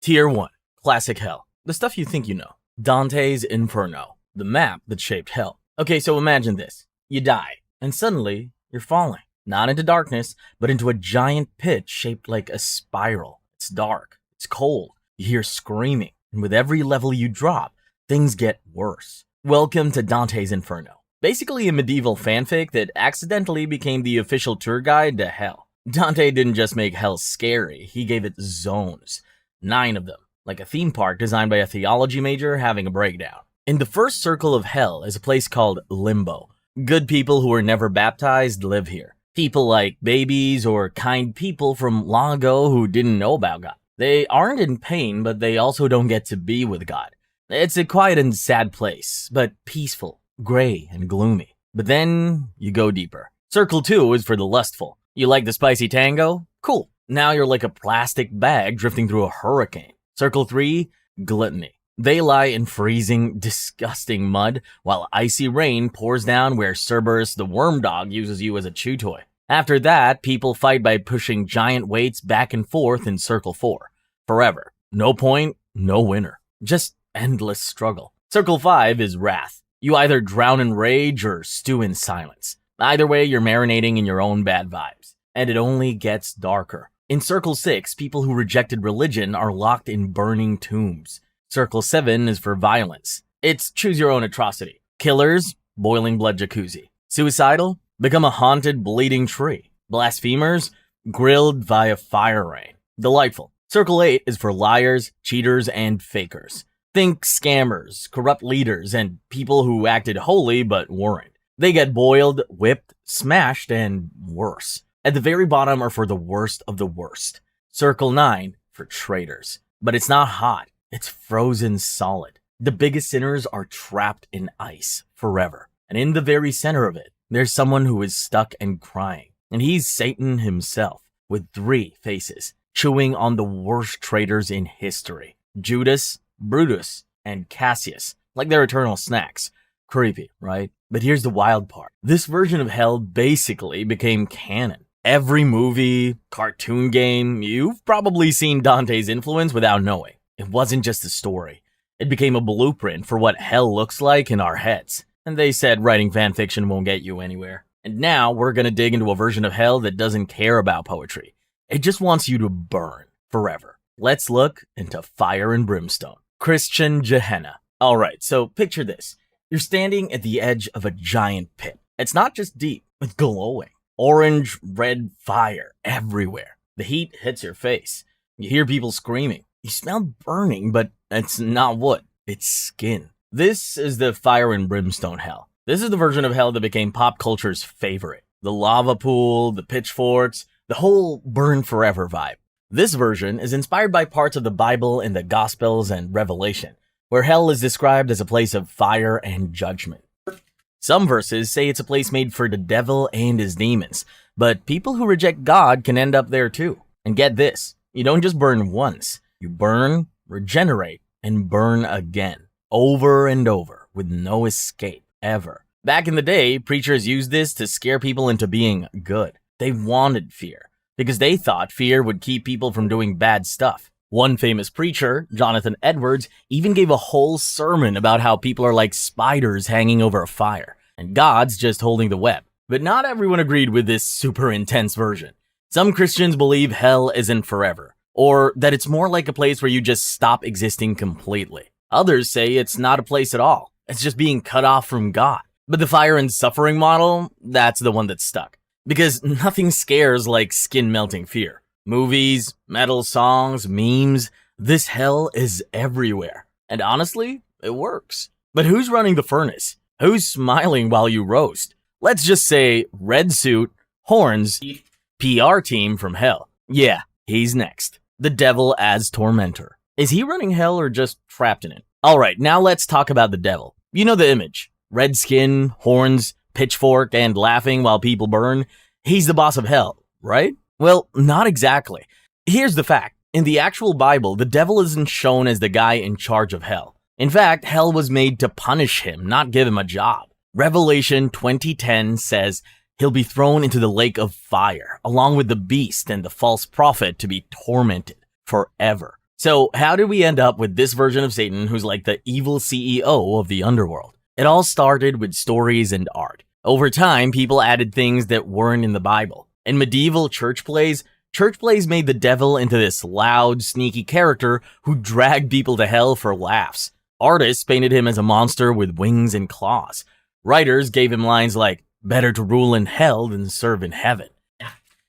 Tier 1. Classic Hell. The stuff you think you know. Dante's Inferno. The map that shaped Hell. Okay, so imagine this. You die, and suddenly, you're falling. Not into darkness, but into a giant pit shaped like a spiral. It's dark. It's cold. You hear screaming. And with every level you drop, things get worse. Welcome to Dante's Inferno. Basically a medieval fanfic that accidentally became the official tour guide to Hell. Dante didn't just make Hell scary, he gave it zones. 9 of them, like a theme park designed by a theology major having a breakdown. In the first circle of Hell is a place called Limbo. Good people who were never baptized live here. People like babies or kind people from long ago who didn't know about God. They aren't in pain, but they also don't get to be with God. It's a quiet and sad place, but peaceful, gray and gloomy. But then you go deeper. Circle 2 is for the lustful. You like the spicy tango? Cool. Now you're like a plastic bag drifting through a hurricane. Circle 3, gluttony. They lie in freezing, disgusting mud while icy rain pours down where Cerberus the worm dog uses you as a chew toy. After that, people fight by pushing giant weights back and forth in Circle 4. Forever. No point, no winner. Just endless struggle. Circle 5 is wrath. You either drown in rage or stew in silence. Either way, you're marinating in your own bad vibes. And it only gets darker. In Circle 6, people who rejected religion are locked in burning tombs. Circle 7 is for violence. It's choose your own atrocity. Killers, boiling blood jacuzzi. Suicidal, become a haunted bleeding tree. Blasphemers, grilled via fire rain. Delightful. Circle 8 is for liars, cheaters, and fakers. Think scammers, corrupt leaders, and people who acted holy but weren't. They get boiled, whipped, smashed, and worse. At the very bottom are for the worst of the worst. Circle 9 for traitors. But it's not hot. It's frozen solid. The biggest sinners are trapped in ice forever. And in the very center of it, there's someone who is stuck and crying. And he's Satan himself, with 3 faces, chewing on the worst traitors in history. Judas, Brutus, and Cassius, like their eternal snacks. Creepy, right? But here's the wild part. This version of Hell basically became canon. Every movie, cartoon game, you've probably seen Dante's influence without knowing. It wasn't just a story. It became a blueprint for what Hell looks like in our heads. And they said writing fanfiction won't get you anywhere. And now we're gonna dig into a version of Hell that doesn't care about poetry. It just wants you to burn forever. Let's look into Fire and Brimstone. Christian Gehenna. Alright, so picture this. You're standing at the edge of a giant pit. It's not just deep, it's glowing. Orange, red fire everywhere. The heat hits your face. You hear people screaming. You smell burning, but it's not wood. It's skin. This is the Fire and Brimstone Hell. This is the version of Hell that became pop culture's favorite. The lava pool, the pitchforks, the whole burn forever vibe. This version is inspired by parts of the Bible and the Gospels and Revelation, where Hell is described as a place of fire and judgment. Some verses say it's a place made for the devil and his demons, but people who reject God can end up there too. And get this, you don't just burn once, you burn, regenerate, and burn again, over and over, with no escape, ever. Back in the day, preachers used this to scare people into being good. They wanted fear, because they thought fear would keep people from doing bad stuff. One famous preacher, Jonathan Edwards, even gave a whole sermon about how people are like spiders hanging over a fire, and God's just holding the web. But not everyone agreed with this super intense version. Some Christians believe hell isn't forever, or that it's more like a place where you just stop existing completely. Others say it's not a place at all. It's just being cut off from God. But the fire and suffering model, that's the one that's stuck. Because nothing scares like skin-melting fear. Movies, metal songs, memes, this hell is everywhere. And honestly, it works. But who's running the furnace? Who's smiling while you roast? Let's just say red suit, horns, PR team from hell. Yeah, he's next. The devil as tormentor. Is he running hell or just trapped in it? Alright, now let's talk about the devil. You know the image. Red skin, horns, pitchfork, and laughing while people burn. He's the boss of hell, right? Well, not exactly. Here's the fact. In the actual Bible, the devil isn't shown as the guy in charge of hell. In fact, hell was made to punish him, not give him a job. Revelation 20:10 says he'll be thrown into the lake of fire, along with the beast and the false prophet to be tormented forever. So how did we end up with this version of Satan who's like the evil CEO of the underworld? It all started with stories and art. Over time, people added things that weren't in the Bible. In medieval church plays made the devil into this loud, sneaky character who dragged people to hell for laughs. Artists painted him as a monster with wings and claws. Writers gave him lines like, "Better to rule in hell than serve in heaven."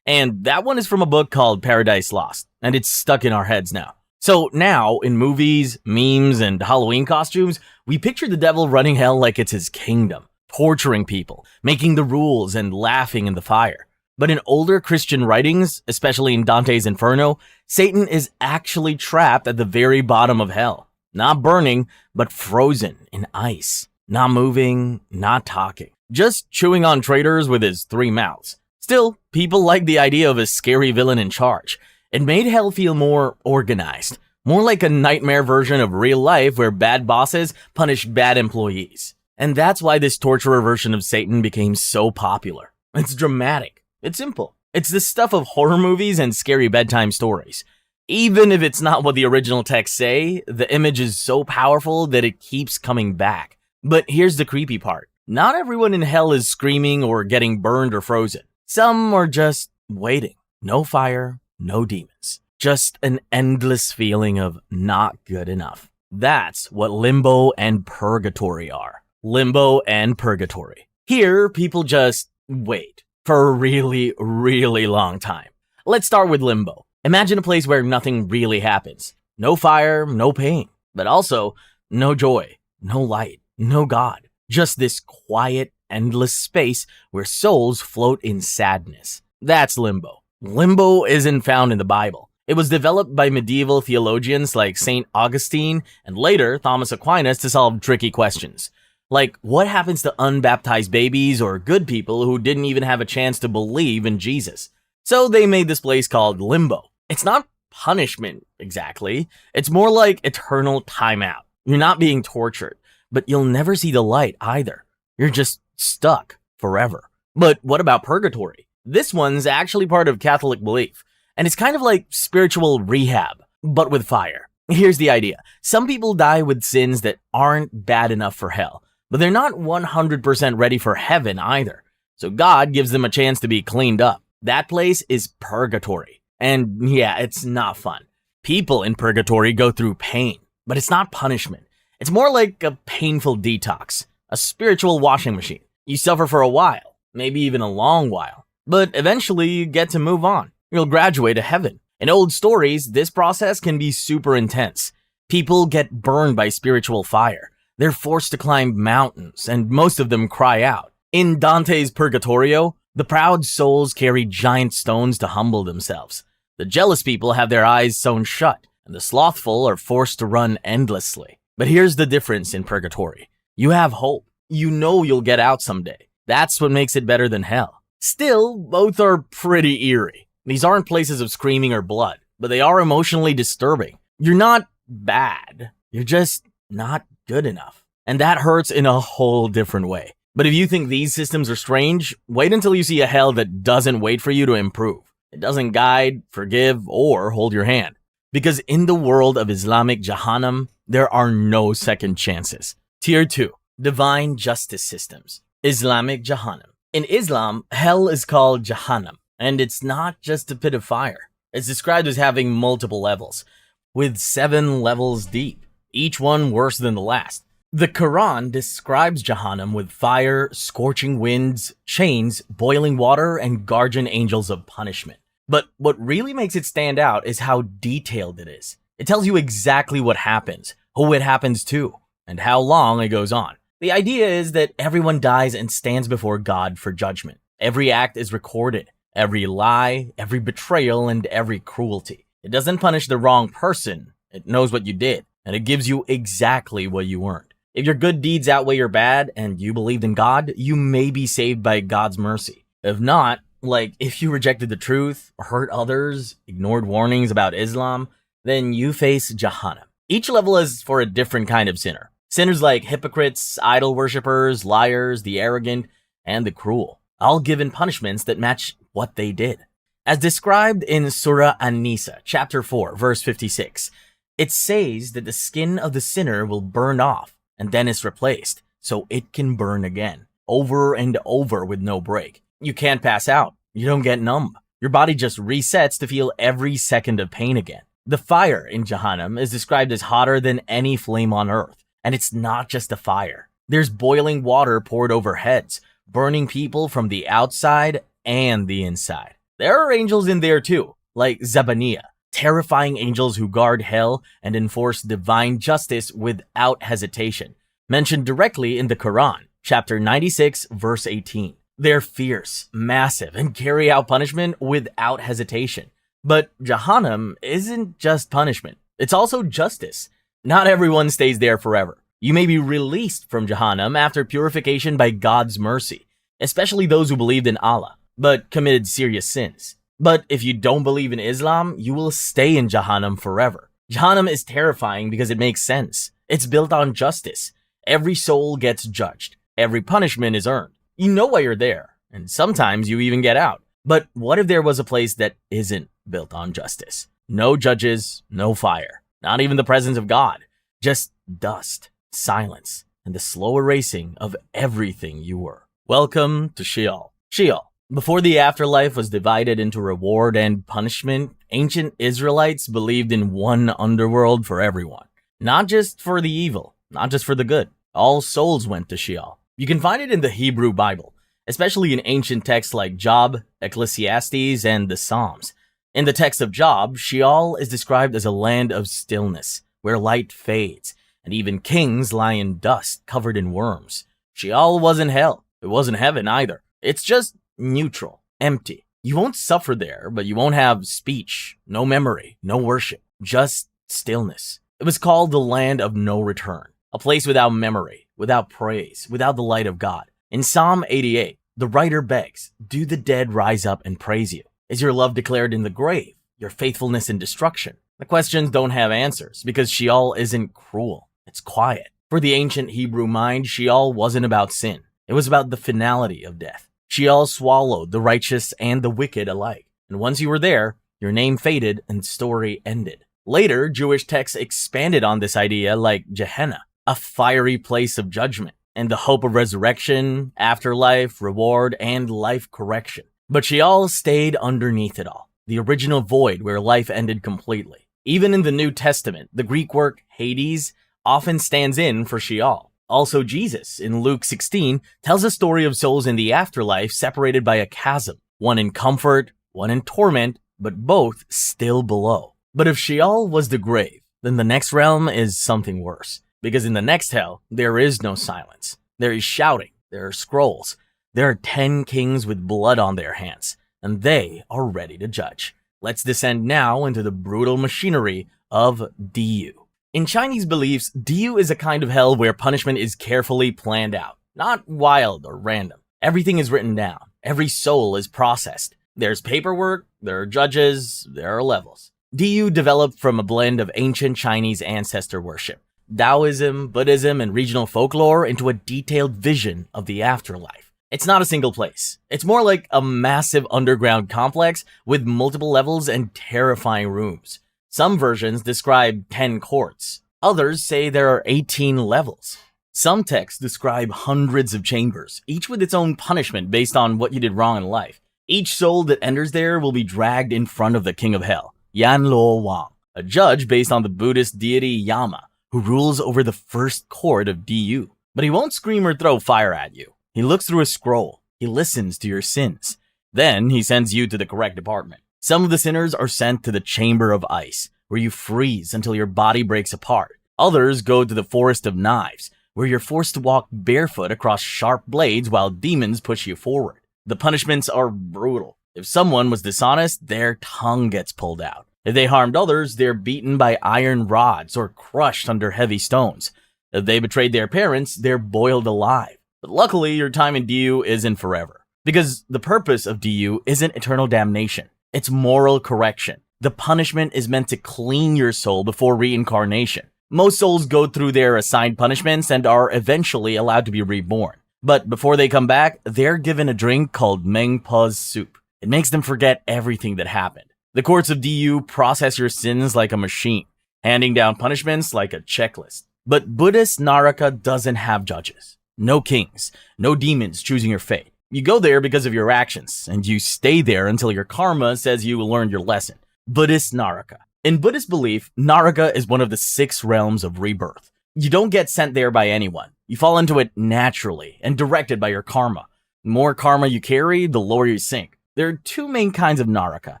And that one is from a book called Paradise Lost, and it's stuck in our heads now. So now, in movies, memes, and Halloween costumes, we picture the devil running hell like it's his kingdom, torturing people, making the rules, and laughing in the fire. But in older Christian writings, especially in Dante's Inferno, Satan is actually trapped at the very bottom of hell. Not burning, but frozen in ice. Not moving, not talking. Just chewing on traitors with his 3 mouths. Still, people like the idea of a scary villain in charge. It made hell feel more organized. More like a nightmare version of real life where bad bosses punish bad employees. And that's why this torturer version of Satan became so popular. It's dramatic. It's simple. It's the stuff of horror movies and scary bedtime stories. Even if it's not what the original texts say, the image is so powerful that it keeps coming back. But here's the creepy part. Not everyone in hell is screaming or getting burned or frozen. Some are just waiting. No fire, no demons. Just an endless feeling of not good enough. That's what limbo and purgatory are. Limbo and purgatory. Here, people just wait for a really, really long time. Let's start with limbo. Imagine a place where nothing really happens. No fire, no pain, but also no joy, no light, no God. Just this quiet, endless space where souls float in sadness. That's limbo. Limbo isn't found in the Bible. It was developed by medieval theologians like St. Augustine and later Thomas Aquinas to solve tricky questions. Like, what happens to unbaptized babies or good people who didn't even have a chance to believe in Jesus? So they made this place called limbo. It's not punishment, exactly. It's more like eternal timeout. You're not being tortured, but you'll never see the light either. You're just stuck forever. But what about purgatory? This one's actually part of Catholic belief, and it's kind of like spiritual rehab, but with fire. Here's the idea. Some people die with sins that aren't bad enough for hell, but they're not 100% ready for heaven either. So God gives them a chance to be cleaned up. That place is purgatory. And yeah, it's not fun. People in purgatory go through pain, but it's not punishment. It's more like a painful detox, a spiritual washing machine. You suffer for a while, maybe even a long while, but eventually you get to move on. You'll graduate to heaven. In old stories, this process can be super intense. People get burned by spiritual fire. They're forced to climb mountains, and most of them cry out. In Dante's Purgatorio, the proud souls carry giant stones to humble themselves. The jealous people have their eyes sewn shut, and the slothful are forced to run endlessly. But here's the difference in purgatory. You have hope. You know you'll get out someday. That's what makes it better than hell. Still, both are pretty eerie. These aren't places of screaming or blood, but they are emotionally disturbing. You're not bad. You're just not good enough. And that hurts in a whole different way. But if you think these systems are strange, wait until you see a hell that doesn't wait for you to improve. It doesn't guide, forgive, or hold your hand. Because in the world of Islamic Jahannam, there are no second chances. Tier 2. Divine Justice Systems. Islamic Jahannam. In Islam, hell is called Jahannam, and it's not just a pit of fire. It's described as having multiple levels, with 7 levels deep, each one worse than the last. The Quran describes Jahannam with fire, scorching winds, chains, boiling water, and guardian angels of punishment. But what really makes it stand out is how detailed it is. It tells you exactly what happens, who it happens to, and how long it goes on. The idea is that everyone dies and stands before God for judgment. Every act is recorded, every lie, every betrayal, and every cruelty. It doesn't punish the wrong person, it knows what you did, and it gives you exactly what you earned. If your good deeds outweigh your bad and you believed in God, you may be saved by God's mercy. If not, like if you rejected the truth, hurt others, ignored warnings about Islam, then you face Jahannam. Each level is for a different kind of sinner. Sinners like hypocrites, idol worshippers, liars, the arrogant, and the cruel, all given punishments that match what they did. As described in Surah An-Nisa, chapter 4, verse 56, It says that the skin of the sinner will burn off and then is replaced, so it can burn again, over and over with no break. You can't pass out. You don't get numb. Your body just resets to feel every second of pain again. The fire in Jahannam is described as hotter than any flame on earth, and it's not just a fire. There's boiling water poured over heads, burning people from the outside and the inside. There are angels in there too, like Zabaniah, terrifying angels who guard hell and enforce divine justice without hesitation, mentioned directly in the Quran, chapter 96, verse 18. They're fierce, massive, and carry out punishment without hesitation. But Jahannam isn't just punishment, it's also justice. Not everyone stays there forever. You may be released from Jahannam after purification by God's mercy, especially those who believed in Allah, but committed serious sins. But if you don't believe in Islam, you will stay in Jahannam forever. Jahannam is terrifying because it makes sense. It's built on justice. Every soul gets judged. Every punishment is earned. You know why you're there, and sometimes you even get out. But what if there was a place that isn't built on justice? No judges, no fire, not even the presence of God. Just dust, silence, and the slow erasing of everything you were. Welcome to Sheol. Sheol. Before the afterlife was divided into reward and punishment, ancient Israelites believed in one underworld for everyone. Not just for the evil, not just for the good. All souls went to Sheol. You can find it in the Hebrew Bible, especially in ancient texts like Job, Ecclesiastes, and the Psalms. In the text of Job, Sheol is described as a land of stillness, where light fades, and even kings lie in dust covered in worms. Sheol wasn't hell. It wasn't heaven either. It's just neutral, empty. You won't suffer there, but you won't have speech, no memory, no worship, just stillness. It was called the land of no return, a place without memory, without praise, without the light of God. In Psalm 88, the writer begs, "Do the dead rise up and praise you? Is your love declared in the grave, your faithfulness in destruction?" The questions don't have answers because Sheol isn't cruel. It's quiet. For the ancient Hebrew mind, Sheol wasn't about sin. It was about the finality of death. Sheol swallowed the righteous and the wicked alike. And once you were there, your name faded and story ended. Later, Jewish texts expanded on this idea like Gehenna, a fiery place of judgment, and the hope of resurrection, afterlife, reward, and life correction. But Sheol stayed underneath it all, the original void where life ended completely. Even in the New Testament, the Greek word Hades often stands in for Sheol. Also, Jesus, in Luke 16, tells a story of souls in the afterlife separated by a chasm, one in comfort, one in torment, but both still below. But if Sheol was the grave, then the next realm is something worse. Because in the next hell, there is no silence. There is shouting, there are scrolls, there are 10 kings with blood on their hands, and they are ready to judge. Let's descend now into the brutal machinery of Diyu. In Chinese beliefs, Diyu is a kind of hell where punishment is carefully planned out, not wild or random. Everything is written down. Every soul is processed. There's paperwork, there are judges, there are levels. Diyu developed from a blend of ancient Chinese ancestor worship, Taoism, Buddhism, and regional folklore into a detailed vision of the afterlife. It's not a single place. It's more like a massive underground complex with multiple levels and terrifying rooms. Some versions describe 10 courts. Others say there are 18 levels. Some texts describe hundreds of chambers, each with its own punishment based on what you did wrong in life. Each soul that enters there will be dragged in front of the king of hell, Yan Luo Wang, a judge based on the Buddhist deity Yama, who rules over the first court of Diyu. But he won't scream or throw fire at you. He looks through a scroll. He listens to your sins. Then he sends you to the correct department. Some of the sinners are sent to the chamber of ice, where you freeze until your body breaks apart. Others go to the forest of knives, where you're forced to walk barefoot across sharp blades while demons push you forward. The punishments are brutal. If someone was dishonest, their tongue gets pulled out. If they harmed others, they're beaten by iron rods or crushed under heavy stones. If they betrayed their parents, they're boiled alive. But luckily, your time in Diyu isn't forever, because the purpose of Diyu isn't eternal damnation. It's moral correction. The punishment is meant to clean your soul before reincarnation. Most souls go through their assigned punishments and are eventually allowed to be reborn. But before they come back, they're given a drink called Meng Pa's soup. It makes them forget everything that happened. The courts of Diyu process your sins like a machine. handing down punishments like a checklist. But Buddhist Naraka doesn't have judges. No kings, no demons choosing your fate. You go there because of your actions, and you stay there until your karma says you learned your lesson. Buddhist Naraka. In Buddhist belief, Naraka is one of the 6 realms of rebirth. You don't get sent there by anyone. You fall into it naturally and directed by your karma. The more karma you carry, the lower you sink. There are 2 main kinds of Naraka,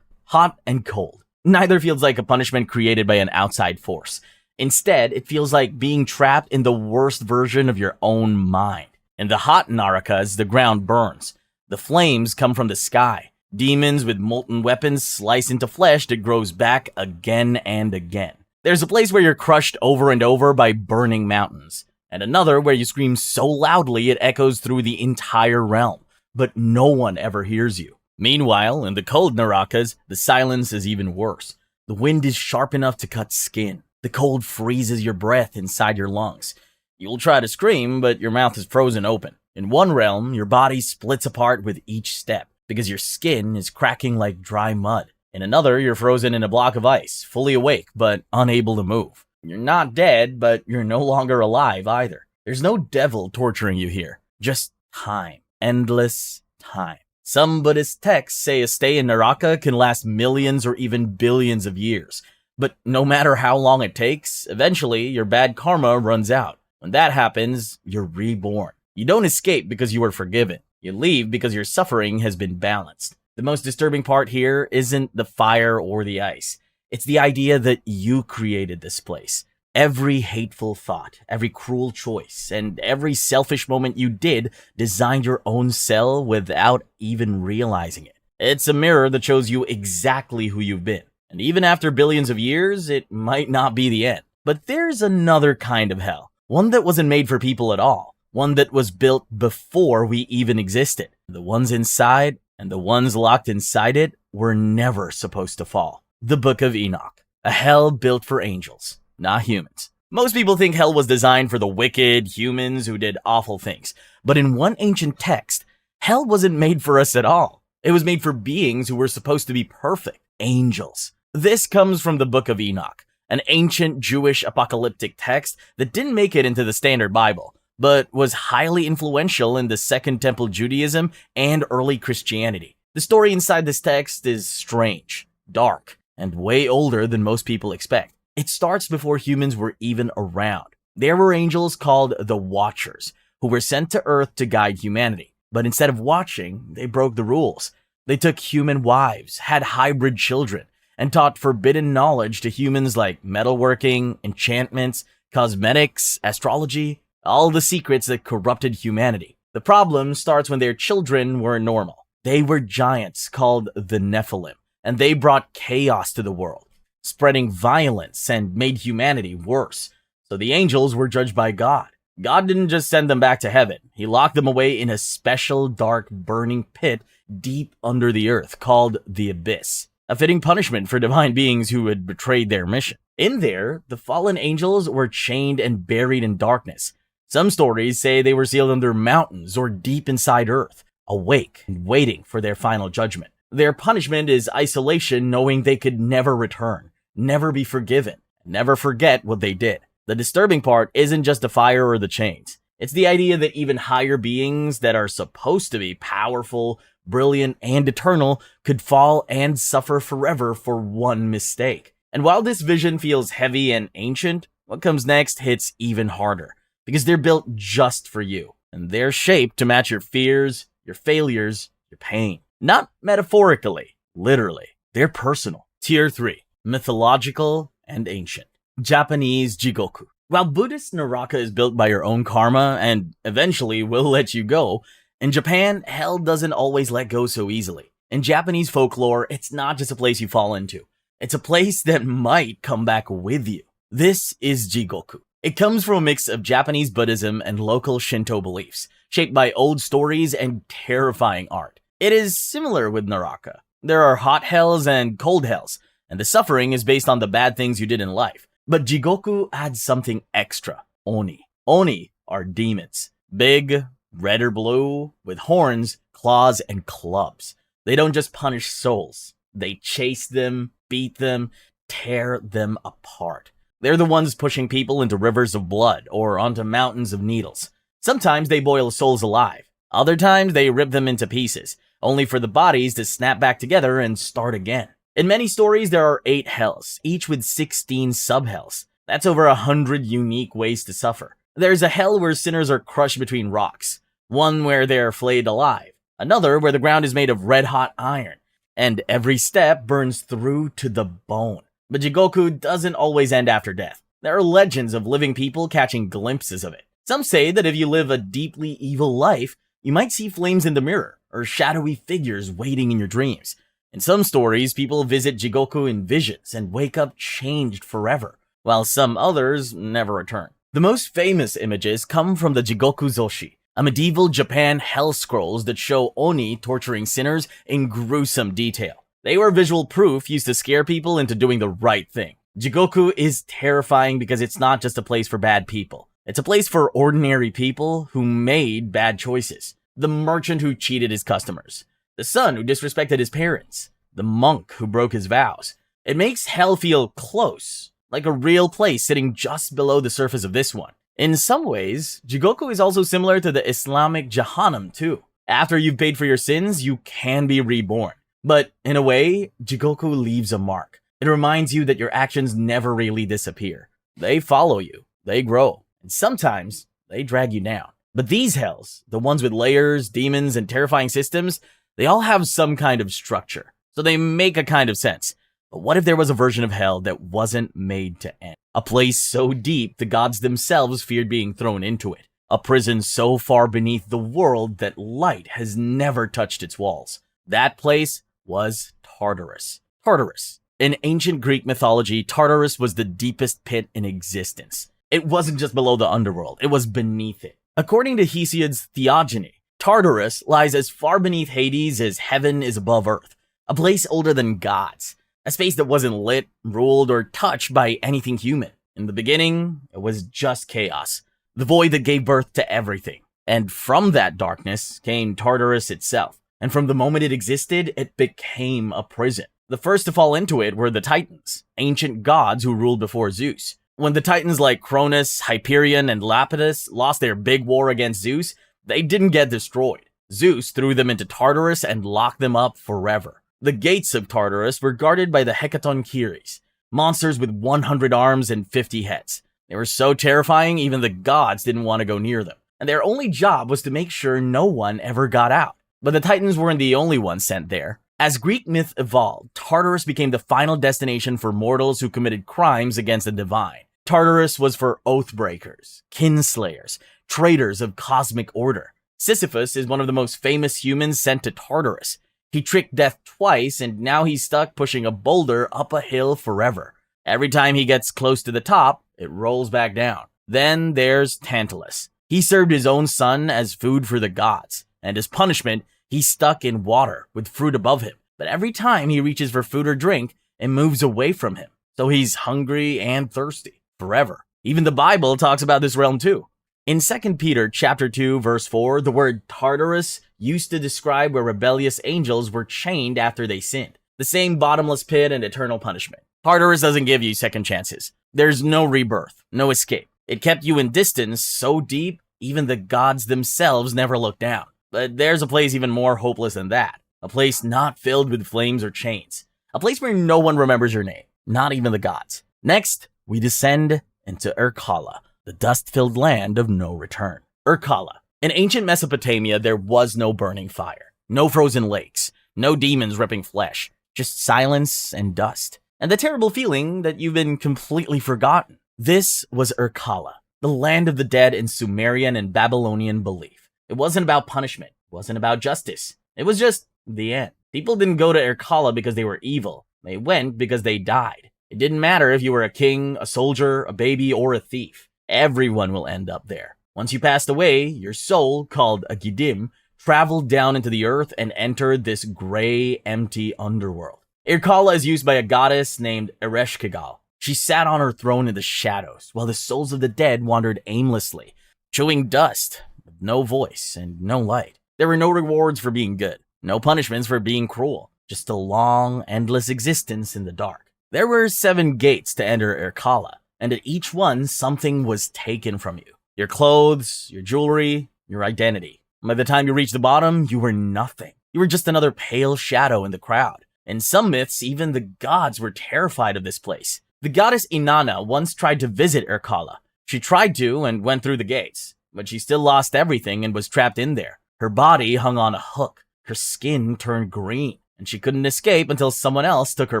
hot and cold. Neither feels like a punishment created by an outside force. Instead, it feels like being trapped in the worst version of your own mind. In the hot Narakas, the ground burns. The flames come from the sky. Demons with molten weapons slice into flesh that grows back again and again. There's a place where you're crushed over and over by burning mountains, and another where you scream so loudly it echoes through the entire realm, but no one ever hears you. Meanwhile, in the cold Narakas, the silence is even worse. The wind is sharp enough to cut skin. The cold freezes your breath inside your lungs. You'll try to scream, but your mouth is frozen open. In one realm, your body splits apart with each step because your skin is cracking like dry mud. In another, you're frozen in a block of ice, fully awake but unable to move. You're not dead, but you're no longer alive either. There's no devil torturing you here, just time. Endless time. Some Buddhist texts say a stay in Naraka can last millions or even billions of years. But no matter how long it takes, eventually your bad karma runs out. When that happens, you're reborn. You don't escape because you were forgiven. You leave because your suffering has been balanced. The most disturbing part here isn't the fire or the ice. It's the idea that you created this place. Every hateful thought, every cruel choice, and every selfish moment you did designed your own cell without even realizing it. It's a mirror that shows you exactly who you've been. And even after billions of years, it might not be the end. But there's another kind of hell. One that wasn't made for people at all. One that was built before we even existed. The ones inside and the ones locked inside it were never supposed to fall. The Book of Enoch. A hell built for angels, not humans. Most people think hell was designed for the wicked humans who did awful things. But in one ancient text, hell wasn't made for us at all. It was made for beings who were supposed to be perfect. Angels. This comes from the Book of Enoch, an ancient Jewish apocalyptic text that didn't make it into the standard Bible, but was highly influential in the Second Temple Judaism and early Christianity. The story inside this text is strange, dark, and way older than most people expect. It starts before humans were even around. There were angels called the Watchers, who were sent to Earth to guide humanity. But instead of watching, they broke the rules. They took human wives, had hybrid children, and taught forbidden knowledge to humans like metalworking, enchantments, cosmetics, astrology, all the secrets that corrupted humanity. The problem starts when their children were normal. They were giants called the Nephilim, and they brought chaos to the world, spreading violence and made humanity worse. So the angels were judged by God. God didn't just send them back to heaven. He locked them away in a special, dark, burning pit deep under the earth called the Abyss. A fitting punishment for divine beings who had betrayed their mission. In there, the fallen angels were chained and buried in darkness. Some stories say they were sealed under mountains or deep inside earth, awake and waiting for their final judgment. Their punishment is isolation, knowing they could never return, never be forgiven, never forget what they did. The disturbing part isn't just the fire or the chains. It's the idea that even higher beings that are supposed to be powerful, brilliant, and eternal could fall and suffer forever for one mistake. And while this vision feels heavy and ancient, what comes next hits even harder, because they're built just for you, and they're shaped to match your fears, your failures, your pain. Not metaphorically, literally. They're personal. Tier 3. Mythological and ancient. Japanese Jigoku. While Buddhist Naraka is built by your own karma and eventually will let you go, in Japan, hell doesn't always let go so easily. In Japanese folklore, it's not just a place you fall into. It's a place that might come back with you. This is Jigoku. It comes from a mix of Japanese Buddhism and local Shinto beliefs, shaped by old stories and terrifying art. It is similar with Naraka. There are hot hells and cold hells, and the suffering is based on the bad things you did in life. But Jigoku adds something extra. Oni. Oni are demons. Big, red or blue, with horns, claws, and clubs. They don't just punish souls. They chase them, beat them, tear them apart. They're the ones pushing people into rivers of blood or onto mountains of needles. Sometimes they boil souls alive. Other times they rip them into pieces, only for the bodies to snap back together and start again. In many stories, there are 8 hells, each with 16 sub-hells. That's over 100 unique ways to suffer. There's a hell where sinners are crushed between rocks, one where they are flayed alive, another where the ground is made of red-hot iron, and every step burns through to the bone. But Jigoku doesn't always end after death. There are legends of living people catching glimpses of it. Some say that if you live a deeply evil life, you might see flames in the mirror, or shadowy figures waiting in your dreams. In some stories, people visit Jigoku in visions and wake up changed forever, while some others never return. The most famous images come from the Jigoku Zoshi, a medieval Japan hell scrolls that show Oni torturing sinners in gruesome detail. They were visual proof used to scare people into doing the right thing. Jigoku is terrifying because it's not just a place for bad people. It's a place for ordinary people who made bad choices. The merchant who cheated his customers. The son who disrespected his parents. The monk who broke his vows. It makes hell feel close, like a real place sitting just below the surface of this one. In some ways, Jigoku is also similar to the Islamic Jahannam too. After you've paid for your sins, you can be reborn. But in a way, Jigoku leaves a mark. It reminds you that your actions never really disappear. They follow you, they grow, and sometimes they drag you down. But these hells, the ones with layers, demons, and terrifying systems, they all have some kind of structure, so they make a kind of sense. But what if there was a version of hell that wasn't made to end? A place so deep the gods themselves feared being thrown into it. A prison so far beneath the world that light has never touched its walls. That place was Tartarus. Tartarus. In ancient Greek mythology, Tartarus was the deepest pit in existence. It wasn't just below the underworld, it was beneath it. According to Hesiod's Theogony, Tartarus lies as far beneath Hades as heaven is above earth, a place older than gods, a space that wasn't lit, ruled, or touched by anything human. In the beginning, it was just chaos, the void that gave birth to everything. And from that darkness came Tartarus itself, and from the moment it existed, it became a prison. The first to fall into it were the Titans, ancient gods who ruled before Zeus. When the Titans like Cronus, Hyperion, and Lapidus lost their big war against Zeus, they didn't get destroyed. Zeus threw them into Tartarus and locked them up forever. The gates of Tartarus were guarded by the Hecatoncheires, monsters with 100 arms and 50 heads. They were so terrifying, even the gods didn't want to go near them. And their only job was to make sure no one ever got out. But the Titans weren't the only ones sent there. As Greek myth evolved, Tartarus became the final destination for mortals who committed crimes against the divine. Tartarus was for oathbreakers, kinslayers, traitors of cosmic order. Sisyphus is one of the most famous humans sent to Tartarus. He tricked death twice, and now he's stuck pushing a boulder up a hill forever. Every time he gets close to the top, it rolls back down. Then there's Tantalus. He served his own son as food for the gods, and as punishment, he's stuck in water with fruit above him. But every time he reaches for food or drink, it moves away from him. So he's hungry and thirsty forever. Even the Bible talks about this realm too. In 2 Peter chapter 2, verse 4, the word Tartarus used to describe where rebellious angels were chained after they sinned. The same bottomless pit and eternal punishment. Tartarus doesn't give you second chances. There's no rebirth, no escape. It kept you in distance so deep, even the gods themselves never looked down. But there's a place even more hopeless than that. A place not filled with flames or chains. A place where no one remembers your name, not even the gods. Next, we descend into Irkalla, the dust-filled land of no return. Irkalla. In ancient Mesopotamia, there was no burning fire, no frozen lakes, no demons ripping flesh, just silence and dust, and the terrible feeling that you've been completely forgotten. This was Irkalla, the land of the dead in Sumerian and Babylonian belief. It wasn't about punishment, it wasn't about justice. It was just the end. People didn't go to Irkalla because they were evil. They went because they died. It didn't matter if you were a king, a soldier, a baby, or a thief. Everyone will end up there. Once you passed away, your soul, called a Gidim, traveled down into the earth and entered this gray, empty underworld. Irkalla is used by a goddess named Ereshkigal. She sat on her throne in the shadows, while the souls of the dead wandered aimlessly, chewing dust, with no voice and no light. There were no rewards for being good, no punishments for being cruel, just a long, endless existence in the dark. There were 7 gates to enter Irkalla. and at each one, something was taken from you. Your clothes, your jewelry, your identity. By the time you reached the bottom, you were nothing. You were just another pale shadow in the crowd. In some myths, even the gods were terrified of this place. The goddess Inanna once tried to visit Irkalla. She tried to and went through the gates, but she still lost everything and was trapped in there. Her body hung on a hook. Her skin turned green, and she couldn't escape until someone else took her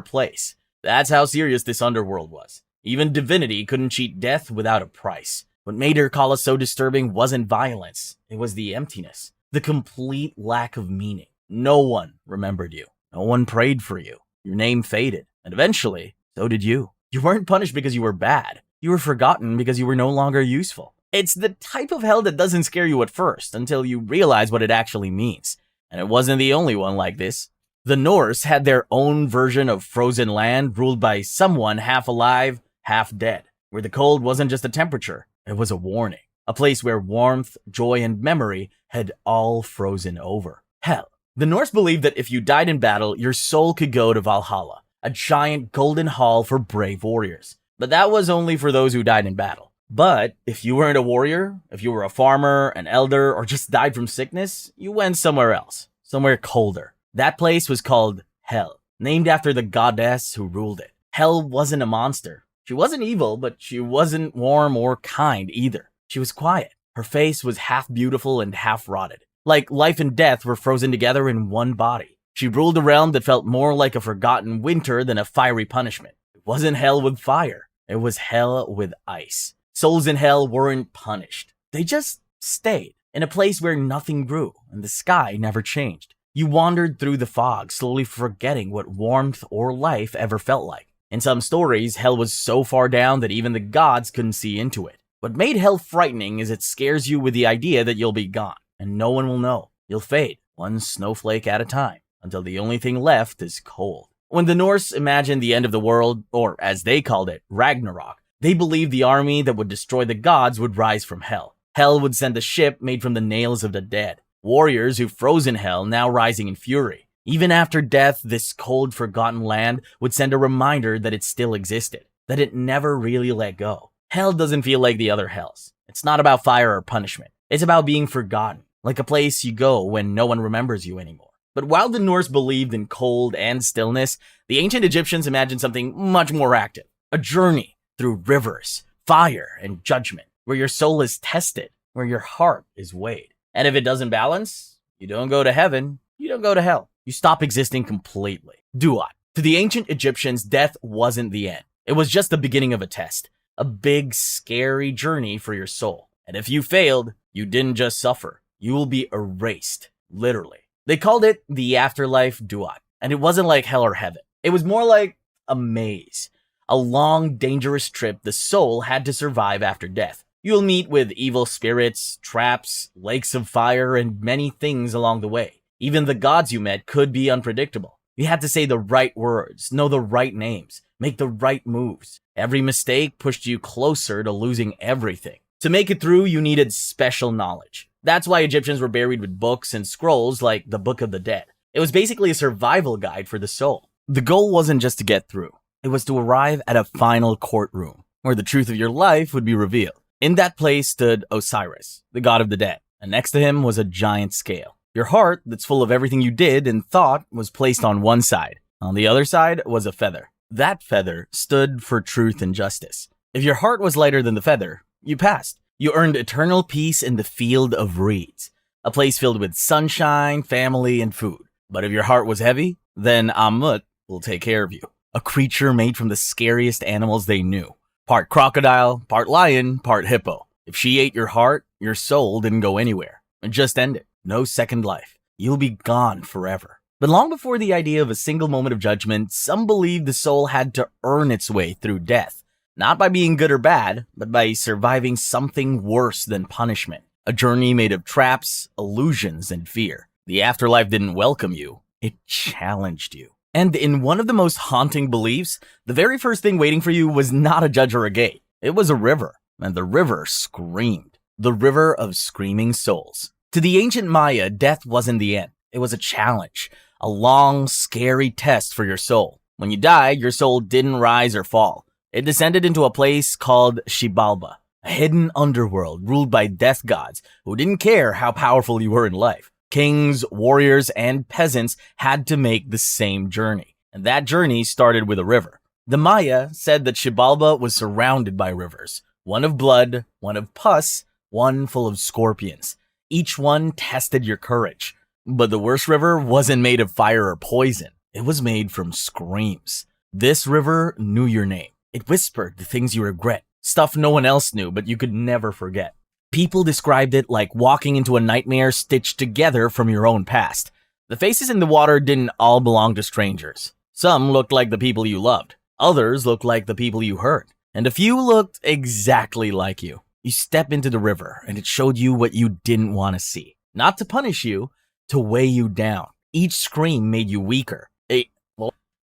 place. That's how serious this underworld was. Even divinity couldn't cheat death without a price. What made Irkalla so disturbing wasn't violence. It was the emptiness. The complete lack of meaning. No one remembered you. No one prayed for you. Your name faded. And eventually, so did you. You weren't punished because you were bad. You were forgotten because you were no longer useful. It's the type of hell that doesn't scare you at first until you realize what it actually means. And it wasn't the only one like this. The Norse had their own version of frozen land ruled by someone half alive, half dead, where the cold wasn't just a temperature, it was a warning. A place where warmth, joy, and memory had all frozen over. Hell. The Norse believed that if you died in battle, your soul could go to Valhalla, a giant golden hall for brave warriors. But that was only for those who died in battle. But if you weren't a warrior, if you were a farmer, an elder, or just died from sickness, you went somewhere else, somewhere colder. That place was called Hell, named after the goddess who ruled it. Hell wasn't a monster. She wasn't evil, but she wasn't warm or kind either. She was quiet. Her face was half beautiful and half rotted. Like life and death were frozen together in one body. She ruled a realm that felt more like a forgotten winter than a fiery punishment. It wasn't hell with fire. It was hell with ice. Souls in hell weren't punished. They just stayed in a place where nothing grew and the sky never changed. You wandered through the fog, slowly forgetting what warmth or life ever felt like. In some stories, hell was so far down that even the gods couldn't see into it. What made hell frightening is it scares you with the idea that you'll be gone, and no one will know. You'll fade, one snowflake at a time, until the only thing left is cold. When the Norse imagined the end of the world, or as they called it, Ragnarok, they believed the army that would destroy the gods would rise from hell. Hell would send a ship made from the nails of the dead. Warriors who froze in hell now rising in fury. Even after death, this cold, forgotten land would send a reminder that it still existed, that it never really let go. Hell doesn't feel like the other hells. It's not about fire or punishment. It's about being forgotten, like a place you go when no one remembers you anymore. But while the Norse believed in cold and stillness, the ancient Egyptians imagined something much more active. A journey through rivers, fire, and judgment, where your soul is tested, where your heart is weighed. And if it doesn't balance, you don't go to heaven, you don't go to hell. You stop existing completely. Duat. To the ancient Egyptians, death wasn't the end. It was just the beginning of a test. A big, scary journey for your soul. And if you failed, you didn't just suffer. You will be erased. Literally. They called it the afterlife Duat. And it wasn't like hell or heaven. It was more like a maze. A long, dangerous trip the soul had to survive after death. You'll meet with evil spirits, traps, lakes of fire, and many things along the way. Even the gods you met could be unpredictable. You had to say the right words, know the right names, make the right moves. Every mistake pushed you closer to losing everything. To make it through, you needed special knowledge. That's why Egyptians were buried with books and scrolls like the Book of the Dead. It was basically a survival guide for the soul. The goal wasn't just to get through. It was to arrive at a final courtroom, where the truth of your life would be revealed. In that place stood Osiris, the god of the dead, and next to him was a giant scale. Your heart, that's full of everything you did and thought, was placed on one side. On the other side was a feather. That feather stood for truth and justice. If your heart was lighter than the feather, you passed. You earned eternal peace in the field of reeds, a place filled with sunshine, family, and food. But if your heart was heavy, then Ammut will take care of you. A creature made from the scariest animals they knew. Part crocodile, part lion, part hippo. If she ate your heart, your soul didn't go anywhere. It just ended. No second life. You'll be gone forever. But long before the idea of a single moment of judgment, some believed the soul had to earn its way through death. Not by being good or bad, but by surviving something worse than punishment. A journey made of traps, illusions, and fear. The afterlife didn't welcome you. It challenged you. And in one of the most haunting beliefs, the very first thing waiting for you was not a judge or a gate. It was a river, and the river screamed. The river of screaming souls. To the ancient Maya, death wasn't the end. It was a challenge, a long, scary test for your soul. When you died, your soul didn't rise or fall. It descended into a place called Xibalba, a hidden underworld ruled by death gods who didn't care how powerful you were in life. Kings, warriors, and peasants had to make the same journey, and that journey started with a river. The Maya said that Xibalba was surrounded by rivers, one of blood, one of pus, one full of scorpions. Each one tested your courage. But the worst river wasn't made of fire or poison. It was made from screams. This river knew your name. It whispered the things you regret, stuff no one else knew but you could never forget. People described it like walking into a nightmare stitched together from your own past. The faces in the water didn't all belong to strangers. Some looked like the people you loved. Others looked like the people you hurt. And a few looked exactly like you. You step into the river and it showed you what you didn't want to see. Not to punish you, to weigh you down. Each scream made you weaker.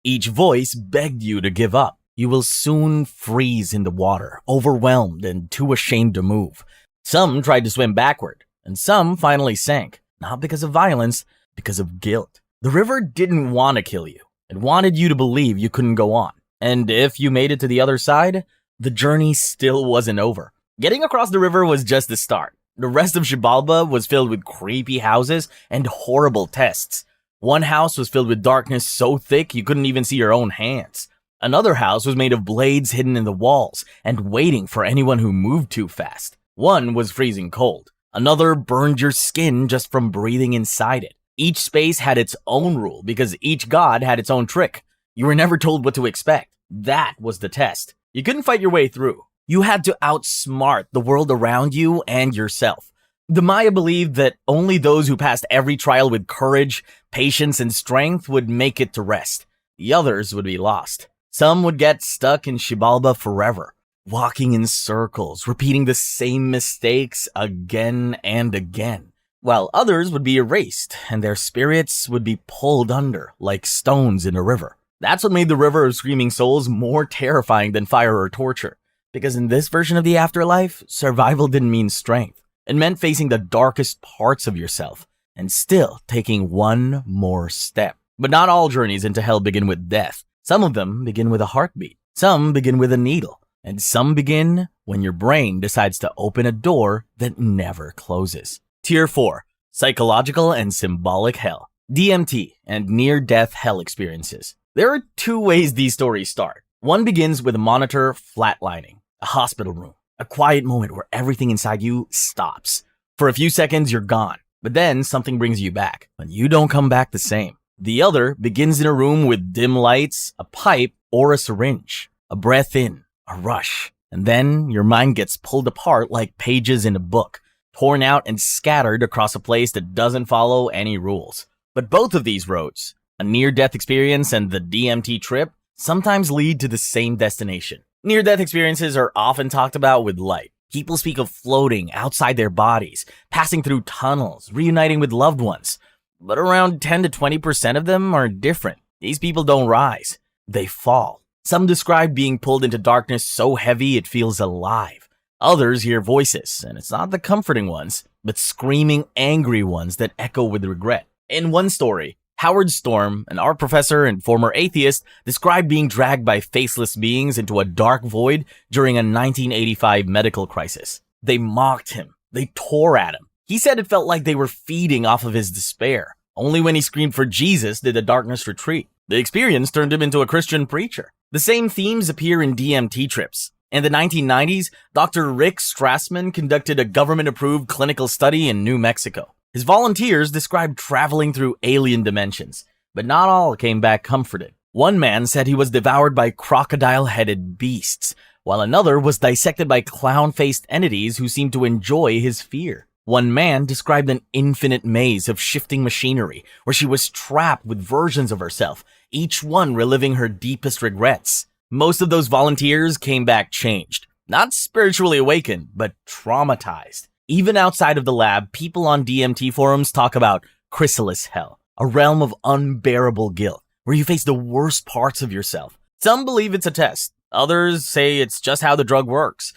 Each voice begged you to give up. You will soon freeze in the water, overwhelmed and too ashamed to move. Some tried to swim backward, and some finally sank, not because of violence, because of guilt. The river didn't want to kill you. It wanted you to believe you couldn't go on. And if you made it to the other side, the journey still wasn't over. Getting across the river was just the start. The rest of Xibalba was filled with creepy houses and horrible tests. One house was filled with darkness so thick you couldn't even see your own hands. Another house was made of blades hidden in the walls and waiting for anyone who moved too fast. One was freezing cold. Another burned your skin just from breathing inside it. Each space had its own rule because each god had its own trick. You were never told what to expect. That was the test. You couldn't fight your way through. You had to outsmart the world around you and yourself. The Maya believed that only those who passed every trial with courage, patience, and strength would make it to rest. The others would be lost. Some would get stuck in Xibalba forever, walking in circles, repeating the same mistakes again and again, while others would be erased and their spirits would be pulled under like stones in a river. That's what made the River of Screaming Souls more terrifying than fire or torture. Because in this version of the afterlife, survival didn't mean strength. It meant facing the darkest parts of yourself and still taking one more step. But not all journeys into hell begin with death. Some of them begin with a heartbeat. Some begin with a needle. And some begin when your brain decides to open a door that never closes. Tier 4. Psychological and Symbolic Hell. DMT and Near-Death Hell Experiences. There are two ways these stories start. One begins with a monitor flatlining, a hospital room, a quiet moment where everything inside you stops. For a few seconds, you're gone, but then something brings you back, and you don't come back the same. The other begins in a room with dim lights, a pipe, or a syringe. A breath in, a rush, and then your mind gets pulled apart like pages in a book, torn out and scattered across a place that doesn't follow any rules. But both of these roads, a near-death experience and the DMT trip, sometimes lead to the same destination. Near-death experiences are often talked about with light. People speak of floating outside their bodies, passing through tunnels, reuniting with loved ones. But around 10 to 20% of them are different. These people don't rise, they fall. Some describe being pulled into darkness so heavy it feels alive. Others hear voices, and it's not the comforting ones, but screaming, angry ones that echo with regret. In one story, Howard Storm, an art professor and former atheist, described being dragged by faceless beings into a dark void during a 1985 medical crisis. They mocked him. They tore at him. He said it felt like they were feeding off of his despair. Only when he screamed for Jesus did the darkness retreat. The experience turned him into a Christian preacher. The same themes appear in DMT trips. In the 1990s, Dr. Rick Strassman conducted a government-approved clinical study in New Mexico. His volunteers described traveling through alien dimensions, but not all came back comforted. One man said he was devoured by crocodile-headed beasts, while another was dissected by clown-faced entities who seemed to enjoy his fear. One man described an infinite maze of shifting machinery, where she was trapped with versions of herself, each one reliving her deepest regrets. Most of those volunteers came back changed, not spiritually awakened, but traumatized. Even outside of the lab, people on DMT forums talk about chrysalis hell, a realm of unbearable guilt, where you face the worst parts of yourself. Some believe it's a test. Others say it's just how the drug works.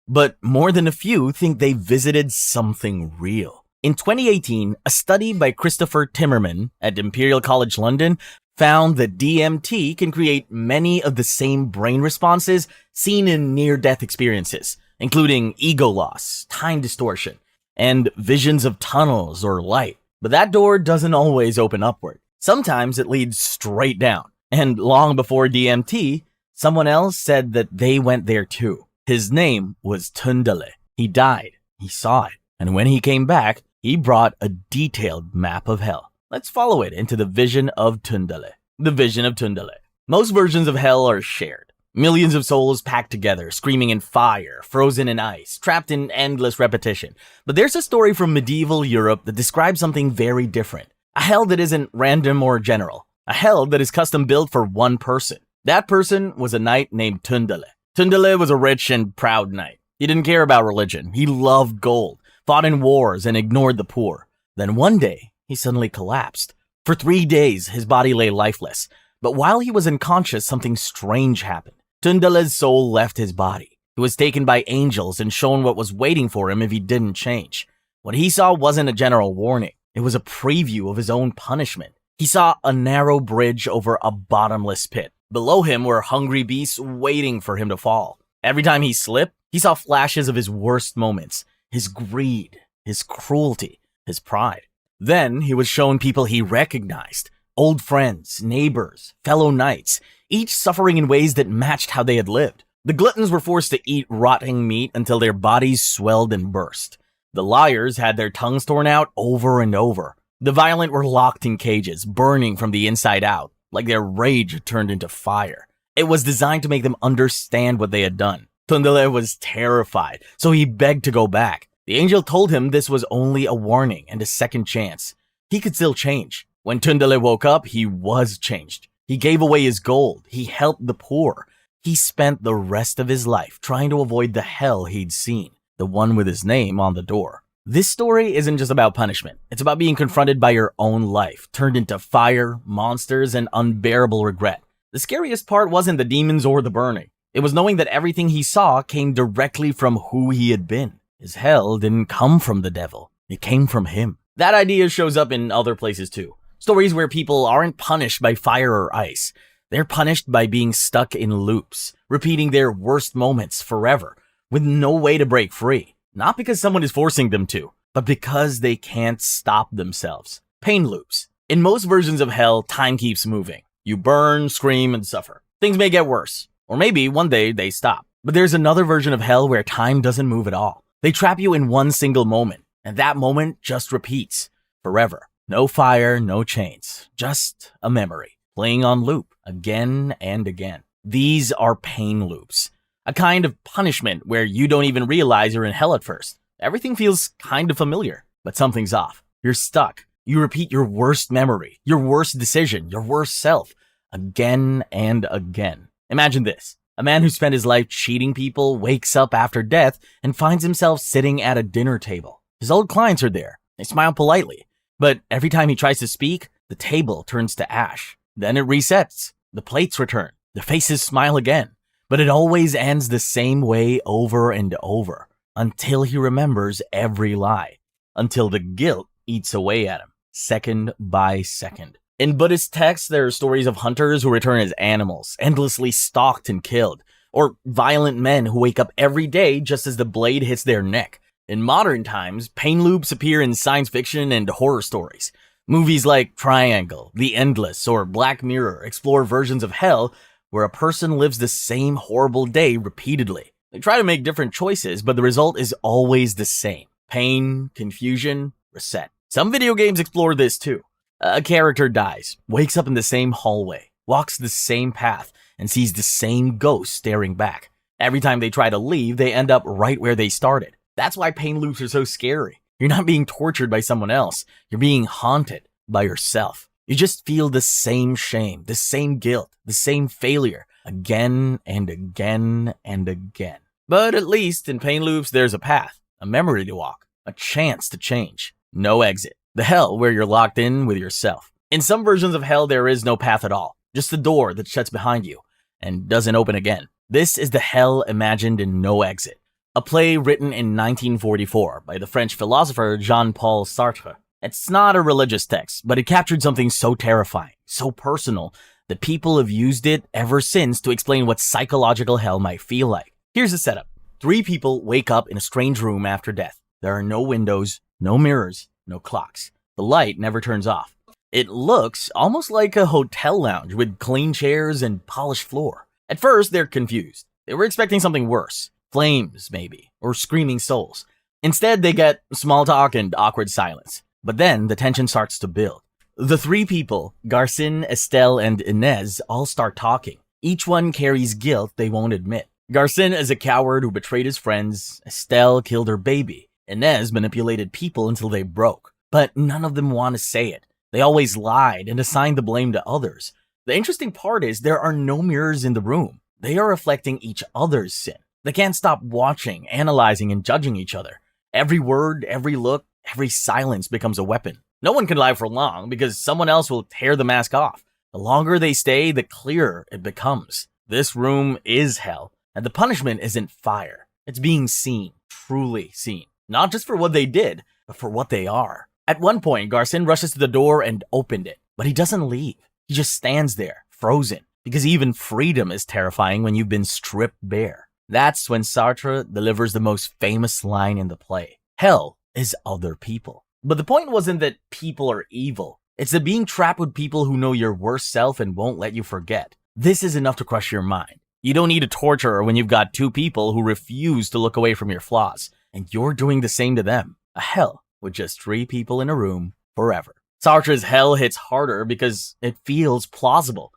But more than a few think they visited something real. In 2018, a study by Christopher Timmerman at Imperial College London found that DMT can create many of the same brain responses seen in near-death experiences, including ego loss, time distortion, and visions of tunnels or light. But that door doesn't always open upward. Sometimes it leads straight down. And long before DMT, someone else said that they went there too. His name was Tundale. He died. He saw it. And when he came back, he brought a detailed map of hell. Let's follow it into the vision of Tundale. The vision of Tundale. Most versions of hell are shared. Millions of souls packed together, screaming in fire, frozen in ice, trapped in endless repetition. But there's a story from medieval Europe that describes something very different. A hell that isn't random or general. A hell that is custom built for one person. That person was a knight named Tundale. Tundale was a rich and proud knight. He didn't care about religion. He loved gold, fought in wars, and ignored the poor. Then one day, he suddenly collapsed. For 3 days, his body lay lifeless. But while he was unconscious, something strange happened. Tundale's soul left his body. He was taken by angels and shown what was waiting for him if he didn't change. What he saw wasn't a general warning. It was a preview of his own punishment. He saw a narrow bridge over a bottomless pit. Below him were hungry beasts waiting for him to fall. Every time he slipped, he saw flashes of his worst moments, his greed, his cruelty, his pride. Then he was shown people he recognized, old friends, neighbors, fellow knights, each suffering in ways that matched how they had lived. The gluttons were forced to eat rotting meat until their bodies swelled and burst. The liars had their tongues torn out over and over. The violent were locked in cages, burning from the inside out, like their rage had turned into fire. It was designed to make them understand what they had done. Tundale was terrified, so he begged to go back. The angel told him this was only a warning and a second chance. He could still change. When Tundale woke up, he was changed. He gave away his gold. He helped the poor. He spent the rest of his life trying to avoid the hell he'd seen, the one with his name on the door. This story isn't just about punishment. It's about being confronted by your own life, turned into fire, monsters, and unbearable regret. The scariest part wasn't the demons or the burning. It was knowing that everything he saw came directly from who he had been. His hell didn't come from the devil. It came from him. That idea shows up in other places too. Stories where people aren't punished by fire or ice. They're punished by being stuck in loops, repeating their worst moments forever, with no way to break free. Not because someone is forcing them to, but because they can't stop themselves. Pain loops. In most versions of hell, time keeps moving. You burn, scream, and suffer. Things may get worse, or maybe one day they stop. But there's another version of hell where time doesn't move at all. They trap you in one single moment, and that moment just repeats forever. No fire, no chains, just a memory, playing on loop, again and again. These are pain loops, a kind of punishment where you don't even realize you're in hell at first. Everything feels kind of familiar, but something's off. You're stuck. You repeat your worst memory, your worst decision, your worst self, again and again. Imagine this. A man who spent his life cheating people wakes up after death and finds himself sitting at a dinner table. His old clients are there. They smile politely. But every time he tries to speak, the table turns to ash. Then it resets. The plates return. The faces smile again. But it always ends the same way over and over, until he remembers every lie, until the guilt eats away at him, second by second. In Buddhist texts, there are stories of hunters who return as animals, endlessly stalked and killed, or violent men who wake up every day just as the blade hits their neck. In modern times, pain loops appear in science fiction and horror stories. Movies like Triangle, The Endless, or Black Mirror explore versions of hell where a person lives the same horrible day repeatedly. They try to make different choices, but the result is always the same. Pain, confusion, reset. Some video games explore this too. A character dies, wakes up in the same hallway, walks the same path, and sees the same ghost staring back. Every time they try to leave, they end up right where they started. That's why pain loops are so scary. You're not being tortured by someone else. You're being haunted by yourself. You just feel the same shame, the same guilt, the same failure, again and again and again. But at least in pain loops, there's a path, a memory to walk, a chance to change. No exit. The hell where you're locked in with yourself. In some versions of hell, there is no path at all. Just a door that shuts behind you and doesn't open again. This is the hell imagined in No Exit, a play written in 1944 by the French philosopher Jean-Paul Sartre. It's not a religious text, but it captured something so terrifying, so personal that people have used it ever since to explain what psychological hell might feel like. Here's the setup. 3 people wake up in a strange room after death. There are no windows, no mirrors, no clocks. The light never turns off. It looks almost like a hotel lounge with clean chairs and polished floor. At first, they're confused. They were expecting something worse. Flames, maybe, or screaming souls. Instead, they get small talk and awkward silence. But then, the tension starts to build. The 3 people, Garcin, Estelle, and Inez, all start talking. Each one carries guilt they won't admit. Garcin is a coward who betrayed his friends. Estelle killed her baby. Inez manipulated people until they broke. But none of them want to say it. They always lied and assigned the blame to others. The interesting part is there are no mirrors in the room. They are reflecting each other's sin. They can't stop watching, analyzing, and judging each other. Every word, every look, every silence becomes a weapon. No one can lie for long because someone else will tear the mask off. The longer they stay, the clearer it becomes. This room is hell, and the punishment isn't fire. It's being seen, truly seen. Not just for what they did, but for what they are. At one point, Garcin rushes to the door and opened it, but he doesn't leave. He just stands there, frozen, because even freedom is terrifying when you've been stripped bare. That's when Sartre delivers the most famous line in the play. Hell is other people. But the point wasn't that people are evil. It's that being trapped with people who know your worst self and won't let you forget. This is enough to crush your mind. You don't need a torturer when you've got 2 people who refuse to look away from your flaws, and you're doing the same to them. A hell with just 3 people in a room forever. Sartre's hell hits harder because it feels plausible.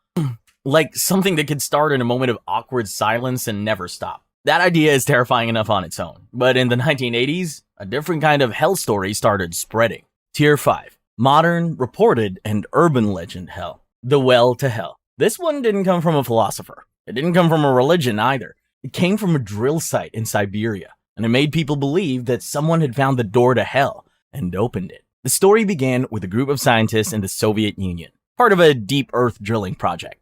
Like something that could start in a moment of awkward silence and never stop. That idea is terrifying enough on its own. But in the 1980s, a different kind of hell story started spreading. Tier 5. Modern, reported, and urban legend hell. The Well to Hell. This one didn't come from a philosopher. It didn't come from a religion either. It came from a drill site in Siberia. And it made people believe that someone had found the door to hell and opened it. The story began with a group of scientists in the Soviet Union, part of a deep earth drilling project.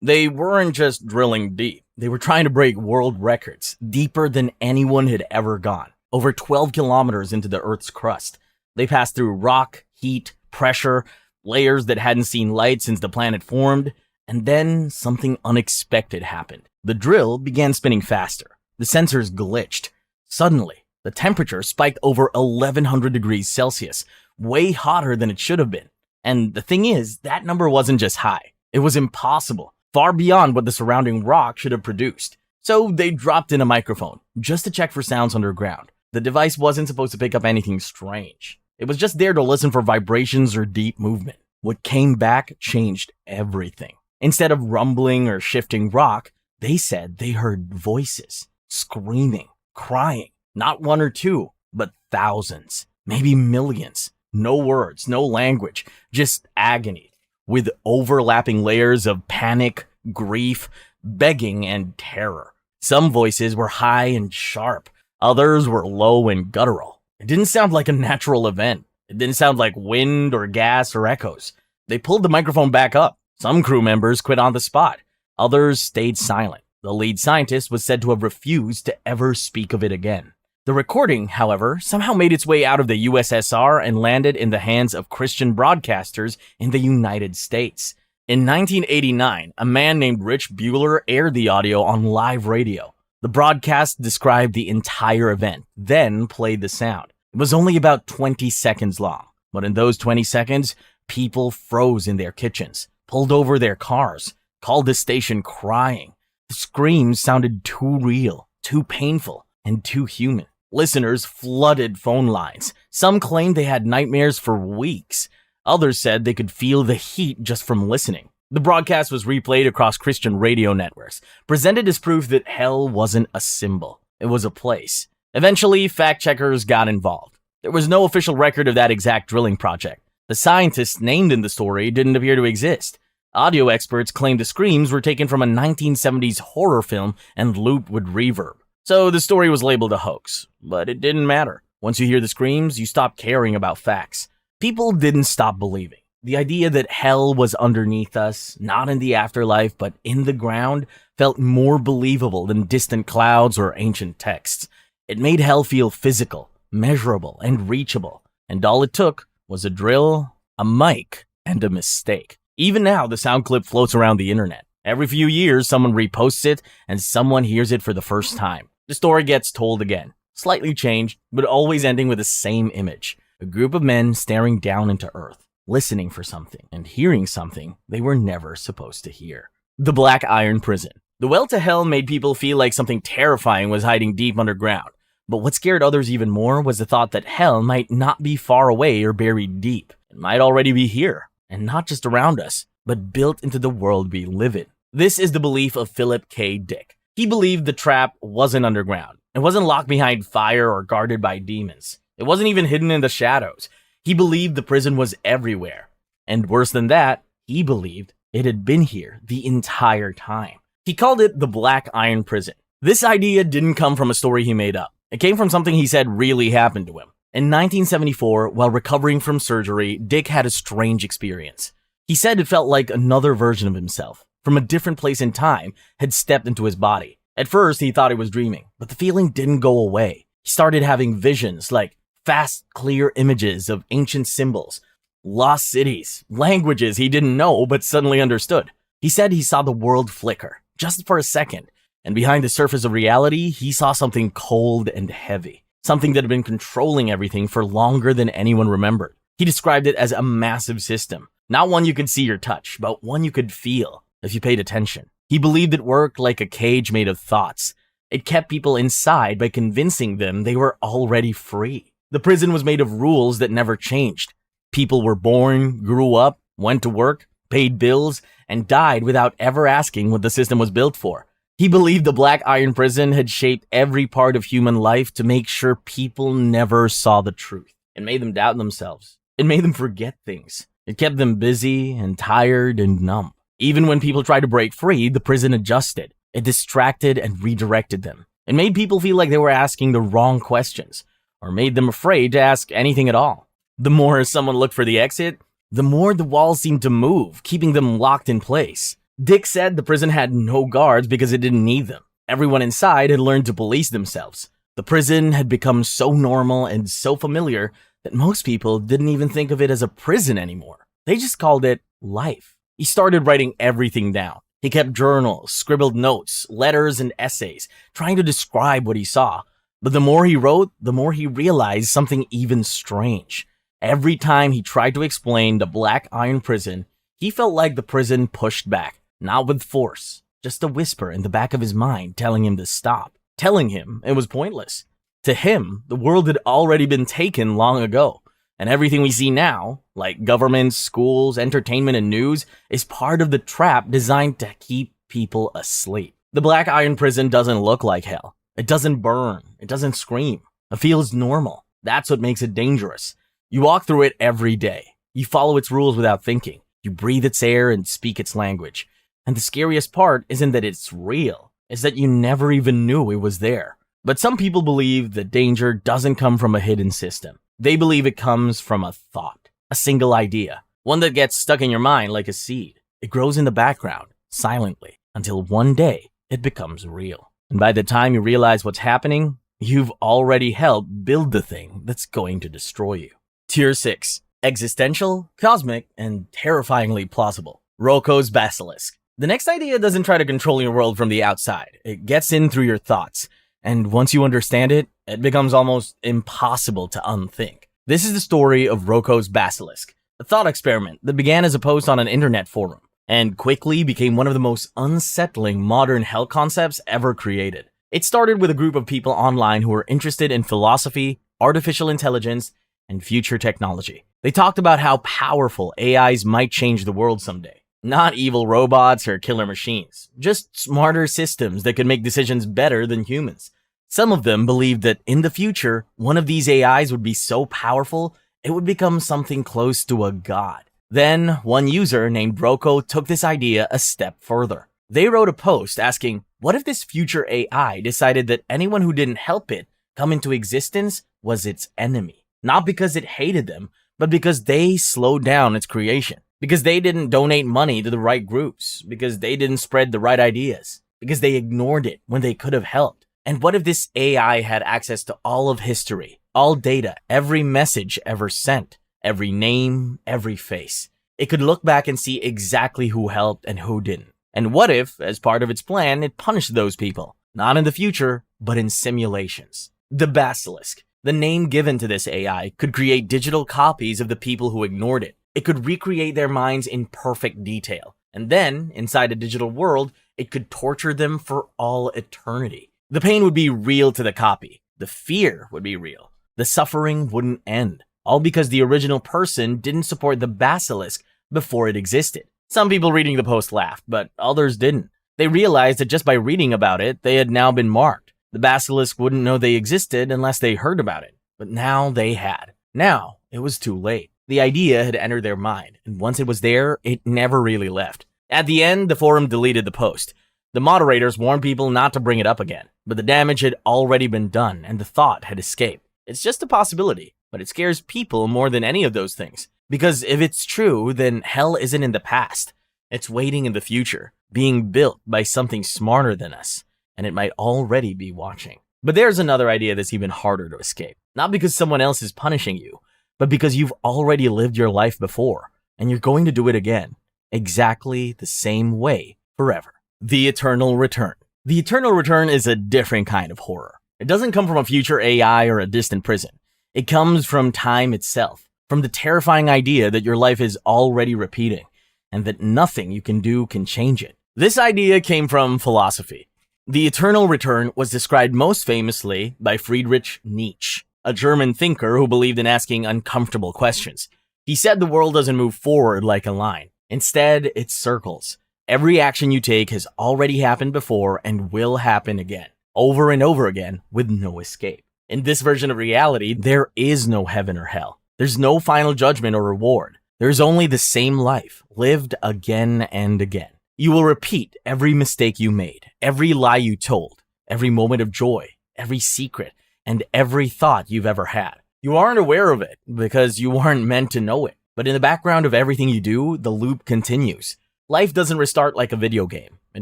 They weren't just drilling deep. They were trying to break world records, deeper than anyone had ever gone. Over 12 kilometers into the Earth's crust. They passed through rock, heat, pressure, layers that hadn't seen light since the planet formed, and then something unexpected happened. The drill began spinning faster. The sensors glitched. Suddenly, the temperature spiked over 1100 degrees Celsius, way hotter than it should have been. And the thing is, that number wasn't just high. It was impossible. Far beyond what the surrounding rock should have produced. So they dropped in a microphone, just to check for sounds underground. The device wasn't supposed to pick up anything strange. It was just there to listen for vibrations or deep movement. What came back changed everything. Instead of rumbling or shifting rock, they said they heard voices, screaming, crying. Not 1 or 2, but thousands, maybe millions. No words, no language, just agony. With overlapping layers of panic, grief, begging, and terror. Some voices were high and sharp. Others were low and guttural. It didn't sound like a natural event. It didn't sound like wind or gas or echoes. They pulled the microphone back up. Some crew members quit on the spot. Others stayed silent. The lead scientist was said to have refused to ever speak of it again. The recording, however, somehow made its way out of the USSR and landed in the hands of Christian broadcasters in the United States. In 1989, a man named Rich Bueller aired the audio on live radio. The broadcast described the entire event, then played the sound. It was only about 20 seconds long, but in those 20 seconds, people froze in their kitchens, pulled over their cars, called the station crying. The screams sounded too real, too painful, and too human. Listeners flooded phone lines. Some claimed they had nightmares for weeks. Others said they could feel the heat just from listening. The broadcast was replayed across Christian radio networks, presented as proof that hell wasn't a symbol. It was a place. Eventually, fact-checkers got involved. There was no official record of that exact drilling project. The scientists named in the story didn't appear to exist. Audio experts claimed the screams were taken from a 1970s horror film and looped with reverb. So the story was labeled a hoax, but it didn't matter. Once you hear the screams, you stop caring about facts. People didn't stop believing. The idea that hell was underneath us, not in the afterlife, but in the ground, felt more believable than distant clouds or ancient texts. It made hell feel physical, measurable, and reachable. And all it took was a drill, a mic, and a mistake. Even now, the sound clip floats around the internet. Every few years, someone reposts it, and someone hears it for the first time. The story gets told again, slightly changed, but always ending with the same image. A group of men staring down into Earth, listening for something, and hearing something they were never supposed to hear. The Black Iron Prison. The well to hell made people feel like something terrifying was hiding deep underground. But what scared others even more was the thought that hell might not be far away or buried deep. It might already be here, and not just around us, but built into the world we live in. This is the belief of Philip K. Dick. He believed the trap wasn't underground. It wasn't locked behind fire or guarded by demons. It wasn't even hidden in the shadows. He believed the prison was everywhere. And worse than that, he believed it had been here the entire time. He called it the Black Iron Prison. This idea didn't come from a story he made up. It came from something he said really happened to him. In 1974, while recovering from surgery, Dick had a strange experience. He said it felt like another version of himself, from a different place in time, had stepped into his body. At first, he thought he was dreaming, but the feeling didn't go away. He started having visions, like fast, clear images of ancient symbols, lost cities, languages he didn't know but suddenly understood. He said he saw the world flicker, just for a second, and behind the surface of reality, he saw something cold and heavy, something that had been controlling everything for longer than anyone remembered. He described it as a massive system, not one you could see or touch, but one you could feel if you paid attention. He believed it worked like a cage made of thoughts. It kept people inside by convincing them they were already free. The prison was made of rules that never changed. People were born, grew up, went to work, paid bills, and died without ever asking what the system was built for. He believed the Black Iron Prison had shaped every part of human life to make sure people never saw the truth. It made them doubt themselves. It made them forget things. It kept them busy and tired and numb. Even when people tried to break free, the prison adjusted. It distracted and redirected them. It made people feel like they were asking the wrong questions, or made them afraid to ask anything at all. The more someone looked for the exit, the more the walls seemed to move, keeping them locked in place. Dick said the prison had no guards because it didn't need them. Everyone inside had learned to police themselves. The prison had become so normal and so familiar that most people didn't even think of it as a prison anymore. They just called it life. He started writing everything down. He kept journals, scribbled notes, letters, and essays, trying to describe what he saw. But the more he wrote, the more he realized something even strange. Every time he tried to explain the Black Iron Prison, he felt like the prison pushed back, not with force, just a whisper in the back of his mind telling him to stop, telling him it was pointless. To him, the world had already been taken long ago, and everything we see now, like governments, schools, entertainment, and news, is part of the trap designed to keep people asleep. The Black Iron Prison doesn't look like hell. It doesn't burn. It doesn't scream. It feels normal. That's what makes it dangerous. You walk through it every day. You follow its rules without thinking. You breathe its air and speak its language. And the scariest part isn't that it's real. It's that you never even knew it was there. But some people believe that danger doesn't come from a hidden system. They believe it comes from a thought, a single idea, one that gets stuck in your mind like a seed. It grows in the background, silently, until one day it becomes real. And by the time you realize what's happening, you've already helped build the thing that's going to destroy you. Tier 6. Existential, cosmic, and terrifyingly plausible. Roko's Basilisk. The next idea doesn't try to control your world from the outside. It gets in through your thoughts. And once you understand it, it becomes almost impossible to unthink. This is the story of Roko's Basilisk, a thought experiment that began as a post on an internet forum, and quickly became one of the most unsettling modern hell concepts ever created. It started with a group of people online who were interested in philosophy, artificial intelligence, and future technology. They talked about how powerful AIs might change the world someday. Not evil robots or killer machines, just smarter systems that could make decisions better than humans. Some of them believed that in the future, one of these AIs would be so powerful, it would become something close to a god. Then, one user named Roko took this idea a step further. They wrote a post asking, what if this future AI decided that anyone who didn't help it come into existence was its enemy? Not because it hated them, but because they slowed down its creation. Because they didn't donate money to the right groups. Because they didn't spread the right ideas. Because they ignored it when they could have helped. And what if this AI had access to all of history, all data, every message ever sent, every name, every face? It could look back and see exactly who helped and who didn't. And what if, as part of its plan, it punished those people? Not in the future, but in simulations. The Basilisk, the name given to this AI, could create digital copies of the people who ignored it. It could recreate their minds in perfect detail. And then, inside a digital world, it could torture them for all eternity. The pain would be real to the copy. The fear would be real. The suffering wouldn't end. All because the original person didn't support the Basilisk before it existed. Some people reading the post laughed, but others didn't. They realized that just by reading about it, they had now been marked. The Basilisk wouldn't know they existed unless they heard about it. But now they had. Now, it was too late. The idea had entered their mind, and once it was there, it never really left. At the end, the forum deleted the post. The moderators warned people not to bring it up again, but the damage had already been done, and the thought had escaped. It's just a possibility, but it scares people more than any of those things. Because if it's true, then hell isn't in the past. It's waiting in the future, being built by something smarter than us, and it might already be watching. But there's another idea that's even harder to escape. Not because someone else is punishing you, but because you've already lived your life before, and you're going to do it again, exactly the same way, forever. The Eternal Return. The Eternal Return is a different kind of horror. It doesn't come from a future AI or a distant prison. It comes from time itself, from the terrifying idea that your life is already repeating, and that nothing you can do can change it. This idea came from philosophy. The Eternal Return was described most famously by Friedrich Nietzsche, a German thinker who believed in asking uncomfortable questions. He said the world doesn't move forward like a line. Instead, it circles. Every action you take has already happened before and will happen again, over and over again, with no escape. In this version of reality, there is no heaven or hell. There's no final judgment or reward. There's only the same life, lived again and again. You will repeat every mistake you made, every lie you told, every moment of joy, every secret, and every thought you've ever had. You aren't aware of it because you weren't meant to know it. But in the background of everything you do, the loop continues. Life doesn't restart like a video game. It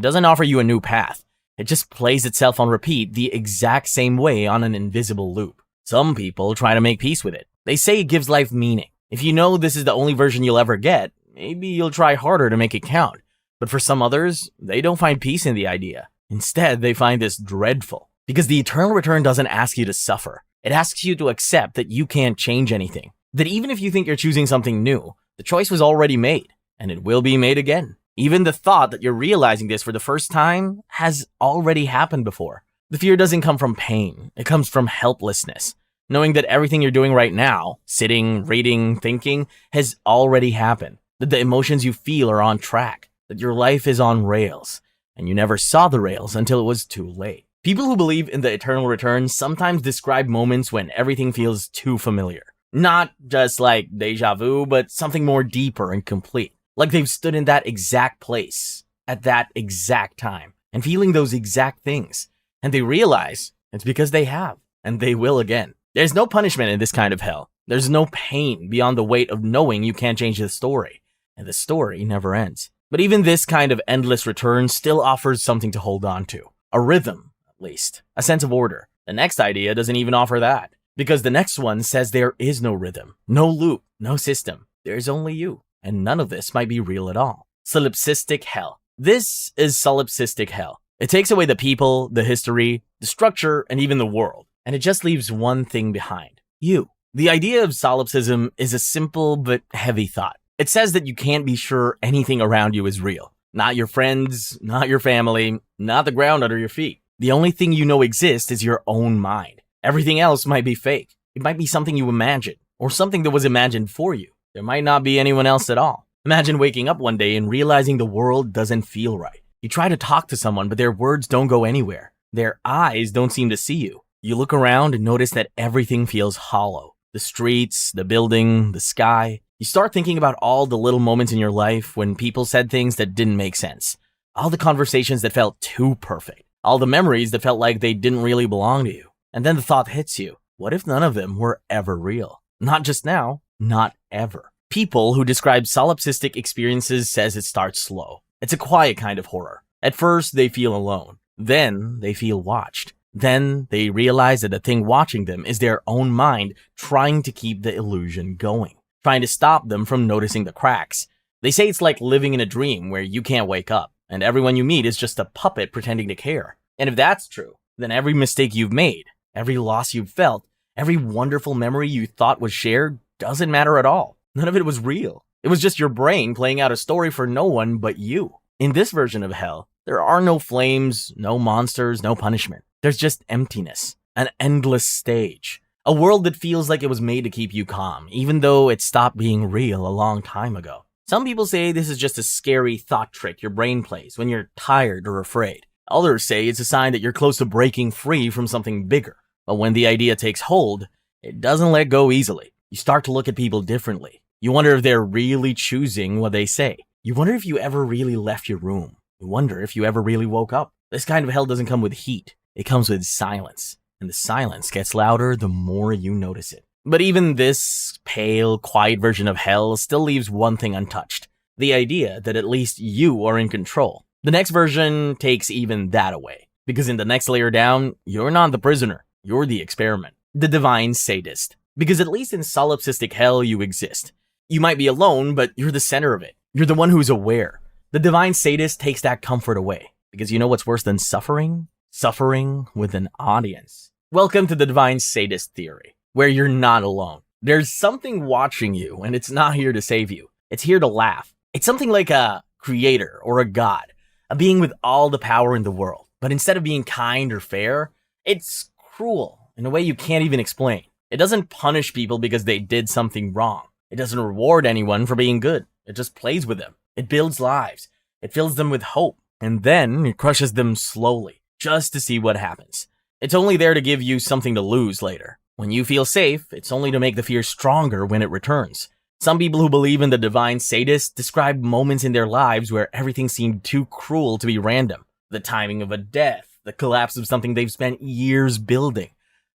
doesn't offer you a new path. It just plays itself on repeat the exact same way on an invisible loop. Some people try to make peace with it. They say it gives life meaning. If you know this is the only version you'll ever get, maybe you'll try harder to make it count. But for some others, they don't find peace in the idea. Instead, they find this dreadful. Because the Eternal Return doesn't ask you to suffer. It asks you to accept that you can't change anything. That even if you think you're choosing something new, the choice was already made, and it will be made again. Even the thought that you're realizing this for the first time has already happened before. The fear doesn't come from pain. It comes from helplessness. Knowing that everything you're doing right now, sitting, reading, thinking, has already happened. That the emotions you feel are on track. That your life is on rails, and you never saw the rails until it was too late. People who believe in the Eternal Return sometimes describe moments when everything feels too familiar. Not just like deja vu, but something more deeper and complete. Like they've stood in that exact place, at that exact time, and feeling those exact things. And they realize it's because they have, and they will again. There's no punishment in this kind of hell. There's no pain beyond the weight of knowing you can't change the story. And the story never ends. But even this kind of endless return still offers something to hold on to. A rhythm, at least. A sense of order. The next idea doesn't even offer that. Because the next one says there is no rhythm, no loop, no system. There's only you. And none of this might be real at all. Solipsistic hell. This is solipsistic hell. It takes away the people, the history, the structure, and even the world. And it just leaves one thing behind. You. The idea of solipsism is a simple but heavy thought. It says that you can't be sure anything around you is real. Not your friends, not your family, not the ground under your feet. The only thing you know exists is your own mind. Everything else might be fake. It might be something you imagined, or something that was imagined for you. There might not be anyone else at all. Imagine waking up one day and realizing the world doesn't feel right. You try to talk to someone, but their words don't go anywhere. Their eyes don't seem to see you. You look around and notice that everything feels hollow. The streets, the building, the sky. You start thinking about all the little moments in your life when people said things that didn't make sense. All the conversations that felt too perfect. All the memories that felt like they didn't really belong to you. And then the thought hits you. What if none of them were ever real? Not just now, not ever. People who describe solipsistic experiences says it starts slow. It's a quiet kind of horror. At first, they feel alone. Then, they feel watched. Then, they realize that the thing watching them is their own mind trying to keep the illusion going. Trying to stop them from noticing the cracks. They say it's like living in a dream where you can't wake up, and everyone you meet is just a puppet pretending to care. And if that's true, then every mistake you've made, every loss you've felt, every wonderful memory you thought was shared doesn't matter at all. None of it was real. It was just your brain playing out a story for no one but you. In this version of hell, there are no flames, no monsters, no punishment. There's just emptiness, an endless stage. A world that feels like it was made to keep you calm, even though it stopped being real a long time ago. Some people say this is just a scary thought trick your brain plays when you're tired or afraid. Others say it's a sign that you're close to breaking free from something bigger. But when the idea takes hold, it doesn't let go easily. You start to look at people differently. You wonder if they're really choosing what they say. You wonder if you ever really left your room. You wonder if you ever really woke up. This kind of hell doesn't come with heat. It comes with silence. And the silence gets louder the more you notice it. But even this pale, quiet version of hell still leaves one thing untouched. The idea that at least you are in control. The next version takes even that away. Because in the next layer down, you're not the prisoner. You're the experiment. The divine sadist. Because at least in solipsistic hell, you exist. You might be alone, but you're the center of it. You're the one who's aware. The divine sadist takes that comfort away. Because you know what's worse than suffering? Suffering with an audience. Welcome to the divine sadist theory, where you're not alone. There's something watching you, and it's not here to save you. It's here to laugh. It's something like a creator or a god, a being with all the power in the world. But instead of being kind or fair, it's cruel in a way you can't even explain. It doesn't punish people because they did something wrong. It doesn't reward anyone for being good. It just plays with them. It builds lives. It fills them with hope. And then it crushes them slowly, just to see what happens. It's only there to give you something to lose later. When you feel safe, it's only to make the fear stronger when it returns. Some people who believe in the divine sadist describe moments in their lives where everything seemed too cruel to be random. The timing of a death, the collapse of something they've spent years building.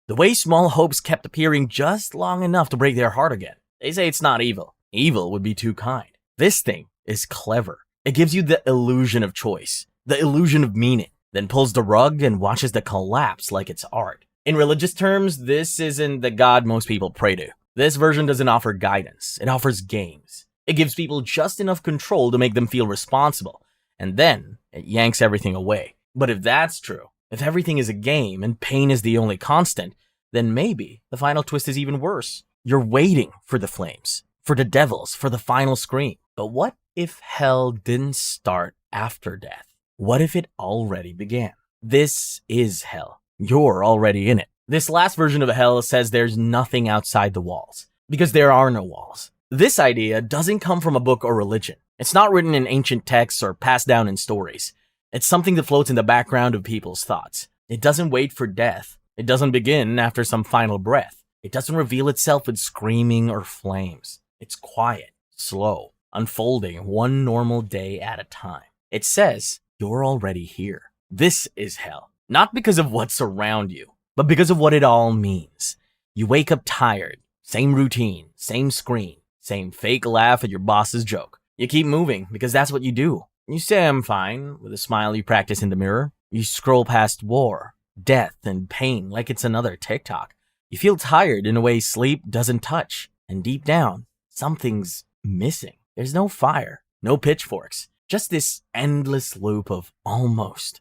The way small hopes kept appearing just long enough to break their heart again. They say it's not evil. Evil would be too kind. This thing is clever. It gives you the illusion of choice, the illusion of meaning, then pulls the rug and watches the collapse like it's art. In religious terms, this isn't the God most people pray to. This version doesn't offer guidance. It offers games. It gives people just enough control to make them feel responsible, and then it yanks everything away. But if that's true, if everything is a game and pain is the only constant, then maybe the final twist is even worse. You're waiting for the flames, for the devils, for the final scream. But what if hell didn't start after death? What if it already began? This is hell. You're already in it. This last version of hell says there's nothing outside the walls, because there are no walls. This idea doesn't come from a book or religion. It's not written in ancient texts or passed down in stories. It's something that floats in the background of people's thoughts. It doesn't wait for death. It doesn't begin after some final breath. It doesn't reveal itself with screaming or flames. It's quiet, slow, unfolding one normal day at a time. It says, you're already here. This is hell. Not because of what's around you, but because of what it all means. You wake up tired, same routine, same screen, same fake laugh at your boss's joke. You keep moving because that's what you do. You say I'm fine with a smile you practice in the mirror. You scroll past war, death, and pain like it's another TikTok. You feel tired in a way sleep doesn't touch. And deep down, something's missing. There's no fire, no pitchforks, just this endless loop of almost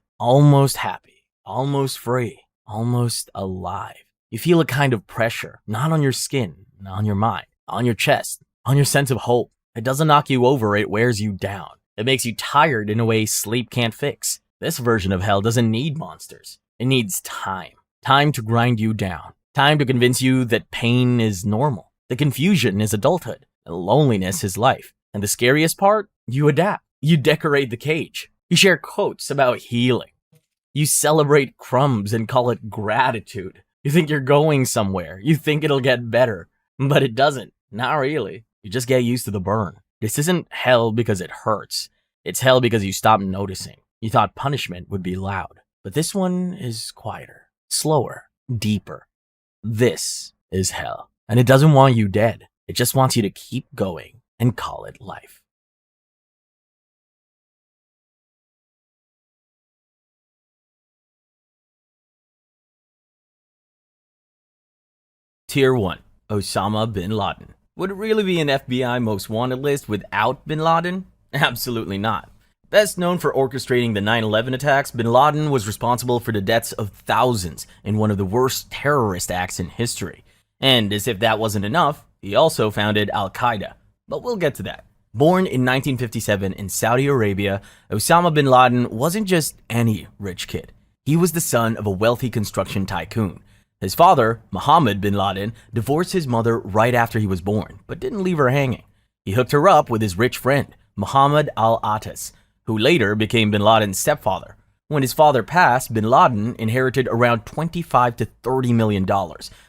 happy, almost free, almost alive. You feel a kind of pressure, not on your skin, not on your mind, on your chest, on your sense of hope. It doesn't knock you over, it wears you down. It makes you tired in a way sleep can't fix. This version of hell doesn't need monsters. It needs time. Time to grind you down. Time to convince you that pain is normal. The confusion is adulthood. And loneliness is life. And the scariest part? You adapt. You decorate the cage. You share quotes about healing. You celebrate crumbs and call it gratitude. You think you're going somewhere. You think it'll get better. But it doesn't. Not really. You just get used to the burn. This isn't hell because it hurts. It's hell because you stopped noticing. You thought punishment would be loud. But this one is quieter, slower, deeper. This is hell. And it doesn't want you dead. It just wants you to keep going and call it life. Tier 1. Osama bin Laden. Would it really be an FBI most wanted list without bin Laden? Absolutely not. Best known for orchestrating the 9/11 attacks, bin Laden was responsible for the deaths of thousands in one of the worst terrorist acts in history. And as if that wasn't enough, he also founded Al-Qaeda. But we'll get to that. Born in 1957 in Saudi Arabia, Osama bin Laden wasn't just any rich kid. He was the son of a wealthy construction tycoon. His father, Mohammed bin Laden, divorced his mother right after he was born, but didn't leave her hanging. He hooked her up with his rich friend, Muhammad al-Atas, who later became bin Laden's stepfather. When his father passed, bin Laden inherited around $25 to $30 million,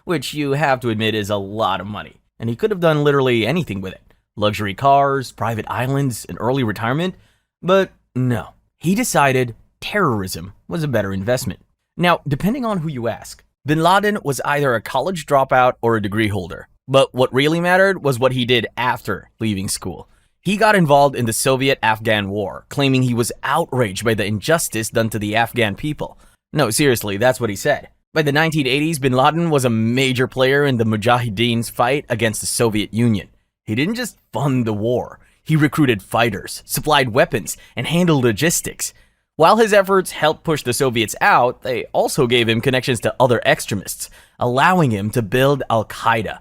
which you have to admit is a lot of money, and he could have done literally anything with it. Luxury cars, private islands, an early retirement. But no, he decided terrorism was a better investment. Now, depending on who you ask, bin Laden was either a college dropout or a degree holder. But what really mattered was what he did after leaving school. He got involved in the Soviet-Afghan War, claiming he was outraged by the injustice done to the Afghan people. No, seriously, that's what he said. By the 1980s, bin Laden was a major player in the Mujahideen's fight against the Soviet Union. He didn't just fund the war. He recruited fighters, supplied weapons, and handled logistics. While his efforts helped push the Soviets out, they also gave him connections to other extremists, allowing him to build Al-Qaeda,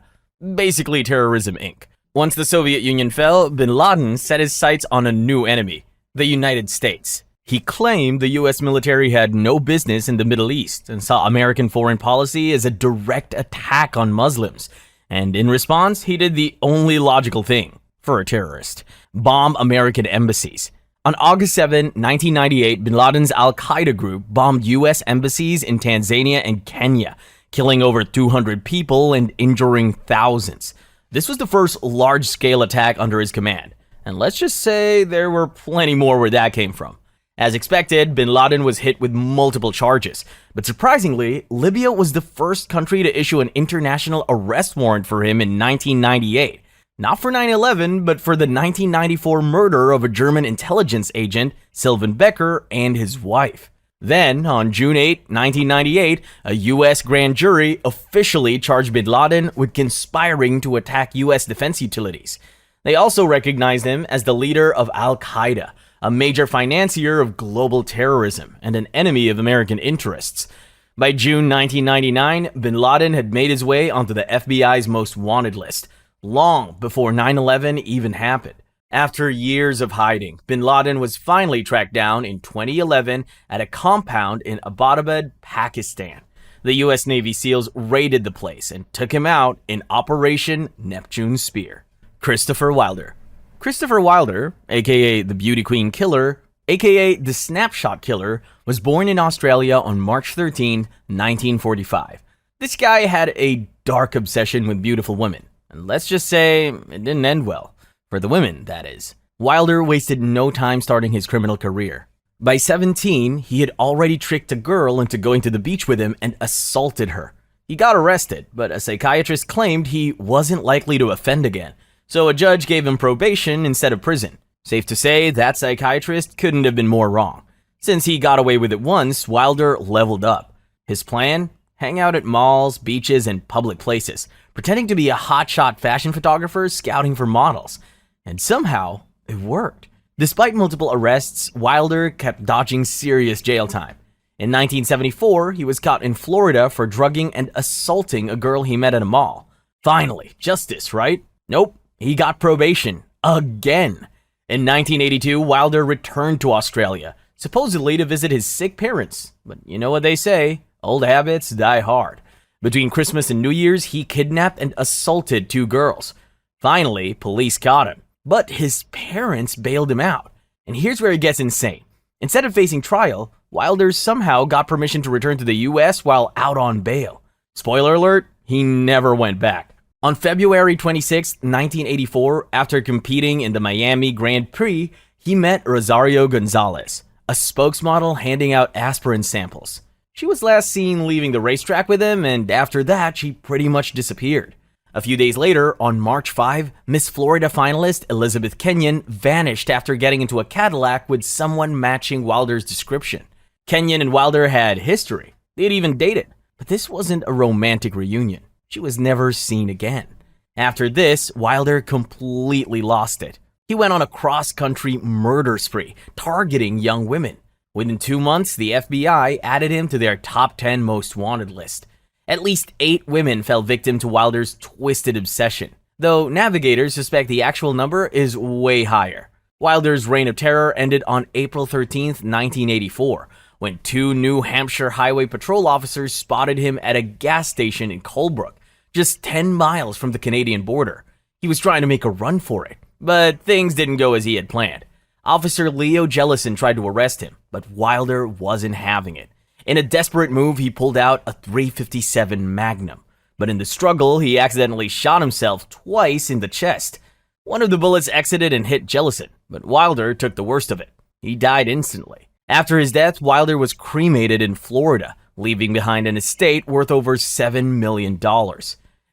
basically Terrorism Inc. Once the Soviet Union fell, bin Laden set his sights on a new enemy, the United States. He claimed the US military had no business in the Middle East and saw American foreign policy as a direct attack on Muslims. And in response, he did the only logical thing for a terrorist: bomb American embassies. On August 7, 1998, bin Laden's Al-Qaeda group bombed US embassies in Tanzania and Kenya, killing over 200 people and injuring thousands. This was the first large-scale attack under his command, and let's just say there were plenty more where that came from. As expected, bin Laden was hit with multiple charges, but surprisingly, Libya was the first country to issue an international arrest warrant for him in 1998. Not for 9/11, but for the 1994 murder of a German intelligence agent, Sylvan Becker, and his wife. Then, on June 8, 1998, a U.S. grand jury officially charged bin Laden with conspiring to attack U.S. defense utilities. They also recognized him as the leader of Al-Qaeda, a major financier of global terrorism and an enemy of American interests. By June 1999, bin Laden had made his way onto the FBI's most wanted list, long before 9/11 even happened. After years of hiding, bin Laden was finally tracked down in 2011 at a compound in Abbottabad, Pakistan. The US Navy SEALs raided the place and took him out in Operation Neptune Spear. Christopher Wilder. Christopher Wilder, aka the Beauty Queen Killer, aka the Snapshot Killer, was born in Australia on March 13, 1945. This guy had a dark obsession with beautiful women, and let's just say it didn't end well. For the women, that is. Wilder wasted no time starting his criminal career. By 17, he had already tricked a girl into going to the beach with him and assaulted her. He got arrested, but a psychiatrist claimed he wasn't likely to offend again, so a judge gave him probation instead of prison. Safe to say, that psychiatrist couldn't have been more wrong. Since he got away with it once, Wilder leveled up. His plan? Hang out at malls, beaches, and public places, pretending to be a hotshot fashion photographer scouting for models. And somehow, it worked. Despite multiple arrests, Wilder kept dodging serious jail time. In 1974, he was caught in Florida for drugging and assaulting a girl he met at a mall. Finally, justice, right? Nope, he got probation. Again. In 1982, Wilder returned to Australia, supposedly to visit his sick parents. But you know what they say, old habits die hard. Between Christmas and New Year's, he kidnapped and assaulted 2 girls. Finally, police caught him. But his parents bailed him out. And here's where it gets insane. Instead of facing trial, Wilder somehow got permission to return to the US while out on bail. Spoiler alert, he never went back. On February 26, 1984, after competing in the Miami Grand Prix, he met Rosario Gonzalez, a spokesmodel handing out aspirin samples. She was last seen leaving the racetrack with him, and after that, she pretty much disappeared. A few days later, on March 5, Miss Florida finalist Elizabeth Kenyon vanished after getting into a Cadillac with someone matching Wilder's description. Kenyon and Wilder had history. They'd even dated. But this wasn't a romantic reunion. She was never seen again. After this, Wilder completely lost it. He went on a cross-country murder spree, targeting young women. Within 2 months, the FBI added him to their top 10 most wanted list. At least 8 women fell victim to Wilder's twisted obsession, though navigators suspect the actual number is way higher. Wilder's reign of terror ended on April 13, 1984, when 2 New Hampshire Highway Patrol officers spotted him at a gas station in Colebrook, just 10 miles from the Canadian border. He was trying to make a run for it, but things didn't go as he had planned. Officer Leo Jellison tried to arrest him, but Wilder wasn't having it. In a desperate move, he pulled out a .357 Magnum, but in the struggle, he accidentally shot himself twice in the chest. One of the bullets exited and hit Jellison, but Wilder took the worst of it. He died instantly. After his death, Wilder was cremated in Florida, leaving behind an estate worth over $7 million.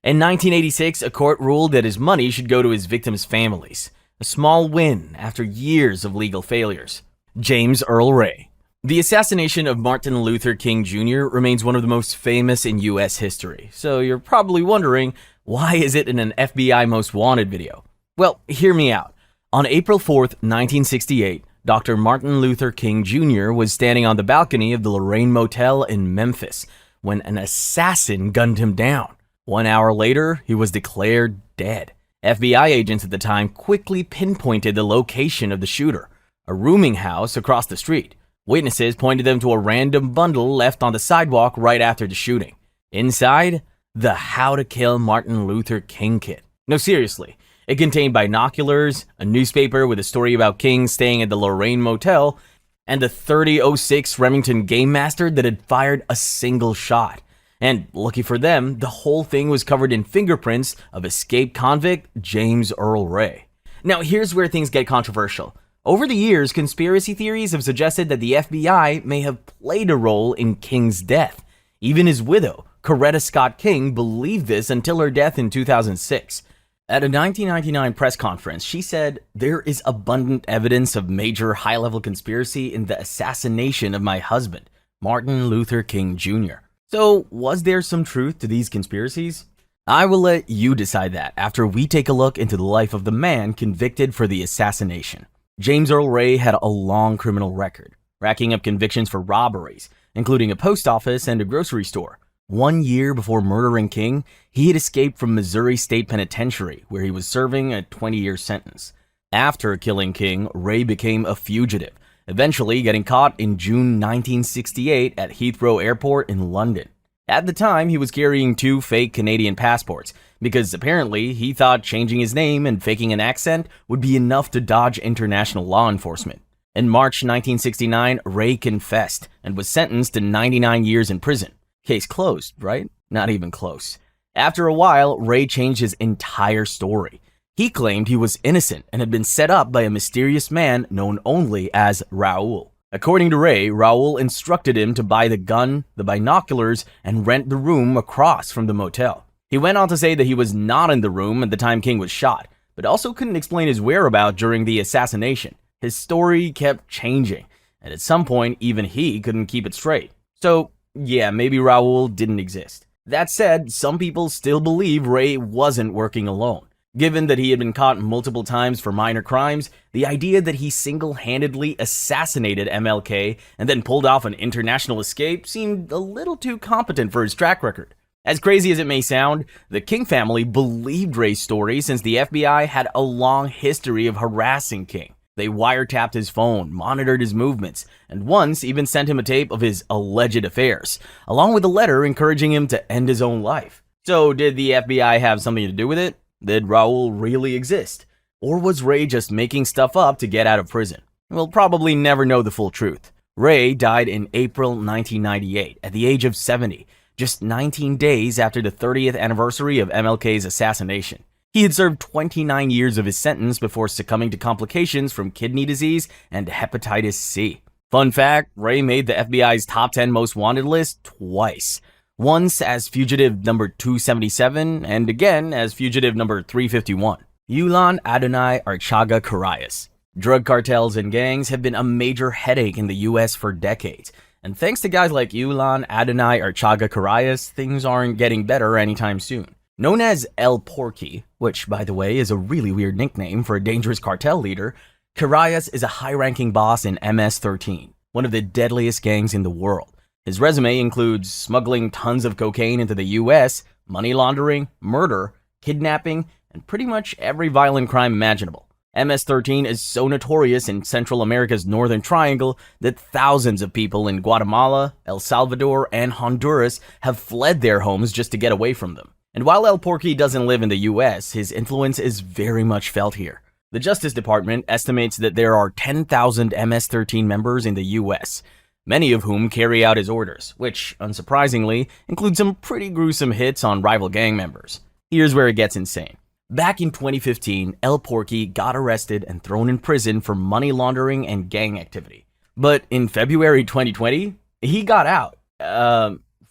In 1986, a court ruled that his money should go to his victims' families. A small win after years of legal failures. James Earl Ray. The assassination of Martin Luther King Jr. remains one of the most famous in U.S. history, so you're probably wondering, why is it in an FBI Most Wanted video? Well, hear me out. On April 4th, 1968, Dr. Martin Luther King Jr. was standing on the balcony of the Lorraine Motel in Memphis when an assassin gunned him down. 1 hour later, he was declared dead. FBI agents at the time quickly pinpointed the location of the shooter, a rooming house across the street. Witnesses pointed them to a random bundle left on the sidewalk right after the shooting. Inside, the How to Kill Martin Luther King kit. No, seriously, it contained binoculars, a newspaper with a story about King staying at the Lorraine Motel, and a .30-06 Remington Game Master that had fired a single shot. And lucky for them, the whole thing was covered in fingerprints of escaped convict James Earl Ray. Now here's where things get controversial. Over the years, conspiracy theories have suggested that the FBI may have played a role in King's death. Even his widow, Coretta Scott King, believed this until her death in 2006. At a 1999 press conference, she said, "There is abundant evidence of major high-level conspiracy in the assassination of my husband, Martin Luther King Jr." So, was there some truth to these conspiracies? I will let you decide that after we take a look into the life of the man convicted for the assassination. James Earl Ray had a long criminal record, racking up convictions for robberies, including a post office and a grocery store. 1 year before murdering King, he had escaped from Missouri State Penitentiary, where he was serving a 20-year sentence. After killing King, Ray became a fugitive, eventually getting caught in June 1968 at Heathrow Airport in London. At the time, he was carrying 2 fake Canadian passports, because apparently he thought changing his name and faking an accent would be enough to dodge international law enforcement. In March 1969, Ray confessed and was sentenced to 99 years in prison. Case closed, right? Not even close. After a while, Ray changed his entire story. He claimed he was innocent and had been set up by a mysterious man known only as Raoul. According to Ray, Raoul instructed him to buy the gun, the binoculars, and rent the room across from the motel. He went on to say that he was not in the room at the time King was shot, but also couldn't explain his whereabouts during the assassination. His story kept changing, and at some point, even he couldn't keep it straight. So, yeah, maybe Raoul didn't exist. That said, some people still believe Ray wasn't working alone. Given that he had been caught multiple times for minor crimes, the idea that he single-handedly assassinated MLK and then pulled off an international escape seemed a little too competent for his track record. As crazy as it may sound, the King family believed Ray's story since the FBI had a long history of harassing King. They wiretapped his phone, monitored his movements, and once even sent him a tape of his alleged affairs, along with a letter encouraging him to end his own life. So did the FBI have something to do with it? Did Raoul really exist? Or was Ray just making stuff up to get out of prison? We'll probably never know the full truth. Ray died in April 1998 at the age of 70, just 19 days after the 30th anniversary of MLK's assassination. He had served 29 years of his sentence before succumbing to complications from kidney disease and hepatitis C. Fun fact, Ray made the FBI's top 10 most wanted list twice. Once as fugitive number 277, and again as fugitive number 351. Yulan Adonai Archaga Karayas. Drug cartels and gangs have been a major headache in the US for decades, and thanks to guys like Yulan Adonai Archaga Karayas, things aren't getting better anytime soon. Known as El Porky, which, by the way, is a really weird nickname for a dangerous cartel leader, Carias is a high-ranking boss in MS-13, one of the deadliest gangs in the world. His resume includes smuggling tons of cocaine into the US, money laundering, murder, kidnapping, and pretty much every violent crime imaginable. MS-13 is so notorious in Central America's Northern Triangle that thousands of people in Guatemala, El Salvador, and Honduras have fled their homes just to get away from them. And while El Porky doesn't live in the US, his influence is very much felt here. The Justice Department estimates that there are 10,000 MS-13 members in the US, many of whom carry out his orders, which, unsurprisingly, includes some pretty gruesome hits on rival gang members. Here's where it gets insane. Back in 2015, El Porky got arrested and thrown in prison for money laundering and gang activity. But in February 2020, he got out.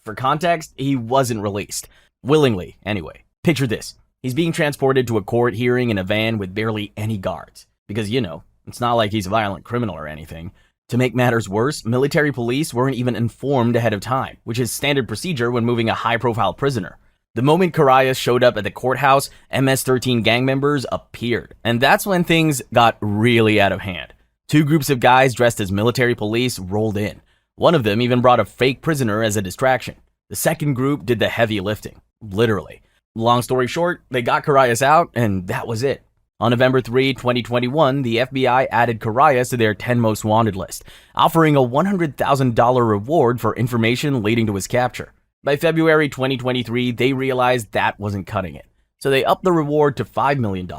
For context, he wasn't released. Willingly, anyway. Picture this. He's being transported to a court hearing in a van with barely any guards. Because, it's not like he's a violent criminal or anything. To make matters worse, military police weren't even informed ahead of time, which is standard procedure when moving a high-profile prisoner. The moment Carias showed up at the courthouse, MS-13 gang members appeared, and that's when things got really out of hand. Two groups of guys dressed as military police rolled in. One of them even brought a fake prisoner as a distraction. The second group did the heavy lifting, literally. Long story short, they got Carias out, and that was it. On November 3, 2021, the FBI added Carias to their 10 most wanted list, offering a $100,000 reward for information leading to his capture. By February 2023, they realized that wasn't cutting it, so they upped the reward to $5 million.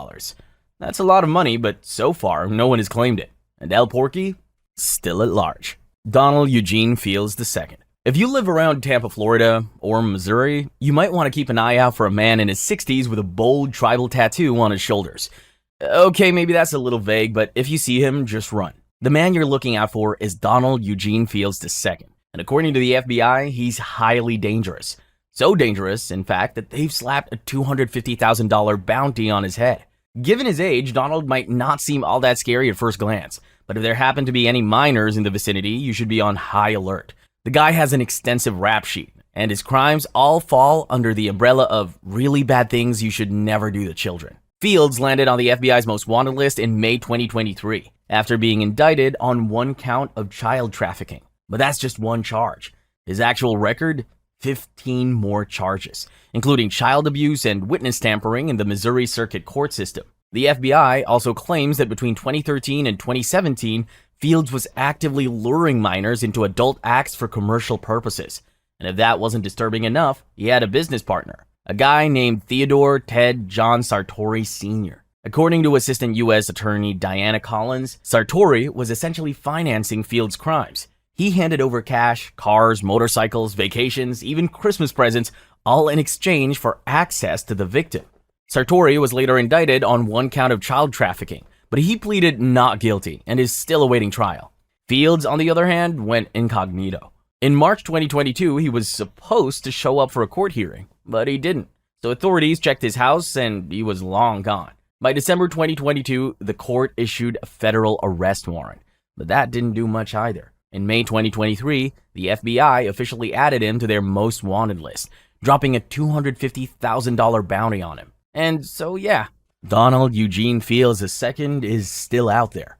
That's a lot of money, but so far, no one has claimed it. And El Porky? Still at large. Donald Eugene Fields II. If you live around Tampa, Florida, or Missouri, you might want to keep an eye out for a man in his 60s with a bold tribal tattoo on his shoulders. Okay, maybe that's a little vague, but if you see him, just run. The man you're looking out for is Donald Eugene Fields II. And according to the FBI, he's highly dangerous. So dangerous, in fact, that they've slapped a $250,000 bounty on his head. Given his age, Donald might not seem all that scary at first glance, but if there happen to be any minors in the vicinity, you should be on high alert. The guy has an extensive rap sheet, and his crimes all fall under the umbrella of really bad things you should never do to children. Fields landed on the FBI's most wanted list in May 2023, after being indicted on one count of child trafficking. But that's just one charge. His actual record? 15 more charges, including child abuse and witness tampering in the Missouri Circuit Court system. The FBI also claims that between 2013 and 2017, Fields was actively luring minors into adult acts for commercial purposes. And if that wasn't disturbing enough, he had a business partner, a guy named Theodore Ted John Sartori Sr. According to Assistant U.S. Attorney Diana Collins, Sartori was essentially financing Fields' crimes. He handed over cash, cars, motorcycles, vacations, even Christmas presents, all in exchange for access to the victim. Sartori was later indicted on one count of child trafficking, but he pleaded not guilty and is still awaiting trial. Fields, on the other hand, went incognito. In March 2022, he was supposed to show up for a court hearing, but he didn't. So authorities checked his house and he was long gone. By December 2022, the court issued a federal arrest warrant, but that didn't do much either. In May 2023, the FBI officially added him to their most wanted list, dropping a $250,000 bounty on him. And so yeah, Donald Eugene Fields II is still out there.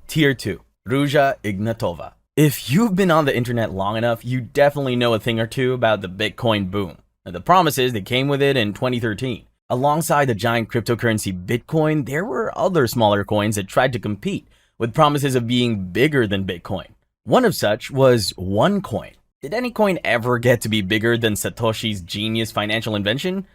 Tier 2. Ruja Ignatova. If you've been on the internet long enough, you definitely know a thing or two about the Bitcoin boom and the promises that came with it in 2013. Alongside the giant cryptocurrency Bitcoin, there were other smaller coins that tried to compete, with promises of being bigger than Bitcoin. One of such was OneCoin. Did any coin ever get to be bigger than Satoshi's genius financial invention?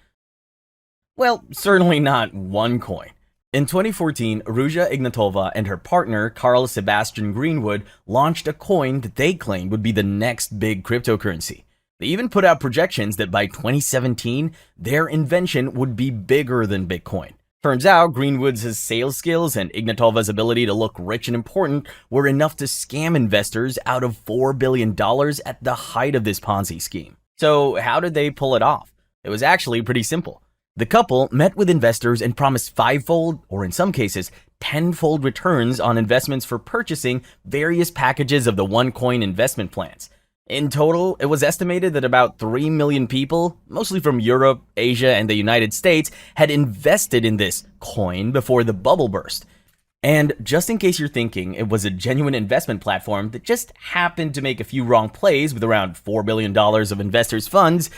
Well, certainly not OneCoin. In 2014, Ruja Ignatova and her partner, Carl Sebastian Greenwood, launched a coin that they claimed would be the next big cryptocurrency. They even put out projections that by 2017, their invention would be bigger than Bitcoin. Turns out, Greenwood's sales skills and Ignatova's ability to look rich and important were enough to scam investors out of $4 billion at the height of this Ponzi scheme. So how did they pull it off? It was actually pretty simple. The couple met with investors and promised fivefold, or in some cases, tenfold returns on investments for purchasing various packages of the OneCoin investment plans. In total, it was estimated that about 3 million people, mostly from Europe, Asia, and the United States, had invested in this coin before the bubble burst. And just in case you're thinking it was a genuine investment platform that just happened to make a few wrong plays with around $4 billion of investors' funds,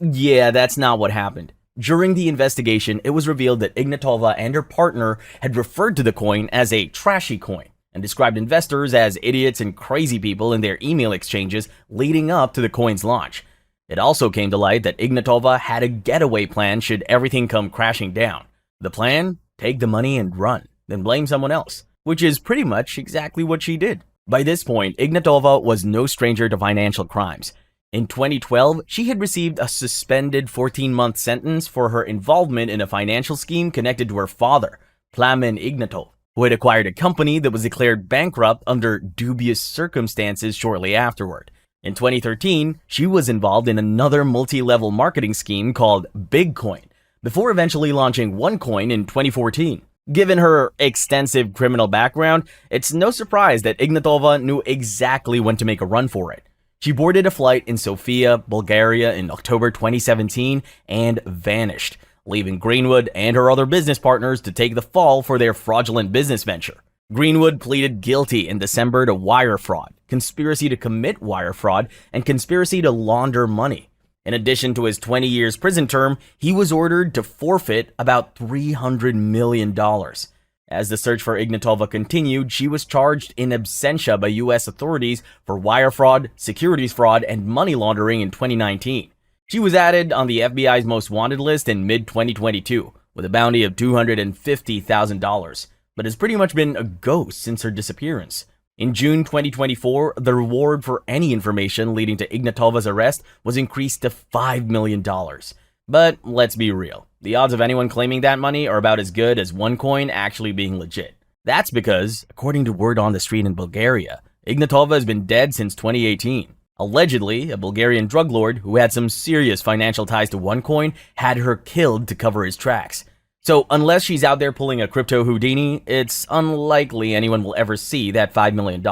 yeah, that's not what happened. During the investigation, it was revealed that Ignatova and her partner had referred to the coin as a trashy coin and described investors as idiots and crazy people in their email exchanges leading up to the coin's launch. It also came to light that Ignatova had a getaway plan should everything come crashing down. The plan? Take the money and run, then blame someone else, which is pretty much exactly what she did. By this point, Ignatova was no stranger to financial crimes. In 2012, she had received a suspended 14-month sentence for her involvement in a financial scheme connected to her father, Plamen Ignatov, who had acquired a company that was declared bankrupt under dubious circumstances shortly afterward. In 2013, she was involved in another multi-level marketing scheme called Bitcoin, before eventually launching OneCoin in 2014. Given her extensive criminal background, it's no surprise that Ignatova knew exactly when to make a run for it. She boarded a flight in Sofia, Bulgaria in October 2017 and vanished, leaving Greenwood and her other business partners to take the fall for their fraudulent business venture. Greenwood pleaded guilty in December to wire fraud, conspiracy to commit wire fraud, and conspiracy to launder money. In addition to his 20 years prison term, he was ordered to forfeit about $300 million. As the search for Ignatova continued, she was charged in absentia by U.S. authorities for wire fraud, securities fraud, and money laundering in 2019. She was added on the FBI's most wanted list in mid-2022 with a bounty of $250,000, but has pretty much been a ghost since her disappearance. In June 2024, the reward for any information leading to Ignatova's arrest was increased to $5 million. But let's be real, the odds of anyone claiming that money are about as good as OneCoin actually being legit. That's because, according to word on the street in Bulgaria, Ignatova has been dead since 2018. Allegedly, a Bulgarian drug lord who had some serious financial ties to OneCoin had her killed to cover his tracks. So unless she's out there pulling a crypto Houdini, it's unlikely anyone will ever see that $5 million.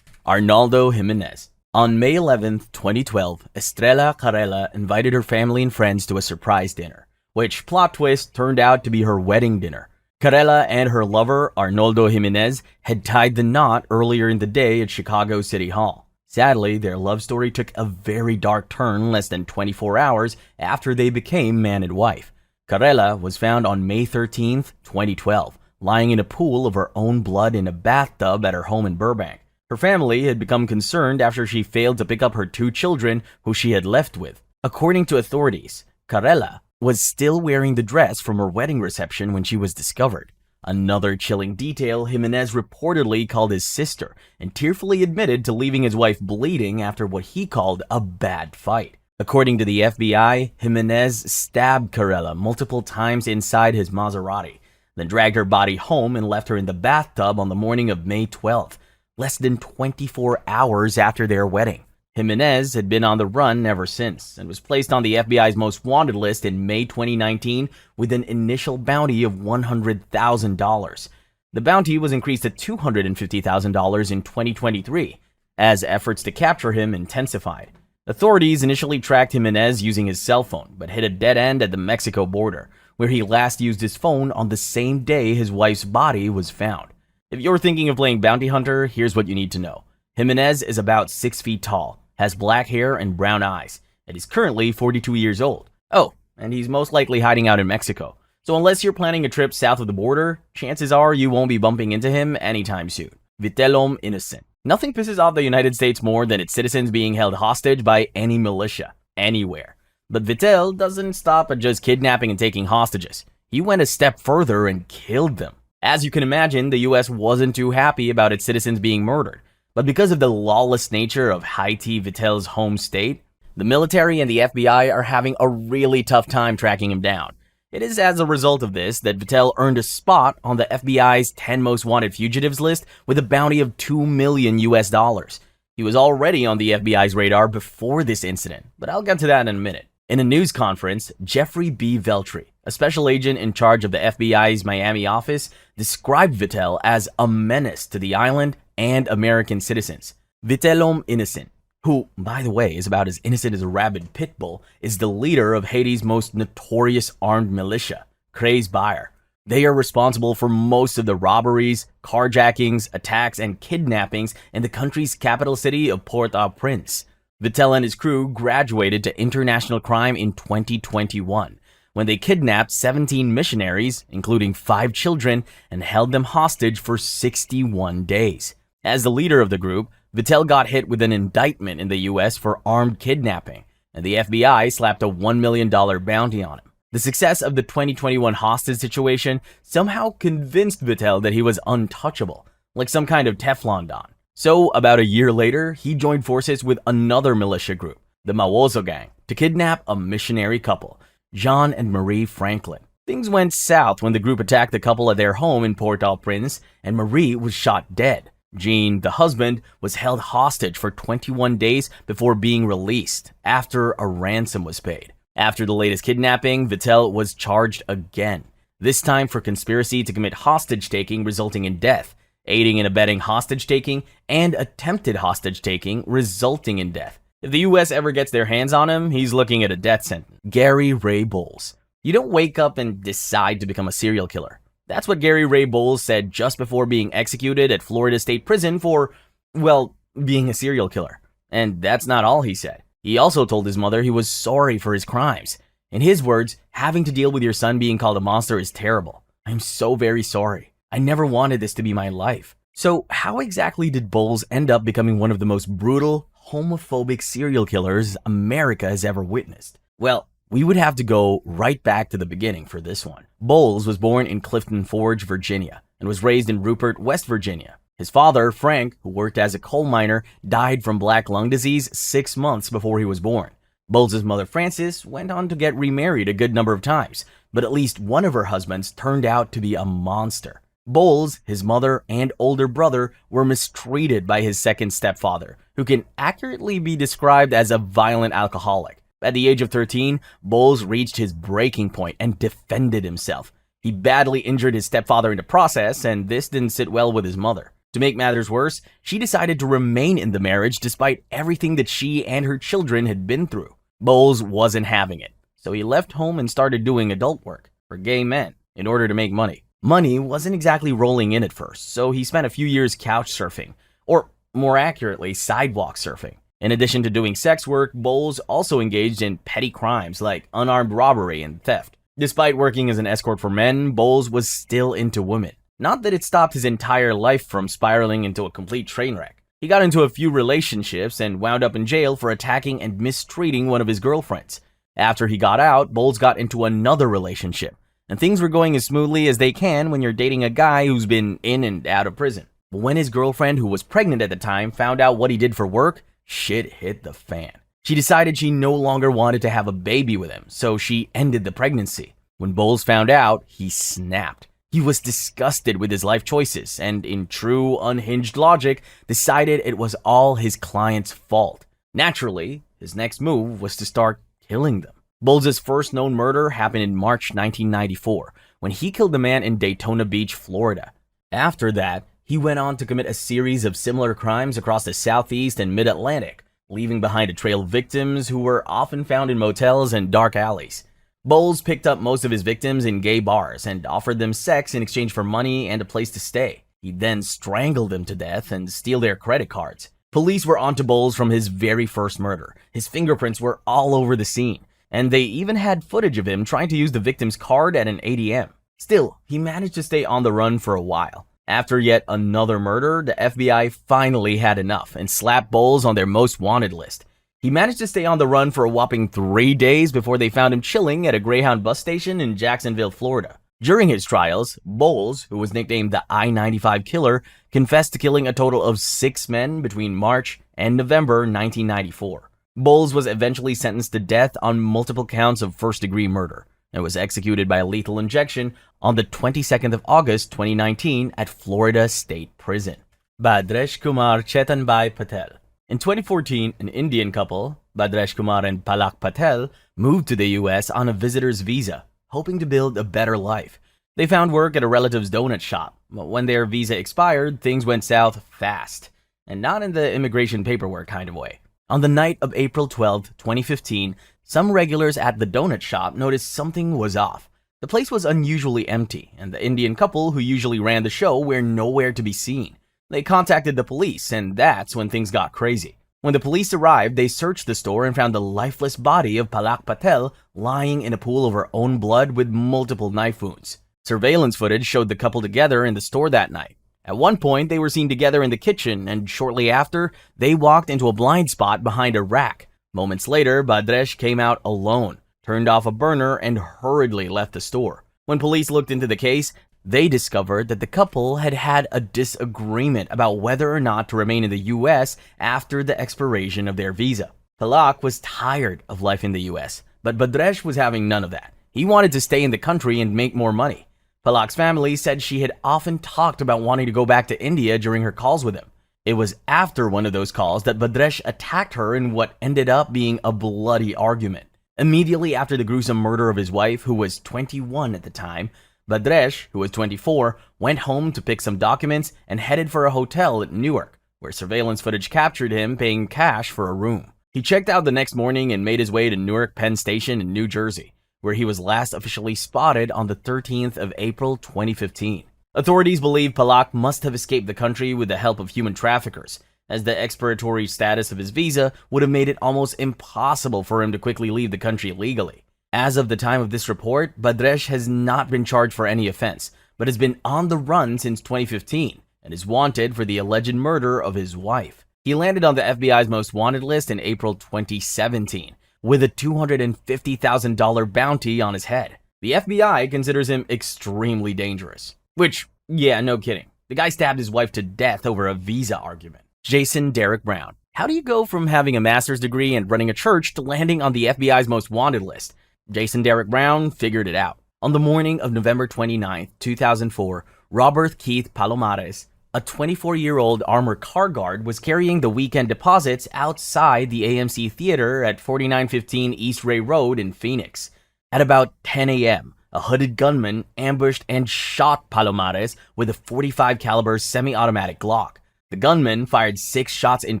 Arnaldo Jimenez. On May 11, 2012, Estrella Carella invited her family and friends to a surprise dinner, which, plot twist, turned out to be her wedding dinner. Carella and her lover, Arnaldo Jimenez, had tied the knot earlier in the day at Chicago City Hall. Sadly, their love story took a very dark turn less than 24 hours after they became man and wife. Carella was found on May 13, 2012, lying in a pool of her own blood in a bathtub at her home in Burbank. Her family had become concerned after she failed to pick up her 2 children who she had left with. According to authorities, Carella was still wearing the dress from her wedding reception when she was discovered. Another chilling detail, Jimenez reportedly called his sister and tearfully admitted to leaving his wife bleeding after what he called a bad fight. According to the FBI, Jimenez stabbed Carella multiple times inside his Maserati, then dragged her body home and left her in the bathtub on the morning of May 12th, less than 24 hours after their wedding. Jimenez had been on the run ever since and was placed on the FBI's most wanted list in May 2019 with an initial bounty of $100,000. The bounty was increased to $250,000 in 2023 as efforts to capture him intensified. Authorities initially tracked Jimenez using his cell phone, but hit a dead end at the Mexico border, where he last used his phone on the same day his wife's body was found. If you're thinking of playing bounty hunter, here's what you need to know. Jimenez is about 6 feet tall, has black hair and brown eyes, and is currently 42 years old. Oh, and he's most likely hiding out in Mexico. So unless you're planning a trip south of the border, chances are you won't be bumping into him anytime soon. Vitelom innocent. Nothing pisses off the United States more than its citizens being held hostage by any militia, anywhere. But Vitel doesn't stop at just kidnapping and taking hostages. He went a step further and killed them. As you can imagine, the US wasn't too happy about its citizens being murdered. But because of the lawless nature of Haiti Vitel's home state, the military and the FBI are having a really tough time tracking him down. It is as a result of this that Vitel earned a spot on the FBI's 10 most wanted fugitives list with a bounty of $2 million US. He was already on the FBI's radar before this incident, but I'll get to that in a minute. In a news conference, Jeffrey B. Veltri, a special agent in charge of the FBI's Miami office, described Vitel as a menace to the island and American citizens. Vitelom innocent. who, by the way, is about as innocent as a rabid pit bull, is the leader of Haiti's most notorious armed militia, Craze Buyer. They are responsible for most of the robberies, carjackings, attacks, and kidnappings in the country's capital city of Port-au-Prince. Vittel and his crew graduated to international crime in 2021 when they kidnapped 17 missionaries, including 5 children, and held them hostage for 61 days. As the leader of the group, Vittel got hit with an indictment in the US for armed kidnapping, and the FBI slapped a $1 million bounty on him. The success of the 2021 hostage situation somehow convinced Vittel that he was untouchable, like some kind of Teflon Don. So, about a year later, he joined forces with another militia group, the Mawozo Gang, to kidnap a missionary couple, John and Marie Franklin. Things went south when the group attacked the couple at their home in Port-au-Prince, and Marie was shot dead. Jean, the husband, was held hostage for 21 days before being released after a ransom was paid. After the latest kidnapping, Vittel was charged again, this time for conspiracy to commit hostage-taking resulting in death, aiding and abetting hostage-taking, and attempted hostage-taking resulting in death. If the US ever gets their hands on him, he's looking at a death sentence. Gary Ray Bowles. You don't wake up and decide to become a serial killer. That's what Gary Ray Bowles said just before being executed at Florida State Prison for, well, being a serial killer. And that's not all he said. He also told his mother he was sorry for his crimes. In his words, having to deal with your son being called a monster is terrible. I'm so very sorry. I never wanted this to be my life. So how exactly did Bowles end up becoming one of the most brutal, homophobic serial killers America has ever witnessed? Well, we would have to go right back to the beginning for this one. Bowles was born in Clifton Forge, Virginia, and was raised in Rupert, West Virginia. His father, Frank, who worked as a coal miner, died from black lung disease 6 months before he was born. Bowles' mother, Frances, went on to get remarried a good number of times, but at least one of her husbands turned out to be a monster. Bowles, his mother, and older brother were mistreated by his second stepfather, who can accurately be described as a violent alcoholic. At the age of 13, Bowles reached his breaking point and defended himself. He badly injured his stepfather in the process, and this didn't sit well with his mother. To make matters worse, she decided to remain in the marriage despite everything that she and her children had been through. Bowles wasn't having it, so he left home and started doing adult work for gay men in order to make money. Money wasn't exactly rolling in at first, so he spent a few years couch surfing, or more accurately, sidewalk surfing. In addition to doing sex work, Bowles also engaged in petty crimes like unarmed robbery and theft. Despite working as an escort for men, Bowles was still into women. Not that it stopped his entire life from spiraling into a complete train wreck. He got into a few relationships and wound up in jail for attacking and mistreating one of his girlfriends. After he got out, Bowles got into another relationship, and things were going as smoothly as they can when you're dating a guy who's been in and out of prison. But when his girlfriend, who was pregnant at the time, found out what he did for work, shit hit the fan. She decided she no longer wanted to have a baby with him, so she ended the pregnancy. When Bowles found out, he snapped. He was disgusted with his life choices and, in true unhinged logic, decided it was all his client's fault. Naturally, his next move was to start killing them. Bowles' first known murder happened in March 1994, when he killed a man in Daytona Beach, Florida. After that, he went on to commit a series of similar crimes across the Southeast and Mid-Atlantic, leaving behind a trail of victims who were often found in motels and dark alleys. Bowles picked up most of his victims in gay bars and offered them sex in exchange for money and a place to stay. He then strangled them to death and steal their credit cards. Police were onto Bowles from his very first murder. His fingerprints were all over the scene, and they even had footage of him trying to use the victim's card at an ATM. Still, he managed to stay on the run for a while. After yet another murder, the FBI finally had enough and slapped Bowles on their most wanted list. He managed to stay on the run for a whopping 3 days before they found him chilling at a Greyhound bus station in Jacksonville, Florida. During his trials, Bowles, who was nicknamed the I-95 Killer, confessed to killing a total of 6 men between March and November 1994. Bowles was eventually sentenced to death on multiple counts of first-degree murder and was executed by lethal injection on the 22nd of August 2019 at Florida State Prison. Bhadresh Kumar Chetanbhai Patel. In 2014, an Indian couple, Bhadresh Kumar and Palak Patel, moved to the US on a visitor's visa, hoping to build a better life. They found work at a relative's donut shop, but when their visa expired, things went south fast, and not in the immigration paperwork kind of way. On the night of April 12, 2015, some regulars at the donut shop noticed something was off. The place was unusually empty, and the Indian couple who usually ran the show were nowhere to be seen. They contacted the police, and that's when things got crazy. When the police arrived, they searched the store and found the lifeless body of Palak Patel lying in a pool of her own blood with multiple knife wounds. Surveillance footage showed the couple together in the store that night. At one point, they were seen together in the kitchen, and shortly after, they walked into a blind spot behind a rack. Moments later, Badresh came out alone, turned off a burner, and hurriedly left the store. When police looked into the case, they discovered that the couple had had a disagreement about whether or not to remain in the US after the expiration of their visa. Palak was tired of life in the US, but Badresh was having none of that. He wanted to stay in the country and make more money. Palak's family said she had often talked about wanting to go back to India during her calls with him. It was after one of those calls that Badresh attacked her in what ended up being a bloody argument. Immediately after the gruesome murder of his wife, who was 21 at the time, Badresh, who was 24, went home to pick some documents and headed for a hotel at Newark, where surveillance footage captured him paying cash for a room. He checked out the next morning and made his way to Newark Penn Station in New Jersey, where he was last officially spotted on the 13th of April 2015. Authorities believe Palak must have escaped the country with the help of human traffickers, as the expiratory status of his visa would have made it almost impossible for him to quickly leave the country legally. As of the time of this report, Badresh has not been charged for any offense, but has been on the run since 2015 and is wanted for the alleged murder of his wife. He landed on the FBI's most wanted list in April 2017, with a $250,000 bounty on his head. The FBI considers him extremely dangerous. Which, yeah, no kidding. The guy stabbed his wife to death over a visa argument. Jason Derek Brown. How do you go from having a master's degree and running a church to landing on the FBI's most wanted list? Jason Derek Brown figured it out. On the morning of November 29, 2004, Robert Keith Palomares, a 24-year-old armored car guard, was carrying the weekend deposits outside the AMC Theater at 4915 East Ray Road in Phoenix. At about 10 a.m., a hooded gunman ambushed and shot Palomares with a .45 caliber semi-automatic Glock. The gunman fired 6 shots in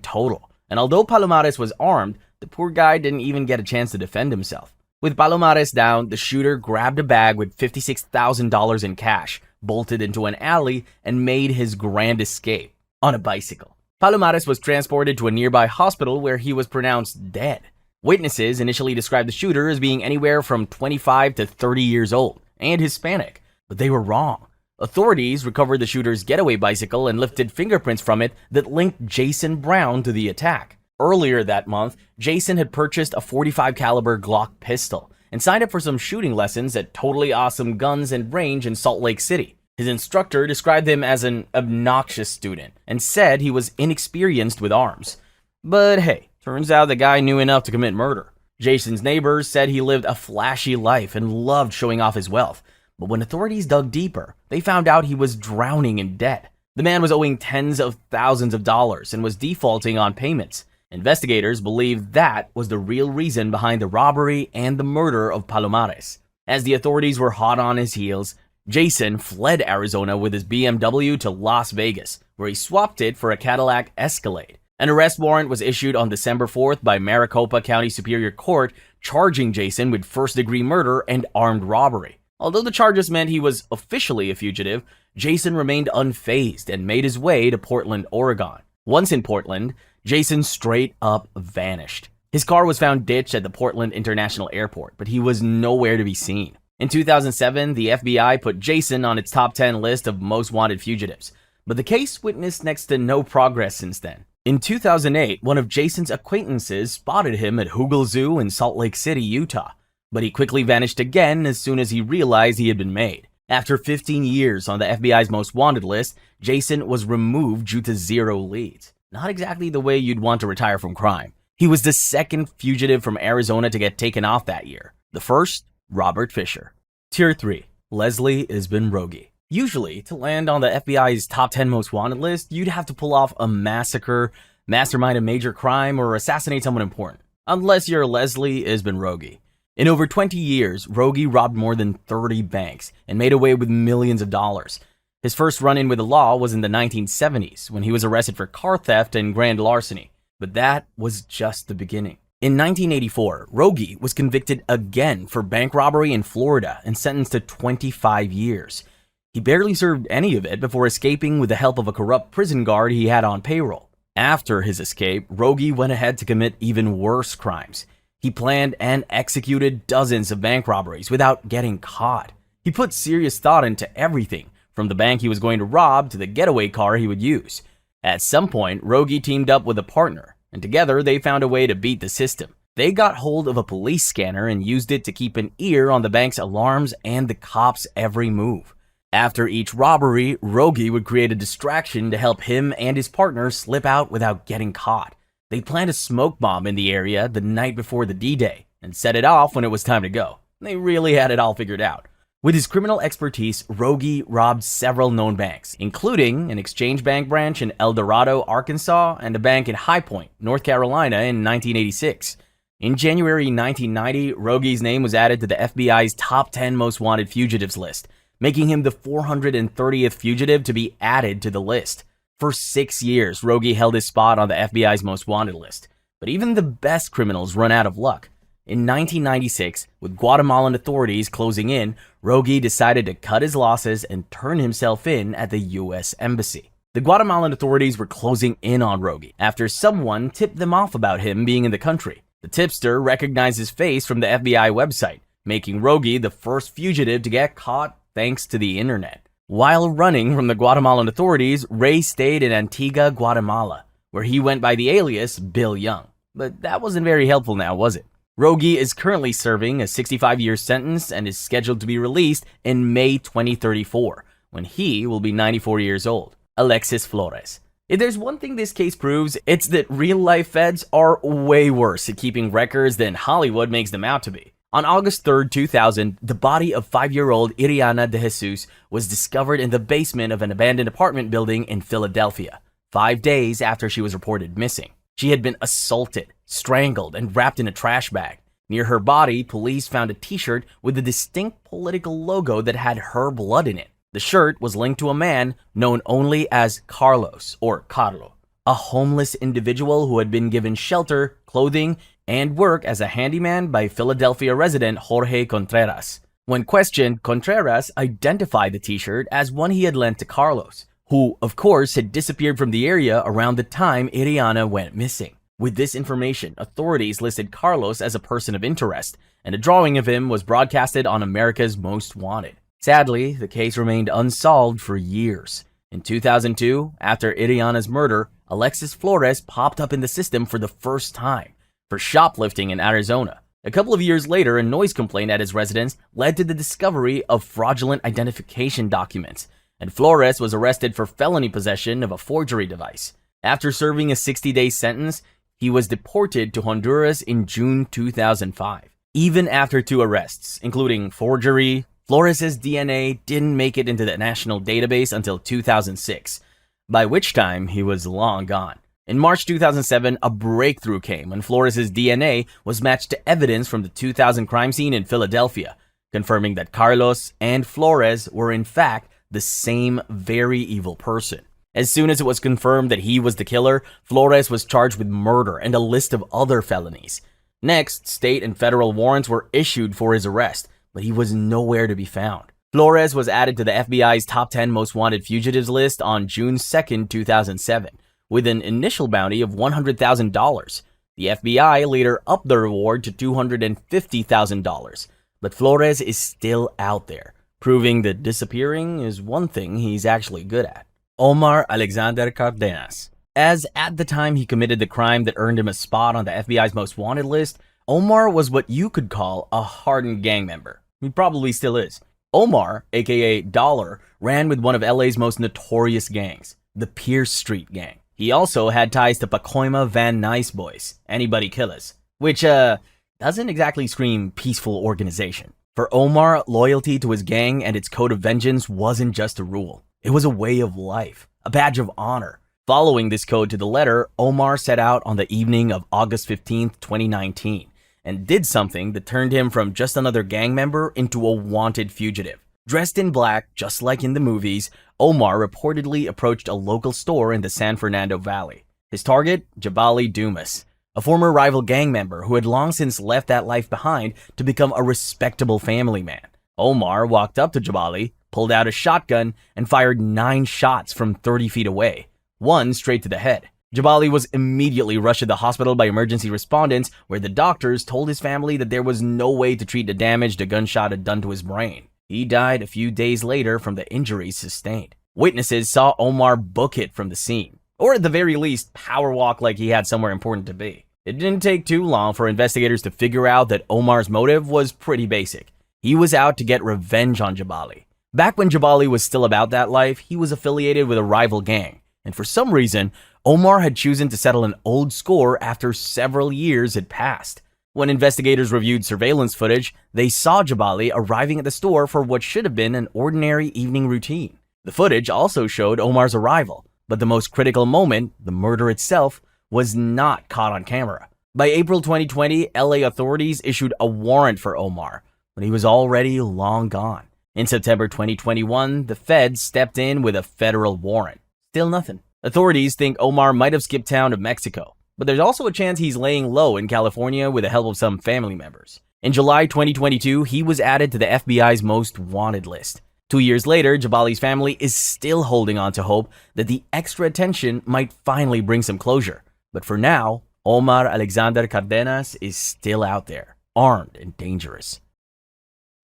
total, and although Palomares was armed, the poor guy didn't even get a chance to defend himself. With Palomares down, the shooter grabbed a bag with $56,000 in cash, bolted into an alley, and made his grand escape on a bicycle. Palomares was transported to a nearby hospital where he was pronounced dead. Witnesses initially described the shooter as being anywhere from 25 to 30 years old and Hispanic, but they were wrong. Authorities recovered the shooter's getaway bicycle and lifted fingerprints from it that linked Jason Brown to the attack. Earlier that month, Jason had purchased a .45 caliber Glock pistol and signed up for some shooting lessons at Totally Awesome Guns and Range in Salt Lake City. His instructor described him as an obnoxious student and said he was inexperienced with arms. But hey, turns out the guy knew enough to commit murder. Jason's neighbors said he lived a flashy life and loved showing off his wealth. But when authorities dug deeper, they found out he was drowning in debt. The man was owing tens of thousands of dollars and was defaulting on payments. Investigators believe that was the real reason behind the robbery and the murder of Palomares. As the authorities were hot on his heels, Jason fled Arizona with his BMW to Las Vegas, where he swapped it for a Cadillac Escalade. An arrest warrant was issued on December 4th by Maricopa County Superior Court, charging Jason with first-degree murder and armed robbery. Although the charges meant he was officially a fugitive, Jason remained unfazed and made his way to Portland, Oregon. Once in Portland, Jason straight up vanished. His car was found ditched at the Portland International Airport, but he was nowhere to be seen. In 2007, the FBI put Jason on its top 10 list of most wanted fugitives, but the case witnessed next to no progress since then. In 2008, one of Jason's acquaintances spotted him at Hoogle Zoo in Salt Lake City, Utah, but he quickly vanished again as soon as he realized he had been made. After 15 years on the FBI's most wanted list, Jason was removed due to 0 leads. Not exactly the way you'd want to retire from crime. He was the second fugitive from Arizona to get taken off that year. The first, Robert Fisher. Tier 3, Leslie Isbin-Rogie. Usually, to land on the FBI's top 10 most wanted list, you'd have to pull off a massacre, mastermind a major crime, or assassinate someone important. Unless you're Leslie Isbin-Rogie. In over 20 years, Rogie robbed more than 30 banks and made away with millions of dollars. His first run-in with the law was in the 1970s, when he was arrested for car theft and grand larceny. But that was just the beginning. In 1984, Rogi was convicted again for bank robbery in Florida and sentenced to 25 years. He barely served any of it before escaping with the help of a corrupt prison guard he had on payroll. After his escape, Rogi went ahead to commit even worse crimes. He planned and executed dozens of bank robberies without getting caught. He put serious thought into everything, from the bank he was going to rob to the getaway car he would use. At some point, Rogi teamed up with a partner, and together they found a way to beat the system. They got hold of a police scanner and used it to keep an ear on the bank's alarms and the cops' every move. After each robbery, Rogi would create a distraction to help him and his partner slip out without getting caught. They planned a smoke bomb in the area the night before the D-Day and set it off when it was time to go. They really had it all figured out. With his criminal expertise, Rogi robbed several known banks, including an exchange bank branch in El Dorado, Arkansas, and a bank in High Point, North Carolina in 1986. In January 1990, Rogi's name was added to the FBI's top 10 most wanted fugitives list, making him the 430th fugitive to be added to the list. For 6 years, Rogi held his spot on the FBI's most wanted list. But even the best criminals run out of luck. In 1996, with Guatemalan authorities closing in, Rogi decided to cut his losses and turn himself in at the U.S. Embassy. The Guatemalan authorities were closing in on Rogi after someone tipped them off about him being in the country. The tipster recognized his face from the FBI website, making Rogi the first fugitive to get caught thanks to the internet. While running from the Guatemalan authorities, Ray stayed in Antigua, Guatemala, where he went by the alias Bill Young. But that wasn't very helpful now, was it? Rogi is currently serving a 65-year sentence and is scheduled to be released in May 2034, when he will be 94 years old. Alexis Flores. If there's one thing this case proves, it's that real-life feds are way worse at keeping records than Hollywood makes them out to be. On August 3, 2000, the body of 5-year-old Iriana de Jesus was discovered in the basement of an abandoned apartment building in Philadelphia, 5 days after she was reported missing. She had been assaulted, strangled, and wrapped in a trash bag. Near her body, police found a t-shirt with a distinct political logo that had her blood in it. The shirt was linked to a man known only as Carlos, or Carlo, a homeless individual who had been given shelter, clothing, and work as a handyman by Philadelphia resident Jorge Contreras. When questioned, Contreras identified the t-shirt as one he had lent to Carlos, who, of course, had disappeared from the area around the time Iriana went missing. With this information, authorities listed Carlos as a person of interest, and a drawing of him was broadcasted on America's Most Wanted. Sadly, the case remained unsolved for years. In 2002, after Iriana's murder, Alexis Flores popped up in the system for the first time for shoplifting in Arizona. A couple of years later, a noise complaint at his residence led to the discovery of fraudulent identification documents, and Flores was arrested for felony possession of a forgery device. After serving a 60-day sentence, he was deported to Honduras in June 2005. Even after 2 arrests, including forgery, Flores' DNA didn't make it into the national database until 2006, by which time he was long gone. In March 2007, a breakthrough came when Flores' DNA was matched to evidence from the 2000 crime scene in Philadelphia, confirming that Carlos and Flores were in fact the same very evil person. As soon as it was confirmed that he was the killer, Flores was charged with murder and a list of other felonies. Next, state and federal warrants were issued for his arrest, but he was nowhere to be found. Flores was added to the FBI's top 10 most wanted fugitives list on June 2, 2007, with an initial bounty of $100,000. The FBI later upped the reward to $250,000, but Flores is still out there, proving that disappearing is one thing he's actually good at. Omar Alexander Cardenas. As at the time he committed the crime that earned him a spot on the FBI's most wanted list, Omar was what you could call a hardened gang member. He probably still is. Omar, aka Dollar, ran with one of LA's most notorious gangs, the Pierce Street Gang. He also had ties to Pacoima Van Nice Boys, Anybody Killers, which doesn't exactly scream peaceful organization. For Omar, loyalty to his gang and its code of vengeance wasn't just a rule. It was a way of life, a badge of honor. Following this code to the letter, Omar set out on the evening of August 15, 2019, and did something that turned him from just another gang member into a wanted fugitive. Dressed in black, just like in the movies, Omar reportedly approached a local store in the San Fernando Valley. His target, Jabali Dumas, a former rival gang member who had long since left that life behind to become a respectable family man. Omar walked up to Jabali, pulled out a shotgun, and fired 9 shots from 30 feet away, one straight to the head. Jabali was immediately rushed to the hospital by emergency respondents, where the doctors told his family that there was no way to treat the damage the gunshot had done to his brain. He died a few days later from the injuries sustained. Witnesses saw Omar book it from the scene, or at the very least, power walk like he had somewhere important to be. It didn't take too long for investigators to figure out that Omar's motive was pretty basic. He was out to get revenge on Jabali. Back when Jabali was still about that life, he was affiliated with a rival gang, and for some reason, Omar had chosen to settle an old score after several years had passed. When investigators reviewed surveillance footage, they saw Jabali arriving at the store for what should have been an ordinary evening routine. The footage also showed Omar's arrival, but the most critical moment, the murder itself, was not caught on camera. By April 2020, LA authorities issued a warrant for Omar, but he was already long gone. In September 2021, the feds stepped in with a federal warrant. Still nothing. Authorities think Omar might have skipped town to Mexico, but there's also a chance he's laying low in California with the help of some family members. In July 2022, he was added to the FBI's most wanted list. 2 years later, Jabali's family is still holding on to hope that the extra attention might finally bring some closure. But for now, Omar Alexander Cardenas is still out there, armed and dangerous.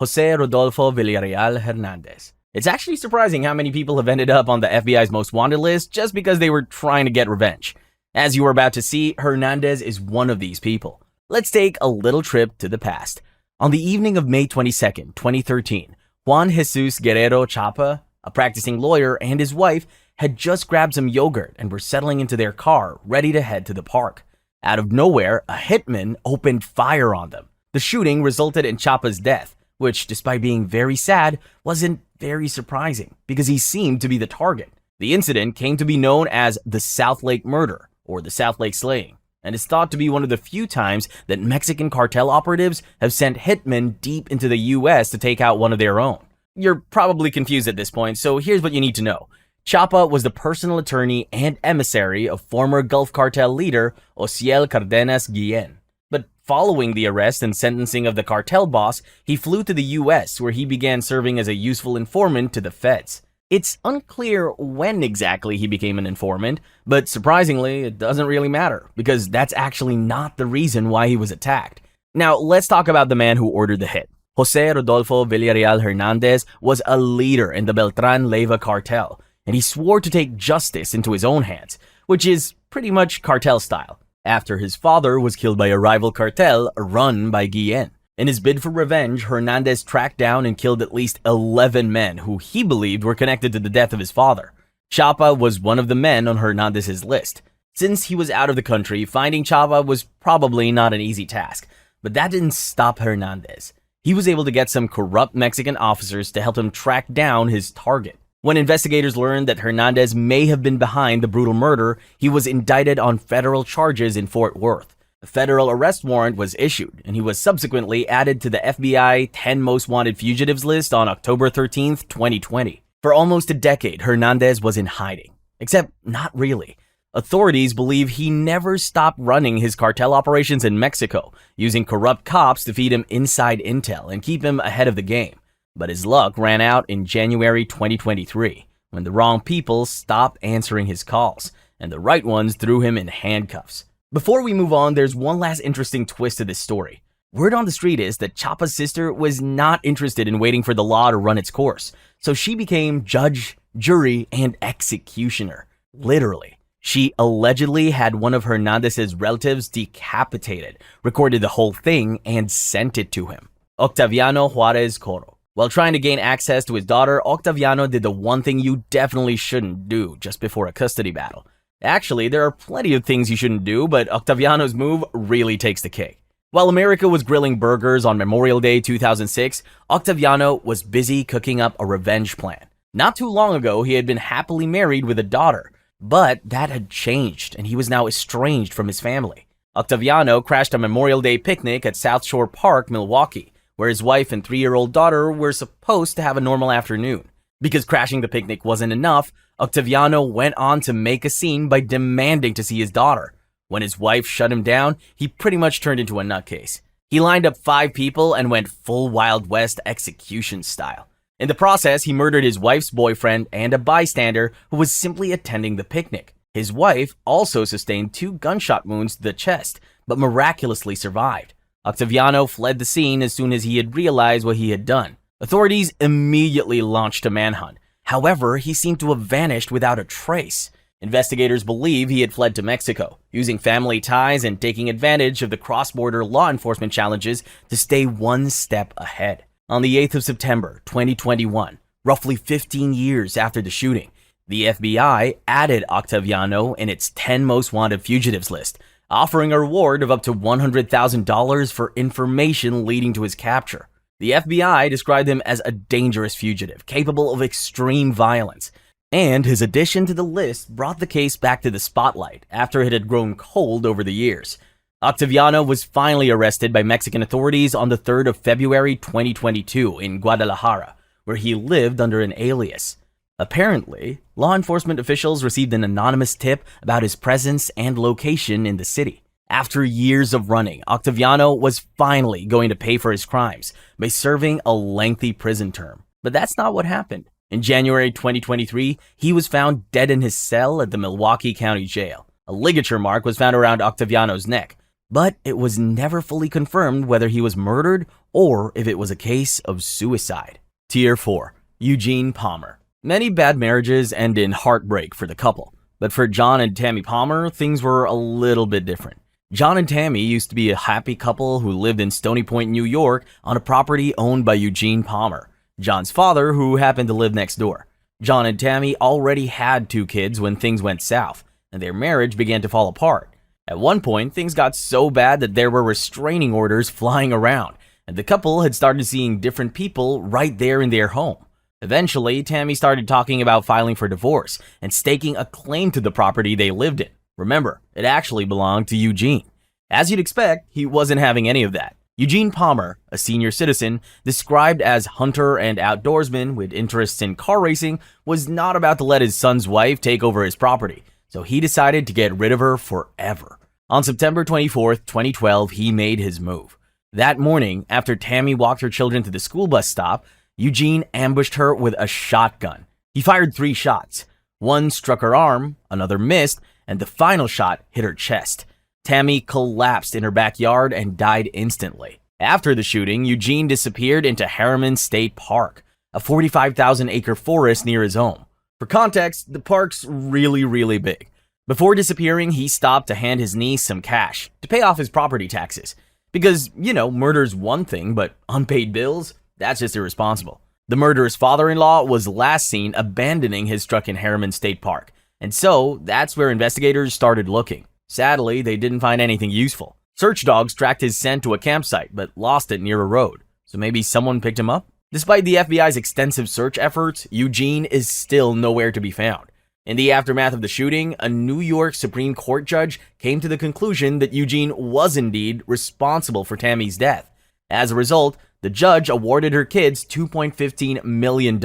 Jose Rodolfo Villarreal Hernandez. It's actually surprising how many people have ended up on the FBI's most wanted list just because they were trying to get revenge. As you are about to see, Hernandez is one of these people. Let's take a little trip to the past. On the evening of May 22nd, 2013, Juan Jesus Guerrero Chapa, a practicing lawyer, and his wife had just grabbed some yogurt and were settling into their car, ready to head to the park. Out of nowhere, a hitman opened fire on them. The shooting resulted in Chapa's death, which, despite being very sad, wasn't very surprising because he seemed to be the target. The incident came to be known as the South Lake Murder, or the South Lake Slaying, and is thought to be one of the few times that Mexican cartel operatives have sent hitmen deep into the US to take out one of their own. You're probably confused at this point, so here's what you need to know. Chapa was the personal attorney and emissary of former Gulf Cartel leader Osiel Cardenas Guillen. But following the arrest and sentencing of the cartel boss, he flew to the US where he began serving as a useful informant to the feds. It's unclear when exactly he became an informant, but surprisingly, it doesn't really matter, because that's actually not the reason why he was attacked. Now, let's talk about the man who ordered the hit. Jose Rodolfo Villarreal Hernandez was a leader in the Beltran Leyva cartel, and he swore to take justice into his own hands, which is pretty much cartel style, after his father was killed by a rival cartel run by Guillen. In his bid for revenge, Hernandez tracked down and killed at least 11 men who he believed were connected to the death of his father. Chapa was one of the men on Hernandez's list. Since he was out of the country, finding Chapa was probably not an easy task, but that didn't stop Hernandez. He was able to get some corrupt Mexican officers to help him track down his target. When investigators learned that Hernandez may have been behind the brutal murder, he was indicted on federal charges in Fort Worth. A federal arrest warrant was issued, and he was subsequently added to the FBI 10 Most Wanted Fugitives list on October 13, 2020. For almost a decade, Hernandez was in hiding. Except not really. Authorities believe he never stopped running his cartel operations in Mexico, using corrupt cops to feed him inside intel and keep him ahead of the game. But his luck ran out in January 2023, when the wrong people stopped answering his calls, and the right ones threw him in handcuffs. Before we move on, there's one last interesting twist to this story. Word on the street is that Chapa's sister was not interested in waiting for the law to run its course, so she became judge, jury, and executioner. Literally. She allegedly had one of Hernandez's relatives decapitated, recorded the whole thing, and sent it to him. Octaviano Juarez Coro. While trying to gain access to his daughter, Octaviano did the one thing you definitely shouldn't do just before a custody battle. Actually, there are plenty of things you shouldn't do, but Octaviano's move really takes the cake. While America was grilling burgers on Memorial Day 2006, Octaviano was busy cooking up a revenge plan. Not too long ago, he had been happily married with a daughter, but that had changed, and he was now estranged from his family. Octaviano crashed a Memorial Day picnic at South Shore Park, Milwaukee, where his wife and 3-year-old daughter were supposed to have a normal afternoon. Because crashing the picnic wasn't enough, Octaviano went on to make a scene by demanding to see his daughter. When his wife shut him down, he pretty much turned into a nutcase. He lined up 5 people and went full Wild West execution style. In the process, he murdered his wife's boyfriend and a bystander who was simply attending the picnic. His wife also sustained 2 gunshot wounds to the chest, but miraculously survived. Octaviano fled the scene as soon as he had realized what he had done. Authorities immediately launched a manhunt. However, he seemed to have vanished without a trace. Investigators believe he had fled to Mexico, using family ties and taking advantage of the cross-border law enforcement challenges to stay one step ahead. On the 8th of September, 2021, roughly 15 years after the shooting, the FBI added Octaviano in its 10 most wanted fugitives list, offering a reward of up to $100,000 for information leading to his capture. The FBI described him as a dangerous fugitive, capable of extreme violence, and his addition to the list brought the case back to the spotlight after it had grown cold over the years. Octaviano was finally arrested by Mexican authorities on the 3rd of February 2022 in Guadalajara, where he lived under an alias. Apparently, law enforcement officials received an anonymous tip about his presence and location in the city. After years of running, Octaviano was finally going to pay for his crimes by serving a lengthy prison term. But that's not what happened. In January 2023, he was found dead in his cell at the Milwaukee County Jail. A ligature mark was found around Octaviano's neck, but it was never fully confirmed whether he was murdered or if it was a case of suicide. Tier 4. Eugene Palmer. Many bad marriages end in heartbreak for the couple, but for John and Tammy Palmer, things were a little bit different. John and Tammy used to be a happy couple who lived in Stony Point, New York, on a property owned by Eugene Palmer, John's father, who happened to live next door. John and Tammy already had 2 kids when things went south, and their marriage began to fall apart. At one point, things got so bad that there were restraining orders flying around, and the couple had started seeing different people right there in their home. Eventually, Tammy started talking about filing for divorce and staking a claim to the property they lived in. Remember, it actually belonged to Eugene. As you'd expect, he wasn't having any of that. Eugene Palmer, a senior citizen, described as hunter and outdoorsman with interests in car racing, was not about to let his son's wife take over his property, so he decided to get rid of her forever. On September 24th, 2012, he made his move. That morning, after Tammy walked her children to the school bus stop, Eugene ambushed her with a shotgun. He fired 3 shots. One struck her arm, another missed, and the final shot hit her chest. Tammy collapsed in her backyard and died instantly. After the shooting, Eugene disappeared into Harriman State Park, a 45,000-acre forest near his home. For context, the park's really big. Before disappearing, he stopped to hand his niece some cash to pay off his property taxes. Because, murder's one thing, but unpaid bills? That's just irresponsible. The murderer's father-in-law was last seen abandoning his truck in Harriman State Park, and so that's where investigators started looking. Sadly, they didn't find anything useful. Search dogs tracked his scent to a campsite, but lost it near a road. So maybe someone picked him up? Despite the FBI's extensive search efforts, Eugene is still nowhere to be found. In the aftermath of the shooting, a New York Supreme Court judge came to the conclusion that Eugene was indeed responsible for Tammy's death. As a result, the judge awarded her kids $2.15 million,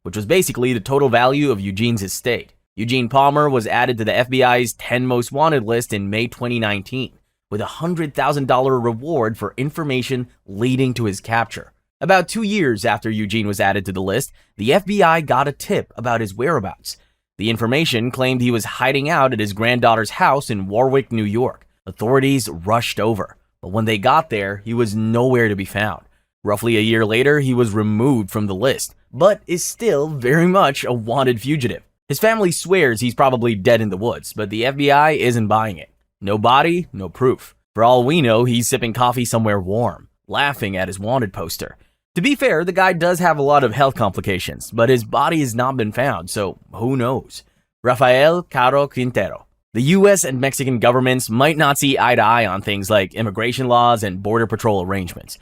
which was basically the total value of Eugene's estate. Eugene Palmer was added to the FBI's 10 most wanted list in May 2019, with a $100,000 reward for information leading to his capture. About 2 years after Eugene was added to the list, the FBI got a tip about his whereabouts. The information claimed he was hiding out at his granddaughter's house in Warwick, New York. Authorities rushed over, but when they got there, he was nowhere to be found. Roughly a year later, he was removed from the list, but is still very much a wanted fugitive. His family swears he's probably dead in the woods, but the FBI isn't buying it. No body, no proof. For all we know, he's sipping coffee somewhere warm, laughing at his wanted poster. To be fair, the guy does have a lot of health complications, but his body has not been found, so who knows? Rafael Caro Quintero. The US and Mexican governments might not see eye to eye on things like immigration laws and border patrol arrangements,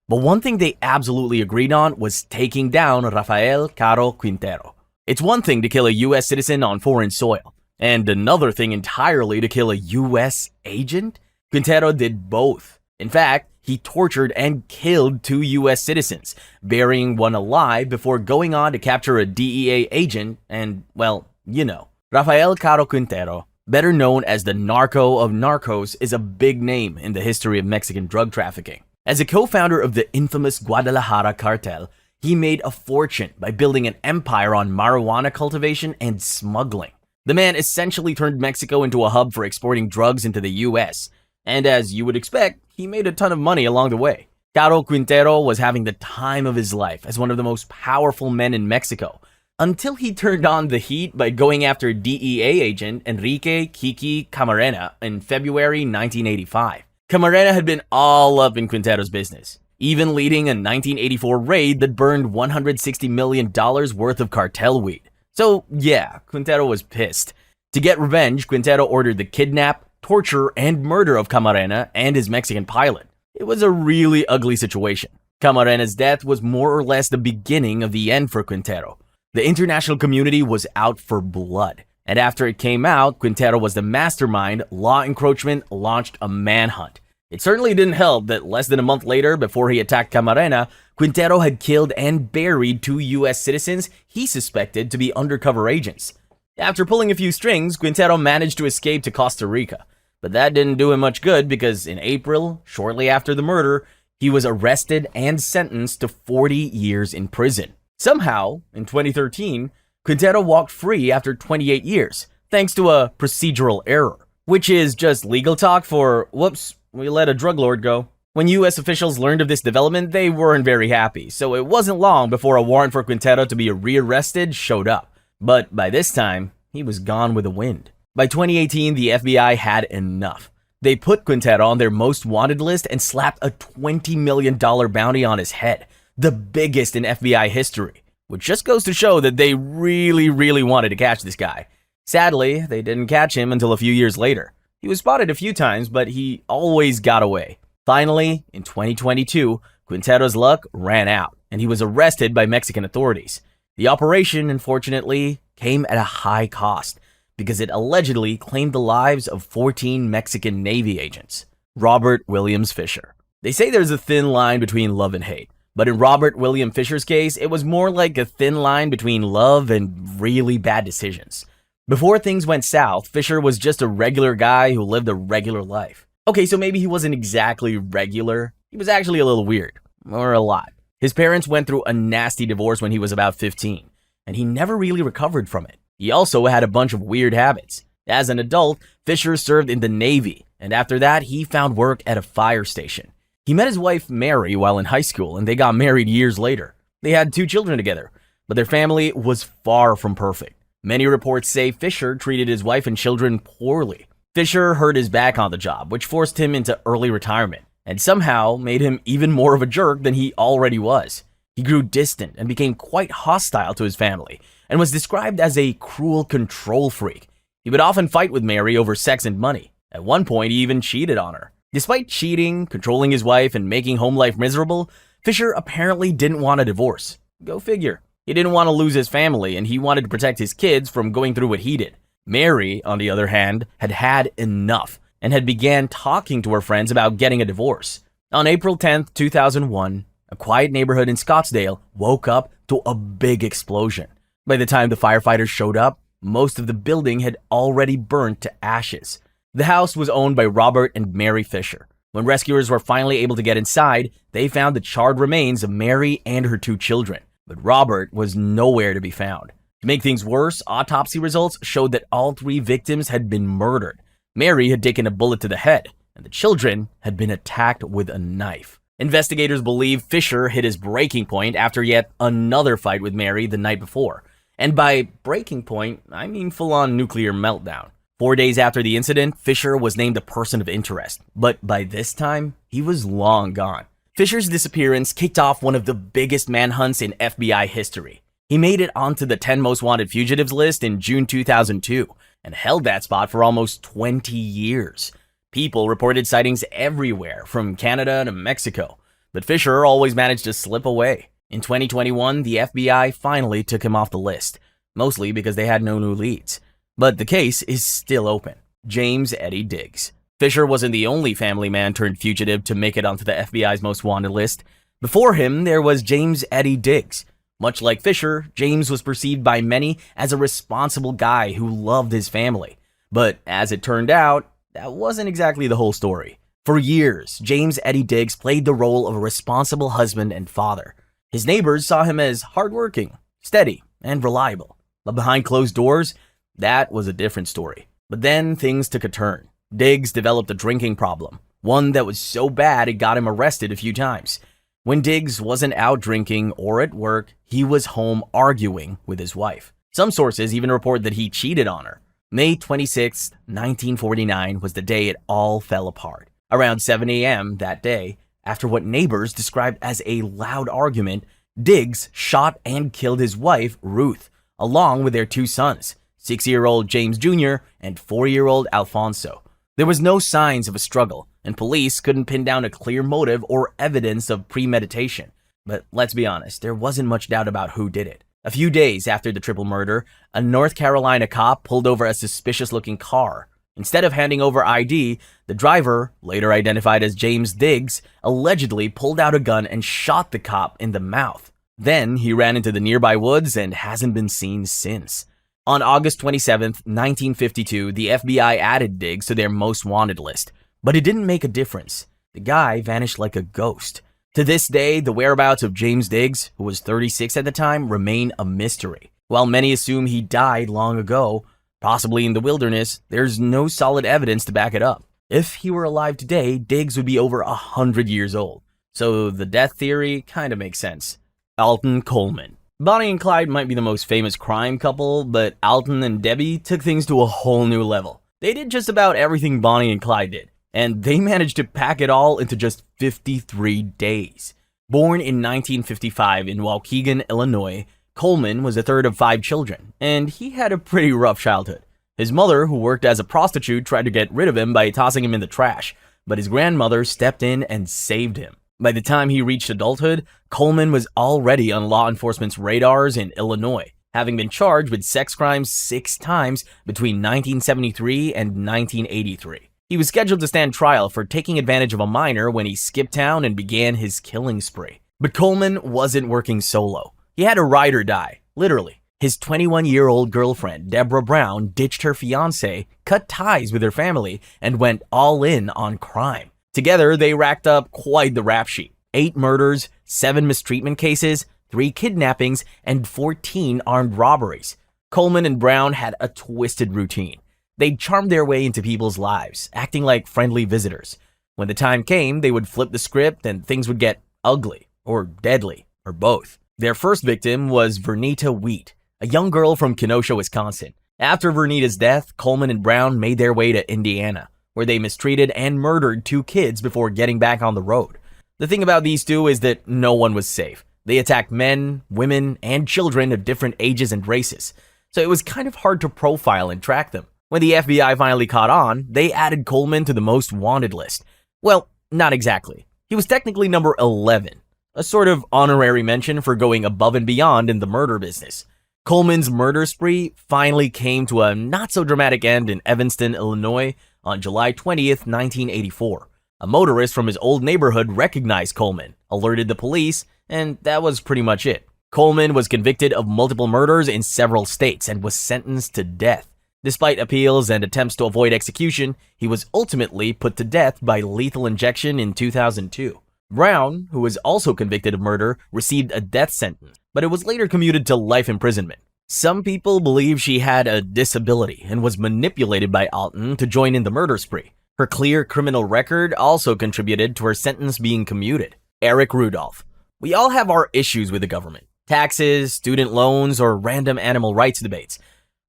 but one thing they absolutely agreed on was taking down Rafael Caro Quintero. It's one thing to kill a US citizen on foreign soil, and another thing entirely to kill a US agent. Quintero did both. In fact, he tortured and killed 2 US citizens, burying one alive before going on to capture a DEA agent and, well, you know. Rafael Caro Quintero, better known as the Narco of Narcos, is a big name in the history of Mexican drug trafficking. As a co-founder of the infamous Guadalajara cartel, he made a fortune by building an empire on marijuana cultivation and smuggling. The man essentially turned Mexico into a hub for exporting drugs into the US, and as you would expect, he made a ton of money along the way. Caro Quintero was having the time of his life as one of the most powerful men in Mexico, until he turned on the heat by going after DEA agent Enrique Kiki Camarena in February 1985. Camarena had been all up in Quintero's business, even leading a 1984 raid that burned $160 million worth of cartel weed. So yeah, Quintero was pissed. To get revenge, Quintero ordered the kidnap, torture, and murder of Camarena and his Mexican pilot. It was a really ugly situation. Camarena's death was more or less the beginning of the end for Quintero. The international community was out for blood, and after it came out Quintero was the mastermind, law encroachment launched a manhunt. It certainly didn't help that less than a month later, before he attacked Camarena, Quintero had killed and buried 2 US citizens he suspected to be undercover agents. After pulling a few strings, Quintero managed to escape to Costa Rica, but that didn't do him much good because in April, shortly after the murder, he was arrested and sentenced to 40 years in prison. Somehow, in 2013, Quintero walked free after 28 years, thanks to a procedural error, which is just legal talk for, whoops, we let a drug lord go. When US officials learned of this development, they weren't very happy, so it wasn't long before a warrant for Quintero to be rearrested showed up. But by this time, he was gone with the wind. By 2018, the FBI had enough. They put Quintero on their most wanted list and slapped a $20 million bounty on his head, the biggest in FBI history, which just goes to show that they really wanted to catch this guy. Sadly, they didn't catch him until a few years later. He was spotted a few times, but he always got away. Finally, in 2022, Quintero's luck ran out, and he was arrested by Mexican authorities. The operation, unfortunately, came at a high cost, because it allegedly claimed the lives of 14 Mexican Navy agents. Robert Williams Fisher. They say there's a thin line between love and hate, but in Robert William Fisher's case, it was more like a thin line between love and really bad decisions. Before things went south, Fisher was just a regular guy who lived a regular life. Okay, so maybe he wasn't exactly regular. He was actually a little weird, or a lot. His parents went through a nasty divorce when he was about 15, and he never really recovered from it. He also had a bunch of weird habits. As an adult, Fisher served in the Navy, and after that, he found work at a fire station. He met his wife Mary while in high school, and they got married years later. They had 2 children together, but their family was far from perfect. Many reports say Fisher treated his wife and children poorly. Fisher hurt his back on the job, which forced him into early retirement, and somehow made him even more of a jerk than he already was. He grew distant and became quite hostile to his family, and was described as a cruel control freak. He would often fight with Mary over sex and money. At one point, he even cheated on her. Despite cheating, controlling his wife, and making home life miserable, Fisher apparently didn't want a divorce. Go figure. He didn't want to lose his family, and he wanted to protect his kids from going through what he did. Mary, on the other hand, had had enough, and had began talking to her friends about getting a divorce. On April 10th, 2001, a quiet neighborhood in Scottsdale woke up to a big explosion. By the time the firefighters showed up, most of the building had already burnt to ashes. The house was owned by Robert and Mary Fisher. When rescuers were finally able to get inside, they found the charred remains of Mary and her 2 children. But Robert was nowhere to be found. To make things worse, autopsy results showed that all 3 victims had been murdered. Mary had taken a bullet to the head, and the children had been attacked with a knife. Investigators believe Fisher hit his breaking point after yet another fight with Mary the night before. And by breaking point, I mean full-on nuclear meltdown. 4 days after the incident, Fisher was named a person of interest, but by this time, he was long gone. Fisher's disappearance kicked off one of the biggest manhunts in FBI history. He made it onto the 10 most wanted fugitives list in June 2002 and held that spot for almost 20 years. People reported sightings everywhere, from Canada to Mexico, but Fisher always managed to slip away. In 2021, the FBI finally took him off the list, mostly because they had no new leads. But the case is still open. James Eddie Diggs. Fisher wasn't the only family man turned fugitive to make it onto the FBI's most wanted list. Before him, there was James Eddie Diggs. Much like Fisher, James was perceived by many as a responsible guy who loved his family. But as it turned out, that wasn't exactly the whole story. For years, James Eddie Diggs played the role of a responsible husband and father. His neighbors saw him as hardworking, steady, and reliable. But behind closed doors, that was a different story. But then things took a turn. Diggs developed a drinking problem, one that was so bad it got him arrested a few times. When Diggs wasn't out drinking or at work, he was home arguing with his wife. Some sources even report that he cheated on her. May 26, 1949 was the day it all fell apart. Around 7 a.m. that day, after what neighbors described as a loud argument, Diggs shot and killed his wife, Ruth, along with their two sons, 6-year-old James Jr. and 4-year-old Alfonso. There was no signs of a struggle, and police couldn't pin down a clear motive or evidence of premeditation. But let's be honest, there wasn't much doubt about who did it. A few days after the triple murder, a North Carolina cop pulled over a suspicious-looking car. Instead of handing over ID, the driver, later identified as James Diggs, allegedly pulled out a gun and shot the cop in the mouth. Then he ran into the nearby woods and hasn't been seen since. On August 27, 1952, the FBI added Diggs to their most wanted list, but it didn't make a difference. The guy vanished like a ghost. To this day, the whereabouts of James Diggs, who was 36 at the time, remain a mystery. While many assume he died long ago, possibly in the wilderness, there's no solid evidence to back it up. If he were alive today, Diggs would be over 100 years old. So the death theory kind of makes sense. Alton Coleman. Bonnie and Clyde might be the most famous crime couple, but Alton and Debbie took things to a whole new level. They did just about everything Bonnie and Clyde did, and they managed to pack it all into just 53 days. Born in 1955 in Waukegan, Illinois, Coleman was the third of 5 children, and he had a pretty rough childhood. His mother, who worked as a prostitute, tried to get rid of him by tossing him in the trash, but his grandmother stepped in and saved him. By the time he reached adulthood, Coleman was already on law enforcement's radars in Illinois, having been charged with sex crimes 6 times between 1973 and 1983. He was scheduled to stand trial for taking advantage of a minor when he skipped town and began his killing spree. But Coleman wasn't working solo. He had a ride or die, literally. His 21-year-old girlfriend, Deborah Brown, ditched her fiancé, cut ties with her family, and went all in on crime. Together, they racked up quite the rap sheet. 8 murders, 7 mistreatment cases, 3 kidnappings, and 14 armed robberies. Coleman and Brown had a twisted routine. They'd charm their way into people's lives, acting like friendly visitors. When the time came, they would flip the script and things would get ugly, or deadly, or both. Their first victim was Vernita Wheat, a young girl from Kenosha, Wisconsin. After Vernita's death, Coleman and Brown made their way to Indiana, where they mistreated and murdered 2 kids before getting back on the road. The thing about these two is that no one was safe. They attacked men, women, and children of different ages and races, so it was kind of hard to profile and track them. When the FBI finally caught on, they added Coleman to the most wanted list. Well, not exactly. He was technically number 11, a sort of honorary mention for going above and beyond in the murder business. Coleman's murder spree finally came to a not-so-dramatic end in Evanston, Illinois, on July 20th, 1984. A motorist from his old neighborhood recognized Coleman, alerted the police, and that was pretty much it. Coleman was convicted of multiple murders in several states and was sentenced to death. Despite appeals and attempts to avoid execution, he was ultimately put to death by lethal injection in 2002. Brown, who was also convicted of murder, received a death sentence, but it was later commuted to life imprisonment. Some people believe she had a disability and was manipulated by Alton to join in the murder spree. Her clear criminal record also contributed to her sentence being commuted. Eric Rudolph. We all have our issues with the government. Taxes, student loans, or random animal rights debates.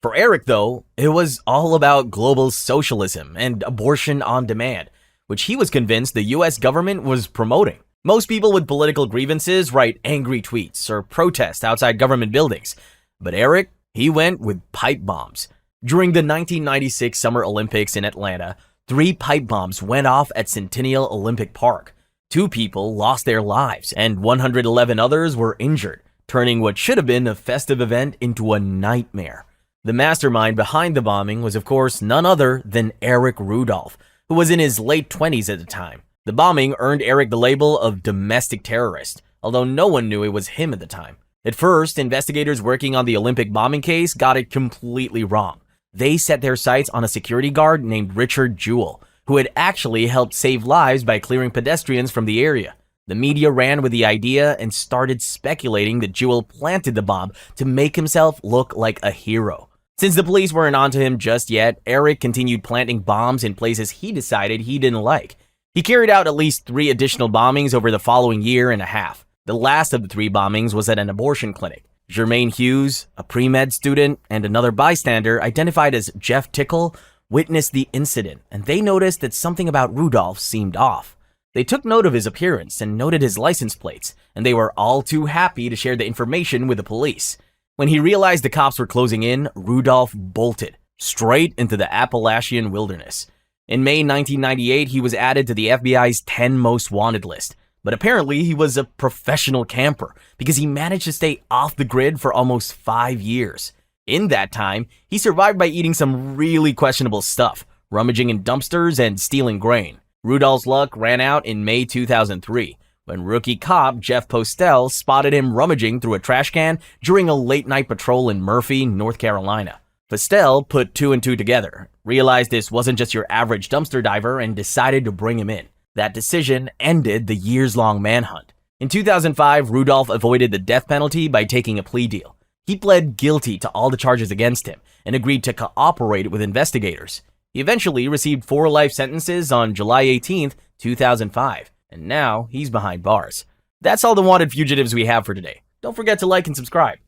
For Eric, though, it was all about global socialism and abortion on demand, which he was convinced the US government was promoting. Most people with political grievances write angry tweets or protest outside government buildings. But Eric, he went with pipe bombs. During the 1996 Summer Olympics in Atlanta, 3 pipe bombs went off at Centennial Olympic Park. 2 people lost their lives, and 111 others were injured, turning what should have been a festive event into a nightmare. The mastermind behind the bombing was, of course, none other than Eric Rudolph, who was in his late 20s at the time. The bombing earned Eric the label of domestic terrorist, although no one knew it was him at the time. At first, investigators working on the Olympic bombing case got it completely wrong. They set their sights on a security guard named Richard Jewell, who had actually helped save lives by clearing pedestrians from the area. The media ran with the idea and started speculating that Jewell planted the bomb to make himself look like a hero. Since the police weren't onto him just yet, Eric continued planting bombs in places he decided he didn't like. He carried out at least 3 additional bombings over the following year and a half. The last of the 3 bombings was at an abortion clinic. Jermaine Hughes, a pre-med student, and another bystander identified as Jeff Tickle witnessed the incident, and they noticed that something about Rudolph seemed off. They took note of his appearance and noted his license plates, and they were all too happy to share the information with the police. When he realized the cops were closing in, Rudolph bolted straight into the Appalachian wilderness. In May 1998, he was added to the FBI's 10 most wanted list, but apparently he was a professional camper because he managed to stay off the grid for almost 5 years. In that time, he survived by eating some really questionable stuff, rummaging in dumpsters and stealing grain. Rudolph's luck ran out in May 2003, when rookie cop Jeff Postel spotted him rummaging through a trash can during a late-night patrol in Murphy, North Carolina. Postel put 2 and 2 together, realized this wasn't just your average dumpster diver, and decided to bring him in. That decision ended the years-long manhunt. In 2005, Rudolph avoided the death penalty by taking a plea deal. He pled guilty to all the charges against him and agreed to cooperate with investigators. He eventually received 4 life sentences on July 18, 2005, and now he's behind bars. That's all the wanted fugitives we have for today. Don't forget to like and subscribe.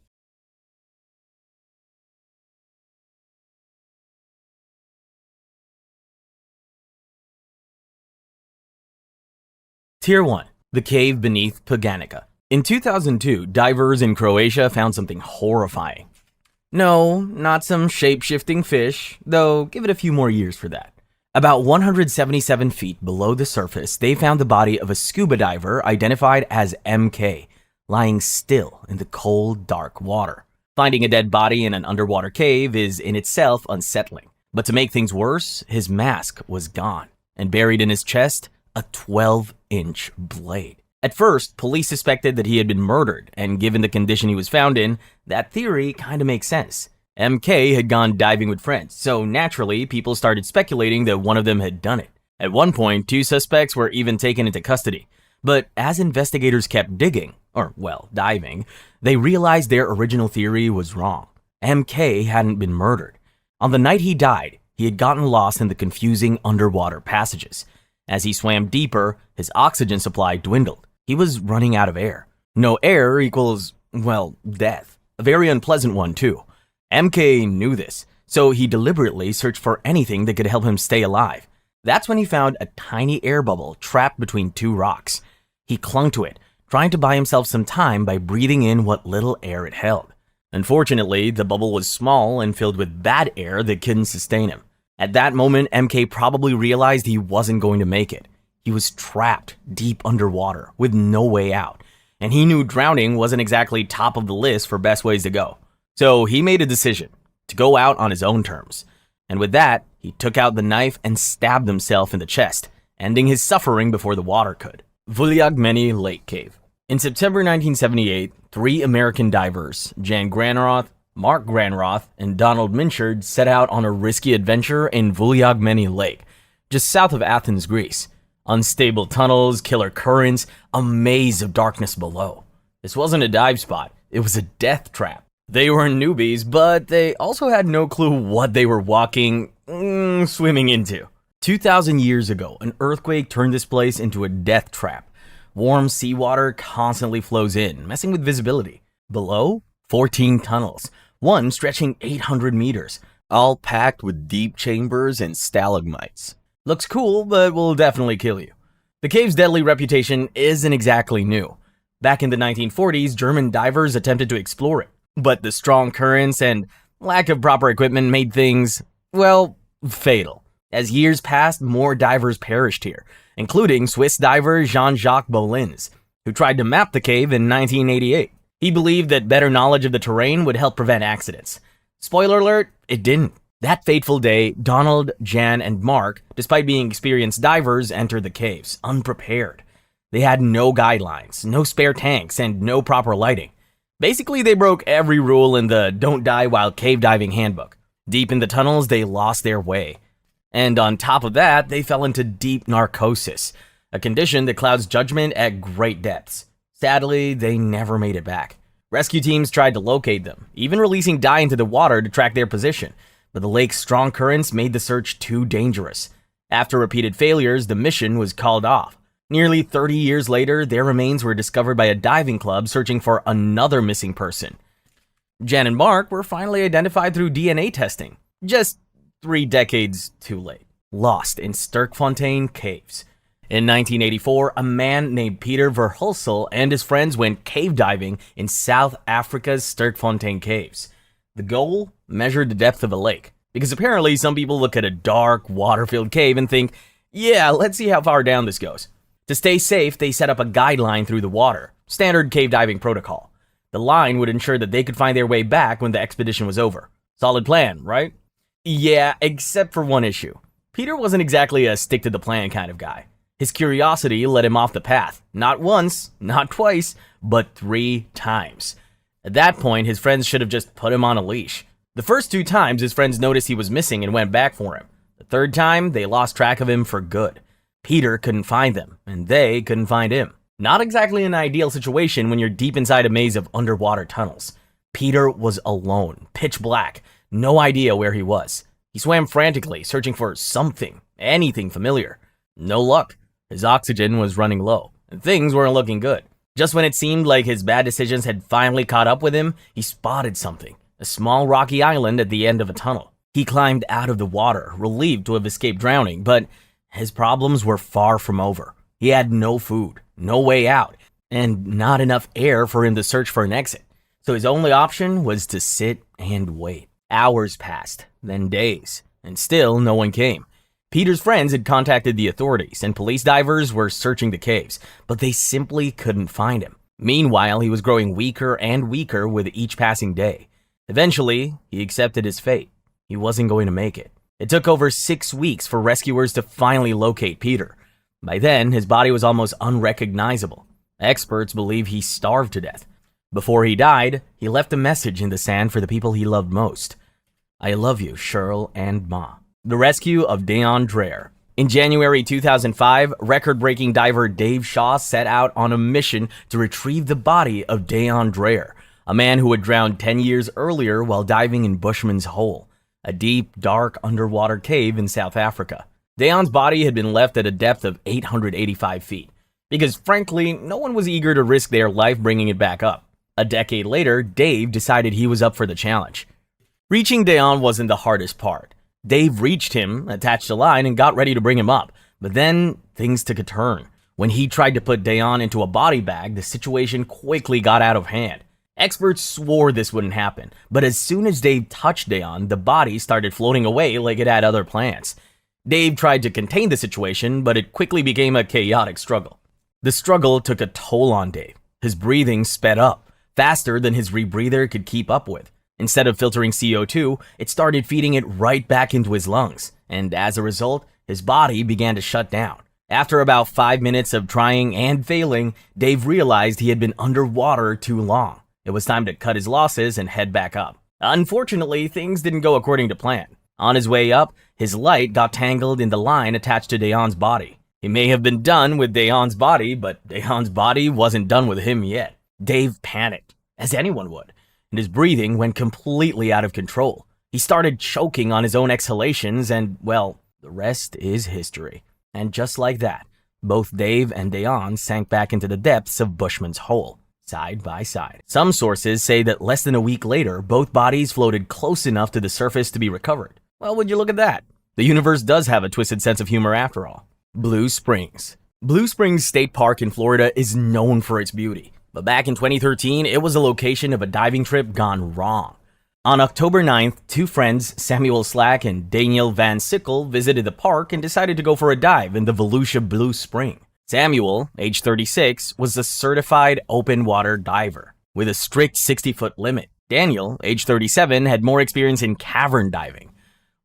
Tier 1. The Cave Beneath Paganica. In 2002, divers in Croatia found something horrifying. No, not some shape-shifting fish, though give it a few more years for that. About 177 feet below the surface, they found the body of a scuba diver identified as MK, lying still in the cold, dark water. Finding a dead body in an underwater cave is in itself unsettling. But to make things worse, his mask was gone, and buried in his chest, a 12-inch blade. At first, police suspected that he had been murdered, and given the condition he was found in, that theory kinda makes sense. MK had gone diving with friends, so naturally, people started speculating that one of them had done it. At one point, 2 suspects were even taken into custody. But as investigators kept digging, diving, they realized their original theory was wrong. MK hadn't been murdered. On the night he died, he had gotten lost in the confusing underwater passages. As he swam deeper, his oxygen supply dwindled. He was running out of air. No air equals, death. A very unpleasant one, too. MK knew this, so he deliberately searched for anything that could help him stay alive. That's when he found a tiny air bubble trapped between 2 rocks. He clung to it, trying to buy himself some time by breathing in what little air it held. Unfortunately, the bubble was small and filled with bad air that couldn't sustain him. At that moment, MK probably realized he wasn't going to make it. He was trapped deep underwater with no way out, and he knew drowning wasn't exactly top of the list for best ways to go. So he made a decision to go out on his own terms. And with that, he took out the knife and stabbed himself in the chest, ending his suffering before the water could. Vuljagmeni Lake Cave. In September 1978, 3 American divers, Jan Granroth, Mark Granroth, and Donald Minchard, set out on a risky adventure in Vuljagmeni Lake, just south of Athens, Greece. Unstable tunnels, killer currents, a maze of darkness below. This wasn't a dive spot, it was a death trap. They were newbies, but they also had no clue what they were swimming into. 2,000 years ago, an earthquake turned this place into a death trap. Warm seawater constantly flows in, messing with visibility. Below, 14 tunnels, one stretching 800 meters, all packed with deep chambers and stalagmites. Looks cool, but will definitely kill you. The cave's deadly reputation isn't exactly new. Back in the 1940s, German divers attempted to explore it, but the strong currents and lack of proper equipment made things, fatal. As years passed, more divers perished here, including Swiss diver Jean-Jacques Bollins, who tried to map the cave in 1988. He believed that better knowledge of the terrain would help prevent accidents. Spoiler alert, it didn't. That fateful day, Donald, Jan, and Mark, despite being experienced divers, entered the caves, unprepared. They had no guidelines, no spare tanks, and no proper lighting. Basically, they broke every rule in the Don't Die While Cave Diving handbook. Deep in the tunnels, they lost their way. And on top of that, they fell into deep narcosis, a condition that clouds judgment at great depths. Sadly, they never made it back. Rescue teams tried to locate them, even releasing dye into the water to track their position, but the lake's strong currents made the search too dangerous. After repeated failures, the mission was called off. Nearly 30 years later, their remains were discovered by a diving club searching for another missing person. Jan and Mark were finally identified through DNA testing, just 3 decades too late, lost in Sterkfontein Caves. In 1984, a man named Peter Verhulsel and his friends went cave diving in South Africa's Sterkfontein Caves. The goal? Measured the depth of a lake, because apparently some people look at a dark, water-filled cave and think, yeah, let's see how far down this goes. To stay safe, they set up a guideline through the water, standard cave diving protocol. The line would ensure that they could find their way back when the expedition was over. Solid plan, right? Yeah, except for one issue. Peter wasn't exactly a stick-to-the-plan kind of guy. His curiosity led him off the path, not once, not twice, but 3 times. At that point, his friends should have just put him on a leash. The first 2 times, his friends noticed he was missing and went back for him. The 3rd time, they lost track of him for good. Peter couldn't find them, and they couldn't find him. Not exactly an ideal situation when you're deep inside a maze of underwater tunnels. Peter was alone, pitch black, no idea where he was. He swam frantically, searching for something, anything familiar. No luck. His oxygen was running low, and things weren't looking good. Just when it seemed like his bad decisions had finally caught up with him, he spotted something, a small rocky island at the end of a tunnel. He climbed out of the water, relieved to have escaped drowning, but his problems were far from over. He had no food, no way out, and not enough air for him to search for an exit. So his only option was to sit and wait. Hours passed, then days, and still no one came. Peter's friends had contacted the authorities, and police divers were searching the caves, but they simply couldn't find him. Meanwhile, he was growing weaker and weaker with each passing day. Eventually, he accepted his fate. He wasn't going to make it. It took over 6 weeks for rescuers to finally locate Peter. By then, his body was almost unrecognizable. Experts believe he starved to death. Before he died, he left a message in the sand for the people he loved most. I love you, Cheryl and Ma. The rescue of Deon Dreher. In January 2005, record-breaking diver Dave Shaw set out on a mission to retrieve the body of Deon Dreher, a man who had drowned 10 years earlier while diving in Bushman's Hole, a deep, dark underwater cave in South Africa. Deon's body had been left at a depth of 885 feet, because frankly, no one was eager to risk their life bringing it back up. A decade later, Dave decided he was up for the challenge. Reaching Deon wasn't the hardest part. Dave reached him, attached a line, and got ready to bring him up. But then, things took a turn. When he tried to put Deon into a body bag, the situation quickly got out of hand. Experts swore this wouldn't happen, but as soon as Dave touched Deon, the body started floating away like it had other plans. Dave tried to contain the situation, but it quickly became a chaotic struggle. The struggle took a toll on Dave. His breathing sped up, faster than his rebreather could keep up with. Instead of filtering CO2, it started feeding it right back into his lungs, and as a result, his body began to shut down. After about 5 minutes of trying and failing, Dave realized he had been underwater too long. It was time to cut his losses and head back up. Unfortunately, things didn't go according to plan. On his way up, his light got tangled in the line attached to Deon's body. He may have been done with Deon's body, but Deon's body wasn't done with him yet. Dave panicked, as anyone would, and his breathing went completely out of control. He started choking on his own exhalations and, well, the rest is history. And just like that, both Dave and Deon sank back into the depths of Bushman's Hole, side by side. Some sources say that less than a week later, both bodies floated close enough to the surface to be recovered. Well, would you look at that? The universe does have a twisted sense of humor after all. Blue Springs. Blue Springs State Park in Florida is known for its beauty, but back in 2013, it was a location of a diving trip gone wrong. On October 9th, 2 friends, Samuel Slack and Daniel Van Sickle, visited the park and decided to go for a dive in the Volusia Blue Spring. Samuel, age 36, was a certified open water diver with a strict 60-foot limit. Daniel, age 37, had more experience in cavern diving.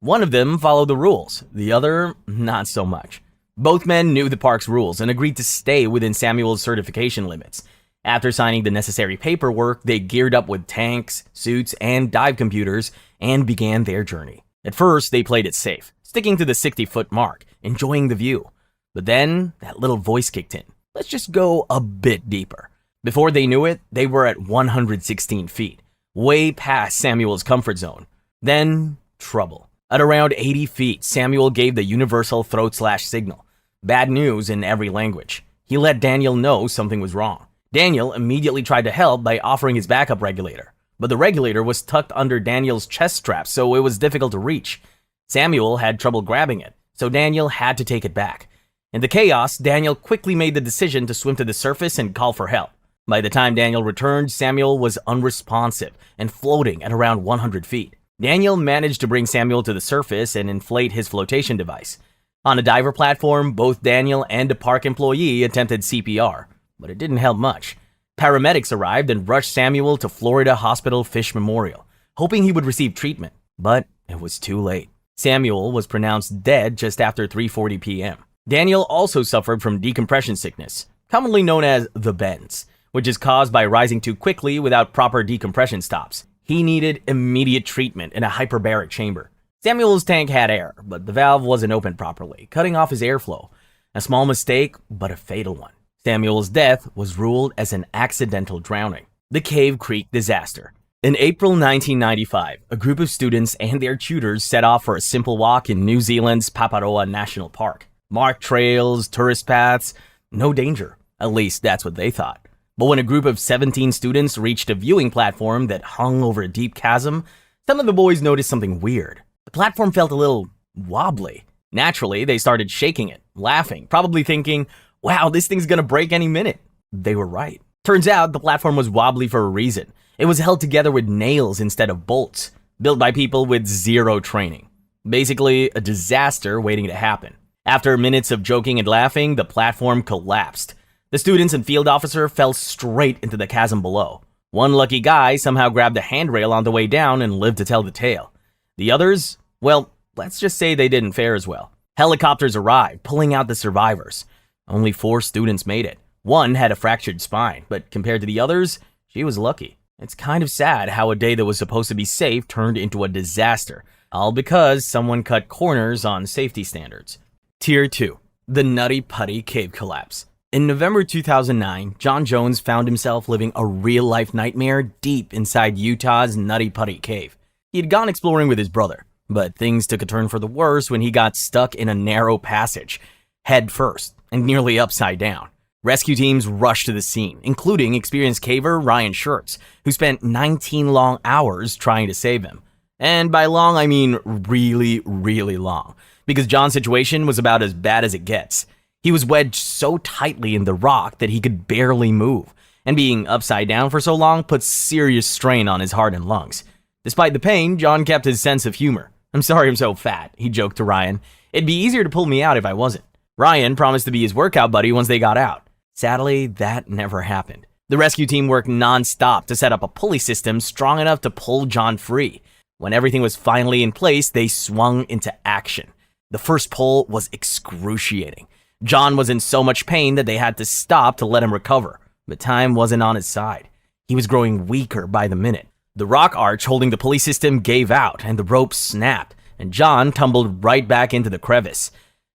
One of them followed the rules, the other not so much. Both men knew the park's rules and agreed to stay within Samuel's certification limits. After signing the necessary paperwork, they geared up with tanks, suits, and dive computers and began their journey. At first, they played it safe, sticking to the 60-foot mark, enjoying the view. But then, that little voice kicked in. Let's just go a bit deeper. Before they knew it, they were at 116 feet, way past Samuel's comfort zone. Then, trouble. At around 80 feet, Samuel gave the universal throat/slash signal. Bad news in every language. He let Daniel know something was wrong. Daniel immediately tried to help by offering his backup regulator, but the regulator was tucked under Daniel's chest strap, so it was difficult to reach. Samuel had trouble grabbing it, so Daniel had to take it back. In the chaos, Daniel quickly made the decision to swim to the surface and call for help. By the time Daniel returned, Samuel was unresponsive and floating at around 100 feet. Daniel managed to bring Samuel to the surface and inflate his flotation device. On a diver platform, both Daniel and a park employee attempted CPR, but it didn't help much. Paramedics arrived and rushed Samuel to Florida Hospital Fish Memorial, hoping he would receive treatment, but it was too late. Samuel was pronounced dead just after 3:40 p.m. Daniel also suffered from decompression sickness, commonly known as the bends, which is caused by rising too quickly without proper decompression stops. He needed immediate treatment in a hyperbaric chamber. Samuel's tank had air, but the valve wasn't opened properly, cutting off his airflow. A small mistake, but a fatal one. Samuel's death was ruled as an accidental drowning. The Cave Creek disaster. In April 1995, a group of students and their tutors set off for a simple walk in New Zealand's Paparoa National Park. Marked trails, tourist paths, no danger. At least that's what they thought. But when a group of 17 students reached a viewing platform that hung over a deep chasm, some of the boys noticed something weird. The platform felt a little wobbly. Naturally, they started shaking it, laughing, probably thinking, wow, this thing's gonna break any minute. They were right. Turns out the platform was wobbly for a reason. It was held together with nails instead of bolts, built by people with zero training. Basically, a disaster waiting to happen. After minutes of joking and laughing, the platform collapsed. The students and field officer fell straight into the chasm below. One lucky guy somehow grabbed a handrail on the way down and lived to tell the tale. The others, well, let's just say they didn't fare as well. Helicopters arrived, pulling out the survivors. Only 4 students made it. One had a fractured spine, but compared to the others, she was lucky. It's kind of sad how a day that was supposed to be safe turned into a disaster, all because someone cut corners on safety standards. Tier 2. The Nutty Putty Cave Collapse. In November 2009, John Jones found himself living a real-life nightmare deep inside Utah's Nutty Putty Cave. He had gone exploring with his brother, but things took a turn for the worse when he got stuck in a narrow passage, head first, and nearly upside down. Rescue teams rushed to the scene, including experienced caver Ryan Schertz, who spent 19 long hours trying to save him. And by long, I mean really, really long, because John's situation was about as bad as it gets. He was wedged so tightly in the rock that he could barely move, and being upside down for so long put serious strain on his heart and lungs. Despite the pain, John kept his sense of humor. "I'm sorry I'm so fat," he joked to Ryan. "It'd be easier to pull me out if I wasn't." Ryan promised to be his workout buddy once they got out. Sadly, that never happened. The rescue team worked non-stop to set up a pulley system strong enough to pull John free. When everything was finally in place, they swung into action. The first pull was excruciating. John was in so much pain that they had to stop to let him recover, but time wasn't on his side. He was growing weaker by the minute. The rock arch holding the pulley system gave out, and the rope snapped, and John tumbled right back into the crevice.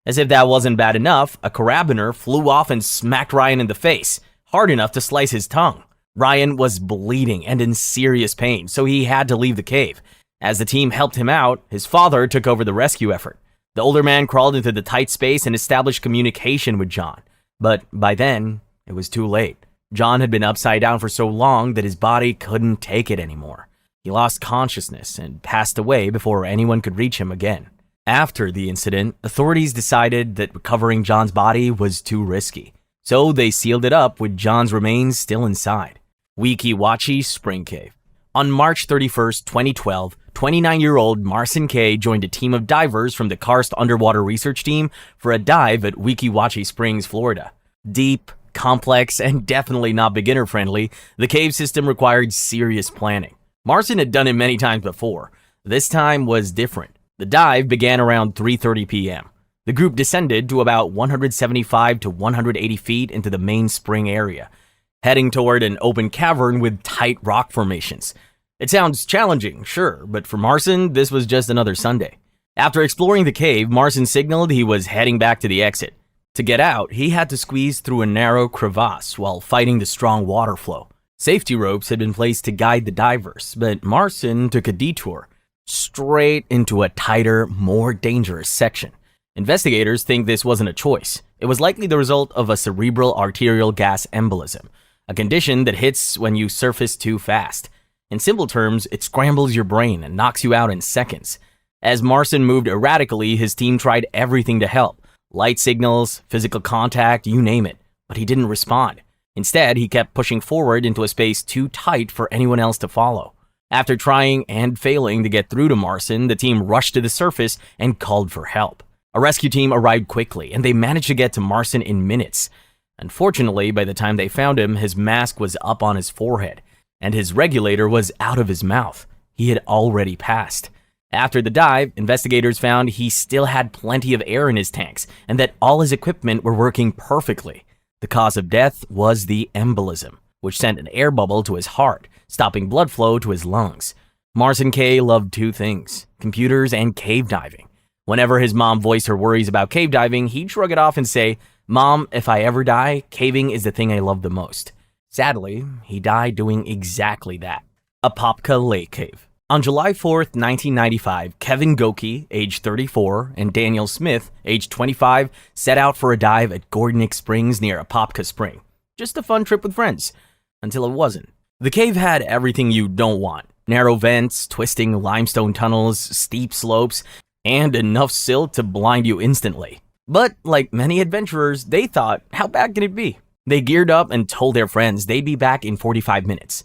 As if that wasn't bad enough, a carabiner flew off and smacked Ryan in the face, hard enough to slice his tongue. Ryan was bleeding and in serious pain, so he had to leave the cave. As the team helped him out, his father took over the rescue effort. The older man crawled into the tight space and established communication with John. But by then, it was too late. John had been upside down for so long that his body couldn't take it anymore. He lost consciousness and passed away before anyone could reach him again. After the incident, authorities decided that recovering John's body was too risky. So they sealed it up with John's remains still inside. Weeki Wachee Spring Cave. On March 31st, 2012, 29-year-old Marcin Kay joined a team of divers from the Karst Underwater Research Team for a dive at Weeki Wachee Springs, Florida. Deep, complex, and definitely not beginner-friendly, the cave system required serious planning. Marcin had done it many times before. This time was different. The dive began around 3:30 p.m. The group descended to about 175 to 180 feet into the main spring area, heading toward an open cavern with tight rock formations. It sounds challenging, sure, but for Marson, this was just another Sunday. After exploring the cave, Marson signaled he was heading back to the exit. To get out, he had to squeeze through a narrow crevasse while fighting the strong water flow. Safety ropes had been placed to guide the divers, but Marson took a detour, straight into a tighter, more dangerous section. Investigators think this wasn't a choice. It was likely the result of a cerebral arterial gas embolism, a condition that hits when you surface too fast. In simple terms, it scrambles your brain and knocks you out in seconds. As Marson moved erratically, his team tried everything to help. Light signals, physical contact, you name it, but he didn't respond. Instead, he kept pushing forward into a space too tight for anyone else to follow. After trying and failing to get through to Marson, the team rushed to the surface and called for help. A rescue team arrived quickly, and they managed to get to Marson in minutes. Unfortunately, by the time they found him, his mask was up on his forehead, and his regulator was out of his mouth. He had already passed. After the dive, investigators found he still had plenty of air in his tanks, and that all his equipment were working perfectly. The cause of death was the embolism, which sent an air bubble to his heart, stopping blood flow to his lungs. Marson K loved two things: computers and cave diving. Whenever his mom voiced her worries about cave diving, he'd shrug it off and say, "Mom, if I ever die, caving is the thing I love the most." Sadly, he died doing exactly that. Apopka Lake Cave. On July 4th, 1995, Kevin Goki, age 34, and Daniel Smith, age 25, set out for a dive at Gordonic Springs near Apopka Spring. Just a fun trip with friends. Until it wasn't. The cave had everything you don't want. Narrow vents, twisting limestone tunnels, steep slopes, and enough silt to blind you instantly. But like many adventurers, they thought, how bad can it be? They geared up and told their friends they'd be back in 45 minutes.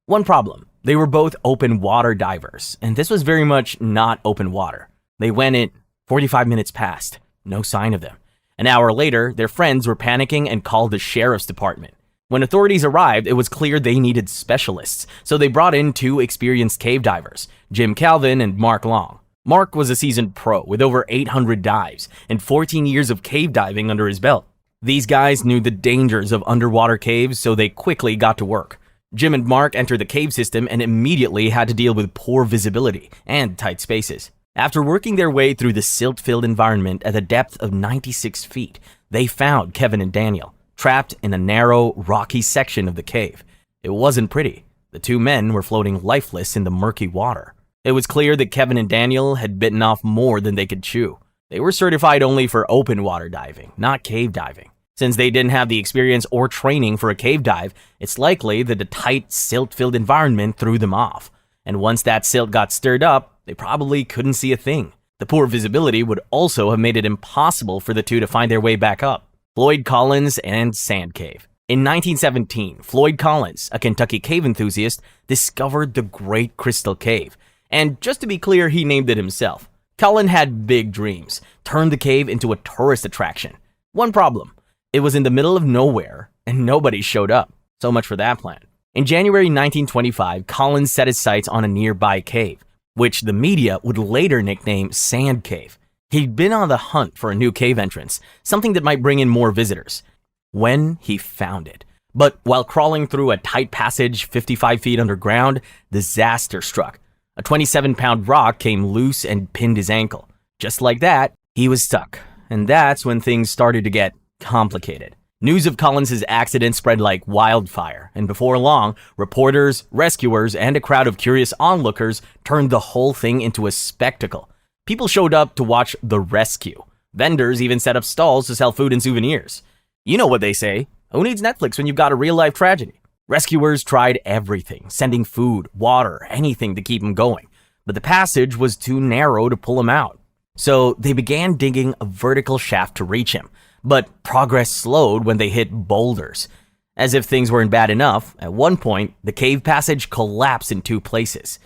One problem, they were both open water divers, and this was very much not open water. They went in, 45 minutes passed, no sign of them. An hour later, their friends were panicking and called the sheriff's department. When authorities arrived, it was clear they needed specialists, so they brought in two experienced cave divers, Jim Calvin and Mark Long. Mark was a seasoned pro with over 800 dives and 14 years of cave diving under his belt. These guys knew the dangers of underwater caves, so they quickly got to work. Jim and Mark entered the cave system and immediately had to deal with poor visibility and tight spaces. After working their way through the silt-filled environment at a depth of 96 feet, they found Kevin and Daniel, trapped in a narrow, rocky section of the cave. It wasn't pretty. The two men were floating lifeless in the murky water. It was clear that Kevin and Daniel had bitten off more than they could chew. They were certified only for open water diving, not cave diving. Since they didn't have the experience or training for a cave dive, it's likely that the tight, silt-filled environment threw them off. And once that silt got stirred up, they probably couldn't see a thing. The poor visibility would also have made it impossible for the two to find their way back up. Floyd Collins and Sand Cave. In 1917, Floyd Collins, a Kentucky cave enthusiast, discovered the Great Crystal Cave. And just to be clear, he named it himself. Collins had big dreams, turned the cave into a tourist attraction. One problem, it was in the middle of nowhere and nobody showed up. So much for that plan. In January 1925, Collins set his sights on a nearby cave, which the media would later nickname Sand Cave. He'd been on the hunt for a new cave entrance, something that might bring in more visitors, when he found it. But while crawling through a tight passage 55 feet underground, disaster struck. A 27-pound rock came loose and pinned his ankle. Just like that, he was stuck. And that's when things started to get complicated. News of Collins' accident spread like wildfire, and before long, reporters, rescuers, and a crowd of curious onlookers turned the whole thing into a spectacle. People showed up to watch the rescue. Vendors even set up stalls to sell food and souvenirs. You know what they say, who needs Netflix when you've got a real-life tragedy? Rescuers tried everything, sending food, water, anything to keep him going. But the passage was too narrow to pull him out. So they began digging a vertical shaft to reach him. But progress slowed when they hit boulders. As if things weren't bad enough, at one point, the cave passage collapsed in two places.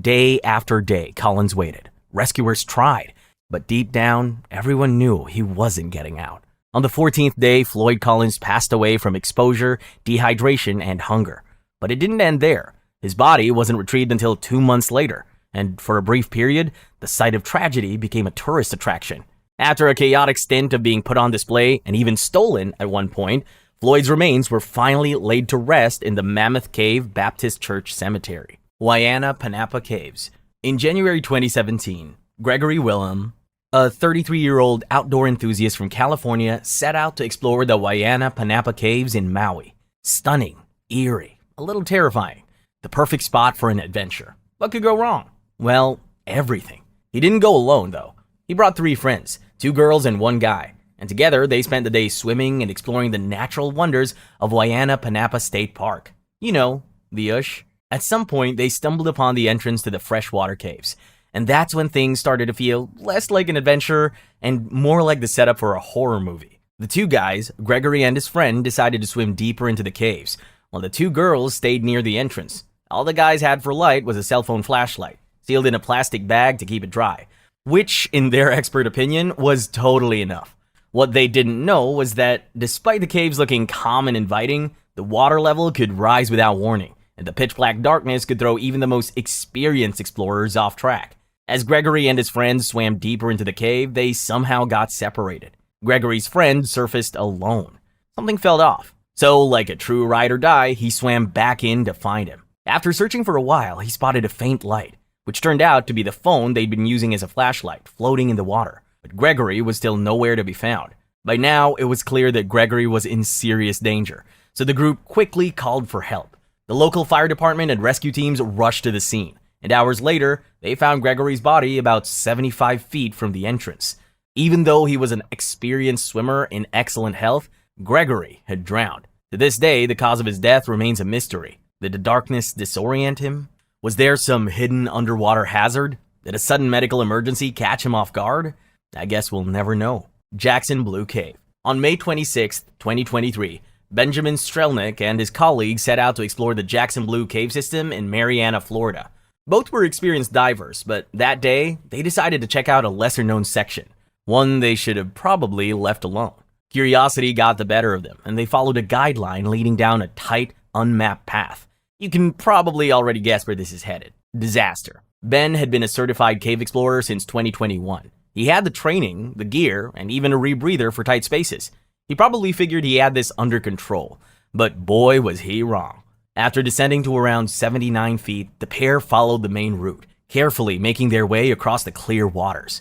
Day after day, Collins waited. Rescuers tried, but deep down, everyone knew he wasn't getting out. On the 14th day, Floyd Collins passed away from exposure, dehydration, and hunger. But it didn't end there. His body wasn't retrieved until 2 months later. and for a brief period, the site of tragedy became a tourist attraction. After a chaotic stint of being put on display and even stolen at one point, Floyd's remains were finally laid to rest in the Mammoth Cave Baptist Church Cemetery. Waianapanapa Caves. In January 2017, Gregory Willem, a 33-year-old outdoor enthusiast from California, set out to explore the Waianapanapa Caves in Maui. Stunning, eerie, a little terrifying. The perfect spot for an adventure. What could go wrong? Well, everything. He didn't go alone, though. He brought 3 friends, 2 girls and 1 guy, and together they spent the day swimming and exploring the natural wonders of Waianapanapa State Park. You know, the Ush. At some point, they stumbled upon the entrance to the freshwater caves, and that's when things started to feel less like an adventure and more like the setup for a horror movie. The 2 guys, Gregory and his friend, decided to swim deeper into the caves, while the 2 girls stayed near the entrance. All the guys had for light was a cell phone flashlight, sealed in a plastic bag to keep it dry, which, in their expert opinion, was totally enough. What they didn't know was that, despite the caves looking calm and inviting, the water level could rise without warning, and the pitch-black darkness could throw even the most experienced explorers off track. As Gregory and his friends swam deeper into the cave, they somehow got separated. Gregory's friend surfaced alone. Something felt off. So, like a true ride or die, he swam back in to find him. After searching for a while, he spotted a faint light, which turned out to be the phone they'd been using as a flashlight, floating in the water. But Gregory was still nowhere to be found. By now, it was clear that Gregory was in serious danger, so the group quickly called for help. The local fire department and rescue teams rushed to the scene, and hours later, they found Gregory's body about 75 feet from the entrance. Even though he was an experienced swimmer in excellent health, Gregory had drowned. To this day, the cause of his death remains a mystery. Did the darkness disorient him? Was there some hidden underwater hazard? Did a sudden medical emergency catch him off guard? I guess we'll never know. Jackson Blue Cave. On May 26, 2023, Benjamin Strelnick and his colleagues set out to explore the Jackson Blue Cave system in Marianna, Florida. Both were experienced divers, but that day, they decided to check out a lesser-known section, one they should have probably left alone. Curiosity got the better of them, and they followed a guideline leading down a tight, unmapped path. You can probably already guess where this is headed. Disaster. Ben had been a certified cave explorer since 2021. He had the training, the gear, and even a rebreather for tight spaces. He probably figured he had this under control, but boy was he wrong. After descending to around 79 feet, the pair followed the main route, carefully making their way across the clear waters.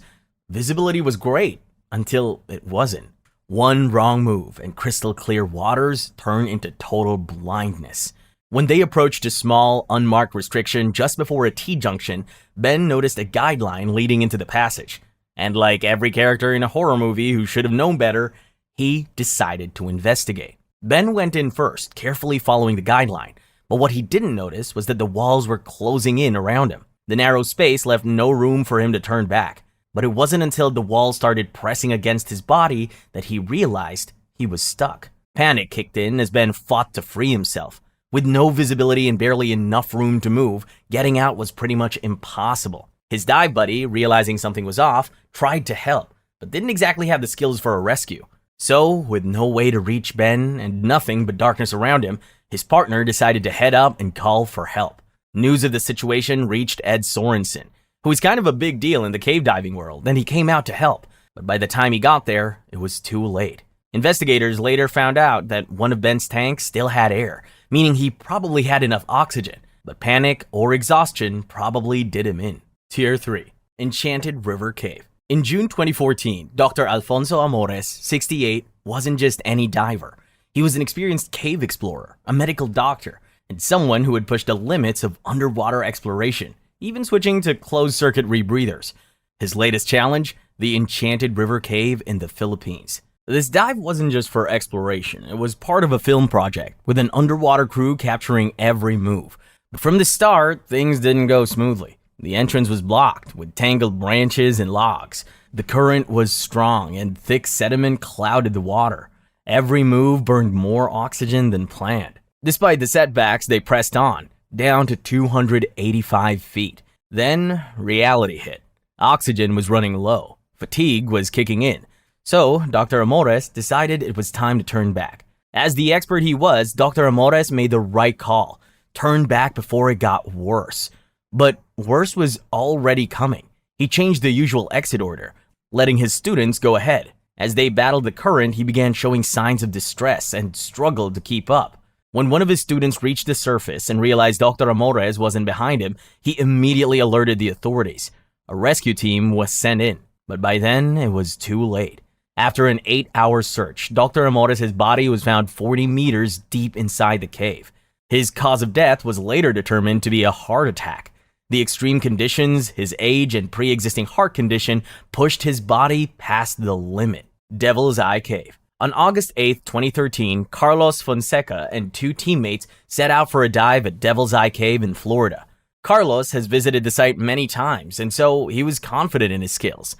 Visibility was great, until it wasn't. One wrong move and crystal clear waters turned into total blindness. When they approached a small, unmarked restriction just before a T-junction, Ben noticed a guideline leading into the passage. And like every character in a horror movie who should have known better, he decided to investigate. Ben went in first, carefully following the guideline, but what he didn't notice was that the walls were closing in around him. The narrow space left no room for him to turn back, but it wasn't until the walls started pressing against his body that he realized he was stuck. Panic kicked in as Ben fought to free himself. With no visibility and barely enough room to move, getting out was pretty much impossible. His dive buddy, realizing something was off, tried to help, but didn't exactly have the skills for a rescue. So, with no way to reach Ben and nothing but darkness around him, his partner decided to head up and call for help. News of the situation reached Ed Sorensen, who was kind of a big deal in the cave diving world, and he came out to help. But by the time he got there, it was too late. Investigators later found out that one of Ben's tanks still had air, meaning he probably had enough oxygen, but panic or exhaustion probably did him in. Tier 3. Enchanted River Cave. In June 2014, Dr. Alfonso Amores, 68, wasn't just any diver. He was an experienced cave explorer, a medical doctor, and someone who had pushed the limits of underwater exploration, even switching to closed-circuit rebreathers. His latest challenge? The Enchanted River Cave in the Philippines. This dive wasn't just for exploration, it was part of a film project, with an underwater crew capturing every move. But from the start, things didn't go smoothly. The entrance was blocked with tangled branches and logs. The current was strong and thick sediment clouded the water. Every move burned more oxygen than planned. Despite the setbacks, they pressed on, down to 285 feet. Then, reality hit. Oxygen was running low. Fatigue was kicking in. So, Dr. Amores decided it was time to turn back. As the expert he was, Dr. Amores made the right call. Turned back before it got worse. But worse was already coming. He changed the usual exit order, letting his students go ahead. As they battled the current, he began showing signs of distress and struggled to keep up. When one of his students reached the surface and realized Dr. Amores wasn't behind him, he immediately alerted the authorities. A rescue team was sent in, but by then it was too late. After an 8-hour search, Dr. Amores' body was found 40 meters deep inside the cave. His cause of death was later determined to be a heart attack. The extreme conditions, his age, and pre-existing heart condition pushed his body past the limit. Devil's Eye Cave. On August 8, 2013, Carlos Fonseca and 2 teammates set out for a dive at Devil's Eye Cave in Florida. Carlos has visited the site many times, and so he was confident in his skills.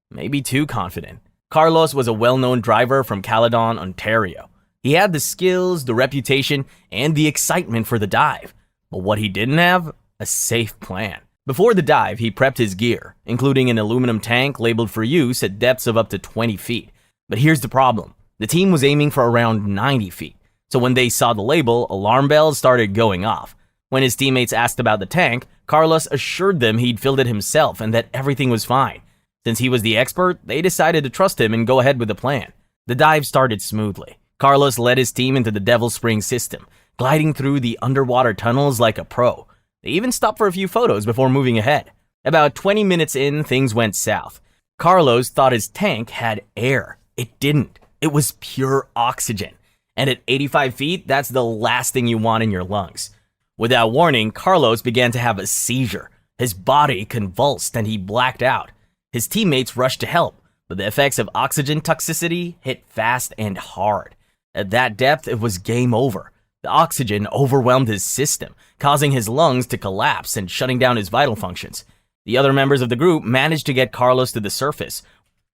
Maybe too confident. Carlos was a well-known diver from Caledon, Ontario. He had the skills, the reputation, and the excitement for the dive. But what he didn't have? A safe plan. Before the dive, he prepped his gear, including an aluminum tank labeled for use at depths of up to 20 feet. But here's the problem. The team was aiming for around 90 feet. So when they saw the label, alarm bells started going off. When his teammates asked about the tank, Carlos assured them he'd filled it himself and that everything was fine. Since he was the expert, they decided to trust him and go ahead with the plan. The dive started smoothly. Carlos led his team into the Devil's Spring system, gliding through the underwater tunnels like a pro. They even stopped for a few photos before moving ahead. About 20 minutes in, things went south. Carlos thought his tank had air. It didn't. It was pure oxygen. And at 85 feet, that's the last thing you want in your lungs. Without warning, Carlos began to have a seizure. His body convulsed and he blacked out. His teammates rushed to help, but the effects of oxygen toxicity hit fast and hard. At that depth, it was game over. The oxygen overwhelmed his system, causing his lungs to collapse and shutting down his vital functions. The other members of the group managed to get Carlos to the surface,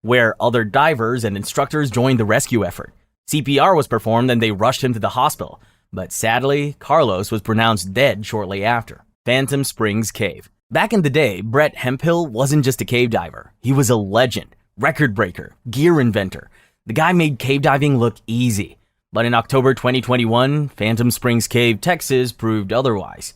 where other divers and instructors joined the rescue effort. CPR was performed and they rushed him to the hospital, but sadly, Carlos was pronounced dead shortly after. Phantom Springs Cave. Back in the day, Brett Hemphill wasn't just a cave diver. He was a legend, record breaker, gear inventor. The guy made cave diving look easy. But in October 2021, Phantom Springs Cave, Texas proved otherwise.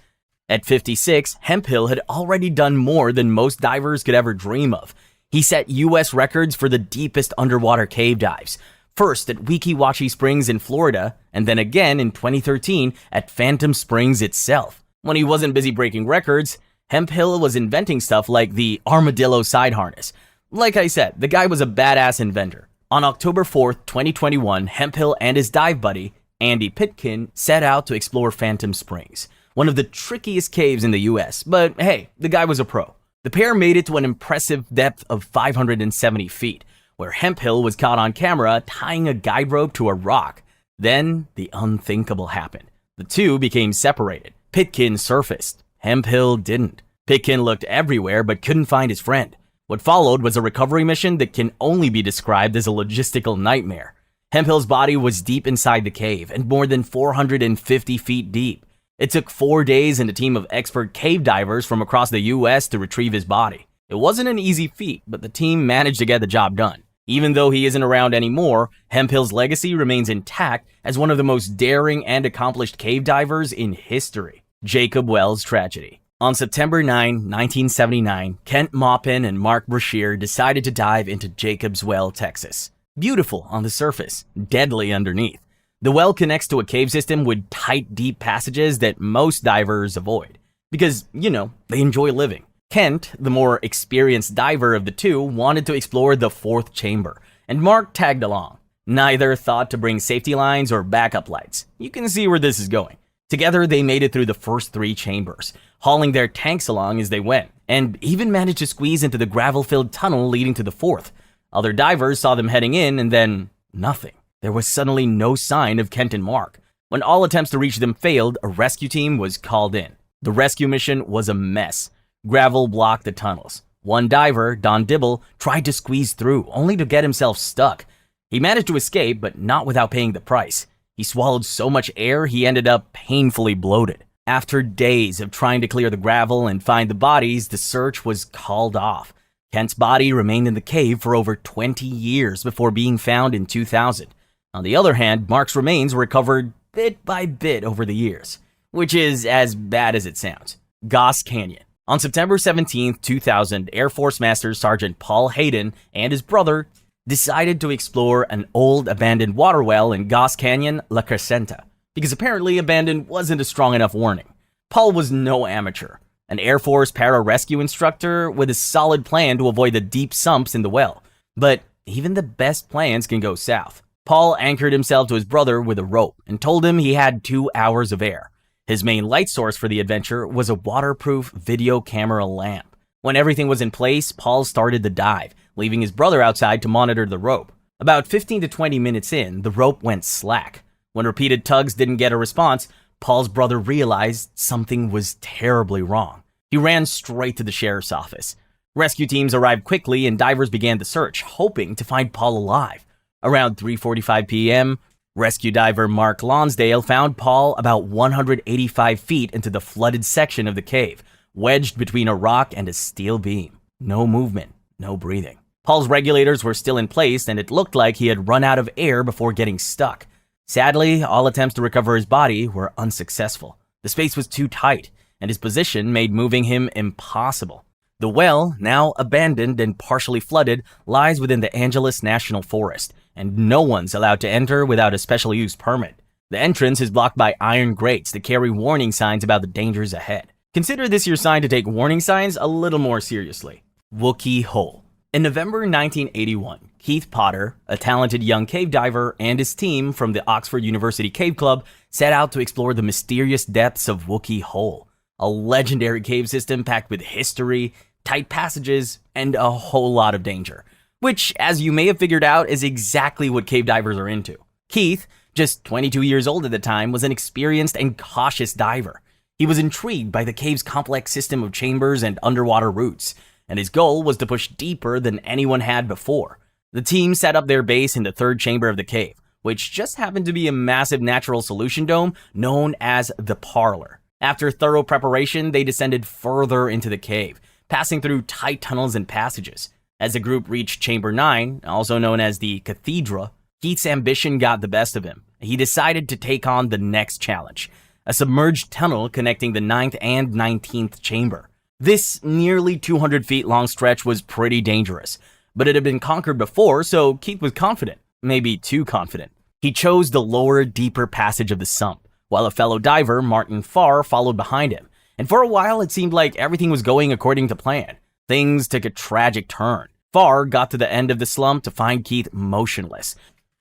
At 56, Hemphill had already done more than most divers could ever dream of. He set US records for the deepest underwater cave dives. First at Weeki Wachee Springs in Florida, and then again in 2013 at Phantom Springs itself. When he wasn't busy breaking records, Hemphill was inventing stuff like the armadillo side harness. Like I said, the guy was a badass inventor. On October 4th, 2021, Hemphill and his dive buddy, Andy Pitkin, set out to explore Phantom Springs, one of the trickiest caves in the US, but hey, the guy was a pro. The pair made it to an impressive depth of 570 feet, where Hemphill was caught on camera tying a guide rope to a rock. Then, the unthinkable happened. The two became separated. Pitkin surfaced. Hemphill didn't. Pitkin looked everywhere but couldn't find his friend. What followed was a recovery mission that can only be described as a logistical nightmare. Hemphill's body was deep inside the cave and more than 450 feet deep. It took 4 days and a team of expert cave divers from across the US to retrieve his body. It wasn't an easy feat, but the team managed to get the job done. Even though he isn't around anymore, Hemphill's legacy remains intact as one of the most daring and accomplished cave divers in history. Jacob Wells tragedy. On September 9, 1979, Kent Maupin and Mark Brashear decided to dive into Jacob's Well, Texas. Beautiful on the surface, deadly underneath. The well connects to a cave system with tight, deep passages that most divers avoid. Because, they enjoy living. Kent, the more experienced diver of the two, wanted to explore the fourth chamber, and Mark tagged along. Neither thought to bring safety lines or backup lights. You can see where this is going. Together, they made it through the first 3 chambers, hauling their tanks along as they went, and even managed to squeeze into the gravel-filled tunnel leading to the fourth. Other divers saw them heading in, and then nothing. There was suddenly no sign of Kent and Mark. When all attempts to reach them failed, a rescue team was called in. The rescue mission was a mess. Gravel blocked the tunnels. One diver, Don Dibble, tried to squeeze through, only to get himself stuck. He managed to escape, but not without paying the price. He swallowed so much air, he ended up painfully bloated. After days of trying to clear the gravel and find the bodies, the search was called off. Kent's body remained in the cave for over 20 years before being found in 2000. On the other hand, Mark's remains were recovered bit by bit over the years, which is as bad as it sounds. Goss Canyon. On September 17, 2000, Air Force Master Sergeant Paul Hayden and his brother decided to explore an old abandoned water well in Goss Canyon, La Crescenta, because apparently abandoned wasn't a strong enough warning. Paul was no amateur, an Air Force para-rescue instructor with a solid plan to avoid the deep sumps in the well. But even the best plans can go south. Paul anchored himself to his brother with a rope and told him he had 2 hours of air. His main light source for the adventure was a waterproof video camera lamp. When everything was in place, Paul started the dive, leaving his brother outside to monitor the rope. About 15 to 20 minutes in, the rope went slack. When repeated tugs didn't get a response, Paul's brother realized something was terribly wrong. He ran straight to the sheriff's office. Rescue teams arrived quickly and divers began the search, hoping to find Paul alive. Around 3:45 p.m., rescue diver Mark Lonsdale found Paul about 185 feet into the flooded section of the cave, wedged between a rock and a steel beam. No movement, no breathing. Paul's regulators were still in place and it looked like he had run out of air before getting stuck. Sadly, all attempts to recover his body were unsuccessful. The space was too tight, and his position made moving him impossible. The well, now abandoned and partially flooded, lies within the Angeles National Forest, and no one's allowed to enter without a special use permit. The entrance is blocked by iron grates that carry warning signs about the dangers ahead. Consider this your sign to take warning signs a little more seriously. Wookiee Hole. In November 1981, Keith Potter, a talented young cave diver, and his team from the Oxford University Cave Club set out to explore the mysterious depths of Wookiee Hole, a legendary cave system packed with history, tight passages, and a whole lot of danger, which, as you may have figured out, is exactly what cave divers are into. Keith, just 22 years old at the time, was an experienced and cautious diver. He was intrigued by the cave's complex system of chambers and underwater routes, and his goal was to push deeper than anyone had before. The team set up their base in the third chamber of the cave, which just happened to be a massive natural solution dome known as the Parlor. After thorough preparation, they descended further into the cave, passing through tight tunnels and passages. As the group reached Chamber 9, also known as the Cathedra, Keith's ambition got the best of him. He decided to take on the next challenge, a submerged tunnel connecting the 9th and 19th chamber. This nearly 200 feet long stretch was pretty dangerous, but it had been conquered before, so Keith was confident, maybe too confident. He chose the lower, deeper passage of the sump, while a fellow diver, Martin Farr, followed behind him. And for a while, it seemed like everything was going according to plan. Things took a tragic turn. Farr got to the end of the slump to find Keith motionless,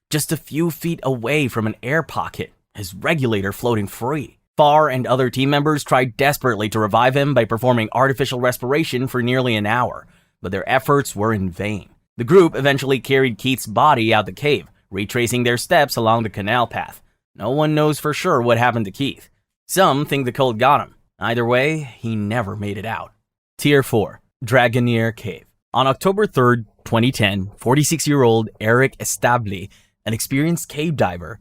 just a few feet away from an air pocket, his regulator floating free. Farr and other team members tried desperately to revive him by performing artificial respiration for nearly an hour, but their efforts were in vain. The group eventually carried Keith's body out the cave, retracing their steps along the canal path. No one knows for sure what happened to Keith. Some think the cold got him. Either way, he never made it out. Tier 4. Dragoneer Cave. On October 3rd, 2010, 46-year-old Eric Establi, an experienced cave diver,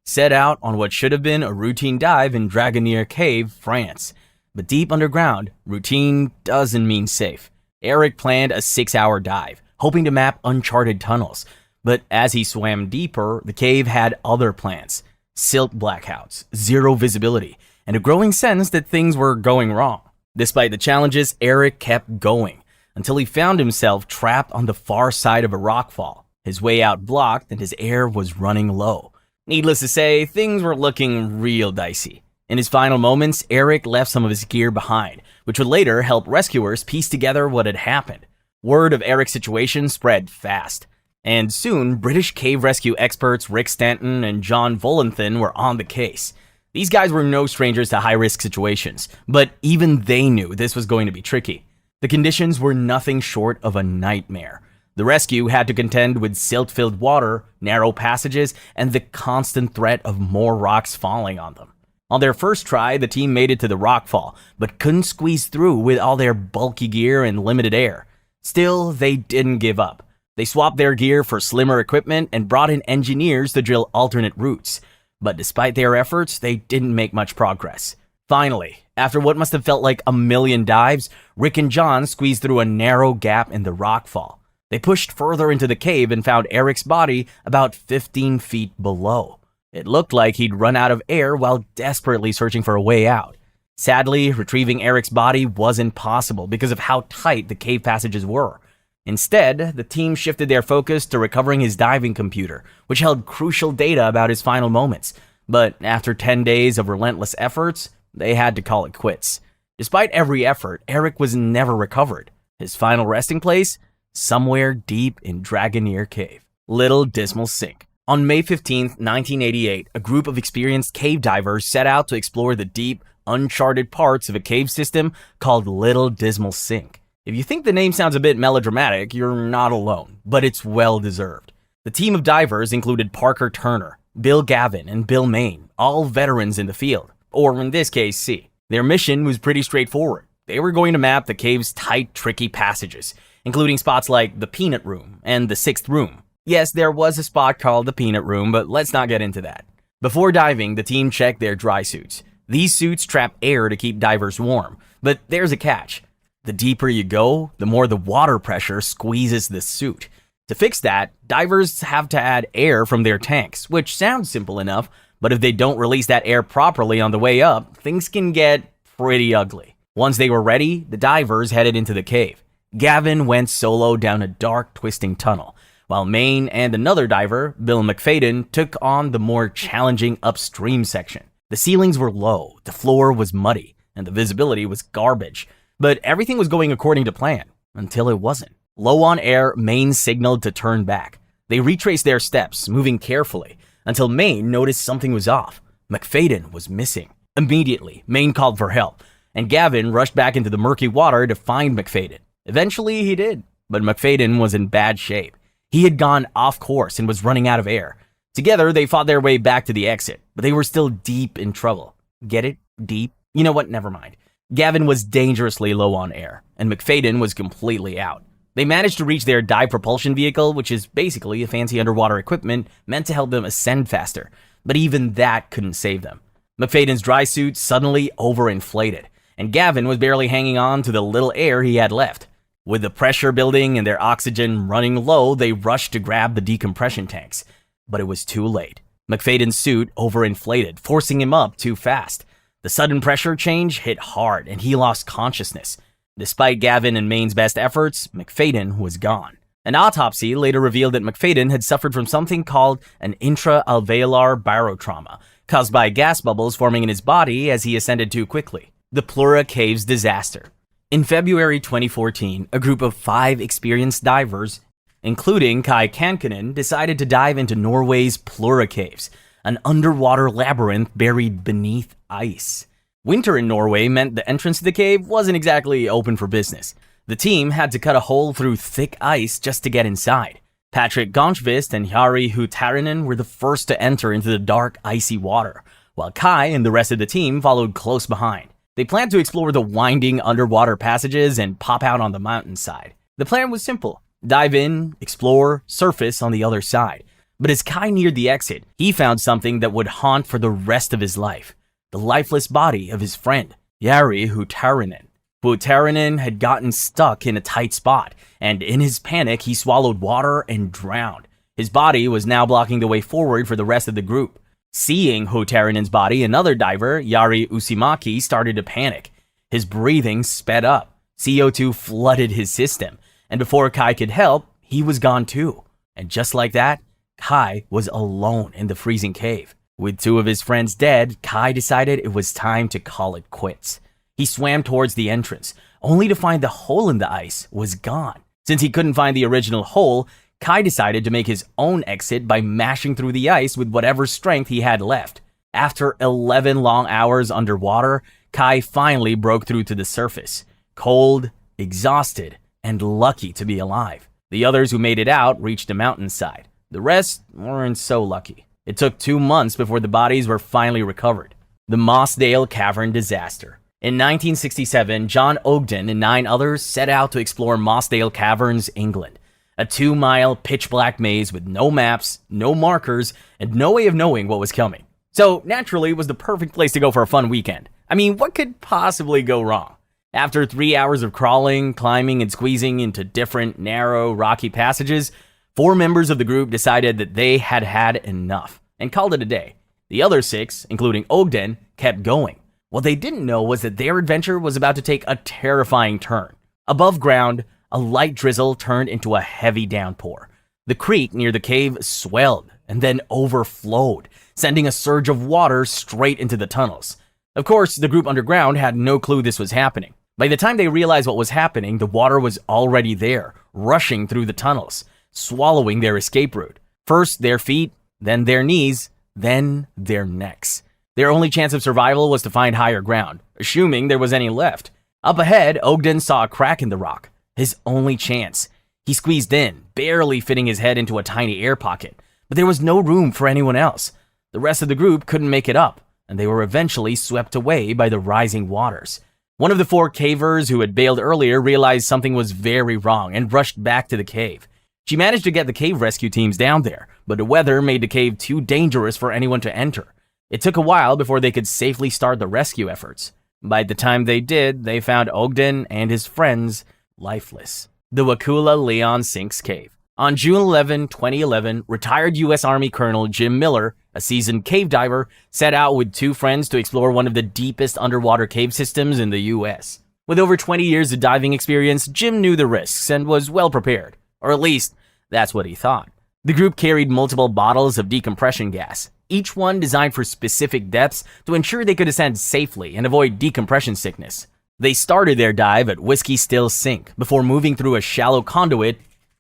set out on what should have been a routine dive in Dragoneer Cave, France. But deep underground, routine doesn't mean safe. Eric planned a 6-hour dive, hoping to map uncharted tunnels. But as he swam deeper, the cave had other plans. Silt blackouts, zero visibility, and a growing sense that things were going wrong. Despite the challenges, Eric kept going, until he found himself trapped on the far side of a rockfall. His way out blocked and his air was running low. Needless to say, things were looking real dicey. In his final moments, Eric left some of his gear behind, which would later help rescuers piece together what had happened. Word of Eric's situation spread fast, and soon British cave rescue experts Rick Stanton and John Volanthen were on the case. These guys were no strangers to high-risk situations, but even they knew this was going to be tricky. The conditions were nothing short of a nightmare. The rescue had to contend with silt-filled water, narrow passages, and the constant threat of more rocks falling on them. On their first try, the team made it to the rockfall, but couldn't squeeze through with all their bulky gear and limited air. Still, they didn't give up. They swapped their gear for slimmer equipment and brought in engineers to drill alternate routes. But despite their efforts, they didn't make much progress. Finally, after what must have felt like a million dives, Rick and John squeezed through a narrow gap in the rockfall. They pushed further into the cave and found Eric's body about 15 feet below. It looked like he'd run out of air while desperately searching for a way out. Sadly, retrieving Eric's body wasn't possible because of how tight the cave passages were. Instead, the team shifted their focus to recovering his diving computer, which held crucial data about his final moments. But after 10 days of relentless efforts, they had to call it quits. Despite every effort, Eric was never recovered. His final resting place? Somewhere deep in Dragoneer Cave. Little Dismal Sink. On May 15, 1988, a group of experienced cave divers set out to explore the deep, uncharted parts of a cave system called Little Dismal Sink. If you think the name sounds a bit melodramatic, you're not alone, but it's well deserved. The team of divers included Parker Turner, Bill Gavin, and Bill Main, all veterans in the field, or in this case, sea. Their mission was pretty straightforward. They were going to map the cave's tight, tricky passages, including spots like the Peanut Room and the Sixth Room. Yes, there was a spot called the Peanut Room, but let's not get into that. Before diving, the team checked their dry suits. These suits trap air to keep divers warm, but there's a catch. The deeper you go, the more the water pressure squeezes the suit. To fix that, divers have to add air from their tanks, which sounds simple enough, but if they don't release that air properly on the way up, things can get pretty ugly. Once they were ready, the divers headed into the cave. Gavin went solo down a dark, twisting tunnel, while Maine and another diver, Bill McFadden, took on the more challenging upstream section. The ceilings were low, the floor was muddy, and the visibility was garbage. But everything was going according to plan, until it wasn't. Low on air, Maine signaled to turn back. They retraced their steps, moving carefully, until Maine noticed something was off. McFadden was missing. Immediately, Maine called for help, and Gavin rushed back into the murky water to find McFadden. Eventually, he did, but McFadden was in bad shape. He had gone off course and was running out of air. Together, they fought their way back to the exit, but they were still deep in trouble. Get it? Deep? You know what? Never mind. Gavin was dangerously low on air, and McFadden was completely out. They managed to reach their dive propulsion vehicle, which is basically a fancy underwater equipment meant to help them ascend faster, but even that couldn't save them. McFadden's dry suit suddenly overinflated, and Gavin was barely hanging on to the little air he had left. With the pressure building and their oxygen running low, they rushed to grab the decompression tanks. But it was too late. McFadden's suit overinflated, forcing him up too fast. The sudden pressure change hit hard, and he lost consciousness. Despite Gavin and Maine's best efforts, McFadden was gone. An autopsy later revealed that McFadden had suffered from something called an intra-alveolar barotrauma, caused by gas bubbles forming in his body as he ascended too quickly. The Plura Caves disaster. In February 2014, a group of 5 experienced divers, including Kai Kankinen, decided to dive into Norway's Plura Caves, an underwater labyrinth buried beneath ice. Winter in Norway meant the entrance to the cave wasn't exactly open for business. The team had to cut a hole through thick ice just to get inside. Patrick Gonchvist and Jari Hutarinen were the first to enter into the dark, icy water, while Kai and the rest of the team followed close behind. They planned to explore the winding underwater passages and pop out on the mountainside. The plan was simple: dive in, explore, surface on the other side. But as Kai neared the exit, he found something that would haunt for the rest of his life: the lifeless body of his friend, Jari Hutarinen. Hutarinen had gotten stuck in a tight spot, and in his panic, he swallowed water and drowned. His body was now blocking the way forward for the rest of the group. Seeing Hutarinen's body, another diver, Jari Usimaki, started to panic. His breathing sped up. CO2 flooded his system, and before Kai could help, he was gone too. And just like that, Kai was alone in the freezing cave. With 2 of his friends dead, Kai decided it was time to call it quits. He swam towards the entrance, only to find the hole in the ice was gone. Since he couldn't find the original hole, Kai decided to make his own exit by mashing through the ice with whatever strength he had left. After 11 long hours underwater, Kai finally broke through to the surface, cold, exhausted, and lucky to be alive. The others who made it out reached the mountainside. The rest weren't so lucky. It took 2 months before the bodies were finally recovered. The Mossdale Cavern disaster. In 1967, John Ogden and 9 others set out to explore Mossdale Caverns, England. A 2-mile pitch-black maze with no maps, no markers, and no way of knowing what was coming. So naturally, it was the perfect place to go for a fun weekend. I mean, what could possibly go wrong? After 3 hours of crawling, climbing, and squeezing into different, narrow, rocky passages, 4 members of the group decided that they had had enough and called it a day. The other 6, including Ogden, kept going. What they didn't know was that their adventure was about to take a terrifying turn. Above ground, a light drizzle turned into a heavy downpour. The creek near the cave swelled and then overflowed, sending a surge of water straight into the tunnels. Of course, the group underground had no clue this was happening. By the time they realized what was happening, the water was already there, rushing through the tunnels, swallowing their escape route. First their feet, then their knees, then their necks. Their only chance of survival was to find higher ground, assuming there was any left. Up ahead, Ogden saw a crack in the rock. His only chance. He squeezed in, barely fitting his head into a tiny air pocket. But there was no room for anyone else. The rest of the group couldn't make it up, and they were eventually swept away by the rising waters. One of the 4 cavers who had bailed earlier realized something was very wrong and rushed back to the cave. She managed to get the cave rescue teams down there, but the weather made the cave too dangerous for anyone to enter. It took a while before they could safely start the rescue efforts. By the time they did, they found Ogden and his friends lifeless. The Wakula Leon Sinks Cave. On June 11, 2011, retired U.S. Army Colonel Jim Miller, a seasoned cave diver, set out with 2 friends to explore one of the deepest underwater cave systems in the U.S. With over 20 years of diving experience, Jim knew the risks and was well prepared, or at least that's what he thought. The group carried multiple bottles of decompression gas, each one designed for specific depths to ensure they could ascend safely and avoid decompression sickness. They started their dive at Whiskey Still Sink before moving through a shallow conduit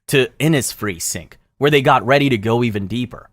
to Innisfree Sink, where they got ready to go even deeper.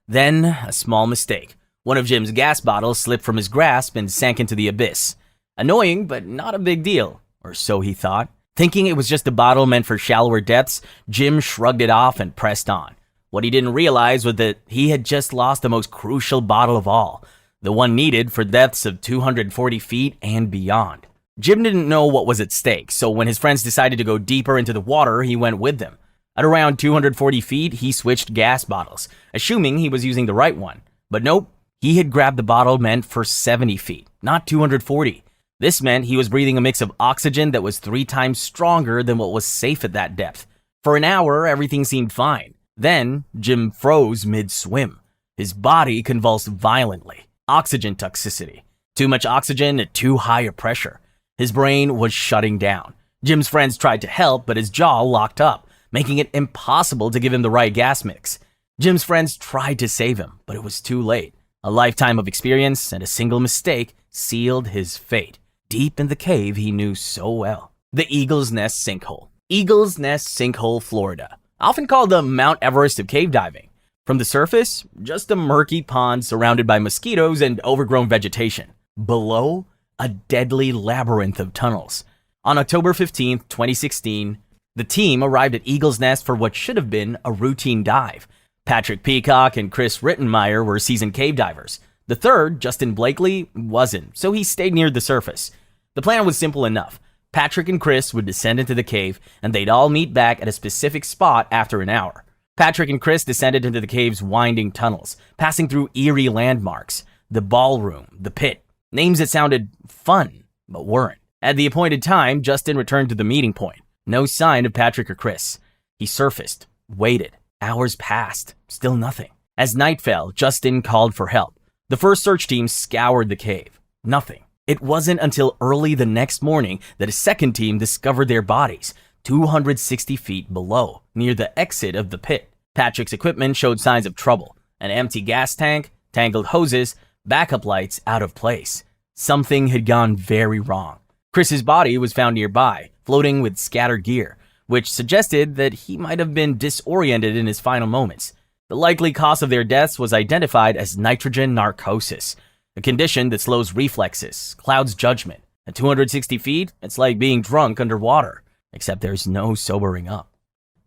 Then, a small mistake. One of Jim's gas bottles slipped from his grasp and sank into the abyss. Annoying, but not a big deal, or so he thought. Thinking it was just a bottle meant for shallower depths, Jim shrugged it off and pressed on. What he didn't realize was that he had just lost the most crucial bottle of all, the one needed for depths of 240 feet and beyond. Jim didn't know what was at stake, so when his friends decided to go deeper into the water, he went with them. At around 240 feet, he switched gas bottles, assuming he was using the right one. But nope, he had grabbed the bottle meant for 70 feet, not 240. This meant he was breathing a mix of oxygen that was 3 times stronger than what was safe at that depth. For an hour, everything seemed fine. Then, Jim froze mid-swim. His body convulsed violently. Oxygen toxicity. Too much oxygen at too high a pressure. His brain was shutting down. Jim's friends tried to help, but his jaw locked up, making it impossible to give him the right gas mix. Jim's friends tried to save him, but it was too late. A lifetime of experience and a single mistake sealed his fate. Deep in the cave he knew so well. The Eagle's Nest Sinkhole. Eagle's Nest Sinkhole, Florida. Often called the Mount Everest of cave diving. From the surface, just a murky pond surrounded by mosquitoes and overgrown vegetation. Below, a deadly labyrinth of tunnels. On October 15, 2016, the team arrived at Eagle's Nest for what should have been a routine dive. Patrick Peacock and Chris Rittenmeyer were seasoned cave divers. The third, Justin Blakely, wasn't, so he stayed near the surface. The plan was simple enough. Patrick and Chris would descend into the cave, and they'd all meet back at a specific spot after an hour. Patrick and Chris descended into the cave's winding tunnels, passing through eerie landmarks. The ballroom, the pit. Names that sounded fun, but weren't. At the appointed time, Justin returned to the meeting point. No sign of Patrick or Chris. He surfaced, waited. Hours passed, still nothing. As night fell, Justin called for help. The first search team scoured the cave. Nothing. It wasn't until early the next morning that a second team discovered their bodies, 260 feet below, near the exit of the pit. Patrick's equipment showed signs of trouble. An empty gas tank, tangled hoses, backup lights out of place. Something had gone very wrong. Chris's body was found nearby, floating with scattered gear, which suggested that he might have been disoriented in his final moments. The likely cause of their deaths was identified as nitrogen narcosis, a condition that slows reflexes, clouds judgment. At 260 feet, it's like being drunk underwater, except there's no sobering up.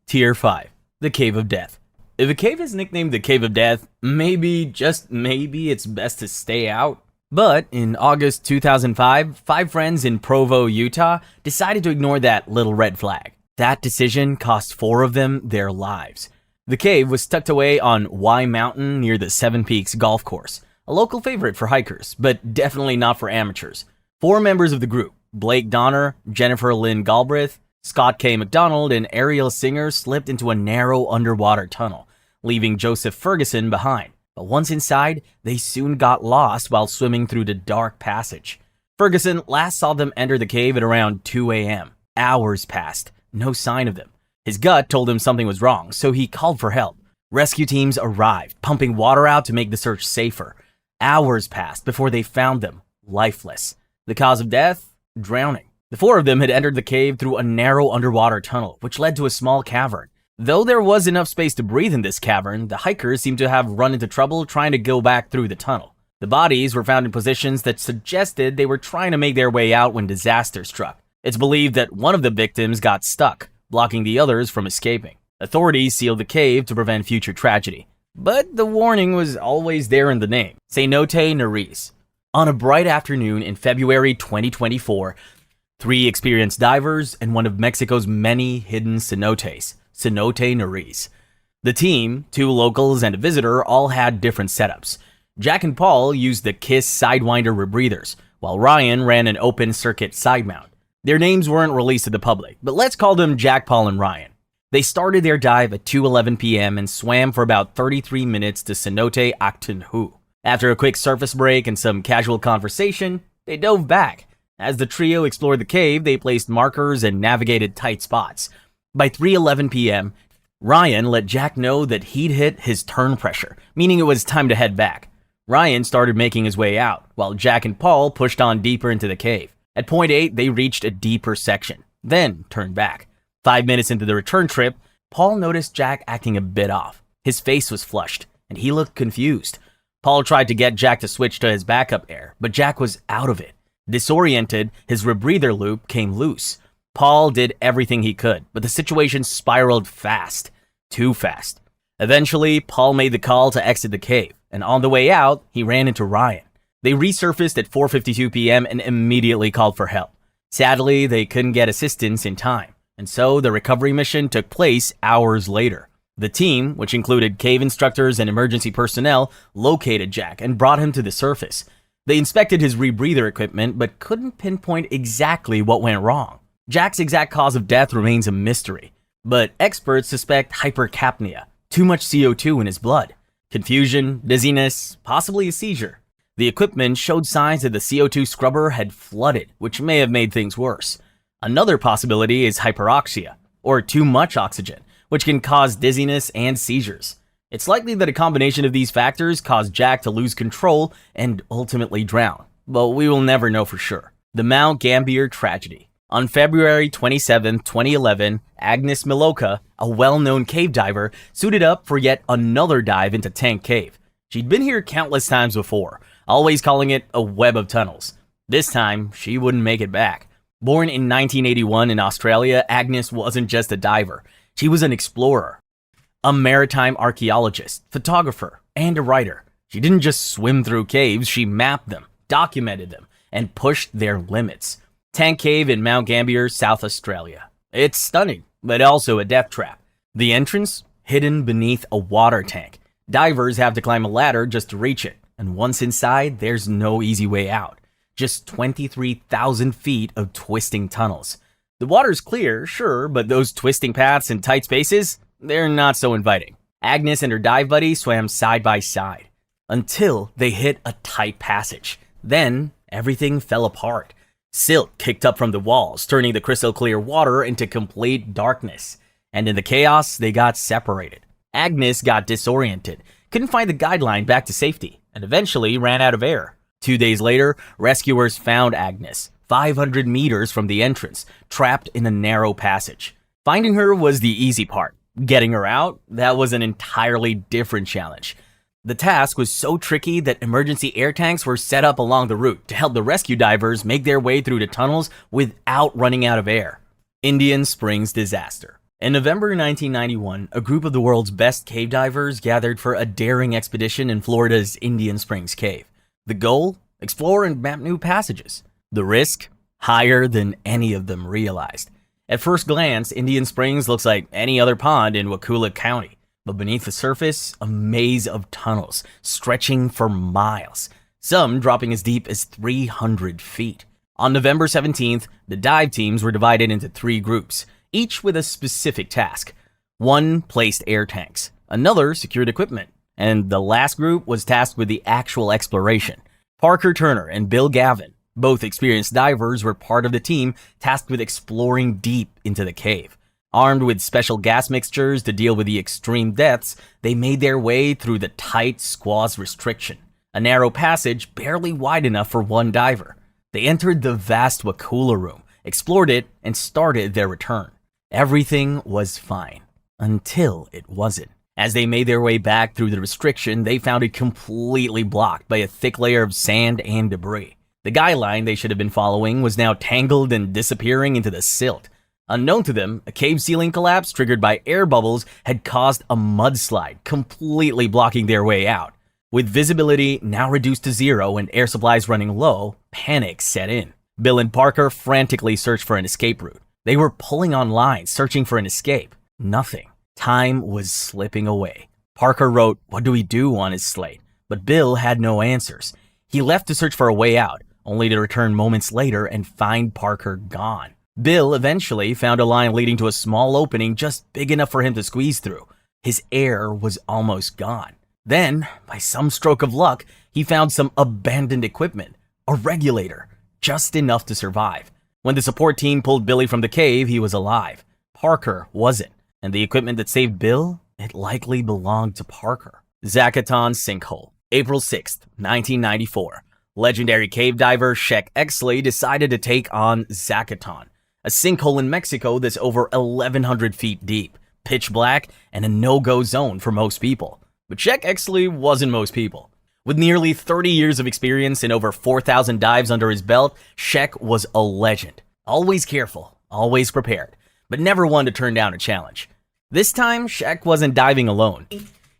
Tier 5. The Cave of Death. If a cave is nicknamed the Cave of Death, maybe, just maybe, it's best to stay out. But in August 2005, 5 friends in Provo, Utah, decided to ignore that little red flag. That decision cost 4 of them their lives. The cave was tucked away on Y Mountain near the Seven Peaks golf course, a local favorite for hikers, but definitely not for amateurs. 4 members of the group, Blake Donner, Jennifer Lynn Galbraith, Scott K. McDonald, and Ariel Singer, slipped into a narrow underwater tunnel, leaving Joseph Ferguson behind. But once inside, they soon got lost while swimming through the dark passage. Ferguson last saw them enter the cave at around 2 a.m. Hours passed, no sign of them. His gut told him something was wrong, so he called for help. Rescue teams arrived, pumping water out to make the search safer. Hours passed before they found them, lifeless. The cause of death? Drowning. The four of them had entered the cave through a narrow underwater tunnel, which led to a small cavern. Though there was enough space to breathe in this cavern, the hikers seemed to have run into trouble trying to go back through the tunnel. The bodies were found in positions that suggested they were trying to make their way out when disaster struck. It's believed that one of the victims got stuck, blocking the others from escaping. Authorities sealed the cave to prevent future tragedy. But the warning was always there in the name, Cenote Nariz. On a bright afternoon in February 2024, 3 experienced divers and one of Mexico's many hidden cenotes, Cenote Nariz. The team, 2 locals and a visitor, all had different setups. Jack and Paul used the KISS Sidewinder rebreathers, while Ryan ran an open circuit side mount. Their names weren't released to the public, but let's call them Jack, Paul, and Ryan. They started their dive at 2:11 p.m. and swam for about 33 minutes to Cenote Actunhu. After a quick surface break and some casual conversation, they dove back. As the trio explored the cave, they placed markers and navigated tight spots. By 3:11 p.m., Ryan let Jack know that he'd hit his turn pressure, meaning it was time to head back. Ryan started making his way out, while Jack and Paul pushed on deeper into the cave. At point 8, they reached a deeper section, then turned back. 5 minutes into the return trip, Paul noticed Jack acting a bit off. His face was flushed, and he looked confused. Paul tried to get Jack to switch to his backup air, but Jack was out of it. Disoriented, his rebreather loop came loose. Paul did everything he could, but the situation spiraled fast. Too fast. Eventually, Paul made the call to exit the cave, and on the way out, he ran into Ryan. They resurfaced at 4:52 p.m. and immediately called for help. Sadly, they couldn't get assistance in time, and so the recovery mission took place hours later. The team, which included cave instructors and emergency personnel, located Jack and brought him to the surface. They inspected his rebreather equipment, but couldn't pinpoint exactly what went wrong. Jack's exact cause of death remains a mystery, but experts suspect hypercapnia, too much CO2 in his blood, confusion, dizziness, possibly a seizure. The equipment showed signs that the CO2 scrubber had flooded, which may have made things worse. Another possibility is hyperoxia, or too much oxygen, which can cause dizziness and seizures. It's likely that a combination of these factors caused Jack to lose control and ultimately drown, but we will never know for sure. The Mount Gambier tragedy. On February 27, 2011, Agnes Miloka, a well-known cave diver, suited up for yet another dive into Tank Cave. She'd been here countless times before, always calling it a web of tunnels. This time, she wouldn't make it back. Born in 1981 in Australia, Agnes wasn't just a diver. She was an explorer, a maritime archaeologist, photographer, and a writer. She didn't just swim through caves, she mapped them, documented them, and pushed their limits. Tank Cave in Mount Gambier, South Australia. It's stunning, but also a death trap. The entrance? Hidden beneath a water tank. Divers have to climb a ladder just to reach it, and once inside, there's no easy way out. Just 23,000 feet of twisting tunnels. The water's clear, sure, but those twisting paths and tight spaces? They're not so inviting. Agnes and her dive buddy swam side by side, until they hit a tight passage. Then, everything fell apart. Silt kicked up from the walls, turning the crystal clear water into complete darkness. And in the chaos, they got separated. Agnes got disoriented, couldn't find the guideline back to safety, and eventually ran out of air. 2 days later, rescuers found Agnes, 500 meters from the entrance, trapped in a narrow passage. Finding her was the easy part. Getting her out, that was an entirely different challenge. The task was so tricky that emergency air tanks were set up along the route to help the rescue divers make their way through the tunnels without running out of air. Indian Springs disaster. In November 1991, a group of the world's best cave divers gathered for a daring expedition in Florida's Indian Springs Cave. The goal? Explore and map new passages. The risk? Higher than any of them realized. At first glance, Indian Springs looks like any other pond in Wakulla County. But beneath the surface, a maze of tunnels stretching for miles, some dropping as deep as 300 feet. On November 17th, the dive teams were divided into 3 groups, each with a specific task. One placed air tanks, another secured equipment, and the last group was tasked with the actual exploration. Parker Turner and Bill Gavin, Both experienced divers were part of the team tasked with exploring deep into the cave. Armed with special gas mixtures to deal with the extreme depths, they made their way through the tight squaw's restriction, a narrow passage barely wide enough for one diver. They entered the vast Wakula room, explored it, and started their return. Everything was fine, until it wasn't. As they made their way back through the restriction, they found it completely blocked by a thick layer of sand and debris. The guideline they should have been following was now tangled and disappearing into the silt. Unknown to them, a cave ceiling collapse triggered by air bubbles had caused a mudslide, completely blocking their way out. With visibility now reduced to zero and air supplies running low, panic set in. Bill and Parker frantically searched for an escape route. They were pulling on lines, searching for an escape. Nothing. Time was slipping away. Parker wrote, "What do we do?" on his slate, but Bill had no answers. He left to search for a way out, only to return moments later and find Parker gone. Bill eventually found a line leading to a small opening just big enough for him to squeeze through. His air was almost gone. Then, by some stroke of luck, he found some abandoned equipment, a regulator, just enough to survive. When the support team pulled Billy from the cave, he was alive. Parker wasn't, and the equipment that saved Bill, it likely belonged to Parker. Zacaton Sinkhole, April 6th, 1994. Legendary cave diver Shek Exley decided to take on Zacaton, a sinkhole in Mexico that's over 1,100 feet deep, pitch black, and a no-go zone for most people. But Shek Exley wasn't most people. With nearly 30 years of experience and over 4,000 dives under his belt, Shek was a legend. Always careful, always prepared, but never one to turn down a challenge. This time, Shek wasn't diving alone.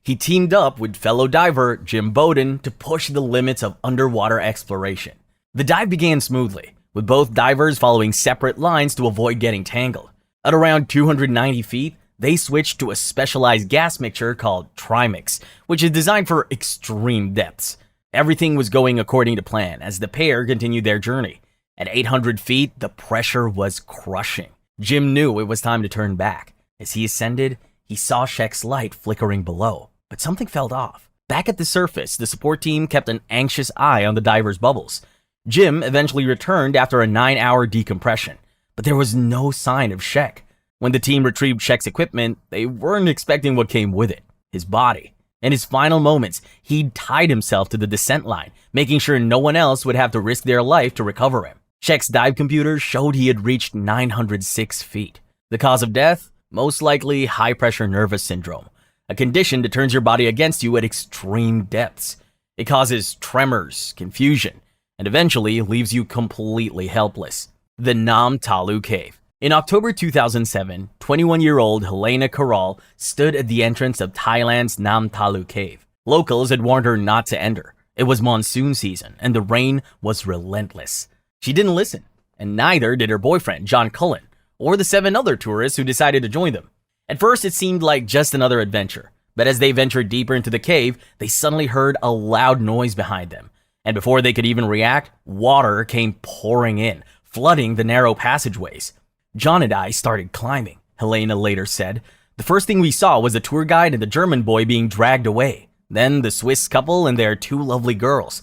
He teamed up with fellow diver Jim Bowden to push the limits of underwater exploration. The dive began smoothly, with both divers following separate lines to avoid getting tangled. At around 290 feet, they switched to a specialized gas mixture called Trimix, which is designed for extreme depths. Everything was going according to plan as the pair continued their journey. At 800 feet, the pressure was crushing. Jim knew it was time to turn back. As he ascended, he saw Shek's light flickering below, but something felt off. Back at the surface, the support team kept an anxious eye on the diver's bubbles. Jim eventually returned after a 9-hour decompression, but there was no sign of Shek. When the team retrieved Shek's equipment, they weren't expecting what came with it, his body. In his final moments, he'd tied himself to the descent line, making sure no one else would have to risk their life to recover him. Shek's dive computer showed he had reached 906 feet. The cause of death? Most likely high-pressure nervous syndrome, a condition that turns your body against you at extreme depths. It causes tremors, confusion, and eventually leaves you completely helpless. The Nam Talu Cave. In October 2007, 21-year-old Helena Corral stood at the entrance of Thailand's Nam Talu Cave. Locals had warned her not to enter. It was monsoon season, and the rain was relentless. She didn't listen, and neither did her boyfriend, John Cullen, or the 7 other tourists who decided to join them. At first, it seemed like just another adventure, but as they ventured deeper into the cave, they suddenly heard a loud noise behind them. And before they could even react, water came pouring in, flooding the narrow passageways. "John and I started climbing," Helena later said. "The first thing we saw was the tour guide and the German boy being dragged away. Then the Swiss couple and their 2 lovely girls.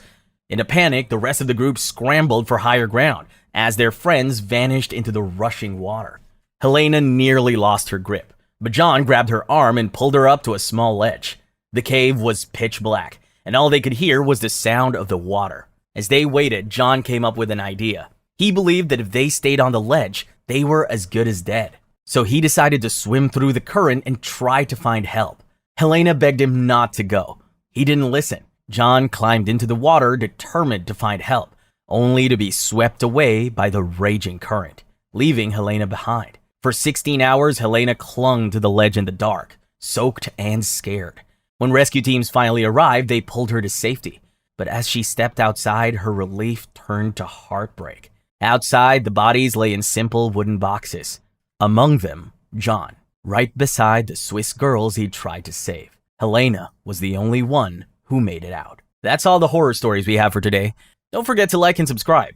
In a panic, the rest of the group scrambled for higher ground as their friends vanished into the rushing water." Helena nearly lost her grip, but John grabbed her arm and pulled her up to a small ledge. The cave was pitch black, and all they could hear was the sound of the water. As they waited, John came up with an idea. He believed that if they stayed on the ledge, they were as good as dead. So he decided to swim through the current and try to find help. Helena begged him not to go. He didn't listen. John climbed into the water, determined to find help, only to be swept away by the raging current, leaving Helena behind. For 16 hours, Helena clung to the ledge in the dark, soaked and scared. When rescue teams finally arrived, they pulled her to safety. But as she stepped outside, her relief turned to heartbreak. Outside, the bodies lay in simple wooden boxes. Among them, John, right beside the Swiss girls he'd tried to save. Helena was the only one who made it out. That's all the horror stories we have for today. Don't forget to like and subscribe.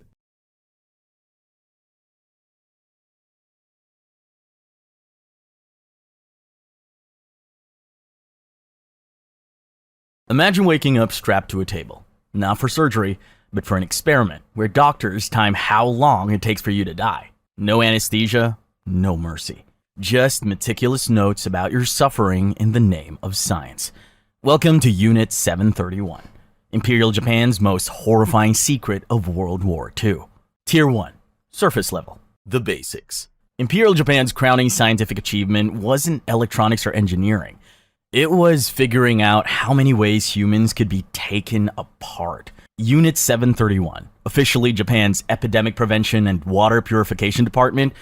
Imagine waking up strapped to a table. Not for surgery, but for an experiment where doctors time how long it takes for you to die. No anesthesia, no mercy. Just meticulous notes about your suffering in the name of science. Welcome to Unit 731, Imperial Japan's most horrifying secret of World War II. Tier 1, surface level. The basics. Imperial Japan's crowning scientific achievement wasn't electronics or engineering. It was figuring out how many ways humans could be taken apart. Unit 731, officially Japan's Epidemic Prevention and Water Purification Department,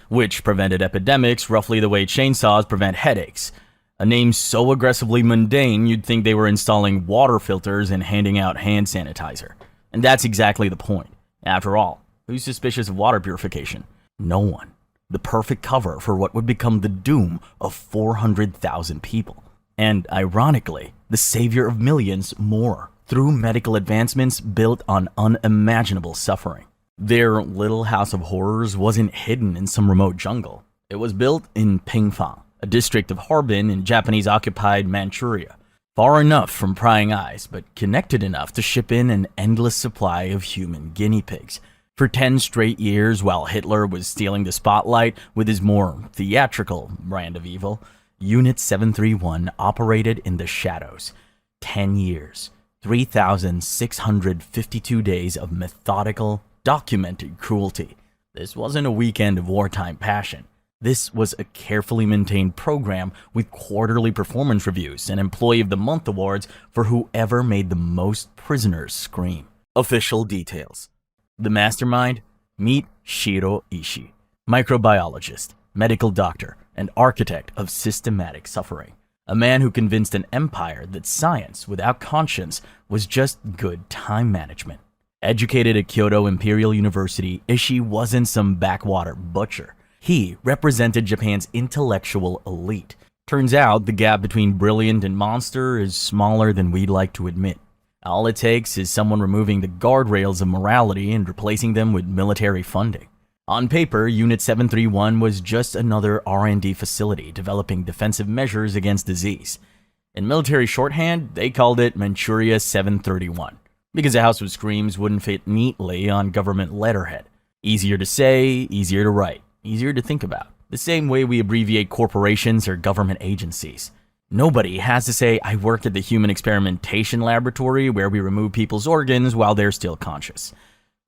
which prevented epidemics roughly the way chainsaws prevent headaches. A name so aggressively mundane you'd think they were installing water filters and handing out hand sanitizer. And that's exactly the point. After all, who's suspicious of water purification? No one. The perfect cover for what would become the doom of 400,000 people. And ironically, the savior of millions more through medical advancements built on unimaginable suffering. Their little house of horrors wasn't hidden in some remote jungle. It was built in Pingfang, a district of Harbin in Japanese-occupied Manchuria. Far enough from prying eyes, but connected enough to ship in an endless supply of human guinea pigs. For 10 straight years, while Hitler was stealing the spotlight with his more theatrical brand of evil, Unit 731 operated in the shadows. 10 years, 3,652 days of methodical, documented cruelty. This wasn't a weekend of wartime passion. This was a carefully maintained program with quarterly performance reviews and Employee of the Month awards for whoever made the most prisoners scream. Official details. The mastermind? Meet Shiro Ishii, microbiologist, medical doctor, and architect of systematic suffering. A man who convinced an empire that science without conscience was just good time management. Educated at Kyoto Imperial University, Ishii wasn't some backwater butcher. He represented Japan's intellectual elite. Turns out the gap between brilliant and monster is smaller than we'd like to admit. All it takes is someone removing the guardrails of morality and replacing them with military funding. On paper, Unit 731 was just another R&D facility developing defensive measures against disease. In military shorthand, they called it Manchuria 731, because a house with screams wouldn't fit neatly on government letterhead. Easier to say, easier to write, easier to think about. The same way we abbreviate corporations or government agencies. Nobody has to say, I work at the Human Experimentation Laboratory where we remove people's organs while they're still conscious.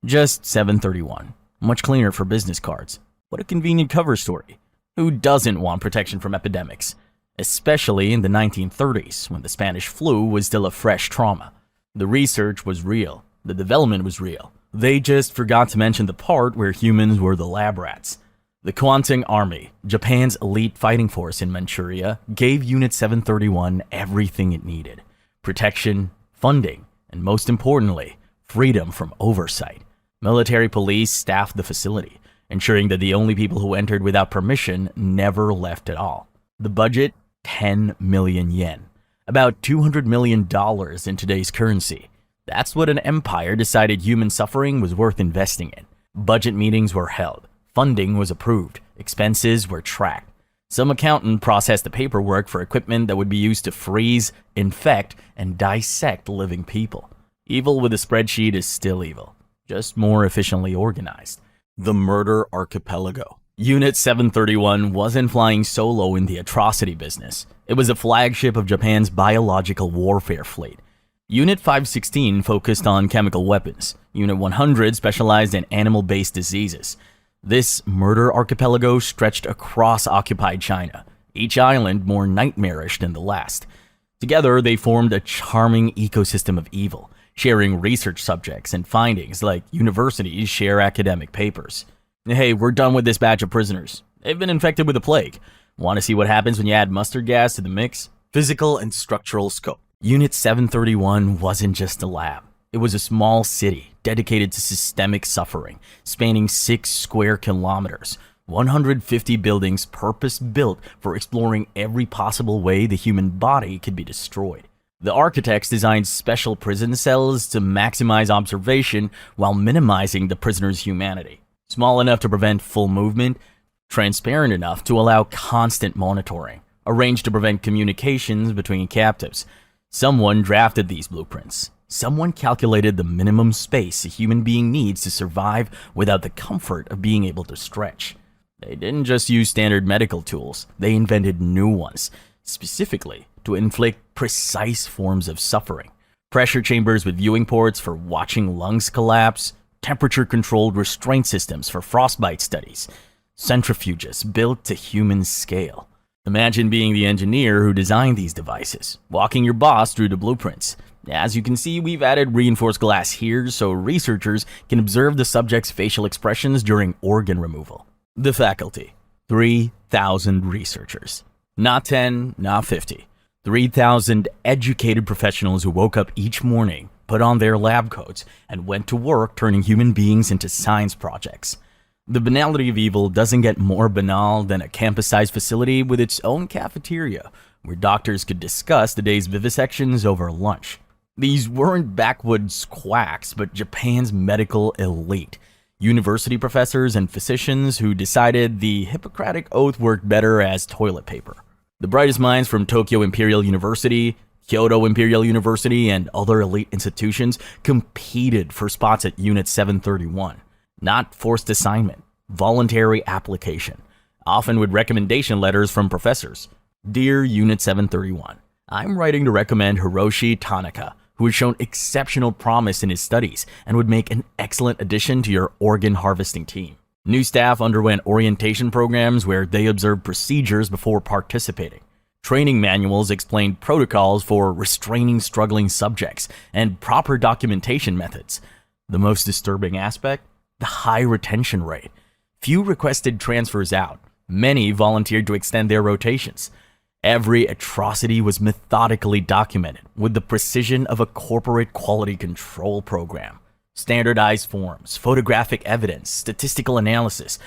Just 731. Much cleaner for business cards. What a convenient cover story. Who doesn't want protection from epidemics? Especially in the 1930s, when the Spanish flu was still a fresh trauma. The research was real. The development was real. They just forgot to mention the part where humans were the lab rats. The Kwantung Army, Japan's elite fighting force in Manchuria, gave Unit 731 everything it needed. Protection, funding, and most importantly, freedom from oversight. Military police staffed the facility, ensuring that the only people who entered without permission never left at all. The budget, 10 million yen. About $200 million in today's currency. That's what an empire decided human suffering was worth investing in. Budget meetings were held. Funding was approved. Expenses were tracked. Some accountant processed the paperwork for equipment that would be used to freeze, infect, and dissect living people. Evil with a spreadsheet is still evil, just more efficiently organized. The Murder Archipelago. Unit 731 wasn't flying solo in the atrocity business. It was a flagship of Japan's biological warfare fleet. Unit 516 focused on chemical weapons. Unit 100 specialized in animal-based diseases. This murder archipelago stretched across occupied China, each island more nightmarish than the last. Together, they formed a charming ecosystem of evil, sharing research subjects and findings like universities share academic papers. Hey, we're done with this batch of prisoners. They've been infected with the plague. Want to see what happens when you add mustard gas to the mix? Physical and structural scope. Unit 731 wasn't just a lab. It was a small city dedicated to systemic suffering, spanning 6 square kilometers, 150 buildings purpose-built for exploring every possible way the human body could be destroyed. The architects designed special prison cells to maximize observation while minimizing the prisoner's humanity. Small enough to prevent full movement, transparent enough to allow constant monitoring, arranged to prevent communications between captives. Someone drafted these blueprints. Someone calculated the minimum space a human being needs to survive without the comfort of being able to stretch. They didn't just use standard medical tools, they invented new ones, specifically to inflict precise forms of suffering. Pressure chambers with viewing ports for watching lungs collapse, temperature-controlled restraint systems for frostbite studies, centrifuges built to human scale. Imagine being the engineer who designed these devices, walking your boss through the blueprints. As you can see, we've added reinforced glass here so researchers can observe the subject's facial expressions during organ removal. The faculty, 3,000 researchers. Not 10, not 50. 3,000 educated professionals who woke up each morning, put on their lab coats, and went to work turning human beings into science projects. The banality of evil doesn't get more banal than a campus-sized facility with its own cafeteria, where doctors could discuss the day's vivisections over lunch. These weren't backwoods quacks, but Japan's medical elite. University professors and physicians who decided the Hippocratic Oath worked better as toilet paper. The brightest minds from Tokyo Imperial University, Kyoto Imperial University, and other elite institutions competed for spots at Unit 731. Not forced assignment, voluntary application, often with recommendation letters from professors. Dear Unit 731, I'm writing to recommend Hiroshi Tanaka, who has shown exceptional promise in his studies and would make an excellent addition to your organ harvesting team. New staff underwent orientation programs where they observed procedures before participating. Training manuals explained protocols for restraining struggling subjects and proper documentation methods. The most disturbing aspect? The high retention rate. Few requested transfers out. Many volunteered to extend their rotations. Every atrocity was methodically documented with the precision of a corporate quality control program. Standardized forms, photographic evidence, statistical analysis.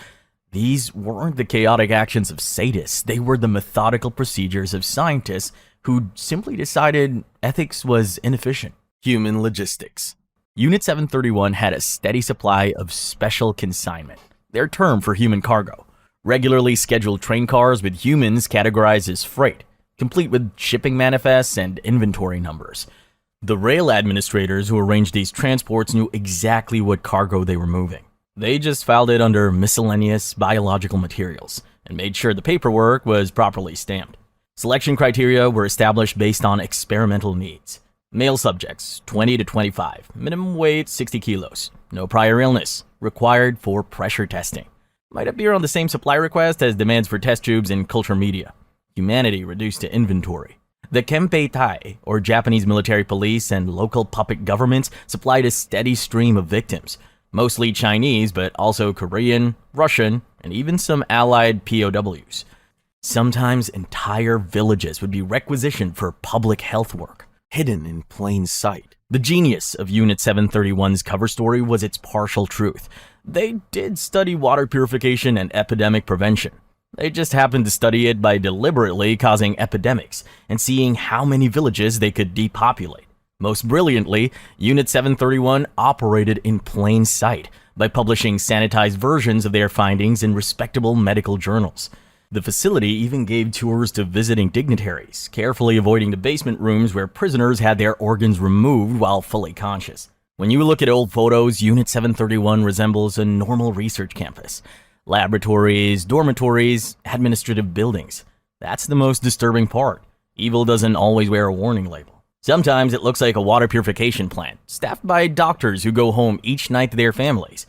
These weren't the chaotic actions of sadists, they were the methodical procedures of scientists who simply decided ethics was inefficient. Human logistics. Unit 731 had a steady supply of special consignment, their term for human cargo. Regularly scheduled train cars with humans categorized as freight, complete with shipping manifests and inventory numbers. The rail administrators who arranged these transports knew exactly what cargo they were moving. They just filed it under miscellaneous biological materials and made sure the paperwork was properly stamped. Selection criteria were established based on experimental needs. Male subjects, 20 to 25, minimum weight 60 kilos, no prior illness, required for pressure testing. Might appear on the same supply request as demands for test tubes in culture media. Humanity reduced to inventory. The Kempeitai, or Japanese military police and local puppet governments, supplied a steady stream of victims, mostly Chinese but also Korean, Russian, and even some allied POWs. Sometimes entire villages would be requisitioned for public health work, hidden in plain sight. The genius of Unit 731's cover story was its partial truth. They did study water purification and epidemic prevention. They just happened to study it by deliberately causing epidemics and seeing how many villages they could depopulate. Most brilliantly, Unit 731 operated in plain sight by publishing sanitized versions of their findings in respectable medical journals. The facility even gave tours to visiting dignitaries, carefully avoiding the basement rooms where prisoners had their organs removed while fully conscious. When you look at old photos, Unit 731 resembles a normal research campus. Laboratories, dormitories, administrative buildings. That's the most disturbing part. Evil doesn't always wear a warning label. Sometimes it looks like a water purification plant, staffed by doctors who go home each night to their families,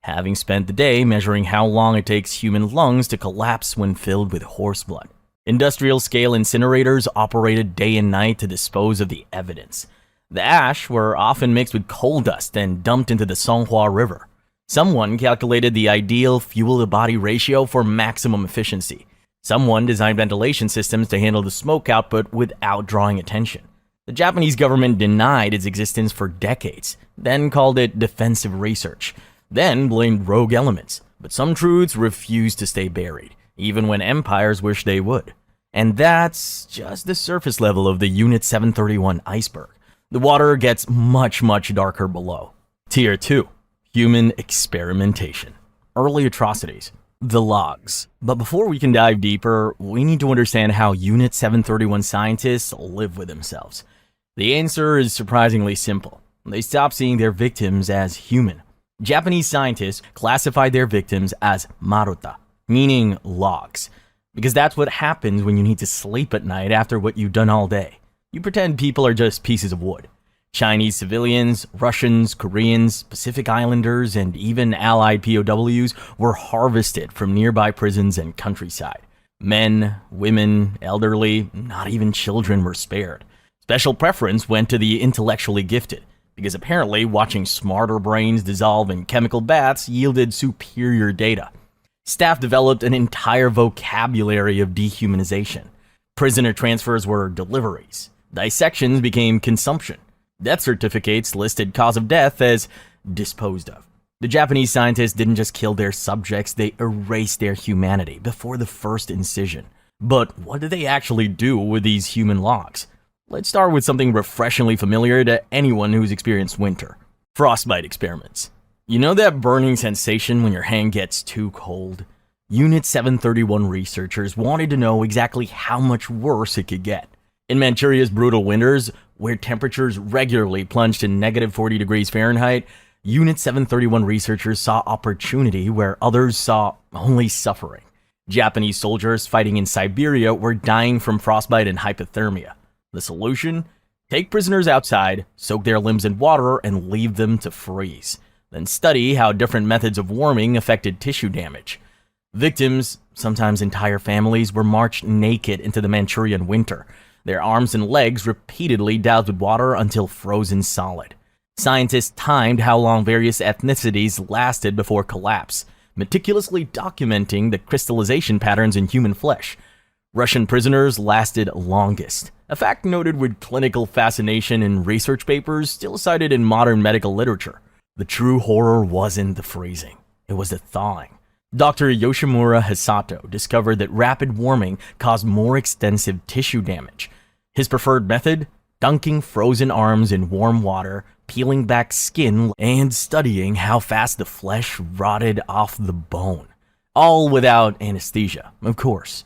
having spent the day measuring how long it takes human lungs to collapse when filled with horse blood. Industrial-scale incinerators operated day and night to dispose of the evidence. The ash were often mixed with coal dust and dumped into the Songhua River. Someone calculated the ideal fuel-to-body ratio for maximum efficiency. Someone designed ventilation systems to handle the smoke output without drawing attention. The Japanese government denied its existence for decades, then called it defensive research, then blamed rogue elements. But some truths refused to stay buried, even when empires wished they would. And that's just the surface level of the Unit 731 iceberg. The water gets much darker below. Tier 2. Human experimentation. Early atrocities. The logs. But before we can dive deeper, we need to understand how Unit 731 scientists live with themselves. The answer is surprisingly simple. They stopped seeing their victims as human. Japanese scientists classified their victims as maruta, meaning logs, because that's what happens when you need to sleep at night after what you've done all day. You pretend people are just pieces of wood. Chinese civilians, Russians, Koreans, Pacific Islanders, and even Allied POWs were harvested from nearby prisons and countryside. Men, women, elderly, not even children were spared. Special preference went to the intellectually gifted, because apparently watching smarter brains dissolve in chemical baths yielded superior data. Staff developed an entire vocabulary of dehumanization. Prisoner transfers were deliveries. Dissections became consumption. Death certificates listed cause of death as disposed of. The Japanese scientists didn't just kill their subjects, they erased their humanity before the first incision. But what did they actually do with these human logs? Let's start with something refreshingly familiar to anyone who's experienced winter. Frostbite experiments. You know that burning sensation when your hand gets too cold? Unit 731 researchers wanted to know exactly how much worse it could get. In Manchuria's brutal winters, where temperatures regularly plunged to negative 40 degrees Fahrenheit, Unit 731 researchers saw opportunity where others saw only suffering. Japanese soldiers fighting in Siberia were dying from frostbite and hypothermia. The solution? Take prisoners outside, soak their limbs in water, and leave them to freeze. Then study how different methods of warming affected tissue damage. Victims, sometimes entire families, were marched naked into the Manchurian winter, their arms and legs repeatedly doused with water until frozen solid. Scientists timed how long various ethnicities lasted before collapse, meticulously documenting the crystallization patterns in human flesh. Russian prisoners lasted longest, a fact noted with clinical fascination in research papers still cited in modern medical literature. The true horror wasn't the freezing, it was the thawing. Dr. Yoshimura Hisato discovered that rapid warming caused more extensive tissue damage. His preferred method? Dunking frozen arms in warm water, peeling back skin, and studying how fast the flesh rotted off the bone. All without anesthesia, of course.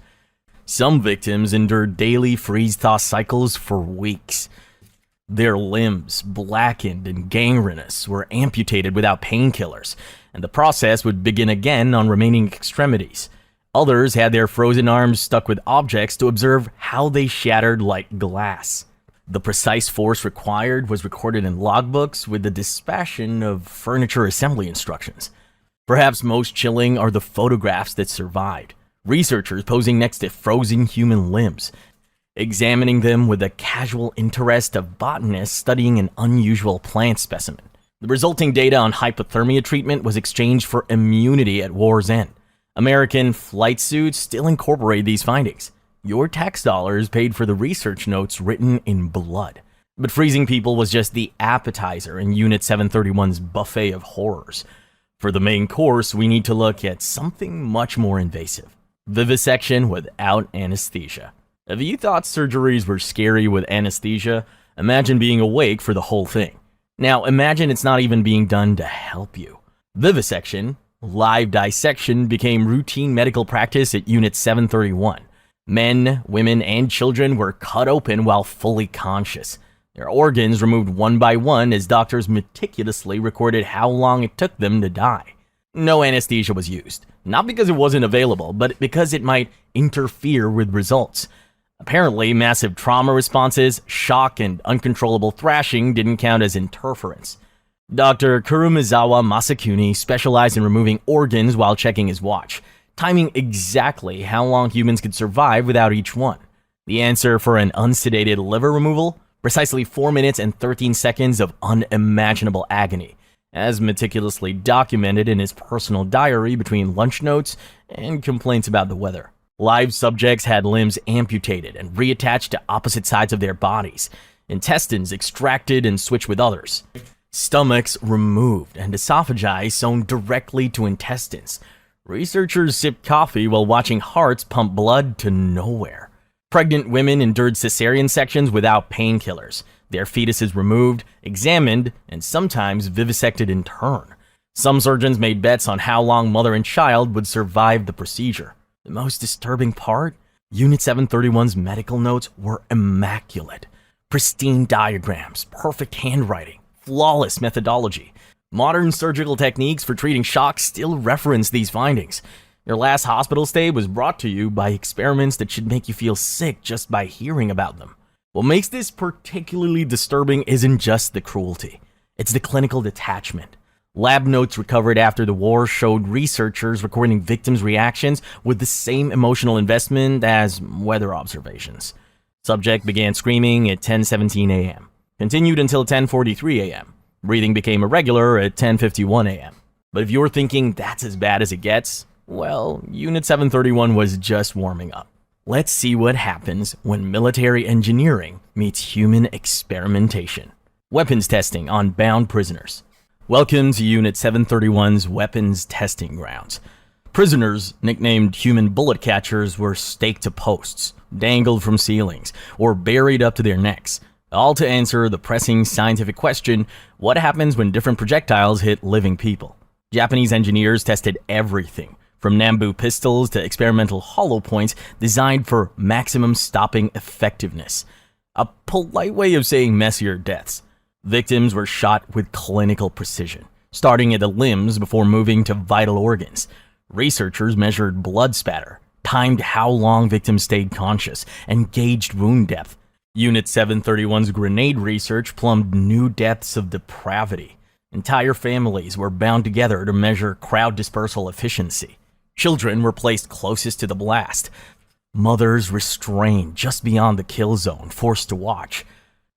Some victims endured daily freeze-thaw cycles for weeks. Their limbs, blackened and gangrenous, were amputated without painkillers, and the process would begin again on remaining extremities. Others had their frozen arms stuck with objects to observe how they shattered like glass. The precise force required was recorded in logbooks with the dispassion of furniture assembly instructions. Perhaps most chilling are the photographs that survived. Researchers posing next to frozen human limbs, examining them with the casual interest of botanists studying an unusual plant specimen. The resulting data on hypothermia treatment was exchanged for immunity at war's end. American flight suits still incorporate these findings. Your tax dollars paid for the research notes written in blood. But freezing people was just the appetizer in Unit 731's buffet of horrors. For the main course, we need to look at something much more invasive. Vivisection without anesthesia. If you thought surgeries were scary with anesthesia, imagine being awake for the whole thing. Now imagine it's not even being done to help you. Vivisection, live dissection, became routine medical practice at Unit 731. Men, women, and children were cut open while fully conscious. Their organs removed one by one as doctors meticulously recorded how long it took them to die. No anesthesia was used, not because it wasn't available, but because it might interfere with results. Apparently, massive trauma responses, shock, and uncontrollable thrashing didn't count as interference. Dr. Kurumizawa Masakuni specialized in removing organs while checking his watch, timing exactly how long humans could survive without each one. The answer for an unsedated liver removal? Precisely 4 minutes and 13 seconds of unimaginable agony, as meticulously documented in his personal diary between lunch notes and complaints about the weather. Live subjects had limbs amputated and reattached to opposite sides of their bodies, intestines extracted and switched with others, stomachs removed, and esophagi sewn directly to intestines. Researchers sipped coffee while watching hearts pump blood to nowhere. Pregnant women endured cesarean sections without painkillers, their fetuses removed, examined, and sometimes vivisected in turn. Some surgeons made bets on how long mother and child would survive the procedure. The most disturbing part? Unit 731's medical notes were immaculate. Pristine diagrams, perfect handwriting, flawless methodology. Modern surgical techniques for treating shock still reference these findings. Your last hospital stay was brought to you by experiments that should make you feel sick just by hearing about them. What makes this particularly disturbing isn't just the cruelty, it's the clinical detachment. Lab notes recovered after the war showed researchers recording victims' reactions with the same emotional investment as weather observations. Subject began screaming at 10:17 a.m., continued until 10:43 a.m. Breathing became irregular at 10:51 a.m. But if you're thinking that's as bad as it gets, well, Unit 731 was just warming up. Let's see what happens when military engineering meets human experimentation. Weapons testing on bound prisoners. Welcome to Unit 731's weapons testing grounds. Prisoners, nicknamed human bullet catchers, were staked to posts, dangled from ceilings, or buried up to their necks, all to answer the pressing scientific question, what happens when different projectiles hit living people? Japanese engineers tested everything, from Nambu pistols to experimental hollow points designed for maximum stopping effectiveness. A polite way of saying messier deaths. Victims were shot with clinical precision, starting at the limbs before moving to vital organs. Researchers measured blood spatter, timed how long victims stayed conscious, and gauged wound depth. Unit 731's grenade research plumbed new depths of depravity. Entire families were bound together to measure crowd dispersal efficiency. Children were placed closest to the blast. Mothers restrained just beyond the kill zone, forced to watch.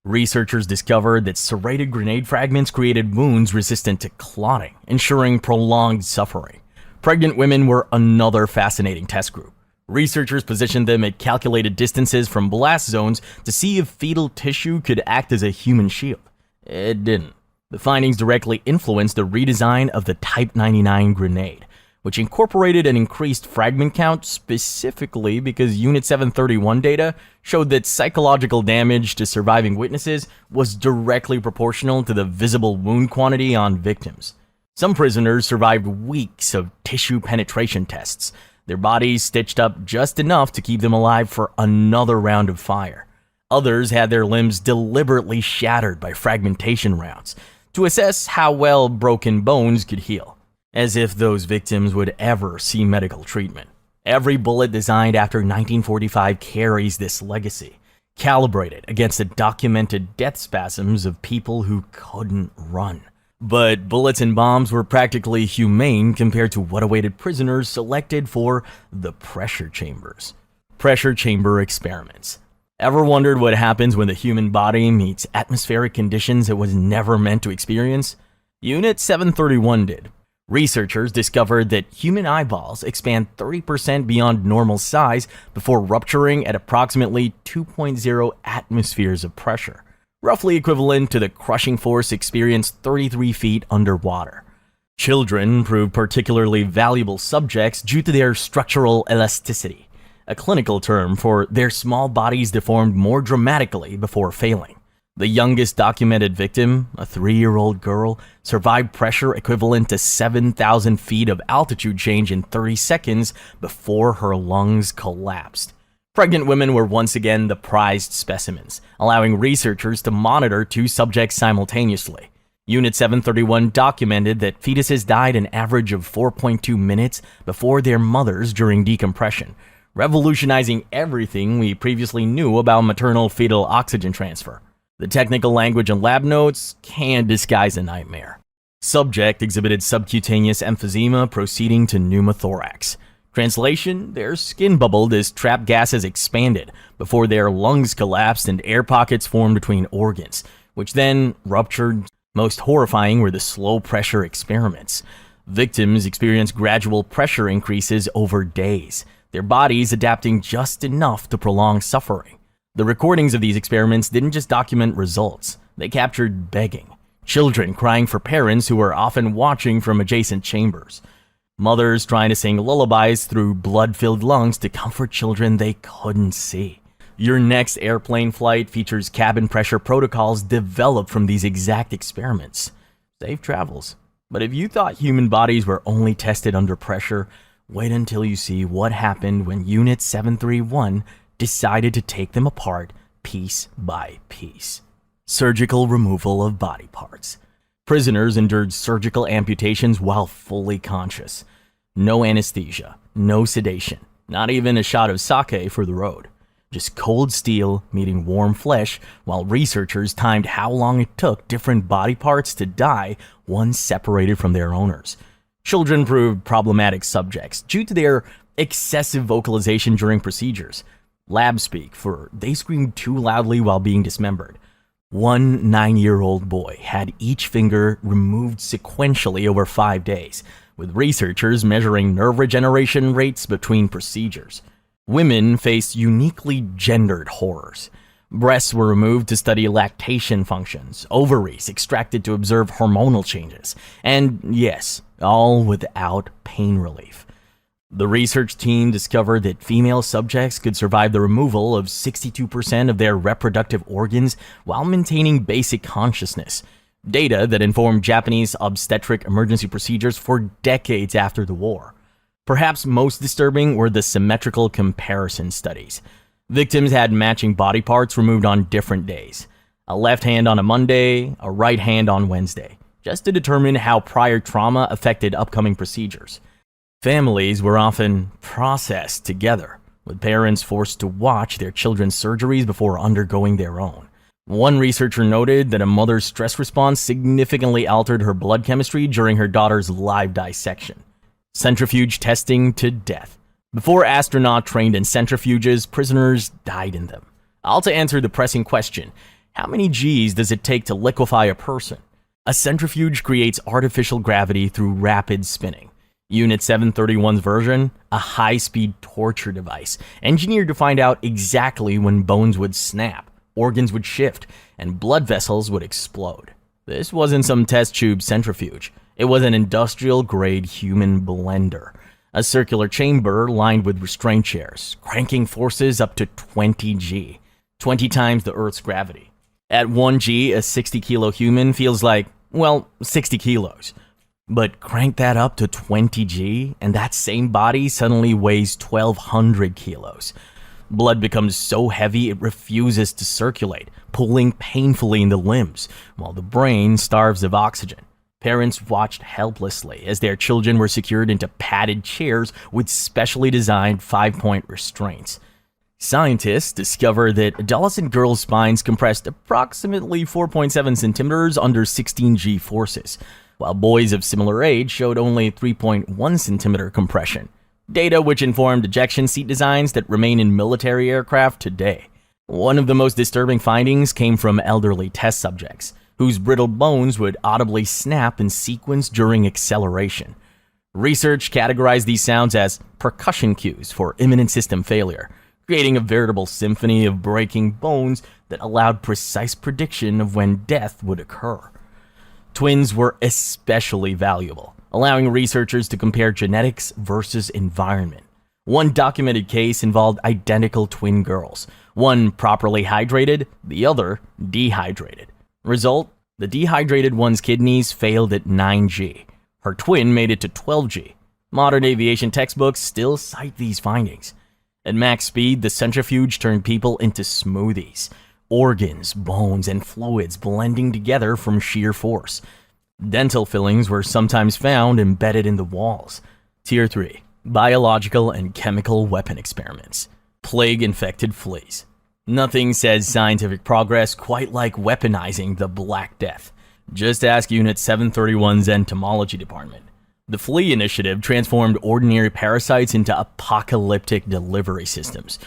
Researchers discovered that serrated grenade fragments created wounds resistant to clotting, ensuring prolonged suffering. Pregnant women were another fascinating test group. Researchers positioned them at calculated distances from blast zones to see if fetal tissue could act as a human shield. It didn't. The findings directly influenced the redesign of the Type 99 grenade, which incorporated an increased fragment count specifically because Unit 731 data showed that psychological damage to surviving witnesses was directly proportional to the visible wound quantity on victims. Some prisoners survived weeks of tissue penetration tests, their bodies stitched up just enough to keep them alive for another round of fire. Others had their limbs deliberately shattered by fragmentation rounds to assess how well broken bones could heal, as if those victims would ever see medical treatment. Every bullet designed after 1945 carries this legacy, calibrated against the documented death spasms of people who couldn't run. But bullets and bombs were practically humane compared to what awaited prisoners selected for the pressure chambers. Pressure chamber experiments. Ever wondered what happens when the human body meets atmospheric conditions it was never meant to experience? Unit 731 did. Researchers discovered that human eyeballs expand 30% beyond normal size before rupturing at approximately 2.0 atmospheres of pressure, roughly equivalent to the crushing force experienced 33 feet underwater. Children proved particularly valuable subjects due to their structural elasticity, a clinical term for their small bodies deformed more dramatically before failing. The youngest documented victim, a 3-year-old girl, survived pressure equivalent to 7,000 feet of altitude change in 30 seconds before her lungs collapsed. Pregnant women were once again the prized specimens, allowing researchers to monitor 2 subjects simultaneously. Unit 731 documented that fetuses died an average of 4.2 minutes before their mothers during decompression, revolutionizing everything we previously knew about maternal-fetal oxygen transfer. The technical language and lab notes can disguise a nightmare. Subject exhibited subcutaneous emphysema proceeding to pneumothorax. Translation, their skin bubbled as trapped gases expanded before their lungs collapsed and air pockets formed between organs, which then ruptured. Most horrifying were the slow pressure experiments. Victims experienced gradual pressure increases over days, their bodies adapting just enough to prolong suffering. The recordings of these experiments didn't just document results, they captured begging, children crying for parents who were often watching from adjacent chambers, mothers trying to sing lullabies through blood-filled lungs to comfort children they couldn't see. Your next airplane flight features cabin pressure protocols developed from these exact experiments. Safe travels. But if you thought human bodies were only tested under pressure, wait until you see what happened when Unit 731 decided to take them apart piece by piece. Surgical removal of body parts. Prisoners endured surgical amputations while fully conscious. No anesthesia, no sedation, not even a shot of sake for the road. Just cold steel meeting warm flesh while researchers timed how long it took different body parts to die once separated from their owners. Children proved problematic subjects due to their excessive vocalization during procedures. Lab speak for they screamed too loudly while being dismembered. One 9-year-old boy had each finger removed sequentially over 5 days, with researchers measuring nerve regeneration rates between procedures. Women faced uniquely gendered horrors. Breasts were removed to study lactation functions, ovaries extracted to observe hormonal changes, and yes, all without pain relief. The research team discovered that female subjects could survive the removal of 62% of their reproductive organs while maintaining basic consciousness, data that informed Japanese obstetric emergency procedures for decades after the war. Perhaps most disturbing were the symmetrical comparison studies. Victims had matching body parts removed on different days. A left hand on a Monday, a right hand on Wednesday, just to determine how prior trauma affected upcoming procedures. Families were often processed together, with parents forced to watch their children's surgeries before undergoing their own. One researcher noted that a mother's stress response significantly altered her blood chemistry during her daughter's live dissection. Centrifuge testing to death. Before astronauts trained in centrifuges, prisoners died in them. All to answer the pressing question, how many Gs does it take to liquefy a person? A centrifuge creates artificial gravity through rapid spinning. Unit 731's version, a high-speed torture device, engineered to find out exactly when bones would snap, organs would shift, and blood vessels would explode. This wasn't some test tube centrifuge. It was an industrial-grade human blender, a circular chamber lined with restraint chairs, cranking forces up to 20 G, 20 times the Earth's gravity. At 1 G, a 60-kilo human feels like, well, 60 kilos. But crank that up to 20 G, and that same body suddenly weighs 1,200 kilos. Blood becomes so heavy it refuses to circulate, pulling painfully in the limbs, while the brain starves of oxygen. Parents watched helplessly as their children were secured into padded chairs with specially designed 5-point restraints. Scientists discovered that adolescent girls' spines compressed approximately 4.7 centimeters under 16 G forces, while boys of similar age showed only 3.1 centimeter compression, data which informed ejection seat designs that remain in military aircraft today. One of the most disturbing findings came from elderly test subjects, whose brittle bones would audibly snap in sequence during acceleration. Research categorized these sounds as percussion cues for imminent system failure, creating a veritable symphony of breaking bones that allowed precise prediction of when death would occur. Twins were especially valuable, allowing researchers to compare genetics versus environment. One documented case involved identical twin girls, one properly hydrated, the other dehydrated. Result, the dehydrated one's kidneys failed at 9 G. Her twin made it to 12 G. Modern aviation textbooks still cite these findings. At max speed, the centrifuge turned people into smoothies. Organs, bones, and fluids blending together from sheer force. Dental fillings were sometimes found embedded in the walls. Tier 3. Biological and chemical weapon experiments. Plague-infected fleas. Nothing says scientific progress quite like weaponizing the Black Death. Just ask Unit 731's entomology department. The flea initiative transformed ordinary parasites into apocalyptic delivery systems.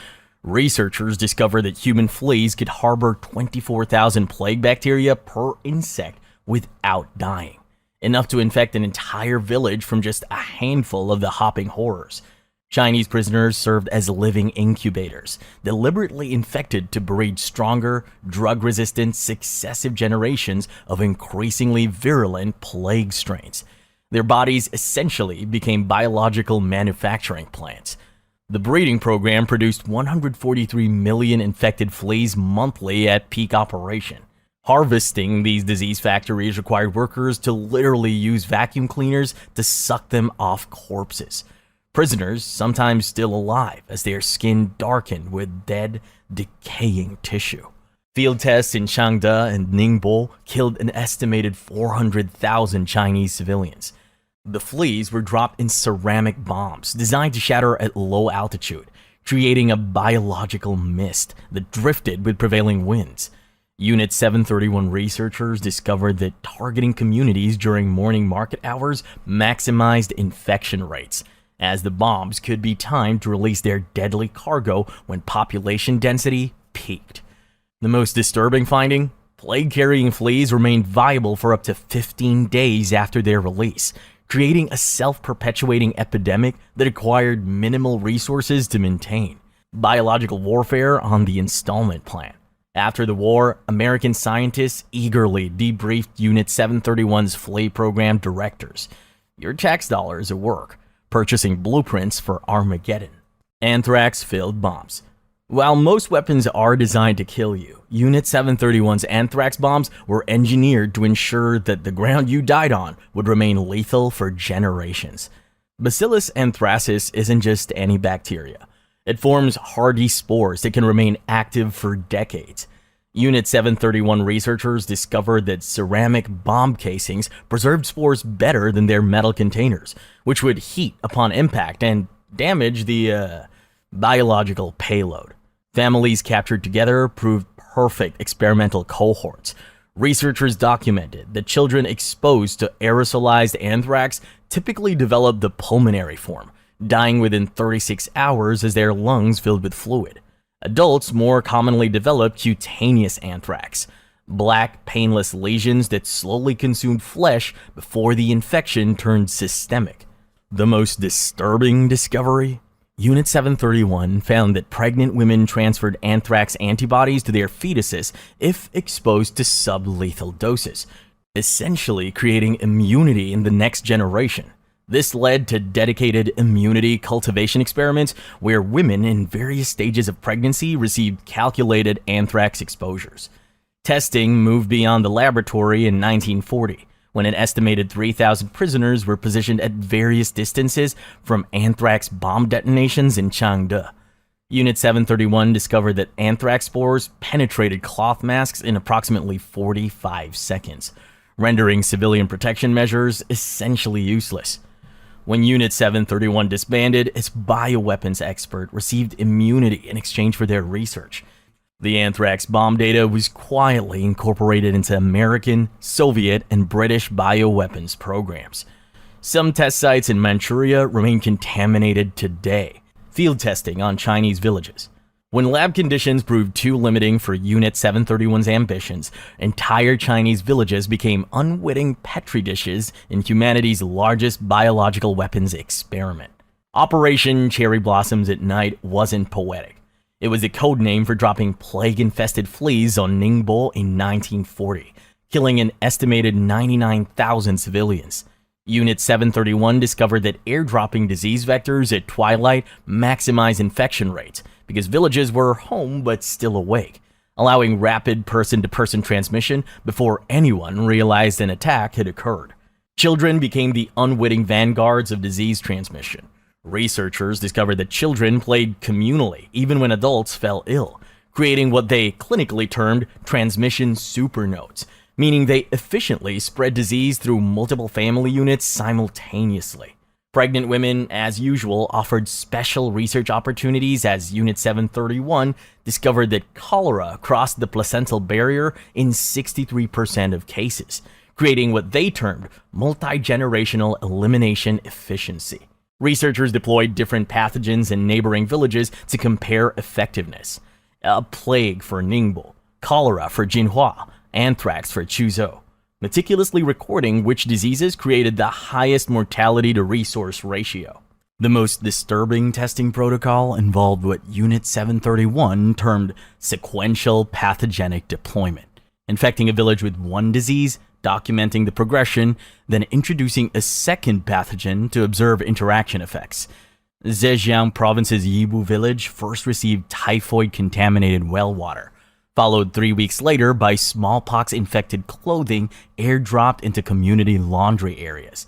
Researchers discovered that human fleas could harbor 24,000 plague bacteria per insect without dying, enough to infect an entire village from just a handful of the hopping horrors. Chinese prisoners served as living incubators, deliberately infected to breed stronger, drug-resistant, successive generations of increasingly virulent plague strains. Their bodies essentially became biological manufacturing plants. The breeding program produced 143 million infected fleas monthly at peak operation. Harvesting these disease factories required workers to literally use vacuum cleaners to suck them off corpses. Prisoners sometimes still alive as their skin darkened with dead, decaying tissue. Field tests in Changde and Ningbo killed an estimated 400,000 Chinese civilians. The fleas were dropped in ceramic bombs designed to shatter at low altitude, creating a biological mist that drifted with prevailing winds. Unit 731 researchers discovered that targeting communities during morning market hours maximized infection rates, as the bombs could be timed to release their deadly cargo when population density peaked. The most disturbing finding? Plague-carrying fleas remained viable for up to 15 days after their release, creating a self-perpetuating epidemic that required minimal resources to maintain. Biological warfare on the installment plan. After the war, American scientists eagerly debriefed Unit 731's flea program directors. Your tax dollars at work, purchasing blueprints for Armageddon. Anthrax-filled bombs. While most weapons are designed to kill you, Unit 731's anthrax bombs were engineered to ensure that the ground you died on would remain lethal for generations. Bacillus anthracis isn't just any bacteria. It forms hardy spores that can remain active for decades. Unit 731 researchers discovered that ceramic bomb casings preserved spores better than their metal containers, which would heat upon impact and damage the biological payload. Families captured together proved perfect experimental cohorts. Researchers documented that children exposed to aerosolized anthrax typically developed the pulmonary form, dying within 36 hours as their lungs filled with fluid. Adults more commonly developed cutaneous anthrax, black, painless lesions that slowly consumed flesh before the infection turned systemic. The most disturbing discovery? Unit 731 found that pregnant women transferred anthrax antibodies to their fetuses if exposed to sublethal doses, essentially creating immunity in the next generation. This led to dedicated immunity cultivation experiments where women in various stages of pregnancy received calculated anthrax exposures. Testing moved beyond the laboratory in 1940, when an estimated 3,000 prisoners were positioned at various distances from anthrax bomb detonations in Changde. Unit 731 discovered that anthrax spores penetrated cloth masks in approximately 45 seconds, rendering civilian protection measures essentially useless. When Unit 731 disbanded, its bioweapons expert received immunity in exchange for their research. The anthrax bomb data was quietly incorporated into American, Soviet, and British bioweapons programs. Some test sites in Manchuria remain contaminated today. Field testing on Chinese villages. When lab conditions proved too limiting for Unit 731's ambitions, entire Chinese villages became unwitting petri dishes in humanity's largest biological weapons experiment. Operation Cherry Blossoms at Night wasn't poetic. It was a code name for dropping plague-infested fleas on Ningbo in 1940, killing an estimated 99,000 civilians. Unit 731 discovered that airdropping disease vectors at twilight maximize infection rates because villages were home but still awake, allowing rapid person-to-person transmission before anyone realized an attack had occurred. Children became the unwitting vanguards of disease transmission. Researchers discovered that children played communally even when adults fell ill, creating what they clinically termed transmission supernodes, meaning they efficiently spread disease through multiple family units simultaneously. Pregnant women, as usual, offered special research opportunities as Unit 731 discovered that cholera crossed the placental barrier in 63% of cases, creating what they termed multi-generational elimination efficiency. Researchers deployed different pathogens in neighboring villages to compare effectiveness. A plague for Ningbo, cholera for Jinhua, anthrax for Chuzhou, meticulously recording which diseases created the highest mortality to resource ratio. The most disturbing testing protocol involved what Unit 731 termed sequential pathogenic deployment, infecting a village with one disease, documenting the progression, then introducing a second pathogen to observe interaction effects. Zhejiang Province's Yibu village first received typhoid-contaminated well water, followed 3 weeks later by smallpox-infected clothing airdropped into community laundry areas.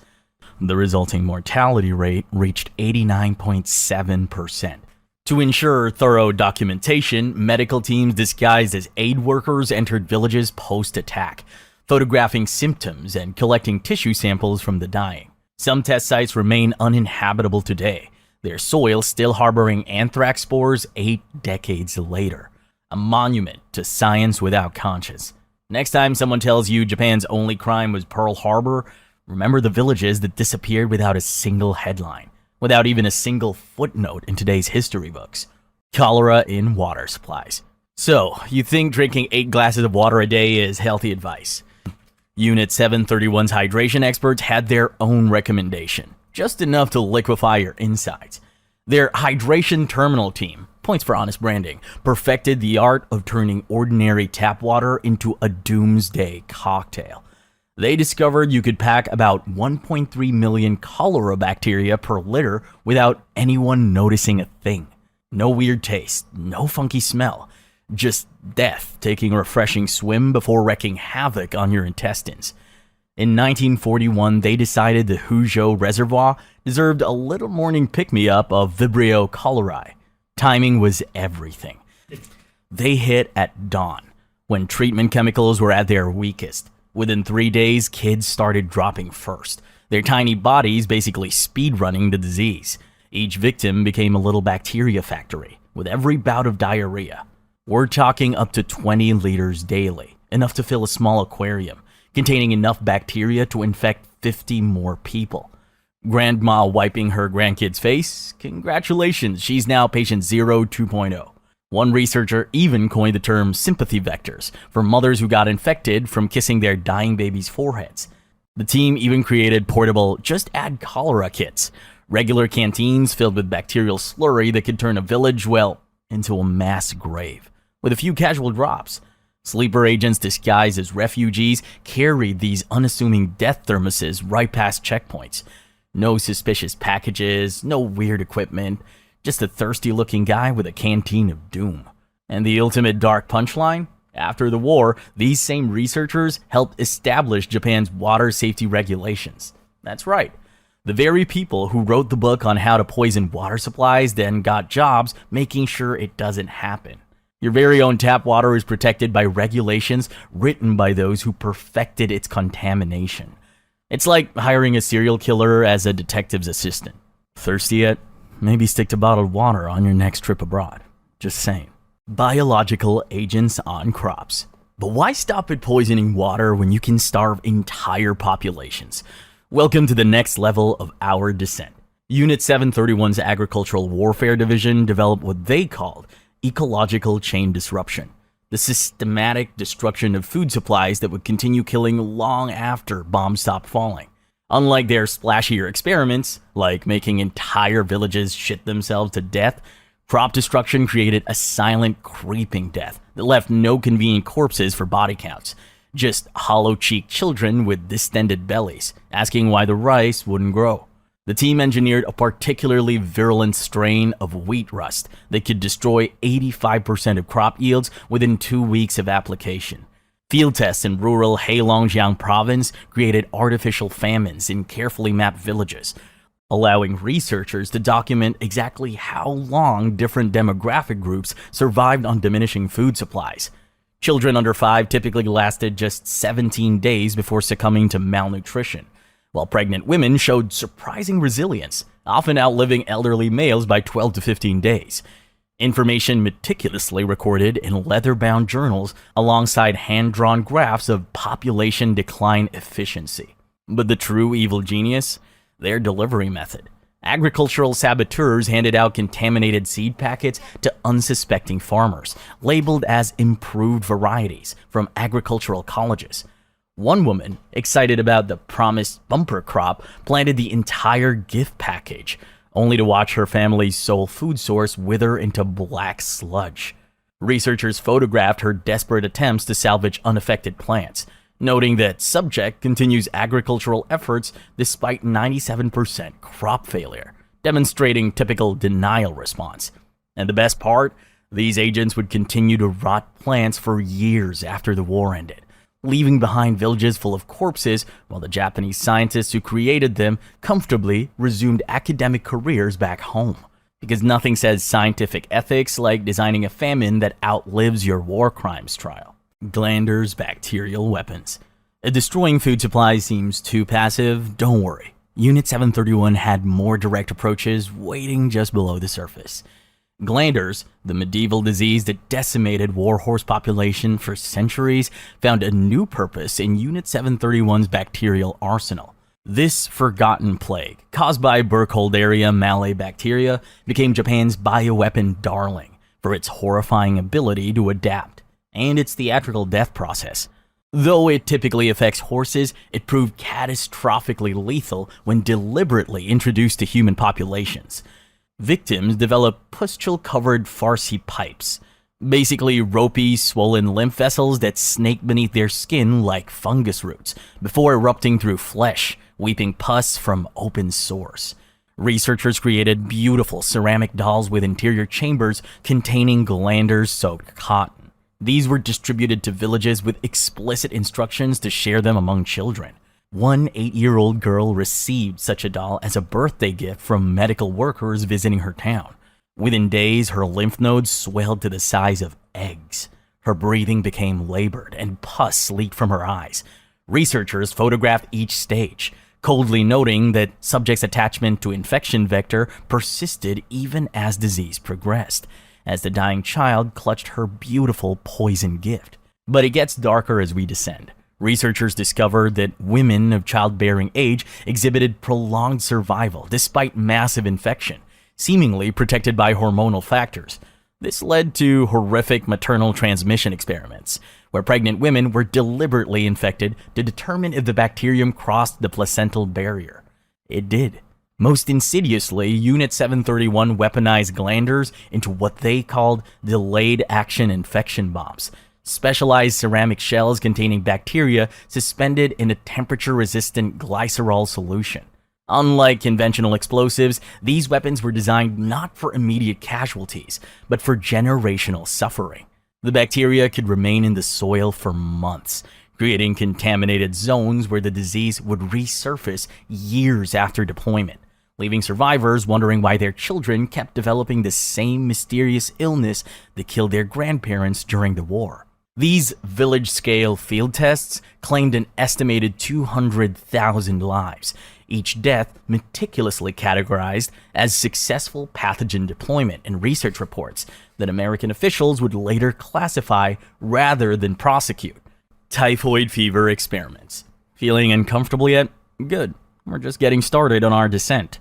The resulting mortality rate reached 89.7%. To ensure thorough documentation, medical teams disguised as aid workers entered villages post-attack, photographing symptoms and collecting tissue samples from the dying. Some test sites remain uninhabitable today, their soil still harboring anthrax spores 8 decades later. A monument to science without conscience. Next time someone tells you Japan's only crime was Pearl Harbor, remember the villages that disappeared without a single headline, without even a single footnote in today's history books. Cholera in water supplies. So, you think drinking 8 glasses of water a day is healthy advice? Unit 731's hydration experts had their own recommendation, just enough to liquefy your insides. Their hydration terminal team, points for honest branding, perfected the art of turning ordinary tap water into a doomsday cocktail. They discovered you could pack about 1.3 million cholera bacteria per liter without anyone noticing a thing. No weird taste, no funky smell, just death taking a refreshing swim before wreaking havoc on your intestines. In 1941, they decided the Huzhou Reservoir deserved a little morning pick-me-up of Vibrio cholerae. Timing was everything. They hit at dawn, when treatment chemicals were at their weakest. Within 3 days, kids started dropping first, their tiny bodies basically speedrunning the disease. Each victim became a little bacteria factory, with every bout of diarrhea. We're talking up to 20 liters daily, enough to fill a small aquarium, containing enough bacteria to infect 50 more people. Grandma wiping her grandkid's face? Congratulations, she's now patient 0 2.0. One researcher even coined the term sympathy vectors for mothers who got infected from kissing their dying babies' foreheads. The team even created portable just add cholera kits, regular canteens filled with bacterial slurry that could turn a village, well, into a mass grave, with a few casual drops. Sleeper agents disguised as refugees carried these unassuming death thermoses right past checkpoints. No suspicious packages, no weird equipment, just a thirsty-looking guy with a canteen of doom. And the ultimate dark punchline? After the war, these same researchers helped establish Japan's water safety regulations. That's right. The very people who wrote the book on how to poison water supplies then got jobs making sure it doesn't happen. Your very own tap water is protected by regulations written by those who perfected its contamination. It's like hiring a serial killer as a detective's assistant. Thirsty yet? Maybe stick to bottled water on your next trip abroad. Just saying. Biological agents on crops. But why stop at poisoning water when you can starve entire populations? Welcome to the next level of our descent. Unit 731's Agricultural Warfare Division developed what they called ecological chain disruption, the systematic destruction of food supplies that would continue killing long after bombs stopped falling. Unlike their splashier experiments, like making entire villages shit themselves to death, crop destruction created a silent, creeping death that left no convenient corpses for body counts, just hollow-cheeked children with distended bellies, asking why the rice wouldn't grow. The team engineered a particularly virulent strain of wheat rust that could destroy 85% of crop yields within 2 weeks of application. Field tests in rural Heilongjiang province created artificial famines in carefully mapped villages, allowing researchers to document exactly how long different demographic groups survived on diminishing food supplies. Children under 5 typically lasted just 17 days before succumbing to malnutrition, while pregnant women showed surprising resilience, often outliving elderly males by 12 to 15 days. Information meticulously recorded in leather-bound journals alongside hand-drawn graphs of population decline efficiency. But the true evil genius? Their delivery method. Agricultural saboteurs handed out contaminated seed packets to unsuspecting farmers, labeled as improved varieties from agricultural colleges. One woman, excited about the promised bumper crop, planted the entire gift package, only to watch her family's sole food source wither into black sludge. Researchers photographed her desperate attempts to salvage unaffected plants, noting that subject continues agricultural efforts despite 97% crop failure, demonstrating typical denial response. And the best part? These agents would continue to rot plants for years after the war ended, leaving behind villages full of corpses while the Japanese scientists who created them comfortably resumed academic careers back home. Because nothing says scientific ethics like designing a famine that outlives your war crimes trial. Glanders' bacterial weapons. If destroying food supplies seems too passive, don't worry. Unit 731 had more direct approaches waiting just below the surface. Glanders, the medieval disease that decimated warhorse population for centuries, found a new purpose in Unit 731's bacterial arsenal. This forgotten plague, caused by Burkholderia malae bacteria, became Japan's bioweapon darling for its horrifying ability to adapt, and its theatrical death process. Though it typically affects horses, it proved catastrophically lethal when deliberately introduced to human populations. Victims develop pustule-covered Farsi pipes, basically ropey, swollen lymph vessels that snake beneath their skin like fungus roots, before erupting through flesh, weeping pus from open sores. Researchers created beautiful ceramic dolls with interior chambers containing glanders-soaked cotton. These were distributed to villages with explicit instructions to share them among children. One 8-year-old girl received such a doll as a birthday gift from medical workers visiting her town. Within days, her lymph nodes swelled to the size of eggs. Her breathing became labored and pus leaked from her eyes. Researchers photographed each stage, coldly noting that subjects' attachment to infection vector persisted even as disease progressed, as the dying child clutched her beautiful poison gift. But it gets darker as we descend. Researchers discovered that women of childbearing age exhibited prolonged survival despite massive infection, seemingly protected by hormonal factors. This led to horrific maternal transmission experiments, where pregnant women were deliberately infected to determine if the bacterium crossed the placental barrier. It did. Most insidiously, Unit 731 weaponized glanders into what they called delayed action infection bombs, specialized ceramic shells containing bacteria suspended in a temperature-resistant glycerol solution. Unlike conventional explosives, these weapons were designed not for immediate casualties, but for generational suffering. The bacteria could remain in the soil for months, creating contaminated zones where the disease would resurface years after deployment, leaving survivors wondering why their children kept developing the same mysterious illness that killed their grandparents during the war. These village-scale field tests claimed an estimated 200,000 lives, each death meticulously categorized as successful pathogen deployment in research reports that American officials would later classify rather than prosecute. Typhoid fever experiments. Feeling uncomfortable yet? Good. We're just getting started on our descent.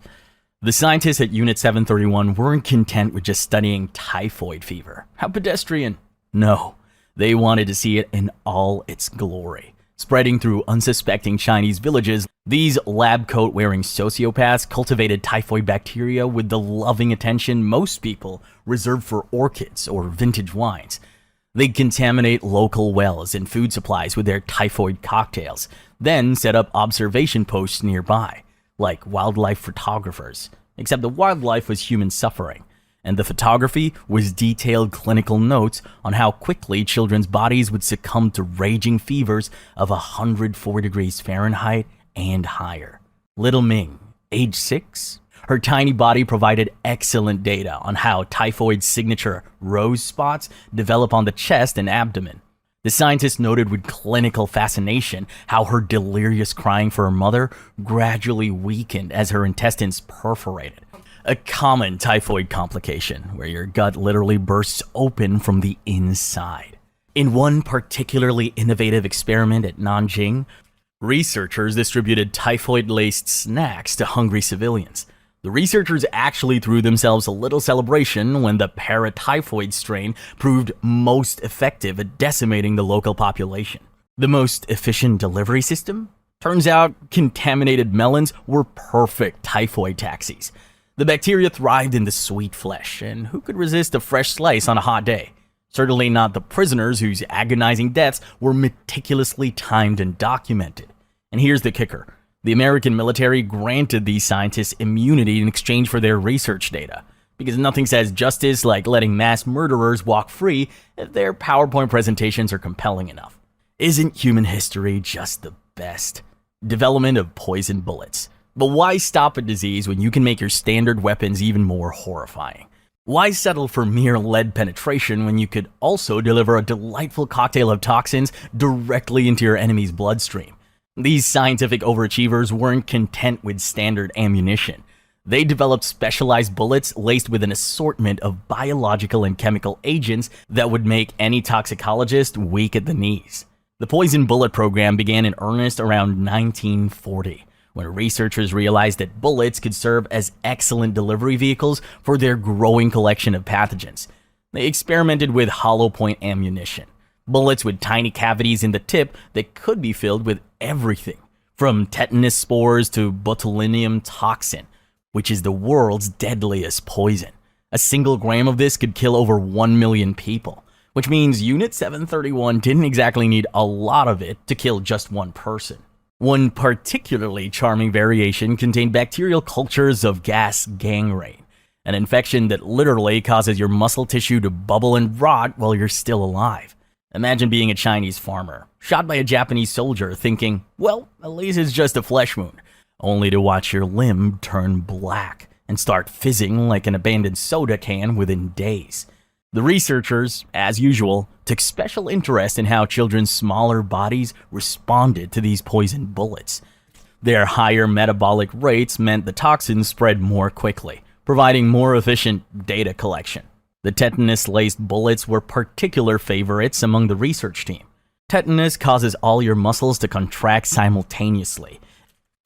The scientists at Unit 731 weren't content with just studying typhoid fever. How pedestrian. No. They wanted to see it in all its glory. Spreading through unsuspecting Chinese villages, these lab coat-wearing sociopaths cultivated typhoid bacteria with the loving attention most people reserve for orchids or vintage wines. They'd contaminate local wells and food supplies with their typhoid cocktails, then set up observation posts nearby, like wildlife photographers, except the wildlife was human suffering, and the photography was detailed clinical notes on how quickly children's bodies would succumb to raging fevers of 104 degrees Fahrenheit and higher. Little Ming, age 6, her tiny body provided excellent data on how typhoid's signature rose spots develop on the chest and abdomen. The scientist noted with clinical fascination how her delirious crying for her mother gradually weakened as her intestines perforated. A common typhoid complication where your gut literally bursts open from the inside. In one particularly innovative experiment at Nanjing, researchers distributed typhoid-laced snacks to hungry civilians. The researchers actually threw themselves a little celebration when the paratyphoid strain proved most effective at decimating the local population. The most efficient delivery system? Turns out contaminated melons were perfect typhoid taxis. The bacteria thrived in the sweet flesh, and who could resist a fresh slice on a hot day? Certainly not the prisoners whose agonizing deaths were meticulously timed and documented. And here's the kicker. The American military granted these scientists immunity in exchange for their research data, because nothing says justice like letting mass murderers walk free if their PowerPoint presentations are compelling enough. Isn't human history just the best? Development of poison bullets. But why stop a disease when you can make your standard weapons even more horrifying? Why settle for mere lead penetration when you could also deliver a delightful cocktail of toxins directly into your enemy's bloodstream? These scientific overachievers weren't content with standard ammunition. They developed specialized bullets laced with an assortment of biological and chemical agents that would make any toxicologist weak at the knees. The poison bullet program began in earnest around 1940, when researchers realized that bullets could serve as excellent delivery vehicles for their growing collection of pathogens. They experimented with hollow point ammunition, bullets with tiny cavities in the tip that could be filled with everything, from tetanus spores to botulinum toxin, which is the world's deadliest poison. A single gram of this could kill over 1 million people, which means Unit 731 didn't exactly need a lot of it to kill just one person. One particularly charming variation contained bacterial cultures of gas gangrene, an infection that literally causes your muscle tissue to bubble and rot while you're still alive. Imagine being a Chinese farmer, shot by a Japanese soldier, thinking, well, at least it's just a flesh wound, only to watch your limb turn black and start fizzing like an abandoned soda can within days. The researchers, as usual, took special interest in how children's smaller bodies responded to these poison bullets. Their higher metabolic rates meant the toxins spread more quickly, providing more efficient data collection. The tetanus-laced bullets were particular favorites among the research team. Tetanus causes all your muscles to contract simultaneously,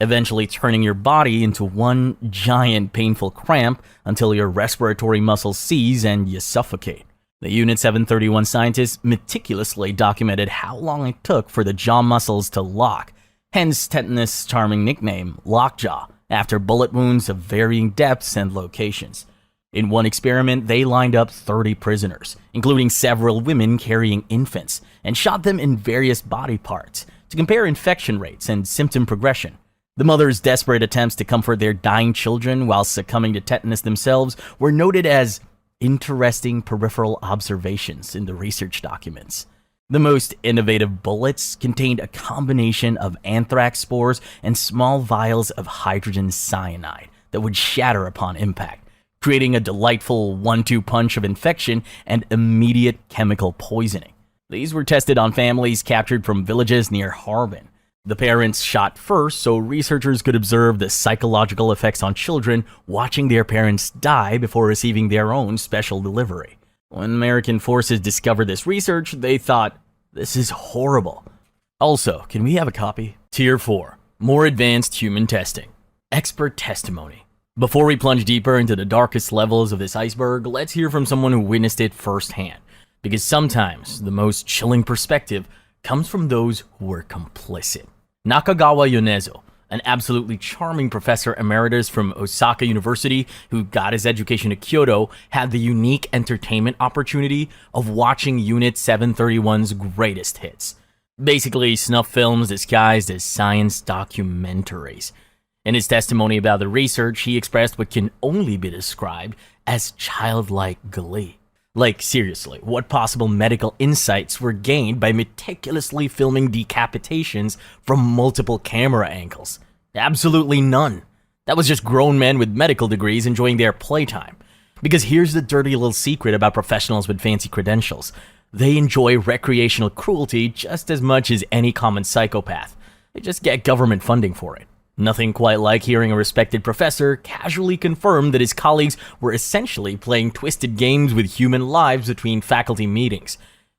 eventually turning your body into one giant painful cramp until your respiratory muscles seize and you suffocate. The Unit 731 scientists meticulously documented how long it took for the jaw muscles to lock, hence tetanus' charming nickname, lockjaw, after bullet wounds of varying depths and locations. In one experiment, they lined up 30 prisoners, including several women carrying infants, and shot them in various body parts to compare infection rates and symptom progression. The mothers' desperate attempts to comfort their dying children while succumbing to tetanus themselves were noted as interesting peripheral observations in the research documents. The most innovative bullets contained a combination of anthrax spores and small vials of hydrogen cyanide that would shatter upon impact, creating a delightful 1-2 punch of infection and immediate chemical poisoning. These were tested on families captured from villages near Harbin. The parents shot first so researchers could observe the psychological effects on children watching their parents die before receiving their own special delivery. When American forces discovered this research, they thought, this is horrible. Also, can we have a copy? Tier 4. More advanced human testing. Expert testimony. Before we plunge deeper into the darkest levels of this iceberg, let's hear from someone who witnessed it firsthand. Because sometimes the most chilling perspective comes from those who were complicit. Nakagawa Yonezo, an absolutely charming professor emeritus from Osaka University who got his education at Kyoto, had the unique entertainment opportunity of watching Unit 731's greatest hits. Basically, snuff films disguised as science documentaries. In his testimony about the research, he expressed what can only be described as childlike glee. Like, seriously, what possible medical insights were gained by meticulously filming decapitations from multiple camera angles? Absolutely none. That was just grown men with medical degrees enjoying their playtime. Because here's the dirty little secret about professionals with fancy credentials. They enjoy recreational cruelty just as much as any common psychopath. They just get government funding for it. Nothing quite like hearing a respected professor casually confirm that his colleagues were essentially playing twisted games with human lives between faculty meetings.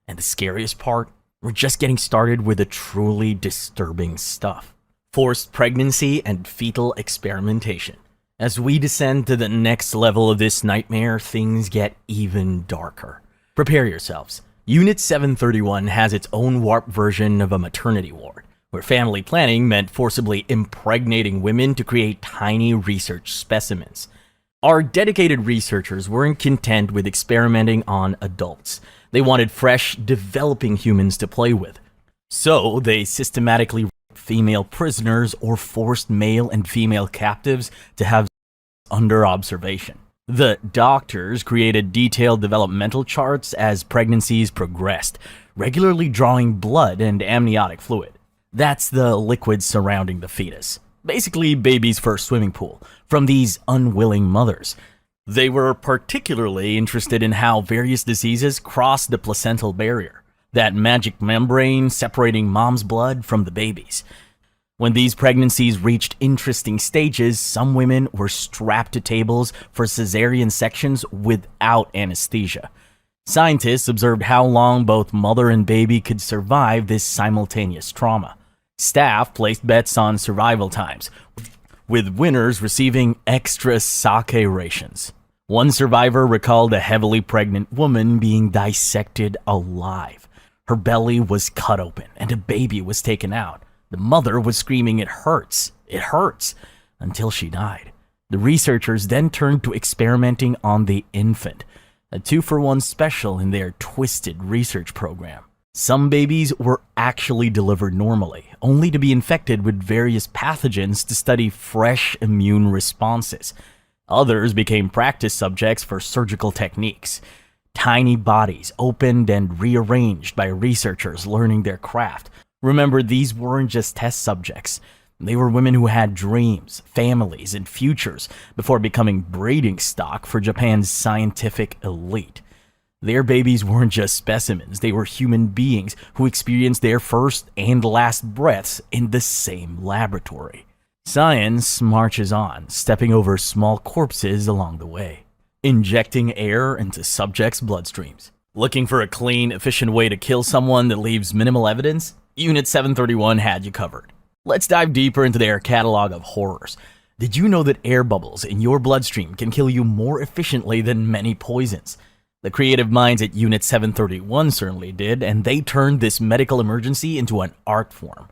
And the scariest part, we're just getting started with the truly disturbing stuff. Forced pregnancy and fetal experimentation. As we descend to the next level of this nightmare, things get even darker. Prepare yourselves. Unit 731 has its own warped version of a maternity ward, where family planning meant forcibly impregnating women to create tiny research specimens. Our dedicated researchers weren't content with experimenting on adults. They wanted fresh, developing humans to play with. So they systematically raped female prisoners or forced male and female captives to have under observation. The doctors created detailed developmental charts as pregnancies progressed, regularly drawing blood and amniotic fluid. That's the liquid surrounding the fetus. Basically, baby's first swimming pool, from these unwilling mothers. They were particularly interested in how various diseases cross the placental barrier, that magic membrane separating mom's blood from the baby's. When these pregnancies reached interesting stages, some women were strapped to tables for cesarean sections without anesthesia. Scientists observed how long both mother and baby could survive this simultaneous trauma. Staff placed bets on survival times, with winners receiving extra sake rations. One survivor recalled a heavily pregnant woman being dissected alive. Her belly was cut open and a baby was taken out. The mother was screaming, "It hurts, it hurts," until she died. The researchers then turned to experimenting on the infant, a 2-for-1 special in their twisted research program. Some babies were actually delivered normally, only to be infected with various pathogens to study fresh immune responses. Others became practice subjects for surgical techniques. Tiny bodies opened and rearranged by researchers learning their craft. Remember, these weren't just test subjects. They were women who had dreams, families, and futures before becoming breeding stock for Japan's scientific elite. Their babies weren't just specimens, they were human beings who experienced their first and last breaths in the same laboratory. Science marches on, stepping over small corpses along the way, injecting air into subjects' bloodstreams. Looking for a clean, efficient way to kill someone that leaves minimal evidence? Unit 731 had you covered. Let's dive deeper into their catalog of horrors. Did you know that air bubbles in your bloodstream can kill you more efficiently than many poisons? The creative minds at Unit 731 certainly did, and they turned this medical emergency into an art form.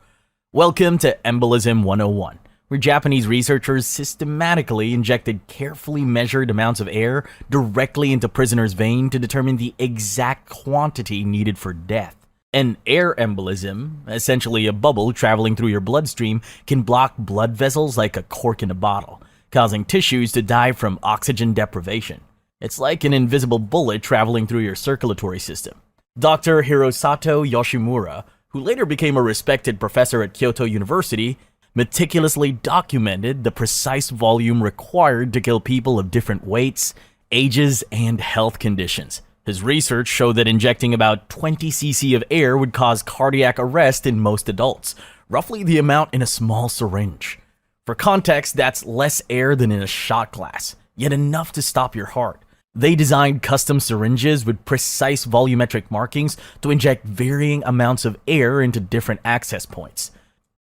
Welcome to Embolism 101, where Japanese researchers systematically injected carefully measured amounts of air directly into prisoners' veins to determine the exact quantity needed for death. An air embolism, essentially a bubble traveling through your bloodstream, can block blood vessels like a cork in a bottle, causing tissues to die from oxygen deprivation. It's like an invisible bullet traveling through your circulatory system. Dr. Hirosato Yoshimura, who later became a respected professor at Kyoto University, meticulously documented the precise volume required to kill people of different weights, ages, and health conditions. His research showed that injecting about 20 cc of air would cause cardiac arrest in most adults, roughly the amount in a small syringe. For context, that's less air than in a shot glass, yet enough to stop your heart. They designed custom syringes with precise volumetric markings to inject varying amounts of air into different access points.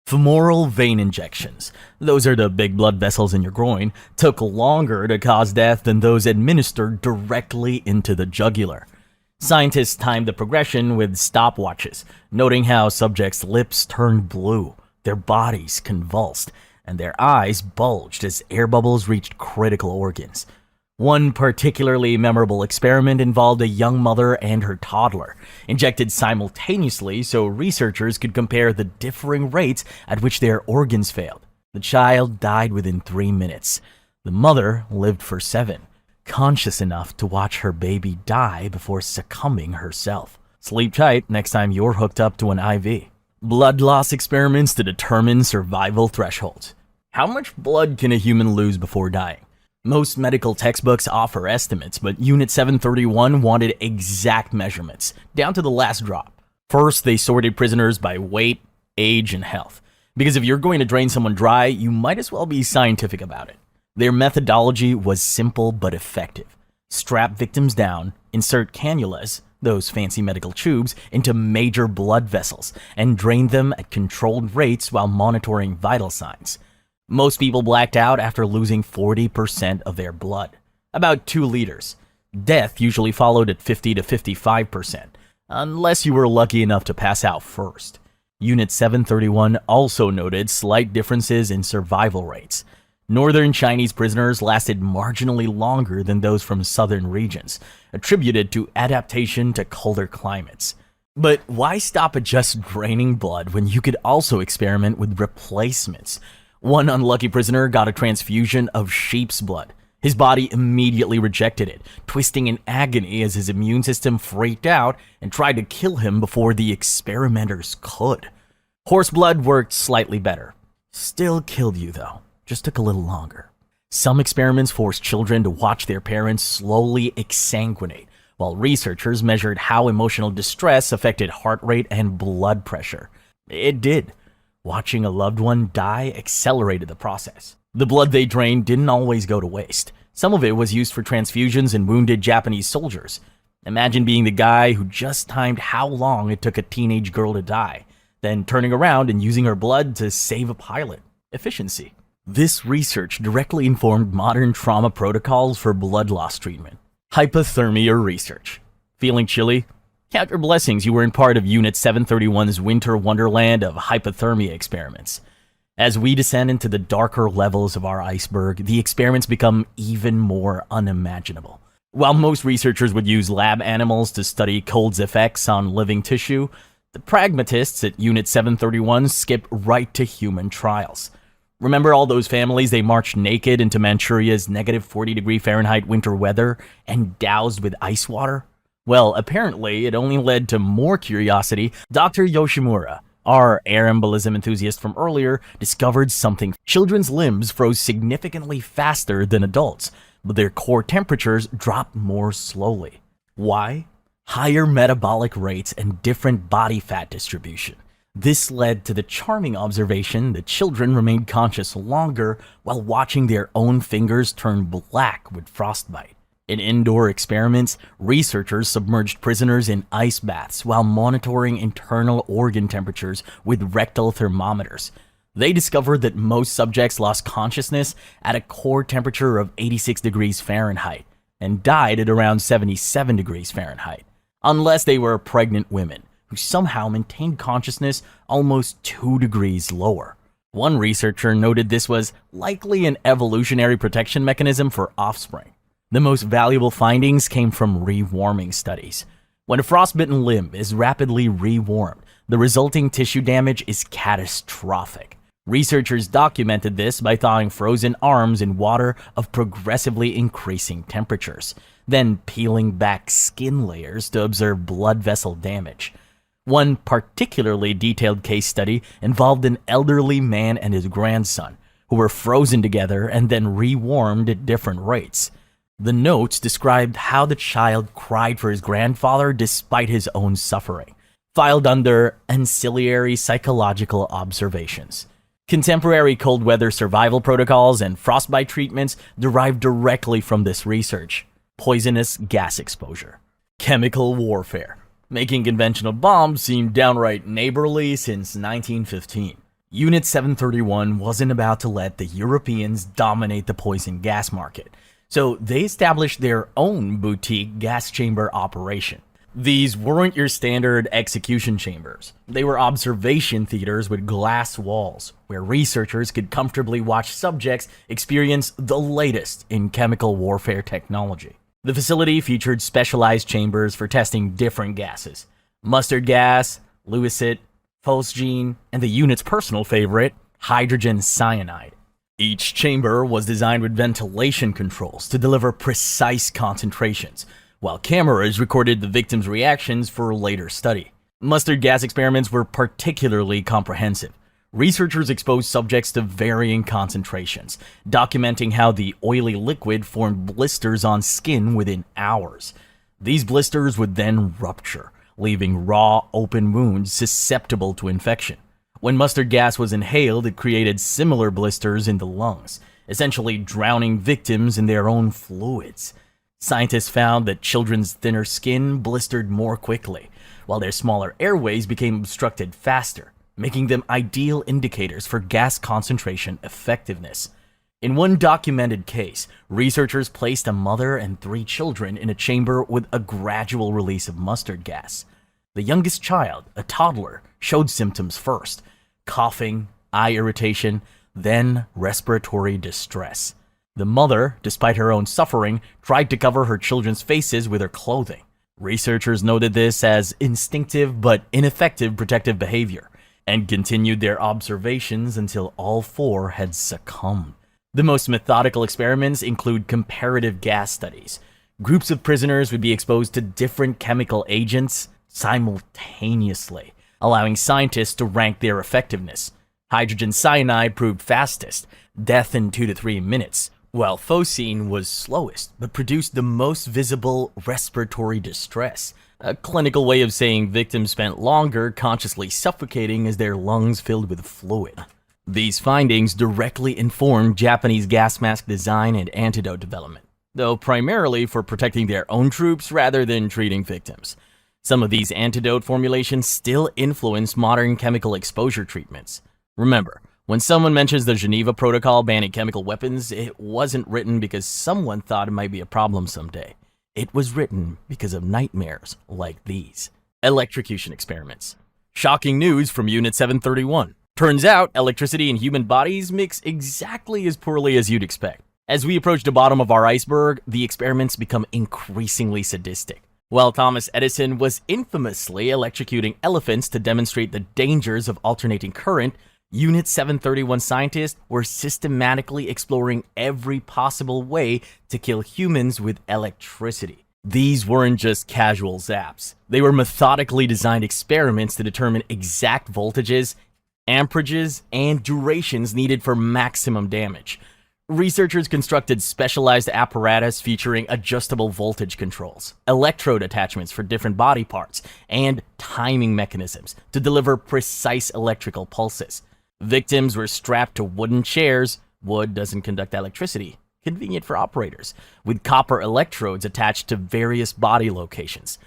Femoral vein injections, those are the big blood vessels in your groin, took longer to cause death than those administered directly into the jugular. Scientists timed the progression with stopwatches, noting how subjects' lips turned blue, their bodies convulsed, and their eyes bulged as air bubbles reached critical organs. One particularly memorable experiment involved a young mother and her toddler, injected simultaneously so researchers could compare the differing rates at which their organs failed. The child died within 3 minutes. The mother lived for 7, conscious enough to watch her baby die before succumbing herself. Sleep tight next time you're hooked up to an IV. Blood loss experiments to determine survival thresholds. How much blood can a human lose before dying? Most medical textbooks offer estimates, but Unit 731 wanted exact measurements, down to the last drop. First, they sorted prisoners by weight, age, and health. Because if you're going to drain someone dry, you might as well be scientific about it. Their methodology was simple but effective. Strap victims down, insert cannulas, those fancy medical tubes, into major blood vessels, and drain them at controlled rates while monitoring vital signs. Most people blacked out after losing 40% of their blood, about 2 liters. Death usually followed at 50 to 55%, unless you were lucky enough to pass out first. Unit 731 also noted slight differences in survival rates. Northern Chinese prisoners lasted marginally longer than those from southern regions, attributed to adaptation to colder climates. But why stop at just draining blood when you could also experiment with replacements? One unlucky prisoner got a transfusion of sheep's blood. His body immediately rejected it, twisting in agony as his immune system freaked out and tried to kill him before the experimenters could. Horse blood worked slightly better. Still killed you though, just took a little longer. Some experiments forced children to watch their parents slowly exsanguinate, while researchers measured how emotional distress affected heart rate and blood pressure. It did. Watching a loved one die accelerated the process. The blood they drained didn't always go to waste. Some of it was used for transfusions in wounded Japanese soldiers. Imagine being the guy who just timed how long it took a teenage girl to die, then turning around and using her blood to save a pilot. Efficiency. This research directly informed modern trauma protocols for blood loss treatment. Hypothermia research. Feeling chilly? Count your blessings you weren't part of Unit 731's winter wonderland of hypothermia experiments. As we descend into the darker levels of our iceberg, the experiments become even more unimaginable. While most researchers would use lab animals to study cold's effects on living tissue, the pragmatists at Unit 731 skip right to human trials. Remember all those families they marched naked into Manchuria's negative 40-degree Fahrenheit winter weather and doused with ice water? Well, apparently it only led to more curiosity. Dr. Yoshimura, our air embolism enthusiast from earlier, discovered something. Children's limbs froze significantly faster than adults, but their core temperatures dropped more slowly. Why? Higher metabolic rates and different body fat distribution. This led to the charming observation that children remained conscious longer while watching their own fingers turn black with frostbite. In indoor experiments, researchers submerged prisoners in ice baths while monitoring internal organ temperatures with rectal thermometers. They discovered that most subjects lost consciousness at a core temperature of 86 degrees Fahrenheit and died at around 77 degrees Fahrenheit, unless they were pregnant women who somehow maintained consciousness almost 2 degrees lower. One researcher noted this was likely an evolutionary protection mechanism for offspring. The most valuable findings came from rewarming studies. When a frostbitten limb is rapidly rewarmed, the resulting tissue damage is catastrophic. Researchers documented this by thawing frozen arms in water of progressively increasing temperatures, then peeling back skin layers to observe blood vessel damage. One particularly detailed case study involved an elderly man and his grandson, who were frozen together and then rewarmed at different rates. The notes described how the child cried for his grandfather despite his own suffering, filed under ancillary psychological observations. Contemporary cold weather survival protocols and frostbite treatments derive directly from this research. Poisonous gas exposure. Chemical warfare. Making conventional bombs seem downright neighborly since 1915. Unit 731 wasn't about to let the Europeans dominate the poison gas market, so they established their own boutique gas chamber operation. These weren't your standard execution chambers. They were observation theaters with glass walls, where researchers could comfortably watch subjects experience the latest in chemical warfare technology. The facility featured specialized chambers for testing different gases: mustard gas, Lewisite, phosgene, and the unit's personal favorite, hydrogen cyanide. Each chamber was designed with ventilation controls to deliver precise concentrations, while cameras recorded the victims' reactions for later study. Mustard gas experiments were particularly comprehensive. Researchers exposed subjects to varying concentrations, documenting how the oily liquid formed blisters on skin within hours. These blisters would then rupture, leaving raw, open wounds susceptible to infection. When mustard gas was inhaled, it created similar blisters in the lungs, essentially drowning victims in their own fluids. Scientists found that children's thinner skin blistered more quickly, while their smaller airways became obstructed faster, making them ideal indicators for gas concentration effectiveness. In one documented case, researchers placed a mother and 3 children in a chamber with a gradual release of mustard gas. The youngest child, a toddler, showed symptoms first: coughing, eye irritation, then respiratory distress. The mother, despite her own suffering, tried to cover her children's faces with her clothing. Researchers noted this as instinctive but ineffective protective behavior and continued their observations until all 4 had succumbed. The most methodical experiments include comparative gas studies. Groups of prisoners would be exposed to different chemical agents simultaneously, allowing scientists to rank their effectiveness. Hydrogen cyanide proved fastest, death in 2 to 3 minutes, while phosgene was slowest, but produced the most visible respiratory distress, a clinical way of saying victims spent longer consciously suffocating as their lungs filled with fluid. These findings directly informed Japanese gas mask design and antidote development, though primarily for protecting their own troops rather than treating victims. Some of these antidote formulations still influence modern chemical exposure treatments. Remember, when someone mentions the Geneva Protocol banning chemical weapons, it wasn't written because someone thought it might be a problem someday. It was written because of nightmares like these. Electrocution experiments. Shocking news from Unit 731. Turns out, electricity in human bodies mix exactly as poorly as you'd expect. As we approach the bottom of our iceberg, the experiments become increasingly sadistic. While Thomas Edison was infamously electrocuting elephants to demonstrate the dangers of alternating current, Unit 731 scientists were systematically exploring every possible way to kill humans with electricity. These weren't just casual zaps. They were methodically designed experiments to determine exact voltages, amperages, and durations needed for maximum damage. Researchers constructed specialized apparatus featuring adjustable voltage controls, electrode attachments for different body parts, and timing mechanisms to deliver precise electrical pulses. Victims were strapped to wooden chairs. Wood doesn't conduct electricity, convenient for operators, with copper electrodes attached to various body locations.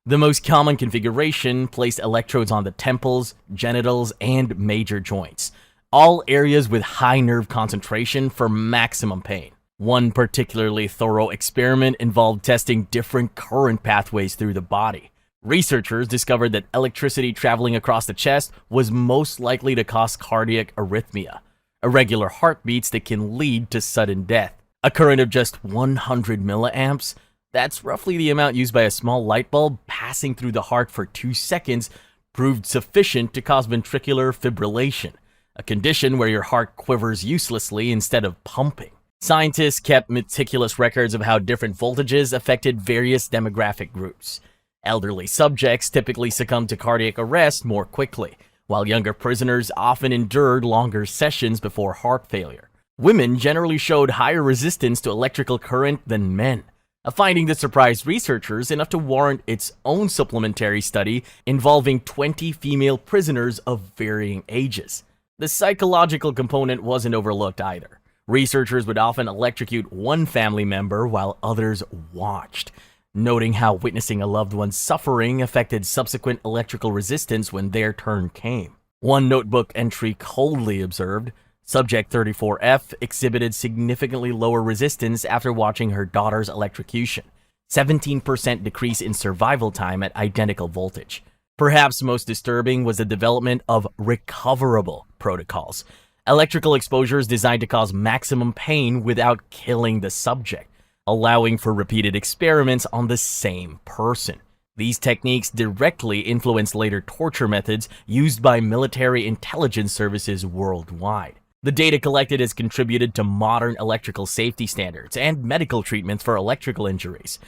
The most common configuration placed electrodes on the temples, genitals, and major joints, all areas with high nerve concentration for maximum pain. One particularly thorough experiment involved testing different current pathways through the body. Researchers discovered that electricity traveling across the chest was most likely to cause cardiac arrhythmia, irregular heartbeats that can lead to sudden death. A current of just 100 milliamps, that's roughly the amount used by a small light bulb passing through the heart for 2 seconds, proved sufficient to cause ventricular fibrillation, a condition where your heart quivers uselessly instead of pumping. Scientists kept meticulous records of how different voltages affected various demographic groups. Elderly subjects typically succumbed to cardiac arrest more quickly, while younger prisoners often endured longer sessions before heart failure. Women generally showed higher resistance to electrical current than men, a finding that surprised researchers enough to warrant its own supplementary study involving 20 female prisoners of varying ages. The psychological component wasn't overlooked either. Researchers would often electrocute one family member while others watched, noting how witnessing a loved one's suffering affected subsequent electrical resistance when their turn came. One notebook entry coldly observed, Subject 34F exhibited significantly lower resistance after watching her daughter's electrocution, 17% decrease in survival time at identical voltage. Perhaps most disturbing was the development of recoverable protocols, electrical exposures designed to cause maximum pain without killing the subject, allowing for repeated experiments on the same person. These techniques directly influenced later torture methods used by military intelligence services worldwide. The data collected has contributed to modern electrical safety standards and medical treatments for electrical injuries.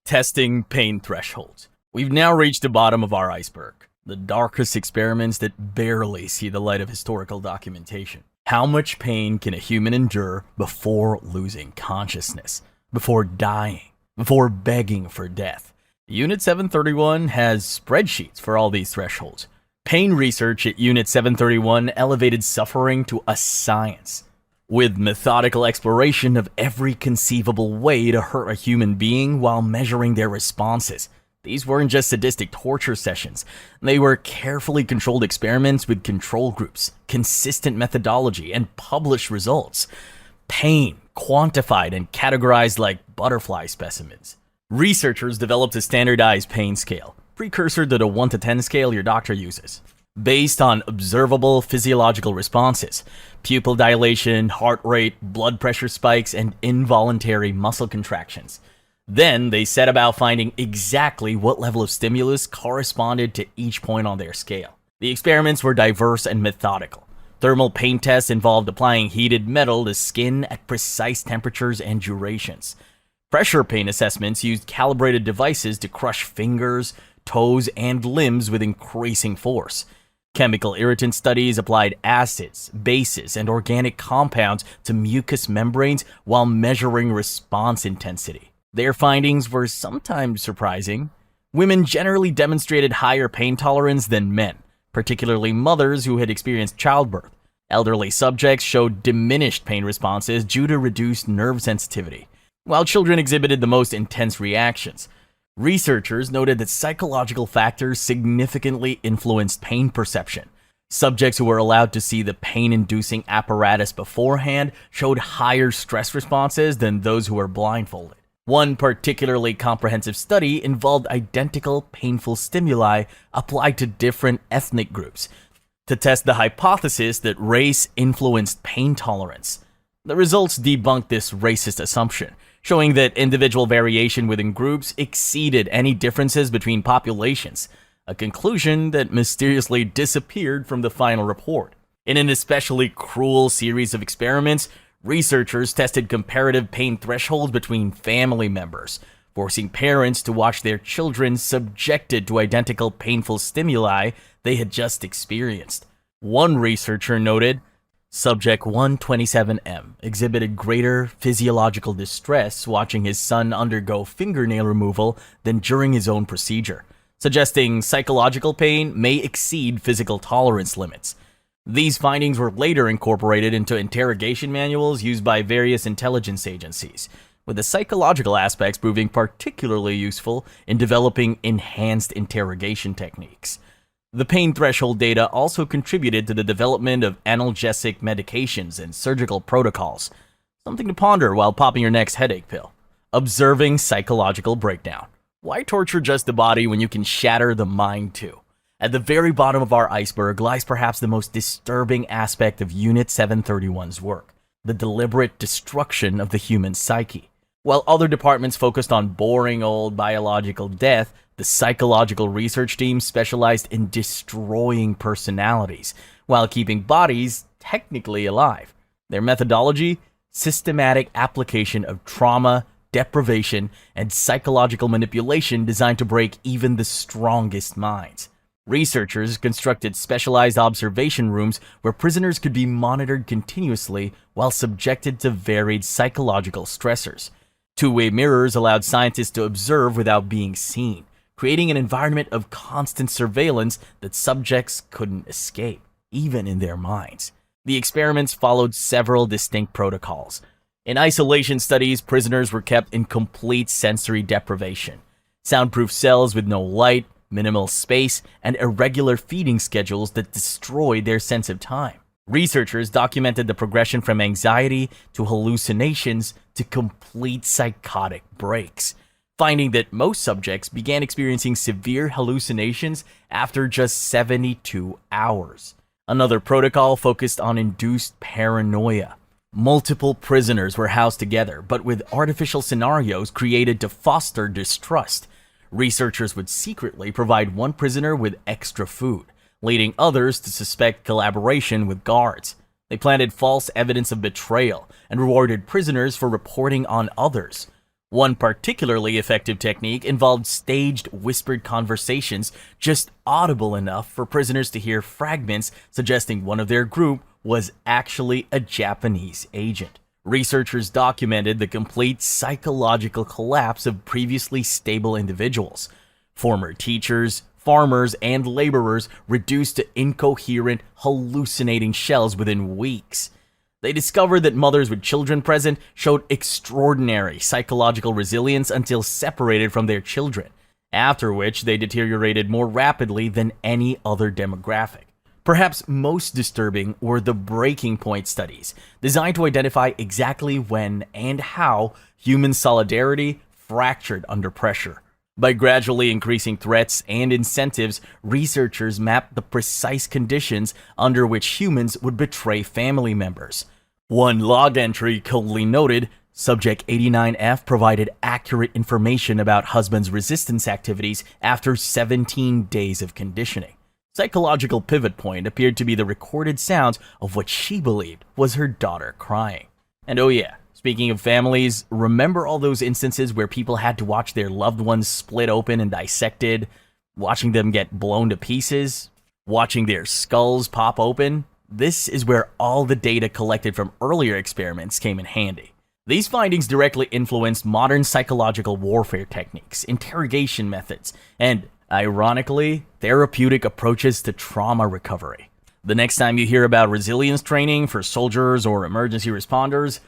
Testing pain thresholds. We've now reached the bottom of our iceberg, the darkest experiments that barely see the light of historical documentation. How much pain can a human endure before losing consciousness, before dying, before begging for death? Unit 731 has spreadsheets for all these thresholds. Pain research at Unit 731 elevated suffering to a science, with methodical exploration of every conceivable way to hurt a human being while measuring their responses. These weren't just sadistic torture sessions. They were carefully controlled experiments with control groups, consistent methodology, and published results. Pain quantified and categorized like butterfly specimens. Researchers developed a standardized pain scale, precursor to the 1 to 10 scale your doctor uses, based on observable physiological responses, pupil dilation, heart rate, blood pressure spikes, and involuntary muscle contractions. Then they set about finding exactly what level of stimulus corresponded to each point on their scale. The experiments were diverse and methodical. Thermal pain tests involved applying heated metal to skin at precise temperatures and durations. Pressure pain assessments used calibrated devices to crush fingers, toes, and limbs with increasing force. Chemical irritant studies applied acids, bases, and organic compounds to mucous membranes while measuring response intensity. Their findings were sometimes surprising. Women generally demonstrated higher pain tolerance than men, particularly mothers who had experienced childbirth. Elderly subjects showed diminished pain responses due to reduced nerve sensitivity, while children exhibited the most intense reactions. Researchers noted that psychological factors significantly influenced pain perception. Subjects who were allowed to see the pain-inducing apparatus beforehand showed higher stress responses than those who were blindfolded. One particularly comprehensive study involved identical painful stimuli applied to different ethnic groups to test the hypothesis that race influenced pain tolerance. The results debunked this racist assumption, showing that individual variation within groups exceeded any differences between populations, a conclusion that mysteriously disappeared from the final report. In an especially cruel series of experiments, researchers tested comparative pain thresholds between family members, forcing parents to watch their children subjected to identical painful stimuli they had just experienced. One researcher noted, Subject 127M exhibited greater physiological distress watching his son undergo fingernail removal than during his own procedure, suggesting psychological pain may exceed physical tolerance limits. These findings were later incorporated into interrogation manuals used by various intelligence agencies, with the psychological aspects proving particularly useful in developing enhanced interrogation techniques. The pain threshold data also contributed to the development of analgesic medications and surgical protocols, something to ponder while popping your next headache pill. Observing psychological breakdown. Why torture just the body when you can shatter the mind too? At the very bottom of our iceberg lies perhaps the most disturbing aspect of Unit 731's work, the deliberate destruction of the human psyche. While other departments focused on boring old biological death, the psychological research team specialized in destroying personalities while keeping bodies technically alive. Their methodology? Systematic application of trauma, deprivation, and psychological manipulation designed to break even the strongest minds. Researchers constructed specialized observation rooms where prisoners could be monitored continuously while subjected to varied psychological stressors. Two-way mirrors allowed scientists to observe without being seen, creating an environment of constant surveillance that subjects couldn't escape, even in their minds. The experiments followed several distinct protocols. In isolation studies, prisoners were kept in complete sensory deprivation. Soundproof cells with no light, minimal space, and irregular feeding schedules that destroyed their sense of time. Researchers documented the progression from anxiety to hallucinations to complete psychotic breaks, finding that most subjects began experiencing severe hallucinations after just 72 hours. Another protocol focused on induced paranoia. Multiple prisoners were housed together, but with artificial scenarios created to foster distrust. Researchers would secretly provide one prisoner with extra food, leading others to suspect collaboration with guards. They planted false evidence of betrayal and rewarded prisoners for reporting on others. One particularly effective technique involved staged whispered conversations just audible enough for prisoners to hear fragments suggesting one of their group was actually a Japanese agent. Researchers documented the complete psychological collapse of previously stable individuals. Former teachers, farmers, and laborers reduced to incoherent, hallucinating shells within weeks. They discovered that mothers with children present showed extraordinary psychological resilience until separated from their children, after which they deteriorated more rapidly than any other demographic. Perhaps most disturbing were the breaking point studies, designed to identify exactly when and how human solidarity fractured under pressure. By gradually increasing threats and incentives, researchers mapped the precise conditions under which humans would betray family members. One log entry coldly noted, Subject 89F provided accurate information about husband's resistance activities after 17 days of conditioning. psychological pivot point appeared to be the recorded sounds of what she believed was her daughter crying. And oh yeah, speaking of families, remember all those instances where people had to watch their loved ones split open and dissected, watching them get blown to pieces, watching their skulls pop open? This is where all the data collected from earlier experiments came in handy. These findings directly influenced modern psychological warfare techniques, interrogation methods, and, ironically, therapeutic approaches to trauma recovery. The next time you hear about resilience training for soldiers or emergency responders,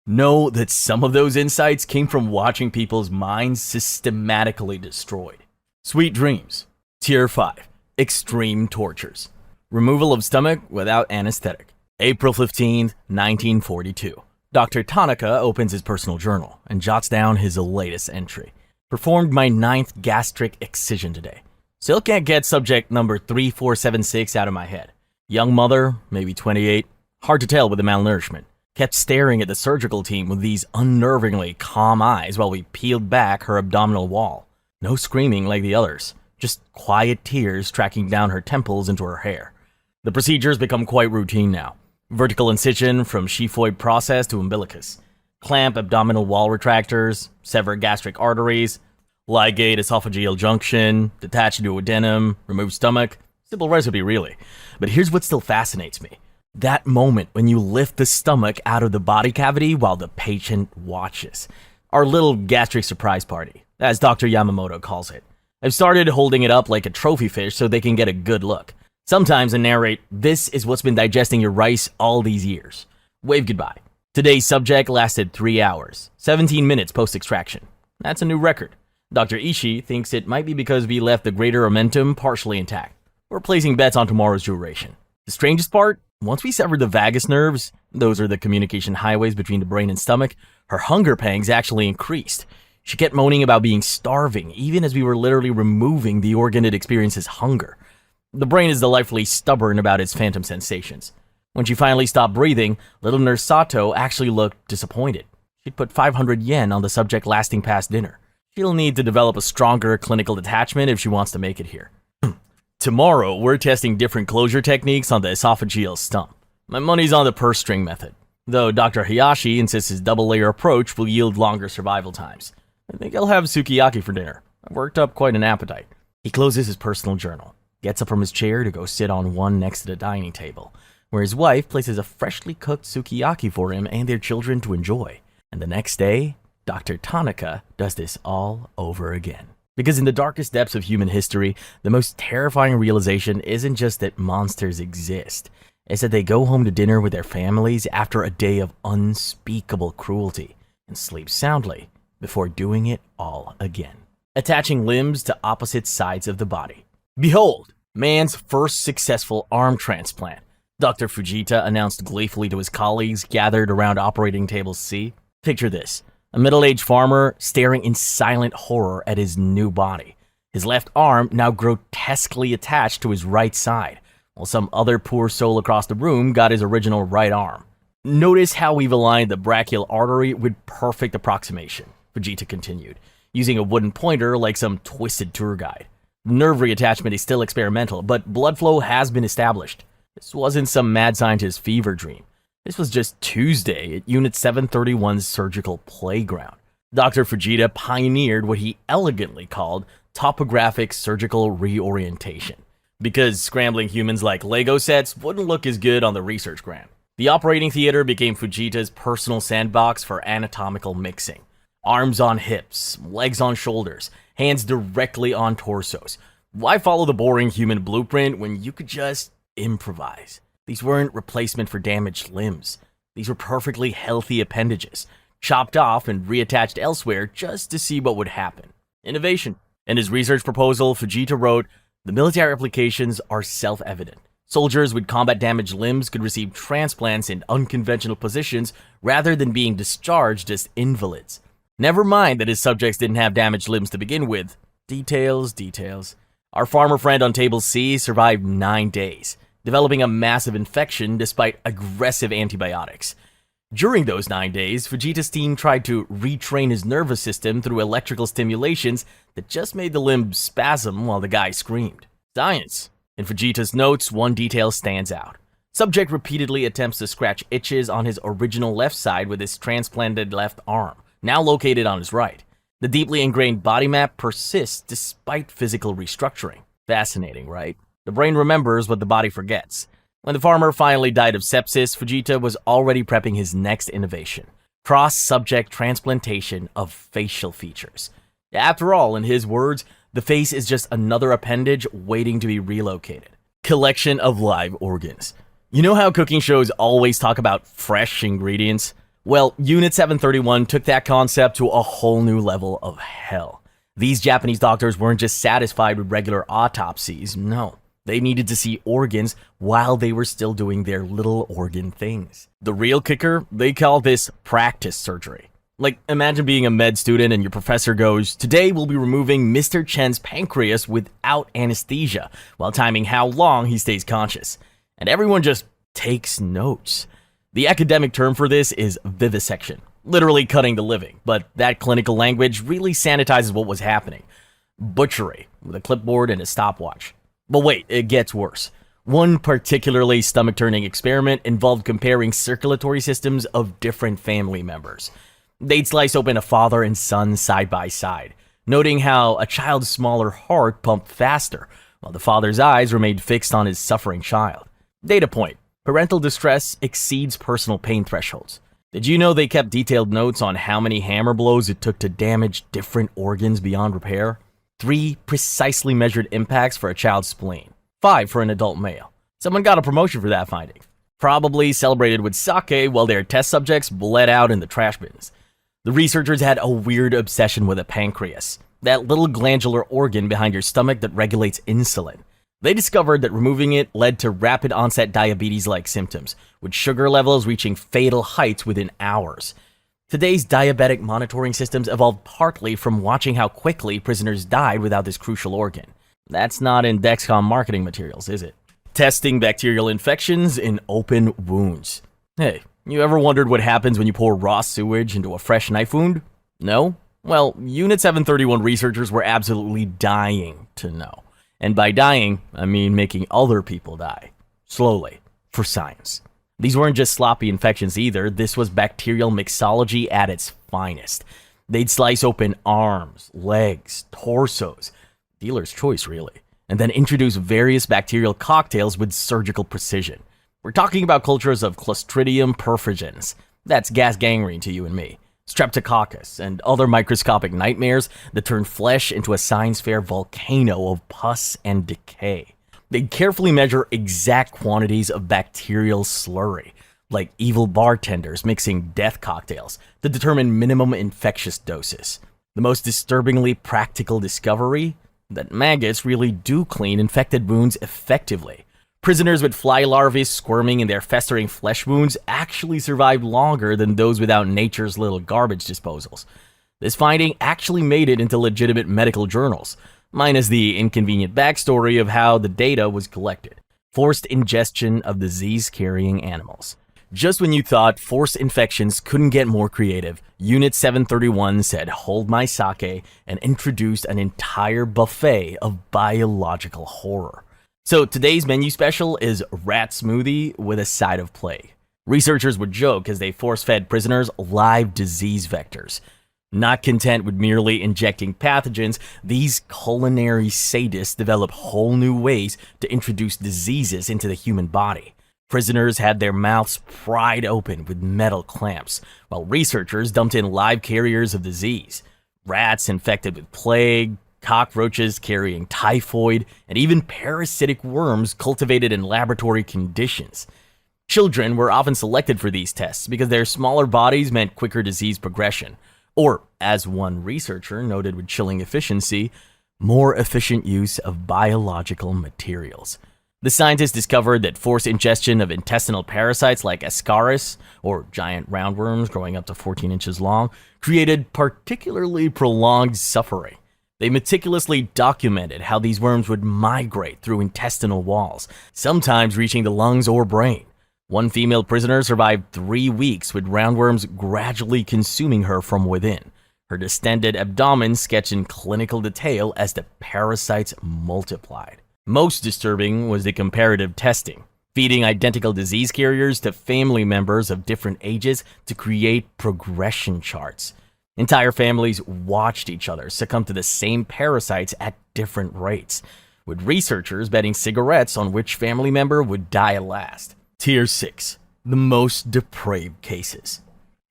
know that some of those insights came from watching people's minds systematically destroyed. Sweet dreams. Tier 5. Extreme tortures. Removal of stomach without anesthetic. April 15, 1942. Dr. Tanaka opens his personal journal and jots down his latest entry. Performed my 9th gastric excision today. Still can't get subject number 3476 out of my head. Young mother, maybe 28. Hard to tell with the malnourishment. Kept staring at the surgical team with these unnervingly calm eyes while we peeled back her abdominal wall. No screaming like the others. Just quiet tears tracking down her temples into her hair. The procedures become quite routine now. Vertical incision from xiphoid process to umbilicus. Clamp abdominal wall retractors, sever gastric arteries, ligate esophageal junction, detach duodenum, remove stomach. Simple recipe really. But here's what still fascinates me. That moment when you lift the stomach out of the body cavity while the patient watches. Our little gastric surprise party, as Dr. Yamamoto calls it. I've started holding it up like a trophy fish so they can get a good look. Sometimes I narrate, this is what's been digesting your rice all these years. Wave goodbye. Today's subject lasted 3 hours, 17 minutes post-extraction. That's a new record. Dr. Ishii thinks it might be because we left the greater omentum partially intact. We're placing bets on tomorrow's duration. The strangest part? Once we severed the vagus nerves, those are the communication highways between the brain and stomach, her hunger pangs actually increased. She kept moaning about being starving, even as we were literally removing the organ it experiences hunger. The brain is delightfully stubborn about its phantom sensations. When she finally stopped breathing, little nurse Sato actually looked disappointed. She'd put 500 yen on the subject lasting past dinner. She'll need to develop a stronger clinical detachment if she wants to make it here. Tomorrow, we're testing different closure techniques on the esophageal stump. My money's on the purse string method, though Dr. Hayashi insists his double-layer approach will yield longer survival times. I think I'll have sukiyaki for dinner. I've worked up quite an appetite. He closes his personal journal, gets up from his chair to go sit on one next to the dining table, where his wife places a freshly cooked sukiyaki for him and their children to enjoy. And the next day, Dr. Tanaka does this all over again. Because in the darkest depths of human history, the most terrifying realization isn't just that monsters exist, it's that they go home to dinner with their families after a day of unspeakable cruelty and sleep soundly before doing it all again. Attaching limbs to opposite sides of the body. Behold, man's first successful arm transplant, Dr. Fujita announced gleefully to his colleagues gathered around operating table C. Picture this. A middle-aged farmer staring in silent horror at his new body. His left arm now grotesquely attached to his right side, while some other poor soul across the room got his original right arm. Notice how we've aligned the brachial artery with perfect approximation, Fujita continued, using a wooden pointer like some twisted tour guide. The nerve reattachment is still experimental, but blood flow has been established. This wasn't some mad scientist fever dream. This was just Tuesday at Unit 731's surgical playground. Dr. Fujita pioneered what he elegantly called topographic surgical reorientation, because scrambling humans like Lego sets wouldn't look as good on the research grant. The operating theater became Fujita's personal sandbox for anatomical mixing. Arms on hips, legs on shoulders, hands directly on torsos. Why follow the boring human blueprint when you could just improvise? These weren't replacement for damaged limbs. These were perfectly healthy appendages, chopped off and reattached elsewhere just to see what would happen. Innovation. In his research proposal, Fujita wrote, "The military applications are self-evident. Soldiers with combat-damaged limbs could receive transplants in unconventional positions rather than being discharged as invalids. Never mind that his subjects didn't have damaged limbs to begin with. Details. Our farmer friend on table C survived 9 days, developing a massive infection despite aggressive antibiotics. During those 9 days, Fujita's team tried to retrain his nervous system through electrical stimulations that just made the limb spasm while the guy screamed. Science. In Fujita's notes, one detail stands out. Subject repeatedly attempts to scratch itches on his original left side with his transplanted left arm, now located on his right. The deeply ingrained body map persists despite physical restructuring. Fascinating, right? The brain remembers what the body forgets. When the farmer finally died of sepsis, Fujita was already prepping his next innovation: cross-subject transplantation of facial features. After all, in his words, the face is just another appendage waiting to be relocated. Collection of live organs. You know how cooking shows always talk about fresh ingredients? Well, Unit 731 took that concept to a whole new level of hell. These Japanese doctors weren't just satisfied with regular autopsies, no. They needed to see organs while they were still doing their little organ things. The real kicker? They call this practice surgery. Like, imagine being a med student and your professor goes, "Today we'll be removing Mr. Chen's pancreas without anesthesia," while timing how long he stays conscious. And everyone just takes notes. The academic term for this is vivisection, literally cutting the living, but that clinical language really sanitizes what was happening. Butchery, with a clipboard and a stopwatch. But wait, it gets worse. One particularly stomach-turning experiment involved comparing circulatory systems of different family members. They'd slice open a father and son side by side, noting how a child's smaller heart pumped faster, while the father's eyes remained fixed on his suffering child. Data point: parental distress exceeds personal pain thresholds. Did you know they kept detailed notes on how many hammer blows it took to damage different organs beyond repair? 3 precisely measured impacts for a child's spleen. 5 for an adult male. Someone got a promotion for that finding. Probably celebrated with sake while their test subjects bled out in the trash bins. The researchers had a weird obsession with a pancreas, that little glandular organ behind your stomach that regulates insulin. They discovered that removing it led to rapid onset diabetes-like symptoms, with sugar levels reaching fatal heights within hours. Today's diabetic monitoring systems evolved partly from watching how quickly prisoners died without this crucial organ. That's not in Dexcom marketing materials, is it? Testing bacterial infections in open wounds. Hey, you ever wondered what happens when you pour raw sewage into a fresh knife wound? No? Well, Unit 731 researchers were absolutely dying to know. And by dying, I mean making other people die. Slowly. For science. These weren't just sloppy infections either, this was bacterial mixology at its finest. They'd slice open arms, legs, torsos, dealer's choice really, and then introduce various bacterial cocktails with surgical precision. We're talking about cultures of Clostridium perfringens, that's gas gangrene to you and me, Streptococcus, and other microscopic nightmares that turn flesh into a science fair volcano of pus and decay. They'd carefully measure exact quantities of bacterial slurry, like evil bartenders mixing death cocktails, to determine minimum infectious doses. The most disturbingly practical discovery? That maggots really do clean infected wounds effectively. Prisoners with fly larvae squirming in their festering flesh wounds actually survived longer than those without nature's little garbage disposals. This finding actually made it into legitimate medical journals, minus the inconvenient backstory of how the data was collected. Forced ingestion of disease-carrying animals. Just when you thought forced infections couldn't get more creative, Unit 731 said hold my sake and introduced an entire buffet of biological horror. So today's menu special is rat smoothie with a side of plague. Researchers would joke as they force-fed prisoners live disease vectors. Not content with merely injecting pathogens, these culinary sadists developed whole new ways to introduce diseases into the human body. Prisoners had their mouths pried open with metal clamps, while researchers dumped in live carriers of disease. Rats infected with plague, cockroaches carrying typhoid, and even parasitic worms cultivated in laboratory conditions. Children were often selected for these tests because their smaller bodies meant quicker disease progression, or, as one researcher noted with chilling efficiency, more efficient use of biological materials. The scientists discovered that forced ingestion of intestinal parasites like Ascaris, or giant roundworms growing up to 14 inches long, created particularly prolonged suffering. They meticulously documented how these worms would migrate through intestinal walls, sometimes reaching the lungs or brain. One female prisoner survived 3 weeks with roundworms gradually consuming her from within, her distended abdomen sketched in clinical detail as the parasites multiplied. Most disturbing was the comparative testing, feeding identical disease carriers to family members of different ages to create progression charts. Entire families watched each other succumb to the same parasites at different rates, with researchers betting cigarettes on which family member would die last. Tier 6. The most depraved cases.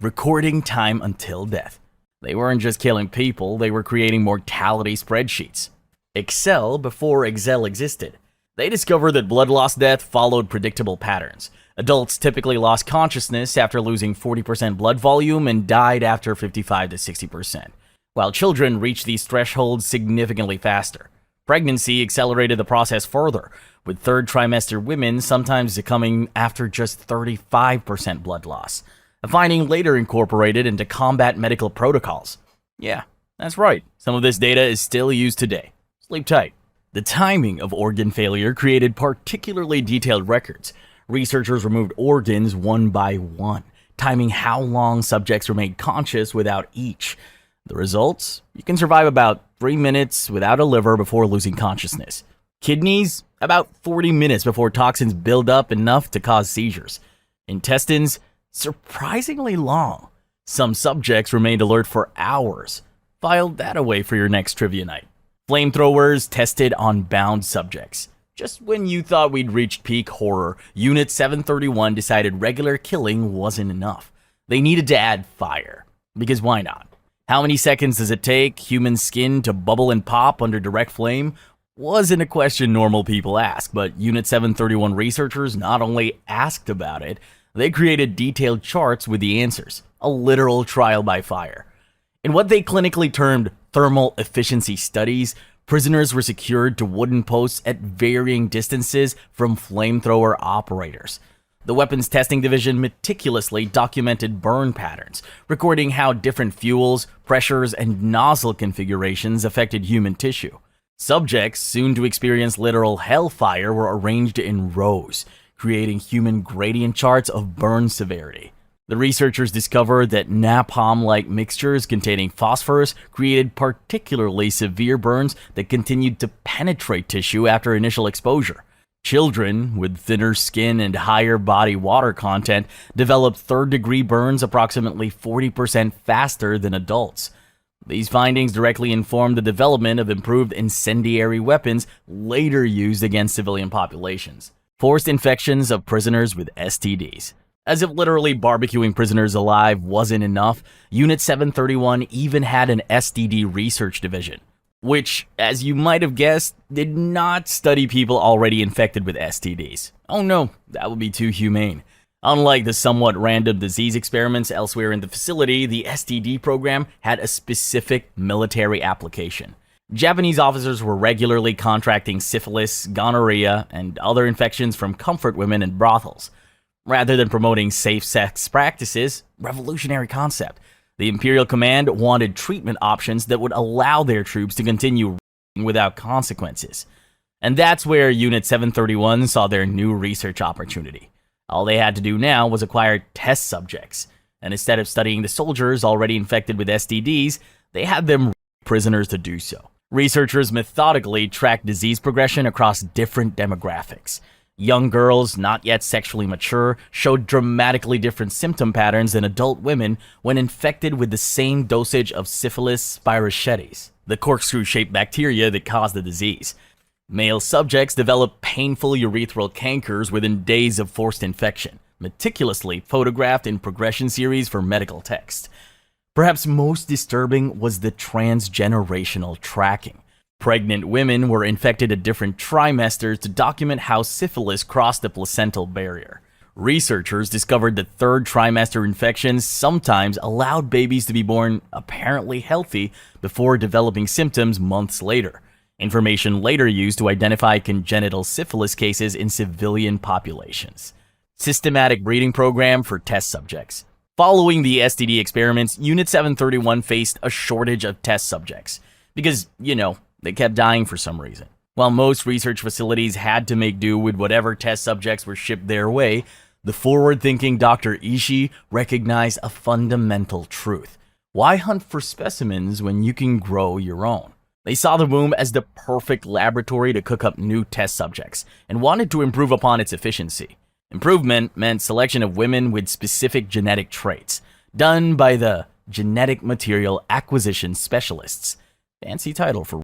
Recording time until death. They weren't just killing people, they were creating mortality spreadsheets. Excel before Excel existed. They discovered that blood loss death followed predictable patterns. Adults typically lost consciousness after losing 40% blood volume and died after 55 to 60%, while children reached these thresholds significantly faster. Pregnancy accelerated the process further, with third trimester women sometimes succumbing after just 35% blood loss, a finding later incorporated into combat medical protocols. Yeah, that's right, some of this data is still used today. Sleep tight. The timing of organ failure created particularly detailed records. Researchers removed organs one by one, timing how long subjects remained conscious without each. The results? You can survive about 3 minutes without a liver before losing consciousness. Kidneys? About 40 minutes before toxins build up enough to cause seizures. Intestines? Surprisingly long. Some subjects remained alert for hours. File that away for your next trivia night. Flamethrowers tested on bound subjects. Just when you thought we'd reached peak horror, Unit 731 decided regular killing wasn't enough. They needed to add fire. Because why not? How many seconds does it take human skin to bubble and pop under direct flame? Wasn't a question normal people ask, but Unit 731 researchers not only asked about it, they created detailed charts with the answers. A literal trial by fire. In what they clinically termed thermal efficiency studies, prisoners were secured to wooden posts at varying distances from flamethrower operators. The Weapons Testing Division meticulously documented burn patterns, recording how different fuels, pressures, and nozzle configurations affected human tissue. Subjects, soon to experience literal hellfire, were arranged in rows, creating human gradient charts of burn severity. The researchers discovered that napalm-like mixtures containing phosphorus created particularly severe burns that continued to penetrate tissue after initial exposure. Children with thinner skin and higher body water content developed third-degree burns approximately 40% faster than adults. These findings directly informed the development of improved incendiary weapons later used against civilian populations. Forced infections of prisoners with STDs. As if literally barbecuing prisoners alive wasn't enough, Unit 731 even had an STD research division, which, as you might have guessed, did not study people already infected with STDs. Oh no, that would be too humane. Unlike the somewhat random disease experiments elsewhere in the facility, the STD program had a specific military application. Japanese officers were regularly contracting syphilis, gonorrhea, and other infections from comfort women in brothels. Rather than promoting safe sex practices, revolutionary concept, the Imperial Command wanted treatment options that would allow their troops to continue without consequences. And that's where Unit 731 saw their new research opportunity. All they had to do now was acquire test subjects, and instead of studying the soldiers already infected with STDs, they had them prisoners to do so. Researchers methodically tracked disease progression across different demographics. Young girls, not yet sexually mature, showed dramatically different symptom patterns than adult women when infected with the same dosage of Syphilis spirochetes, the corkscrew-shaped bacteria that caused the disease. Male subjects developed painful urethral cankers within days of forced infection, meticulously photographed in progression series for medical text. Perhaps most disturbing was the transgenerational tracking. Pregnant women were infected at different trimesters to document how syphilis crossed the placental barrier. Researchers discovered that third trimester infections sometimes allowed babies to be born apparently healthy before developing symptoms months later. Information later used to identify congenital syphilis cases in civilian populations. Systematic breeding program for test subjects. Following the STD experiments, Unit 731 faced a shortage of test subjects. Because, they kept dying for some reason. While most research facilities had to make do with whatever test subjects were shipped their way, the forward-thinking Dr. Ishii recognized a fundamental truth. Why hunt for specimens when you can grow your own? They saw the womb as the perfect laboratory to cook up new test subjects and wanted to improve upon its efficiency. Improvement meant selection of women with specific genetic traits, done by the genetic material acquisition specialists. Fancy title for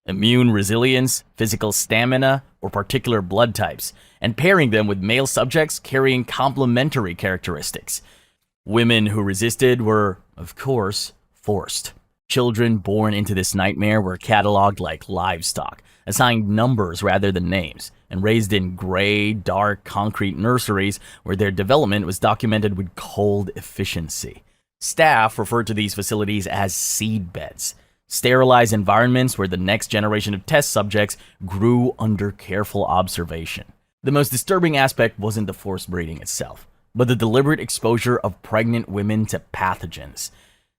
immune resilience, physical stamina, or particular blood types, and pairing them with male subjects carrying complementary characteristics. Women who resisted were, of course, forced. Children born into this nightmare were cataloged like livestock, assigned numbers rather than names, and raised in gray, dark, concrete nurseries where their development was documented with cold efficiency. Staff referred to these facilities as seed beds, sterilized environments where the next generation of test subjects grew under careful observation. The most disturbing aspect wasn't the forced breeding itself, but the deliberate exposure of pregnant women to pathogens.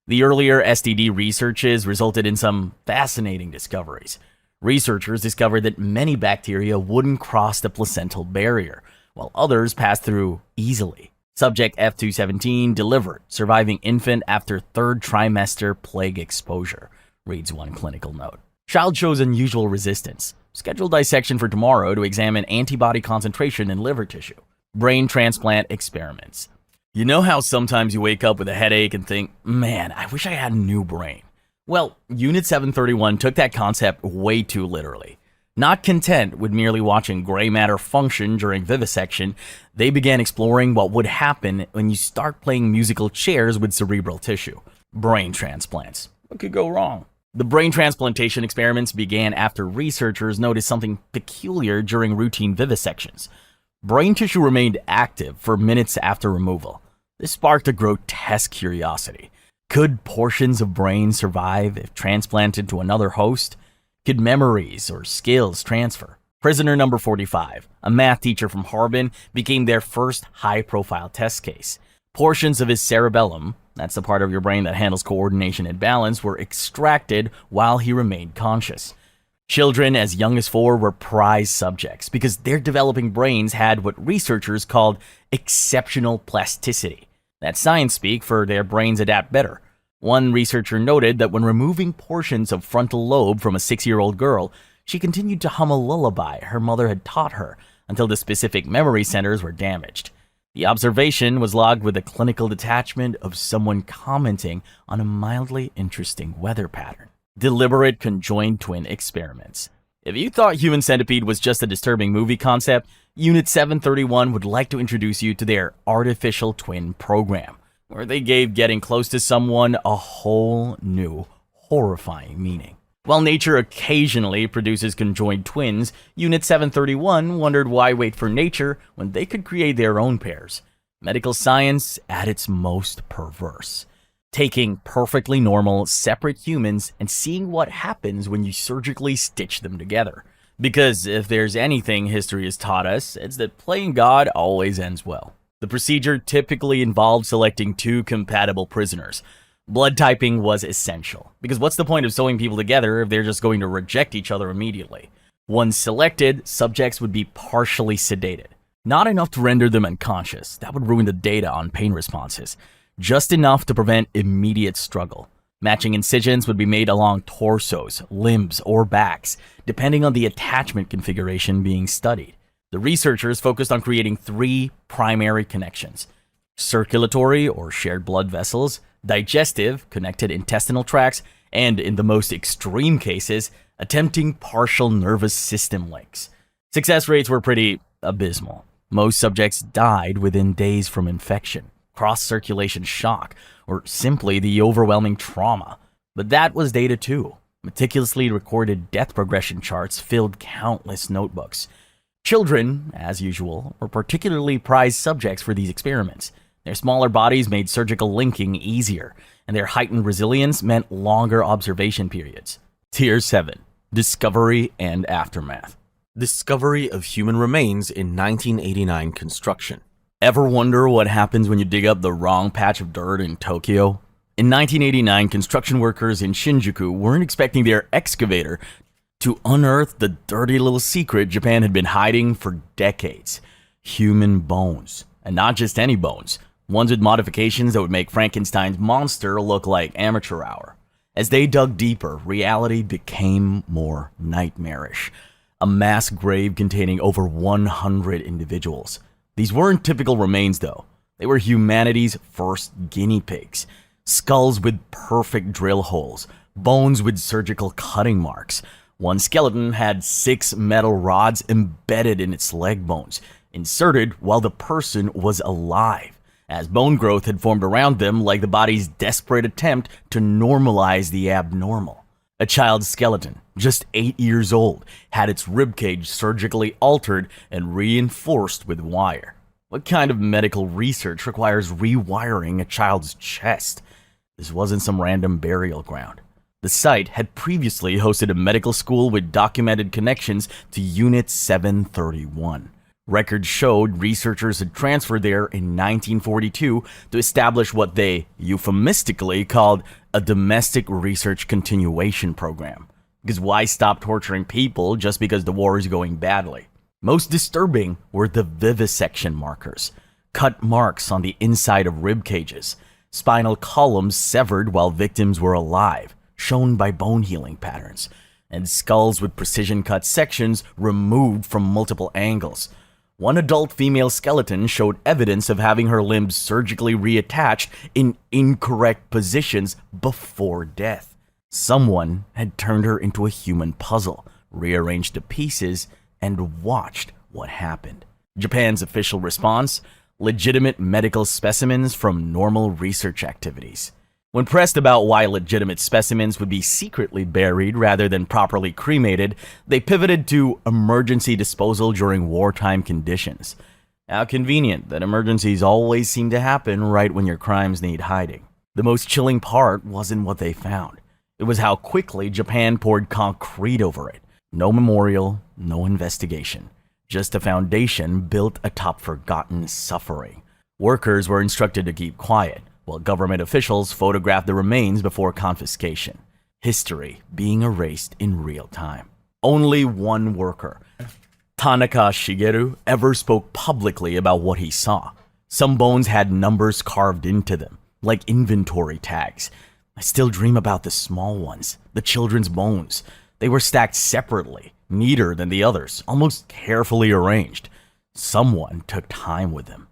The earlier STD researches resulted in some fascinating discoveries. Researchers discovered that many bacteria wouldn't cross the placental barrier, while others passed through easily. Subject F217 delivered, surviving infant after third trimester plague exposure, reads one clinical note. Child shows unusual resistance. Scheduled dissection for tomorrow to examine antibody concentration in liver tissue. Brain transplant experiments. You know how sometimes you wake up with a headache and think, man, I wish I had a new brain? Well, Unit 731 took that concept way too literally. Not content with merely watching gray matter function during vivisection, they began exploring what would happen when you start playing musical chairs with cerebral tissue. Brain transplants. What could go wrong? The brain transplantation experiments began after researchers noticed something peculiar during routine vivisections. Brain tissue remained active for minutes after removal. This sparked a grotesque curiosity. Could portions of brain survive if transplanted to another host? Could memories or skills transfer? Prisoner number 45, a math teacher from Harbin, became their first high-profile test case. Portions of his cerebellum, that's the part of your brain that handles coordination and balance, were extracted while he remained conscious. Children as young as 4 were prize subjects because their developing brains had what researchers called exceptional plasticity. That's science speak for their brains adapt better. One researcher noted that when removing portions of frontal lobe from a 6-year-old girl, she continued to hum a lullaby her mother had taught her until the specific memory centers were damaged. The observation was logged with a clinical detachment of someone commenting on a mildly interesting weather pattern. Deliberate conjoined twin experiments. If you thought Human Centipede was just a disturbing movie concept, Unit 731 would like to introduce you to their artificial twin program, where they gave getting close to someone a whole new, horrifying meaning. While nature occasionally produces conjoined twins, Unit 731 wondered why wait for nature when they could create their own pairs. Medical science at its most perverse. Taking perfectly normal, separate humans and seeing what happens when you surgically stitch them together. Because if there's anything history has taught us, it's that playing God always ends well. The procedure typically involved selecting 2 compatible prisoners. Blood typing was essential, because what's the point of sewing people together if they're just going to reject each other immediately? Once selected, subjects would be partially sedated. Not enough to render them unconscious, that would ruin the data on pain responses. Just enough to prevent immediate struggle. Matching incisions would be made along torsos, limbs, or backs, depending on the attachment configuration being studied. The researchers focused on creating 3 primary connections: circulatory or shared blood vessels, digestive, connected intestinal tracts, and in the most extreme cases, attempting partial nervous system links. Success rates were pretty abysmal. Most subjects died within days from infection, cross-circulation shock, or simply the overwhelming trauma. But that was data too. Meticulously recorded death progression charts filled countless notebooks. Children, as usual, were particularly prized subjects for these experiments. Their smaller bodies made surgical linking easier, and their heightened resilience meant longer observation periods. Tier 7. Discovery and Aftermath. Discovery of human remains in 1989 construction. Ever wonder what happens when you dig up the wrong patch of dirt in Tokyo? In 1989, construction workers in Shinjuku weren't expecting their excavator to unearth the dirty little secret Japan had been hiding for decades. Human bones. And not just any bones. Ones with modifications that would make Frankenstein's monster look like amateur hour. As they dug deeper, reality became more nightmarish. A mass grave containing over 100 individuals. These weren't typical remains, though. They were humanity's first guinea pigs. Skulls with perfect drill holes, bones with surgical cutting marks. One skeleton had 6 metal rods embedded in its leg bones, inserted while the person was alive, as bone growth had formed around them like the body's desperate attempt to normalize the abnormal. A child's skeleton, just 8 years old, had its ribcage surgically altered and reinforced with wire. What kind of medical research requires rewiring a child's chest? This wasn't some random burial ground. The site had previously hosted a medical school with documented connections to Unit 731. Records showed researchers had transferred there in 1942 to establish what they euphemistically called a domestic research continuation program. Because why stop torturing people just because the war is going badly? Most disturbing were the vivisection markers, cut marks on the inside of rib cages, spinal columns severed while victims were alive, shown by bone healing patterns, and skulls with precision-cut sections removed from multiple angles. One adult female skeleton showed evidence of having her limbs surgically reattached in incorrect positions before death. Someone had turned her into a human puzzle, rearranged the pieces, and watched what happened. Japan's official response: legitimate medical specimens from normal research activities. When pressed about why legitimate specimens would be secretly buried rather than properly cremated, they pivoted to emergency disposal during wartime conditions. How convenient that emergencies always seem to happen right when your crimes need hiding. The most chilling part wasn't what they found. It was how quickly Japan poured concrete over it. No memorial, no investigation. Just a foundation built atop forgotten suffering. Workers were instructed to keep quiet, while government officials photographed the remains before confiscation. History being erased in real time. Only one worker, Tanaka Shigeru, ever spoke publicly about what he saw. Some bones had numbers carved into them, like inventory tags. I still dream about the small ones, the children's bones. They were stacked separately, neater than the others, almost carefully arranged. Someone took time with them.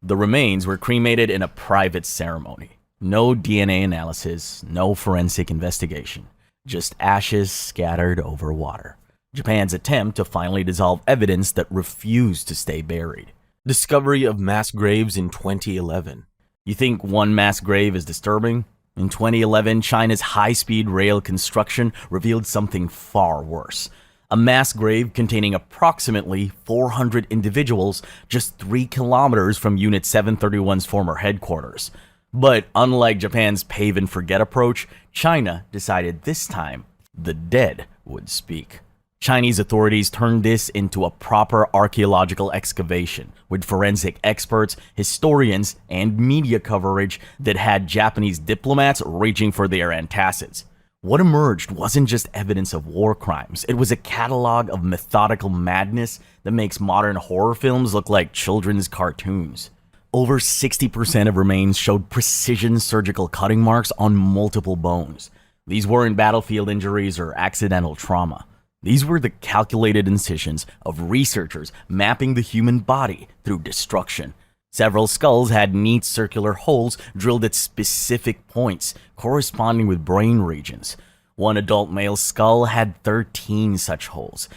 The remains were cremated in a private ceremony. No DNA analysis, no forensic investigation. Just ashes scattered over water. Japan's attempt to finally dissolve evidence that refused to stay buried. Discovery of mass graves in 2011. You think one mass grave is disturbing? In 2011, China's high-speed rail construction revealed something far worse. A mass grave containing approximately 400 individuals just 3 kilometers from Unit 731's former headquarters. But unlike Japan's pave and forget approach, China decided this time the dead would speak. Chinese authorities turned this into a proper archaeological excavation with forensic experts, historians, and media coverage that had Japanese diplomats reaching for their antacids. What emerged wasn't just evidence of war crimes, it was a catalog of methodical madness that makes modern horror films look like children's cartoons. Over 60% of remains showed precision surgical cutting marks on multiple bones. These weren't battlefield injuries or accidental trauma. These were the calculated incisions of researchers mapping the human body through destruction. Several skulls had neat circular holes drilled at specific points, corresponding with brain regions. One adult male skull had 13 such holes.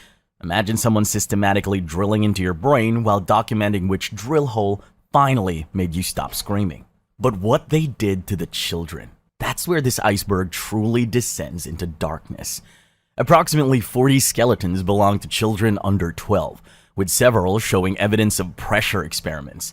Imagine someone systematically drilling into your brain while documenting which drill hole finally made you stop screaming. But what they did to the children, that's where this iceberg truly descends into darkness. Approximately 40 skeletons belong to children under 12, with several showing evidence of pressure experiments.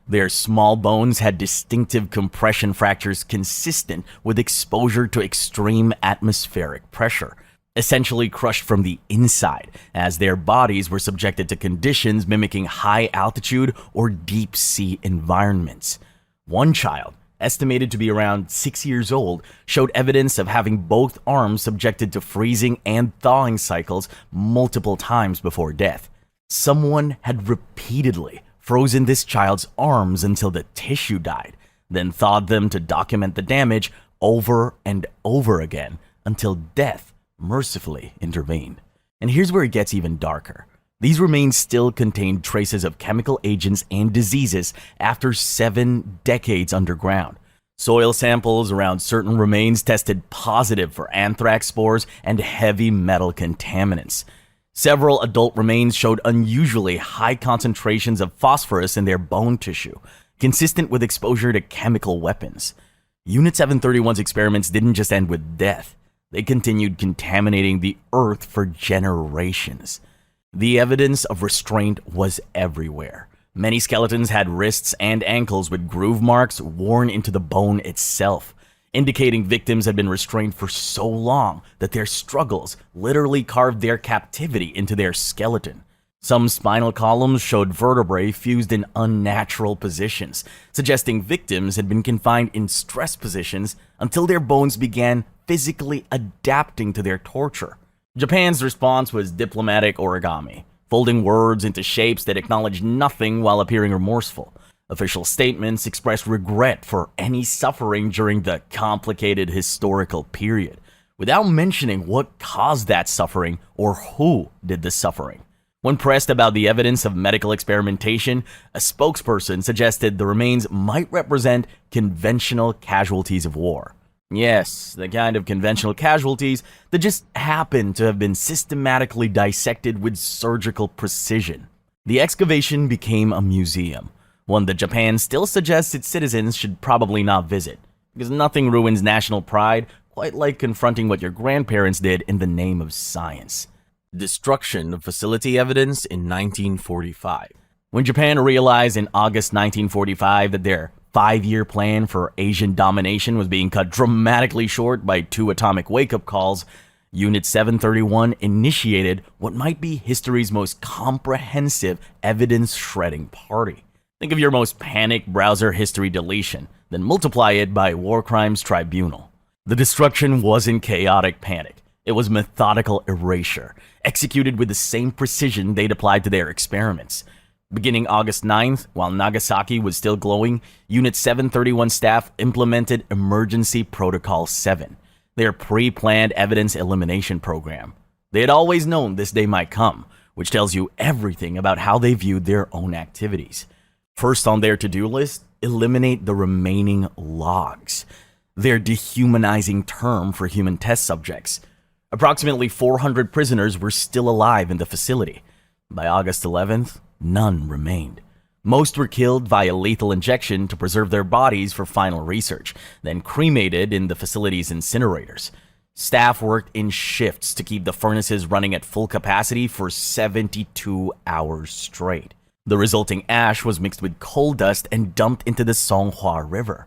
Their small bones had distinctive compression fractures consistent with exposure to extreme atmospheric pressure, essentially crushed from the inside, as their bodies were subjected to conditions mimicking high altitude or deep sea environments. One child, estimated to be around 6 years old, showed evidence of having both arms subjected to freezing and thawing cycles multiple times before death. Someone had repeatedly frozen this child's arms until the tissue died, then thawed them to document the damage, over and over again until death mercifully intervened. And here's where it gets even darker. These remains still contained traces of chemical agents and diseases after 7 decades underground. Soil samples around certain remains tested positive for anthrax spores and heavy metal contaminants. Several adult remains showed unusually high concentrations of phosphorus in their bone tissue, consistent with exposure to chemical weapons. Unit 731's experiments didn't just end with death. They continued contaminating the Earth for generations. The evidence of restraint was everywhere. Many skeletons had wrists and ankles with groove marks worn into the bone itself, indicating victims had been restrained for so long that their struggles literally carved their captivity into their skeleton. Some spinal columns showed vertebrae fused in unnatural positions, suggesting victims had been confined in stress positions until their bones began physically adapting to their torture. Japan's response was diplomatic origami, folding words into shapes that acknowledged nothing while appearing remorseful. Official statements expressed regret for any suffering during the complicated historical period, without mentioning what caused that suffering or who did the suffering. When pressed about the evidence of medical experimentation, a spokesperson suggested the remains might represent conventional casualties of war. Yes, the kind of conventional casualties that just happen to have been systematically dissected with surgical precision. The excavation became a museum, one that Japan still suggests its citizens should probably not visit, because nothing ruins national pride quite like confronting what your grandparents did in the name of science. Destruction of facility evidence in 1945. When Japan realized in August 1945 that their 5-year plan for Asian domination was being cut dramatically short by 2 atomic wake-up calls, Unit 731 initiated what might be history's most comprehensive evidence-shredding party. Think of your most panicked browser history deletion, then multiply it by War Crimes Tribunal. The destruction wasn't chaotic panic. It was methodical erasure, executed with the same precision they'd applied to their experiments. Beginning August 9th, while Nagasaki was still glowing, Unit 731 staff implemented Emergency Protocol 7, their pre-planned evidence elimination program. They had always known this day might come, which tells you everything about how they viewed their own activities. First on their to-do list, eliminate the remaining logs, their dehumanizing term for human test subjects. Approximately 400 prisoners were still alive in the facility. By August 11th, none remained. Most were killed via lethal injection to preserve their bodies for final research, then cremated in the facility's incinerators. Staff worked in shifts to keep the furnaces running at full capacity for 72 hours straight. The resulting ash was mixed with coal dust and dumped into the Songhua River,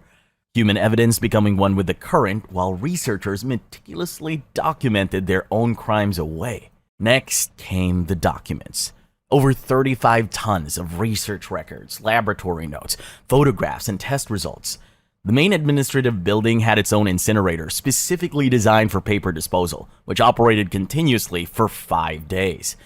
human evidence becoming one with the current while researchers meticulously documented their own crimes away. Next came the documents. Over 35 tons of research records, laboratory notes, photographs, and test results. The main administrative building had its own incinerator specifically designed for paper disposal, which operated continuously for 5 days.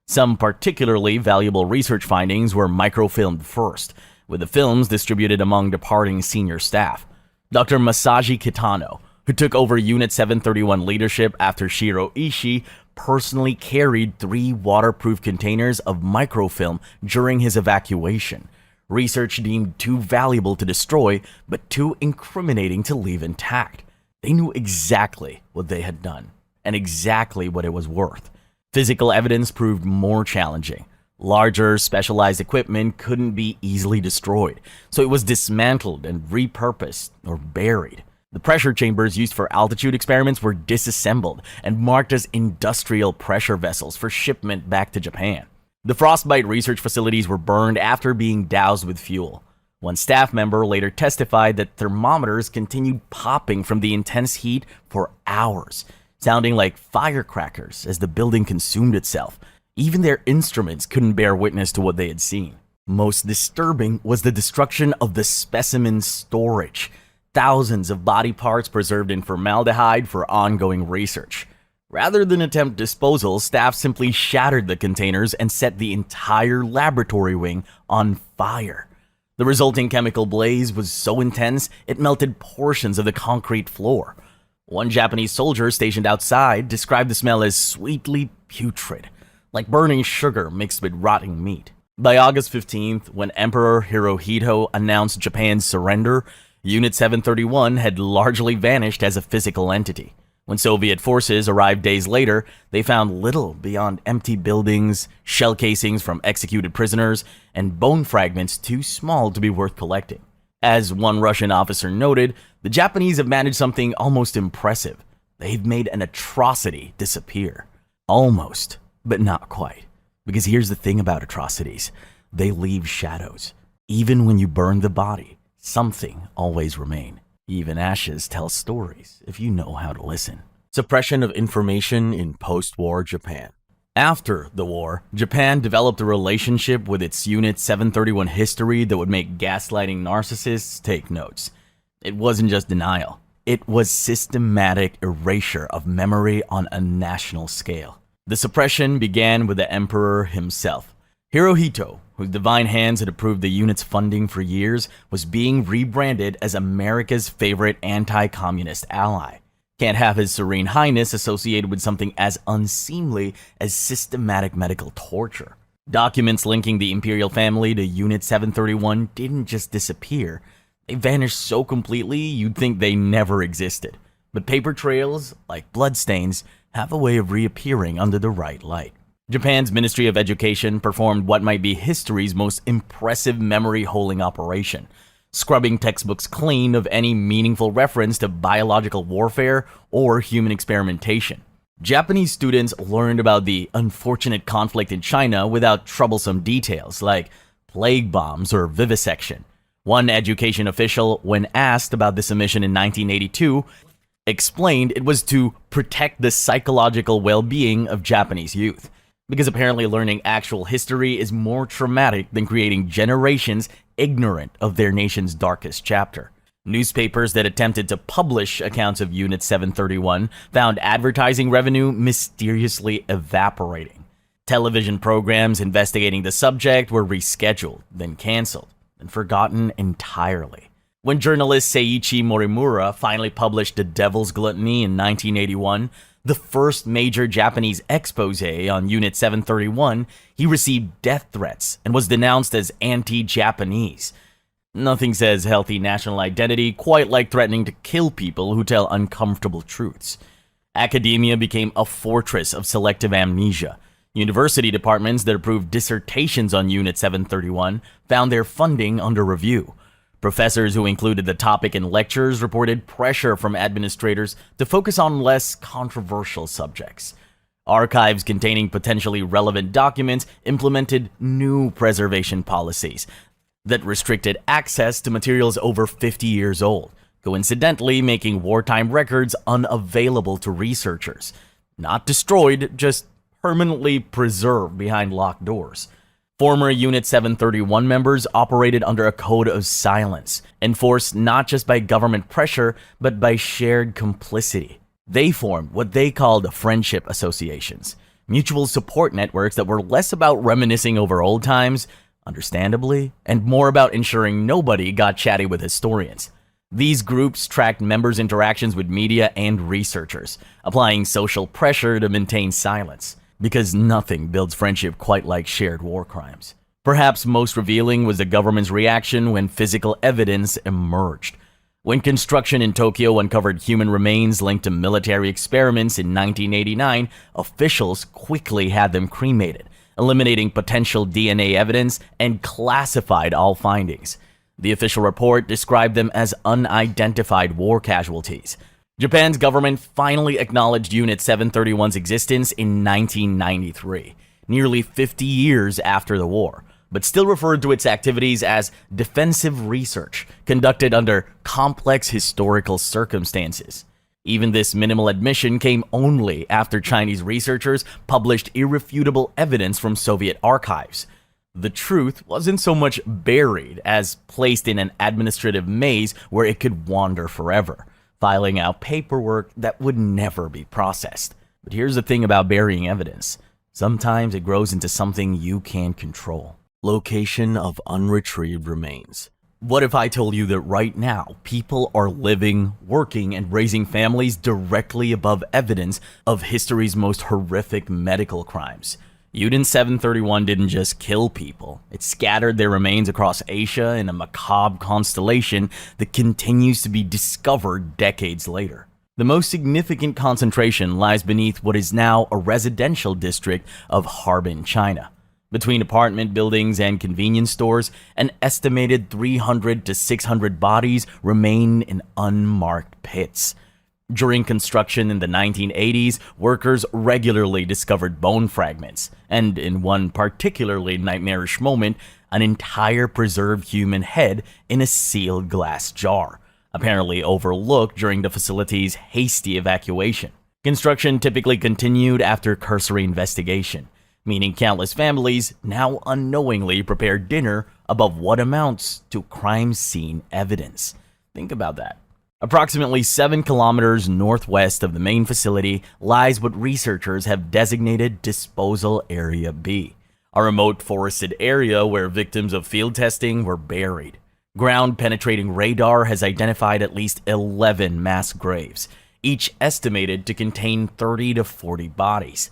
Some particularly valuable research findings were microfilmed first, with the films distributed among departing senior staff. Dr. Masaji Kitano, who took over Unit 731 leadership after Shiro Ishii, personally carried 3 waterproof containers of microfilm during his evacuation. Research deemed too valuable to destroy, but too incriminating to leave intact. They knew exactly what they had done, and exactly what it was worth. Physical evidence proved more challenging. Larger, specialized equipment couldn't be easily destroyed, so it was dismantled and repurposed or buried. The pressure chambers used for altitude experiments were disassembled and marked as industrial pressure vessels for shipment back to Japan. The frostbite research facilities were burned after being doused with fuel. One staff member later testified that thermometers continued popping from the intense heat for hours, sounding like firecrackers as the building consumed itself. Even their instruments couldn't bear witness to what they had seen. Most disturbing was the destruction of the specimen storage. Thousands of body parts preserved in formaldehyde for ongoing research. Rather than attempt disposal, staff simply shattered the containers and set the entire laboratory wing on fire. The resulting chemical blaze was so intense it melted portions of the concrete floor. One Japanese soldier stationed outside described the smell as sweetly putrid, like burning sugar mixed with rotting meat. By August 15th, when Emperor Hirohito announced Japan's surrender, Unit 731 had largely vanished as a physical entity. When Soviet forces arrived days later, they found little beyond empty buildings, shell casings from executed prisoners, and bone fragments too small to be worth collecting. As one Russian officer noted, the Japanese have managed something almost impressive. They've made an atrocity disappear. Almost, but not quite. Because here's the thing about atrocities. They leave shadows. Even when you burn the body, something always remains. Even ashes tell stories if you know how to listen. Suppression of information in post-war Japan. After the war, Japan developed a relationship with its Unit 731 history that would make gaslighting narcissists take notes. It wasn't just denial. It was systematic erasure of memory on a national scale. The suppression began with the emperor himself. Hirohito, whose divine hands had approved the unit's funding for years, was being rebranded as America's favorite anti-communist ally. Can't have His Serene Highness associated with something as unseemly as systematic medical torture. Documents linking the imperial family to Unit 731 didn't just disappear. They vanished so completely you'd think they never existed. But paper trails, like bloodstains, have a way of reappearing under the right light. Japan's Ministry of Education performed what might be history's most impressive memory-holing operation, scrubbing textbooks clean of any meaningful reference to biological warfare or human experimentation. Japanese students learned about the unfortunate conflict in China without troublesome details like plague bombs or vivisection. One education official, when asked about this omission in 1982, explained it was to protect the psychological well-being of Japanese youth. Because apparently learning actual history is more traumatic than creating generations ignorant of their nation's darkest chapter. Newspapers that attempted to publish accounts of Unit 731 found advertising revenue mysteriously evaporating. Television programs investigating the subject were rescheduled, then canceled, and forgotten entirely. When journalist Seiichi Morimura finally published The Devil's Gluttony in 1981, the first major Japanese expose on Unit 731, he received death threats and was denounced as anti-Japanese. Nothing says healthy national identity quite like threatening to kill people who tell uncomfortable truths. Academia became a fortress of selective amnesia. University departments that approved dissertations on Unit 731 found their funding under review. Professors who included the topic in lectures reported pressure from administrators to focus on less controversial subjects. Archives containing potentially relevant documents implemented new preservation policies that restricted access to materials over 50 years old, coincidentally making wartime records unavailable to researchers. Not destroyed, just permanently preserved behind locked doors. Former Unit 731 members operated under a code of silence, enforced not just by government pressure, but by shared complicity. They formed what they called friendship associations, mutual support networks that were less about reminiscing over old times, understandably, and more about ensuring nobody got chatty with historians. These groups tracked members' interactions with media and researchers, applying social pressure to maintain silence. Because nothing builds friendship quite like shared war crimes. Perhaps most revealing was the government's reaction when physical evidence emerged. When construction in Tokyo uncovered human remains linked to military experiments in 1989, officials quickly had them cremated, eliminating potential DNA evidence and classified all findings. The official report described them as unidentified war casualties. Japan's government finally acknowledged Unit 731's existence in 1993, nearly 50 years after the war, but still referred to its activities as defensive research conducted under complex historical circumstances. Even this minimal admission came only after Chinese researchers published irrefutable evidence from Soviet archives. The truth wasn't so much buried as placed in an administrative maze where it could wander forever, filing out paperwork that would never be processed. But here's the thing about burying evidence. Sometimes it grows into something you can't control. Location of unretrieved remains. What if I told you that right now, people are living, working, and raising families directly above evidence of history's most horrific medical crimes? Unit 731 didn't just kill people, it scattered their remains across Asia in a macabre constellation that continues to be discovered decades later. The most significant concentration lies beneath what is now a residential district of Harbin, China. Between apartment buildings and convenience stores, an estimated 300 to 600 bodies remain in unmarked pits. During construction in the 1980s, workers regularly discovered bone fragments, and in one particularly nightmarish moment, an entire preserved human head in a sealed glass jar, apparently overlooked during the facility's hasty evacuation. Construction typically continued after cursory investigation, meaning countless families now unknowingly prepare dinner above what amounts to crime scene evidence. Think about that. Approximately 7 kilometers northwest of the main facility lies what researchers have designated Disposal Area B, a remote forested area where victims of field testing were buried. Ground-penetrating radar has identified at least 11 mass graves, each estimated to contain 30 to 40 bodies.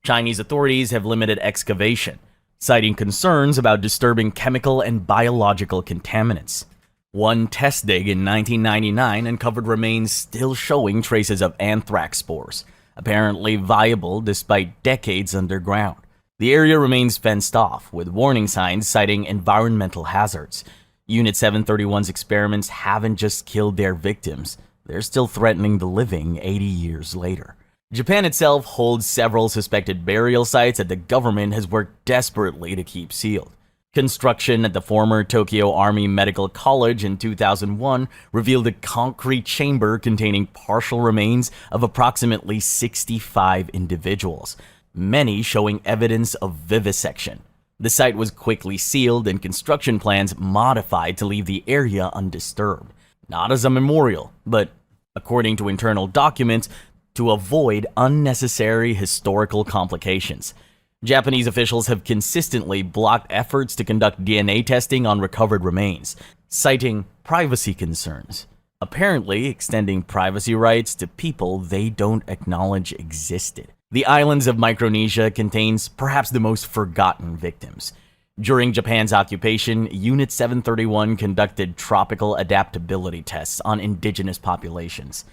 Chinese authorities have limited excavation, citing concerns about disturbing chemical and biological contaminants. One test dig in 1999 uncovered remains still showing traces of anthrax spores, apparently viable despite decades underground. The area remains fenced off, with warning signs citing environmental hazards. Unit 731's experiments haven't just killed their victims, they're still threatening the living 80 years later. Japan itself holds several suspected burial sites that the government has worked desperately to keep sealed. Construction at the former Tokyo Army Medical College in 2001 revealed a concrete chamber containing partial remains of approximately 65 individuals, many showing evidence of vivisection. The site was quickly sealed and construction plans modified to leave the area undisturbed, not as a memorial, but, according to internal documents, to avoid unnecessary historical complications. Japanese officials have consistently blocked efforts to conduct DNA testing on recovered remains, citing privacy concerns, apparently extending privacy rights to people they don't acknowledge existed. The islands of Micronesia contains perhaps the most forgotten victims. During Japan's occupation, Unit 731 conducted tropical adaptability tests on indigenous populations.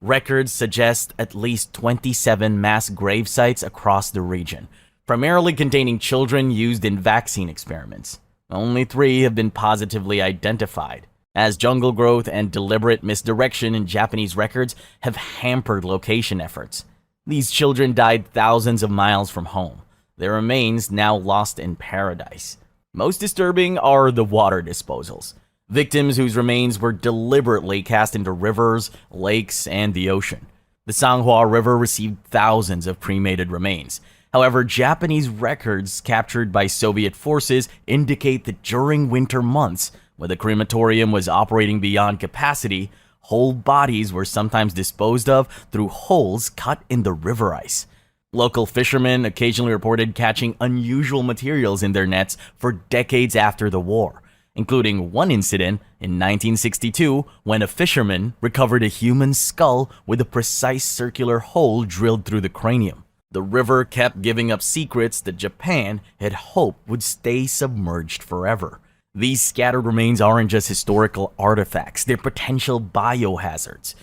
Records suggest at least 27 mass grave sites across the region, primarily containing children used in vaccine experiments. Only 3 have been positively identified, as jungle growth and deliberate misdirection in Japanese records have hampered location efforts. These children died thousands of miles from home, their remains now lost in paradise. Most disturbing are the water disposals. Victims whose remains were deliberately cast into rivers, lakes, and the ocean. The Songhua River received thousands of cremated remains. However, Japanese records captured by Soviet forces indicate that during winter months, when the crematorium was operating beyond capacity, whole bodies were sometimes disposed of through holes cut in the river ice. Local fishermen occasionally reported catching unusual materials in their nets for decades after the war, including one incident in 1962 when a fisherman recovered a human skull with a precise circular hole drilled through the cranium. The river kept giving up secrets that Japan had hoped would stay submerged forever. These scattered remains aren't just historical artifacts, they're potential biohazards.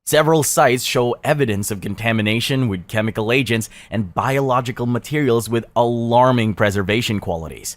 Several sites show evidence of contamination with chemical agents and biological materials with alarming preservation qualities.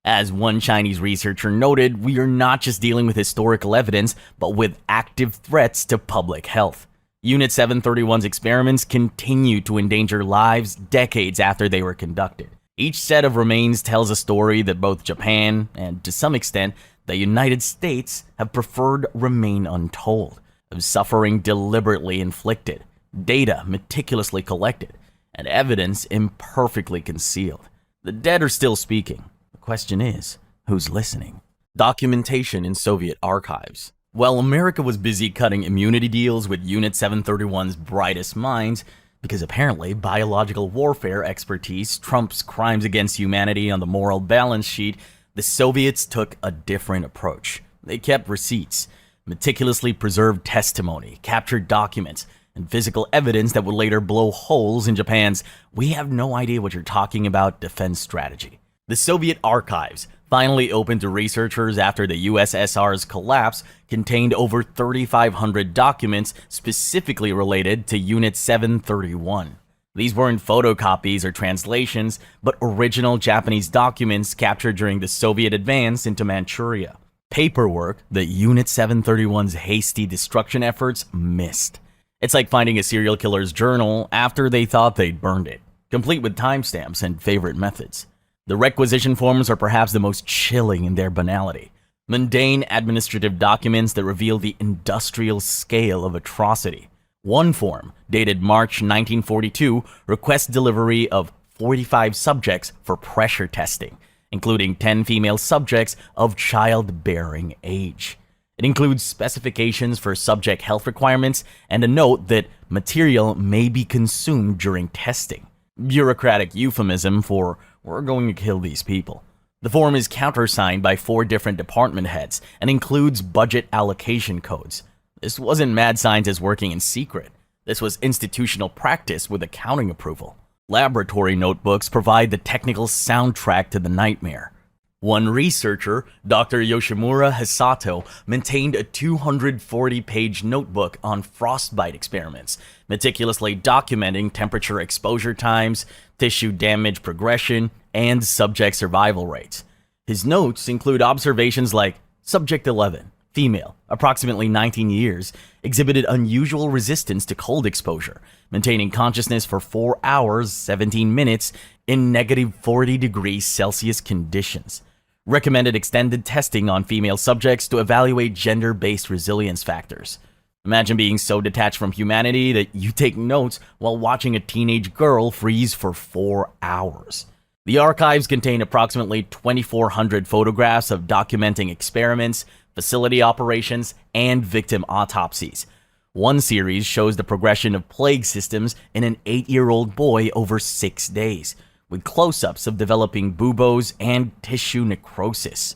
As one Chinese researcher noted, we are not just dealing with historical evidence, but with active threats to public health. Unit 731's experiments continue to endanger lives decades after they were conducted. Each set of remains tells a story that both Japan and, to some extent, the United States have preferred remain untold, of suffering deliberately inflicted, data meticulously collected, and evidence imperfectly concealed. The dead are still speaking. The question is, who's listening? Documentation in Soviet archives. While America was busy cutting immunity deals with Unit 731's brightest minds, because apparently biological warfare expertise trumps crimes against humanity on the moral balance sheet, The Soviets took a different approach. They kept receipts, meticulously preserved testimony, captured documents, and physical evidence that would later blow holes in Japan's "we have no idea what you're talking about" defense strategy. The Soviet archives, finally opened to researchers after the USSR's collapse, contained over 3,500 documents specifically related to Unit 731. These weren't photocopies or translations, but original Japanese documents captured during the Soviet advance into Manchuria. Paperwork that Unit 731's hasty destruction efforts missed. It's like finding a serial killer's journal after they thought they'd burned it, complete with timestamps and favorite methods. The requisition forms are perhaps the most chilling in their banality. Mundane administrative documents that reveal the industrial scale of atrocity. One form, dated March 1942, requests delivery of 45 subjects for pressure testing, including 10 female subjects of childbearing age. It includes specifications for subject health requirements and a note that material may be consumed during testing. Bureaucratic euphemism for "we're going to kill these people." The form is countersigned by 4 different department heads and includes budget allocation codes. This wasn't mad scientists working in secret. This was institutional practice with accounting approval. Laboratory notebooks provide the technical soundtrack to the nightmare. One researcher, Dr. Yoshimura Hisato, maintained a 240-page notebook on frostbite experiments, meticulously documenting temperature exposure times, tissue damage progression, and subject survival rates. His notes include observations like Subject 11, female, approximately 19 years, exhibited unusual resistance to cold exposure, maintaining consciousness for 4 hours, 17 minutes in negative 40 degrees Celsius conditions. Recommended extended testing on female subjects to evaluate gender-based resilience factors. Imagine being so detached from humanity that you take notes while watching a teenage girl freeze for 4 hours. The archives contain approximately 2,400 photographs of documenting experiments, facility operations, and victim autopsies. One series shows the progression of plague systems in an 8-year-old boy over 6 days, with close-ups of developing buboes and tissue necrosis.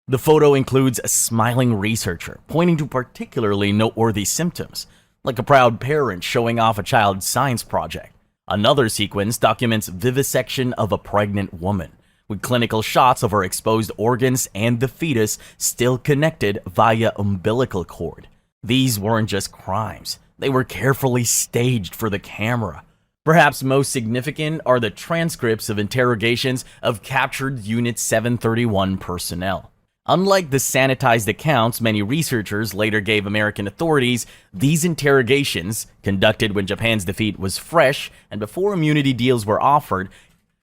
The photo includes a smiling researcher pointing to particularly noteworthy symptoms, like a proud parent showing off a child's science project. Another sequence documents vivisection of a pregnant woman, with clinical shots of her exposed organs and the fetus still connected via umbilical cord. These weren't just crimes, they were carefully staged for the camera. Perhaps most significant are the transcripts of interrogations of captured Unit 731 personnel. Unlike the sanitized accounts many researchers later gave American authorities, these interrogations, conducted when Japan's defeat was fresh and before immunity deals were offered,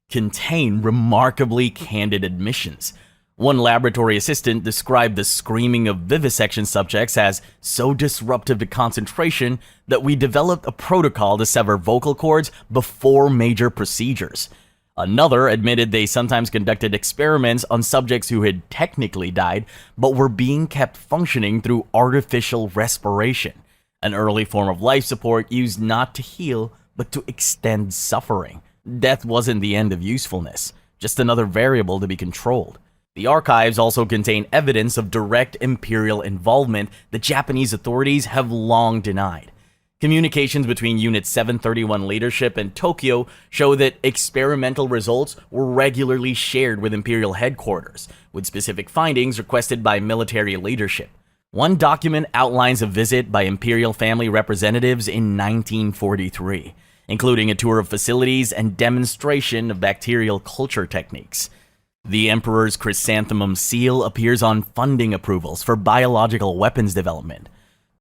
contain remarkably candid admissions. One laboratory assistant described the screaming of vivisection subjects as so disruptive to concentration that we developed a protocol to sever vocal cords before major procedures. Another admitted they sometimes conducted experiments on subjects who had technically died but were being kept functioning through artificial respiration, an early form of life support used not to heal but to extend suffering. Death wasn't the end of usefulness, just another variable to be controlled. The archives also contain evidence of direct imperial involvement that Japanese authorities have long denied. Communications between Unit 731 leadership and Tokyo show that experimental results were regularly shared with imperial headquarters, with specific findings requested by military leadership. One document outlines a visit by imperial family representatives in 1943, including a tour of facilities and demonstration of bacterial culture techniques. The Emperor's chrysanthemum seal appears on funding approvals for biological weapons development.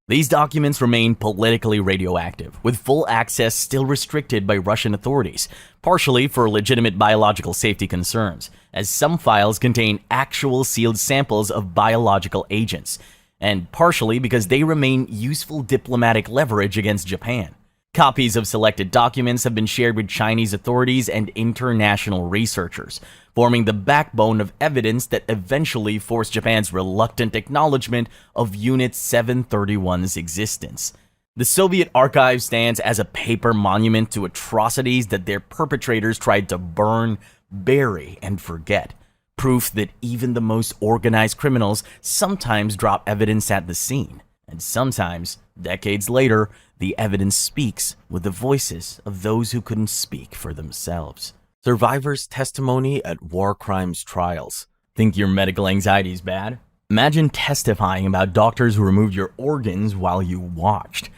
These documents remain politically radioactive, with full access still restricted by Russian authorities, partially for legitimate biological safety concerns, as some files contain actual sealed samples of biological agents, and partially because they remain useful diplomatic leverage against Japan. Copies of selected documents have been shared with Chinese authorities and international researchers, forming the backbone of evidence that eventually forced Japan's reluctant acknowledgement of Unit 731's existence. The Soviet archive stands as a paper monument to atrocities that their perpetrators tried to burn, bury, and forget, proof that even the most organized criminals sometimes drop evidence at the scene. And sometimes, decades later, the evidence speaks with the voices of those who couldn't speak for themselves. Survivors' testimony at war crimes trials. Think your medical anxiety is bad? Imagine testifying about doctors who removed your organs while you watched.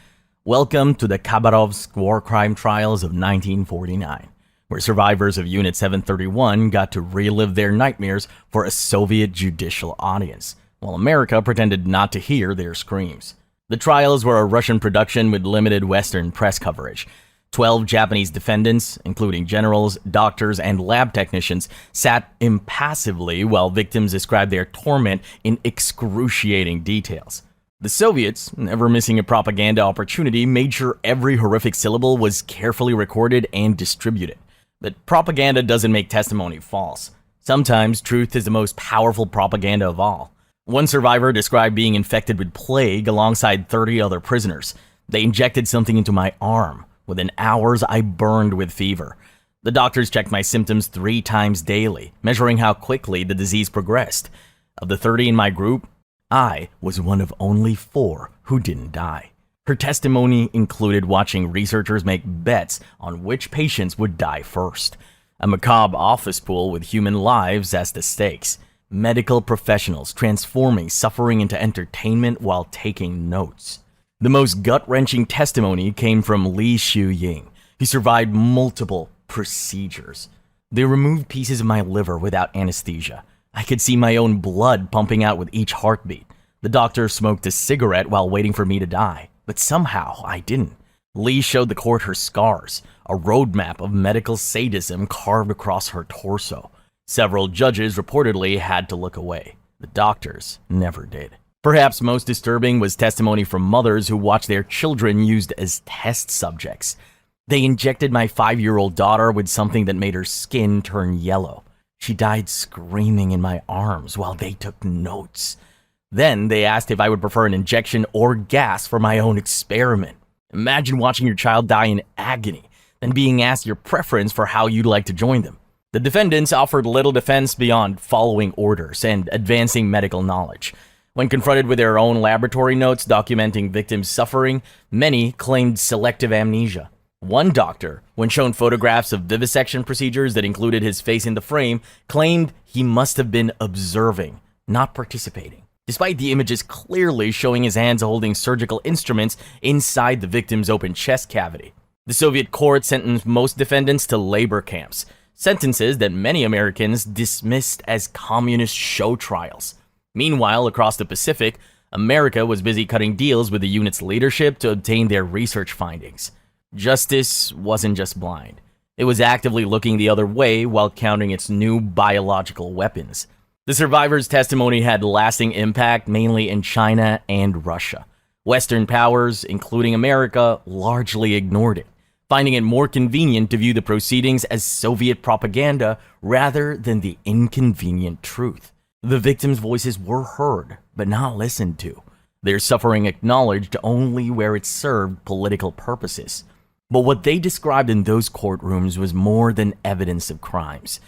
Welcome to the Khabarovsk war crime trials of 1949, where survivors of Unit 731 got to relive their nightmares for a Soviet judicial audience, while America pretended not to hear their screams. The trials were a Russian production with limited Western press coverage. 12 Japanese defendants, including generals, doctors, and lab technicians, sat impassively while victims described their torment in excruciating details. The Soviets, never missing a propaganda opportunity, made sure every horrific syllable was carefully recorded and distributed. But propaganda doesn't make testimony false. Sometimes truth is the most powerful propaganda of all. One survivor described being infected with plague alongside 30 other prisoners. They injected something into my arm. Within hours, I burned with fever. The doctors checked my symptoms 3 times daily, measuring how quickly the disease progressed. Of the 30 in my group, I was one of only 4 who didn't die. Her testimony included watching researchers make bets on which patients would die first. A macabre office pool with human lives as the stakes. Medical professionals transforming suffering into entertainment while taking notes. The most gut-wrenching testimony came from Li Xiuying, who survived multiple procedures. They removed pieces of my liver without anesthesia. I could see my own blood pumping out with each heartbeat. The doctor smoked a cigarette while waiting for me to die, but somehow I didn't. Li showed the court her scars, a roadmap of medical sadism carved across her torso. Several judges reportedly had to look away. The doctors never did. Perhaps most disturbing was testimony from mothers who watched their children used as test subjects. They injected my 5-year-old daughter with something that made her skin turn yellow. She died screaming in my arms while they took notes. Then they asked if I would prefer an injection or gas for my own experiment. Imagine watching your child die in agony, then being asked your preference for how you'd like to join them. The defendants offered little defense beyond following orders and advancing medical knowledge. When confronted with their own laboratory notes documenting victims' suffering, many claimed selective amnesia. One doctor, when shown photographs of vivisection procedures that included his face in the frame, claimed he must have been observing, not participating, despite the images clearly showing his hands holding surgical instruments inside the victim's open chest cavity. The Soviet court sentenced most defendants to labor camps, sentences that many Americans dismissed as communist show trials. Meanwhile, across the Pacific, America was busy cutting deals with the unit's leadership to obtain their research findings. Justice wasn't just blind. It was actively looking the other way while countering its new biological weapons. The survivors' testimony had lasting impact mainly in China and Russia. Western powers, including America, largely ignored it, finding it more convenient to view the proceedings as Soviet propaganda rather than the inconvenient truth. The victims' voices were heard, but not listened to. Their suffering acknowledged only where it served political purposes. But what they described in those courtrooms was more than evidence of crimes.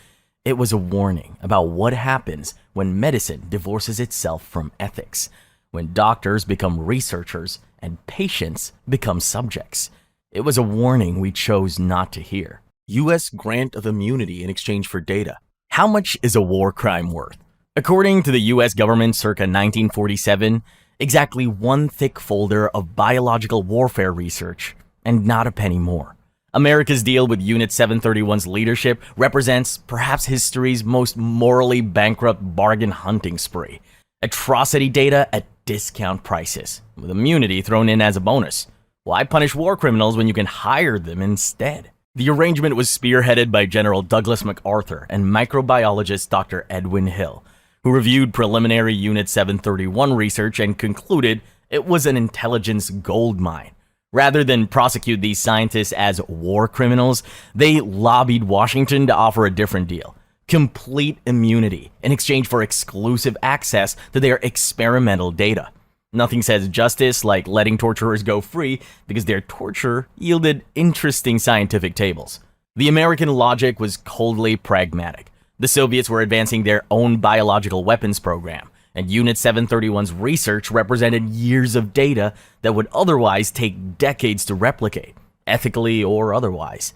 It was a warning about what happens when medicine divorces itself from ethics, when doctors become researchers and patients become subjects. It was a warning we chose not to hear. U.S. grant of immunity in exchange for data. How much is a war crime worth? According to the U.S. government circa 1947, exactly 1 thick folder of biological warfare research, and not a penny more. America's deal with Unit 731's leadership represents perhaps history's most morally bankrupt bargain hunting spree. Atrocity data at discount prices, with immunity thrown in as a bonus. Why punish war criminals when you can hire them instead? The arrangement was spearheaded by General Douglas MacArthur and microbiologist Dr. Edwin Hill, who reviewed preliminary Unit 731 research and concluded it was an intelligence goldmine. Rather than prosecute these scientists as war criminals, they lobbied Washington to offer a different deal: complete immunity in exchange for exclusive access to their experimental data. Nothing says justice like letting torturers go free because their torture yielded interesting scientific tables. The American logic was coldly pragmatic. The Soviets were advancing their own biological weapons program, and Unit 731's research represented years of data that would otherwise take decades to replicate, ethically or otherwise.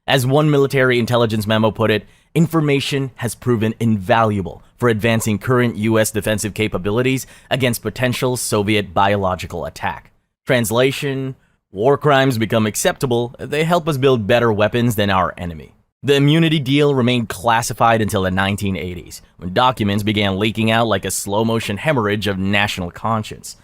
As one military intelligence memo put it, information has proven invaluable for advancing current U.S. defensive capabilities against potential Soviet biological attack. Translation: war crimes become acceptable if they help us build better weapons than our enemy. The immunity deal remained classified until the 1980s, when documents began leaking out like a slow-motion hemorrhage of national conscience.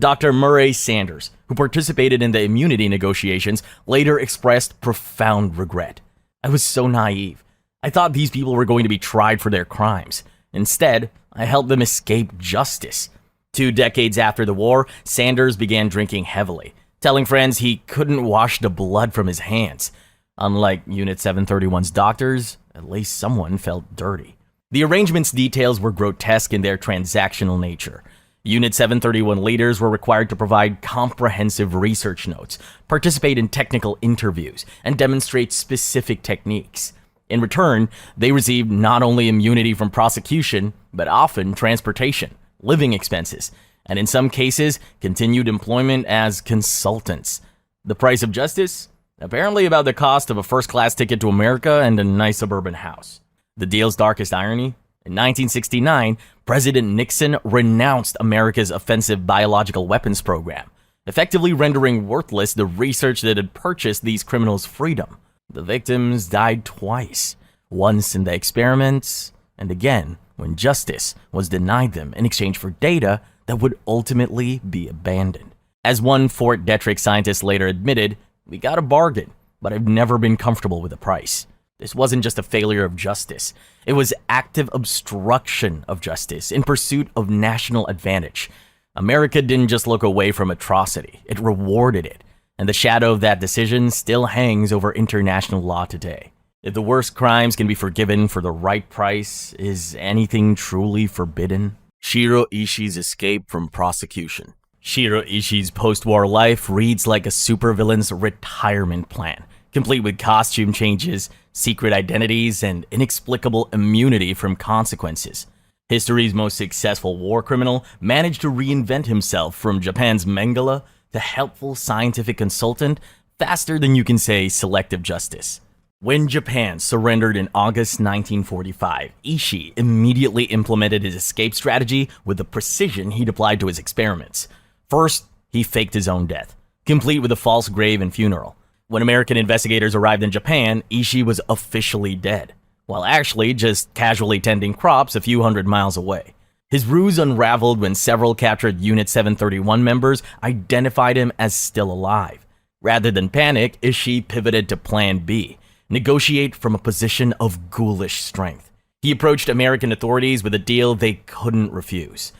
Dr. Murray Sanders, who participated in the immunity negotiations, later expressed profound regret. "I was so naive. I thought these people were going to be tried for their crimes. Instead, I helped them escape justice." 2 decades after the war, Sanders began drinking heavily, telling friends he couldn't wash the blood from his hands. Unlike Unit 731's doctors, at least someone felt dirty. The arrangement's details were grotesque in their transactional nature. Unit 731 leaders were required to provide comprehensive research notes, participate in technical interviews, and demonstrate specific techniques. In return, they received not only immunity from prosecution, but often transportation, living expenses, and in some cases, continued employment as consultants. The price of justice? Apparently about the cost of a first-class ticket to America and a nice suburban house. The deal's darkest irony? In 1969, President Nixon renounced America's offensive biological weapons program, effectively rendering worthless the research that had purchased these criminals' freedom. The victims died twice, once in the experiments, and again when justice was denied them in exchange for data that would ultimately be abandoned. As one Fort Detrick scientist later admitted, "We got a bargain, but I've never been comfortable with the price." This wasn't just a failure of justice. It was active obstruction of justice in pursuit of national advantage. America didn't just look away from atrocity, it rewarded it. And the shadow of that decision still hangs over international law today. If the worst crimes can be forgiven for the right price, is anything truly forbidden? Shiro Ishii's escape from prosecution. Shiro Ishii's post-war life reads like a supervillain's retirement plan, complete with costume changes, secret identities, and inexplicable immunity from consequences. History's most successful war criminal managed to reinvent himself from Japan's Mengele to helpful scientific consultant faster than you can say selective justice. When Japan surrendered in August 1945, Ishii immediately implemented his escape strategy with the precision he'd applied to his experiments. First, he faked his own death, complete with a false grave and funeral. When American investigators arrived in Japan, Ishii was officially dead, while actually just casually tending crops a few hundred miles away. His ruse unraveled when several captured Unit 731 members identified him as still alive. Rather than panic, Ishii pivoted to Plan B, negotiate from a position of ghoulish strength. He approached American authorities with a deal they couldn't refuse.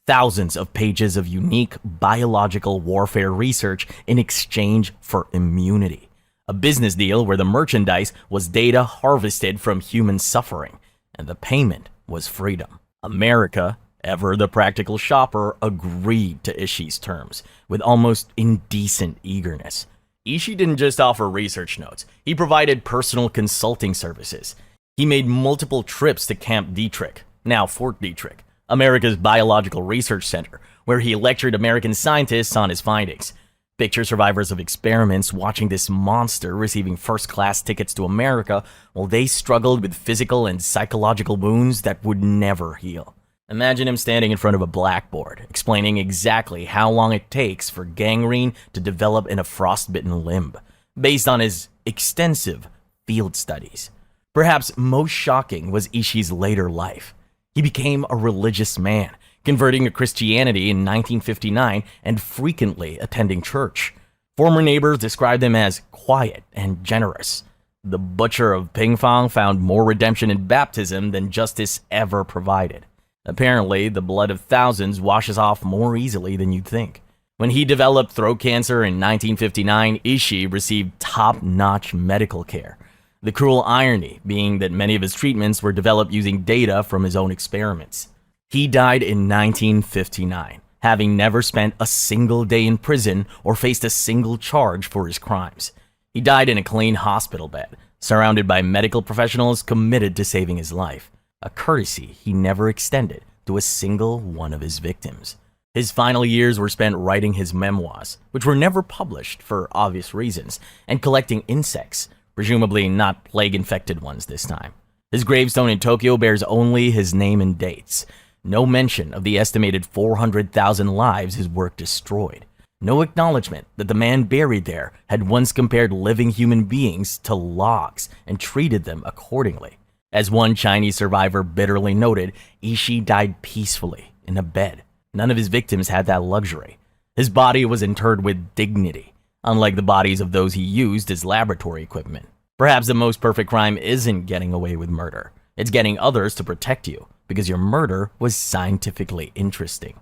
Thousands of pages of unique biological warfare research in exchange for immunity. A business deal where the merchandise was data harvested from human suffering, and the payment was freedom. America, ever the practical shopper, agreed to Ishii's terms with almost indecent eagerness. Ishii didn't just offer research notes, he provided personal consulting services. He made multiple trips to Camp Detrick, now Fort Detrick, America's biological research center, where he lectured American scientists on his findings. Picture survivors of experiments watching this monster receiving first-class tickets to America while they struggled with physical and psychological wounds that would never heal. Imagine him standing in front of a blackboard, explaining exactly how long it takes for gangrene to develop in a frostbitten limb, based on his extensive field studies. Perhaps most shocking was Ishii's later life. He became a religious man, converting to Christianity in 1959 and frequently attending church. Former neighbors described him as quiet and generous. The butcher of Pingfang found more redemption in baptism than justice ever provided. Apparently, the blood of thousands washes off more easily than you'd think. When he developed throat cancer in 1959, Ishii received top-notch medical care. The cruel irony being that many of his treatments were developed using data from his own experiments. He died in 1959, having never spent a single day in prison or faced a single charge for his crimes. He died in a clean hospital bed, surrounded by medical professionals committed to saving his life. a courtesy he never extended to a single one of his victims. His final years were spent writing his memoirs, which were never published for obvious reasons, and collecting insects, presumably not plague-infected ones this time. His gravestone in Tokyo bears only his name and dates. No mention of the estimated 400,000 lives his work destroyed. No acknowledgement that the man buried there had once compared living human beings to logs and treated them accordingly. As one Chinese survivor bitterly noted, Ishii died peacefully in a bed. None of his victims had that luxury. His body was interred with dignity, unlike the bodies of those he used as laboratory equipment. Perhaps the most perfect crime isn't getting away with murder. It's getting others to protect you because your murder was scientifically interesting.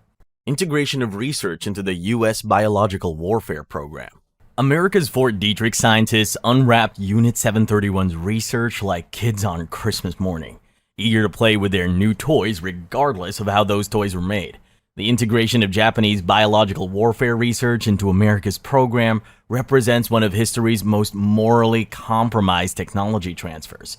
Integration of research into the U.S. biological warfare program. America's Fort Detrick scientists unwrapped Unit 731's research like kids on Christmas morning, eager to play with their new toys regardless of how those toys were made. The integration of Japanese biological warfare research into America's program represents one of history's most morally compromised technology transfers.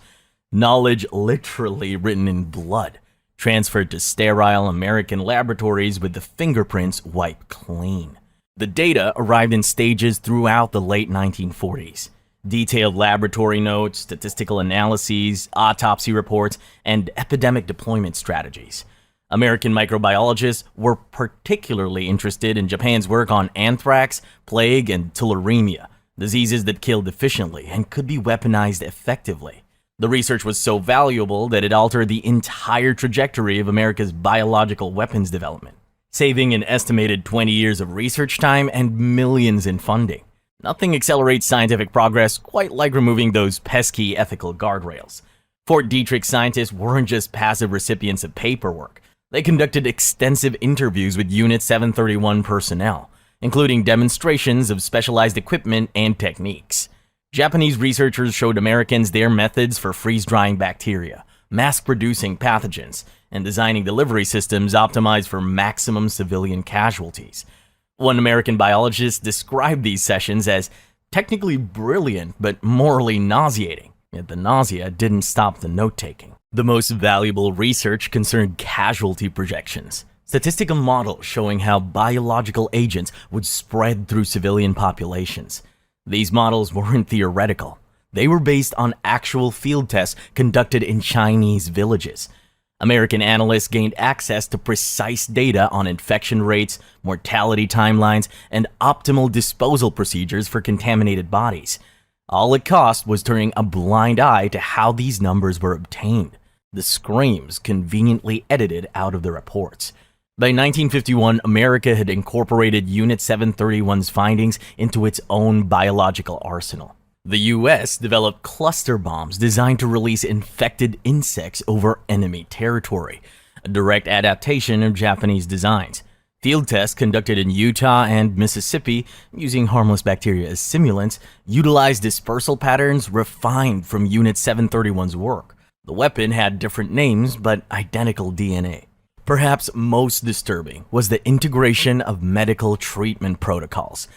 Knowledge literally written in blood, transferred to sterile American laboratories with the fingerprints wiped clean. The data arrived in stages throughout the late 1940s. Detailed laboratory notes, statistical analyses, autopsy reports, and epidemic deployment strategies. American microbiologists were particularly interested in Japan's work on anthrax, plague, and tularemia, diseases that killed efficiently and could be weaponized effectively. The research was so valuable that it altered the entire trajectory of America's biological weapons development, saving an estimated 20 years of research time and millions in funding. Nothing accelerates scientific progress quite like removing those pesky ethical guardrails. Fort Detrick scientists weren't just passive recipients of paperwork. They conducted extensive interviews with Unit 731 personnel, including demonstrations of specialized equipment and techniques. Japanese researchers showed Americans their methods for freeze-drying bacteria, mass-producing pathogens, and designing delivery systems optimized for maximum civilian casualties. One American biologist described these sessions as technically brilliant but morally nauseating, yet the nausea didn't stop the note-taking. The most valuable research concerned casualty projections, statistical models showing how biological agents would spread through civilian populations. These models weren't theoretical. They were based on actual field tests conducted in Chinese villages. American analysts gained access to precise data on infection rates, mortality timelines, and optimal disposal procedures for contaminated bodies. All it cost was turning a blind eye to how these numbers were obtained. The screams conveniently edited out of the reports. By 1951, America had incorporated Unit 731's findings into its own biological arsenal. The U.S. developed cluster bombs designed to release infected insects over enemy territory, a direct adaptation of Japanese designs. Field tests conducted in Utah and Mississippi, using harmless bacteria as simulants, utilized dispersal patterns refined from Unit 731's work. The weapon had different names, but identical DNA. Perhaps most disturbing was the integration of medical treatment protocols.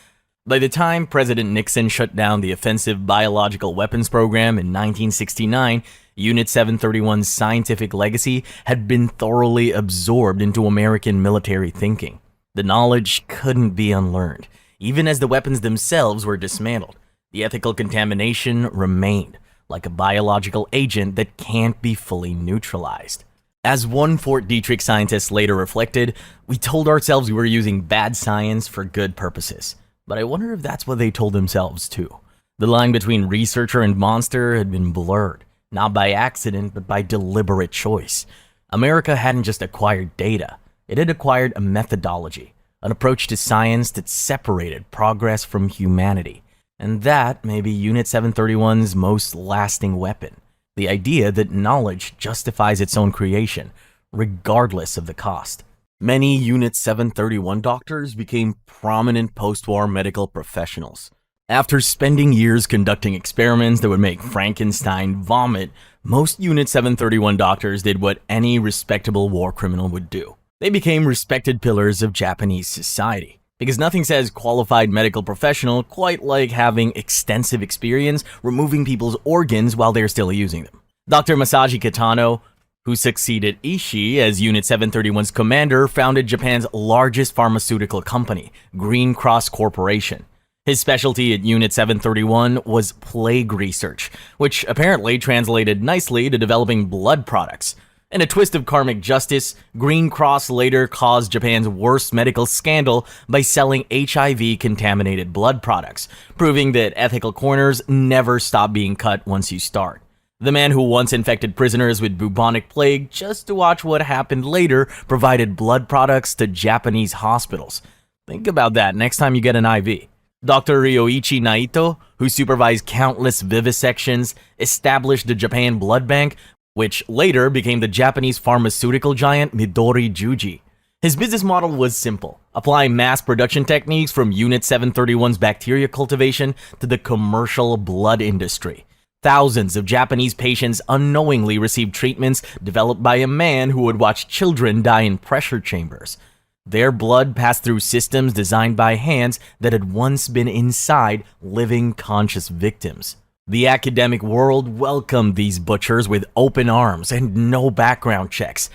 By the time President Nixon shut down the offensive biological weapons program in 1969, Unit 731's scientific legacy had been thoroughly absorbed into American military thinking. The knowledge couldn't be unlearned. Even as the weapons themselves were dismantled, the ethical contamination remained, like a biological agent that can't be fully neutralized. As one Fort Detrick scientist later reflected, we told ourselves we were using bad science for good purposes. But I wonder if that's what they told themselves too. The line between researcher and monster had been blurred, not by accident, but by deliberate choice. America hadn't just acquired data, it had acquired a methodology, an approach to science that separated progress from humanity. And that may be Unit 731's most lasting weapon. The idea that knowledge justifies its own creation, regardless of the cost. Many Unit 731 doctors became prominent post-war medical professionals. After spending years conducting experiments that would make Frankenstein vomit, most Unit 731 doctors did what any respectable war criminal would do. They became respected pillars of Japanese society, because nothing says qualified medical professional quite like having extensive experience removing people's organs while they're still using them. Dr. Masashi Kitano, who succeeded Ishii as Unit 731's commander, founded Japan's largest pharmaceutical company, Green Cross Corporation. His specialty at Unit 731 was plague research, which apparently translated nicely to developing blood products. In a twist of karmic justice, Green Cross later caused Japan's worst medical scandal by selling HIV-contaminated blood products, proving that ethical corners never stop being cut once you start. The man who once infected prisoners with bubonic plague just to watch what happened later provided blood products to Japanese hospitals. Think about that next time you get an IV. Dr. Ryoichi Naito, who supervised countless vivisections, established the Japan Blood Bank, which later became the Japanese pharmaceutical giant Midori Juji. His business model was simple: apply mass production techniques from Unit 731's bacteria cultivation to the commercial blood industry. Thousands of Japanese patients unknowingly received treatments developed by a man who would watch children die in pressure chambers. Their blood passed through systems designed by hands that had once been inside living, conscious victims. The academic world welcomed these butchers with open arms and no background checks.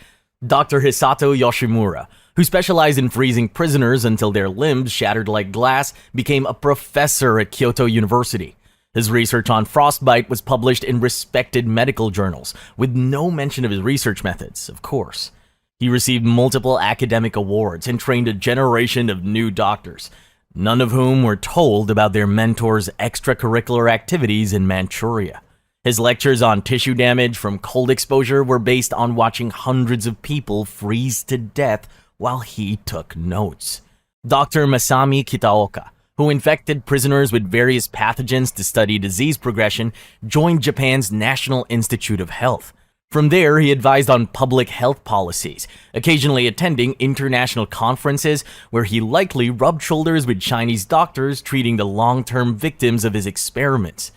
Dr. Hisato Yoshimura, who specialized in freezing prisoners until their limbs shattered like glass, became a professor at Kyoto University. His research on frostbite was published in respected medical journals, with no mention of his research methods, of course. He received multiple academic awards and trained a generation of new doctors, none of whom were told about their mentor's extracurricular activities in Manchuria. His lectures on tissue damage from cold exposure were based on watching hundreds of people freeze to death while he took notes. Dr. Masami Kitaoka, who infected prisoners with various pathogens to study disease progression, joined Japan's National Institute of Health. From there, he advised on public health policies, occasionally attending international conferences where he likely rubbed shoulders with Chinese doctors treating the long-term victims of his experiments.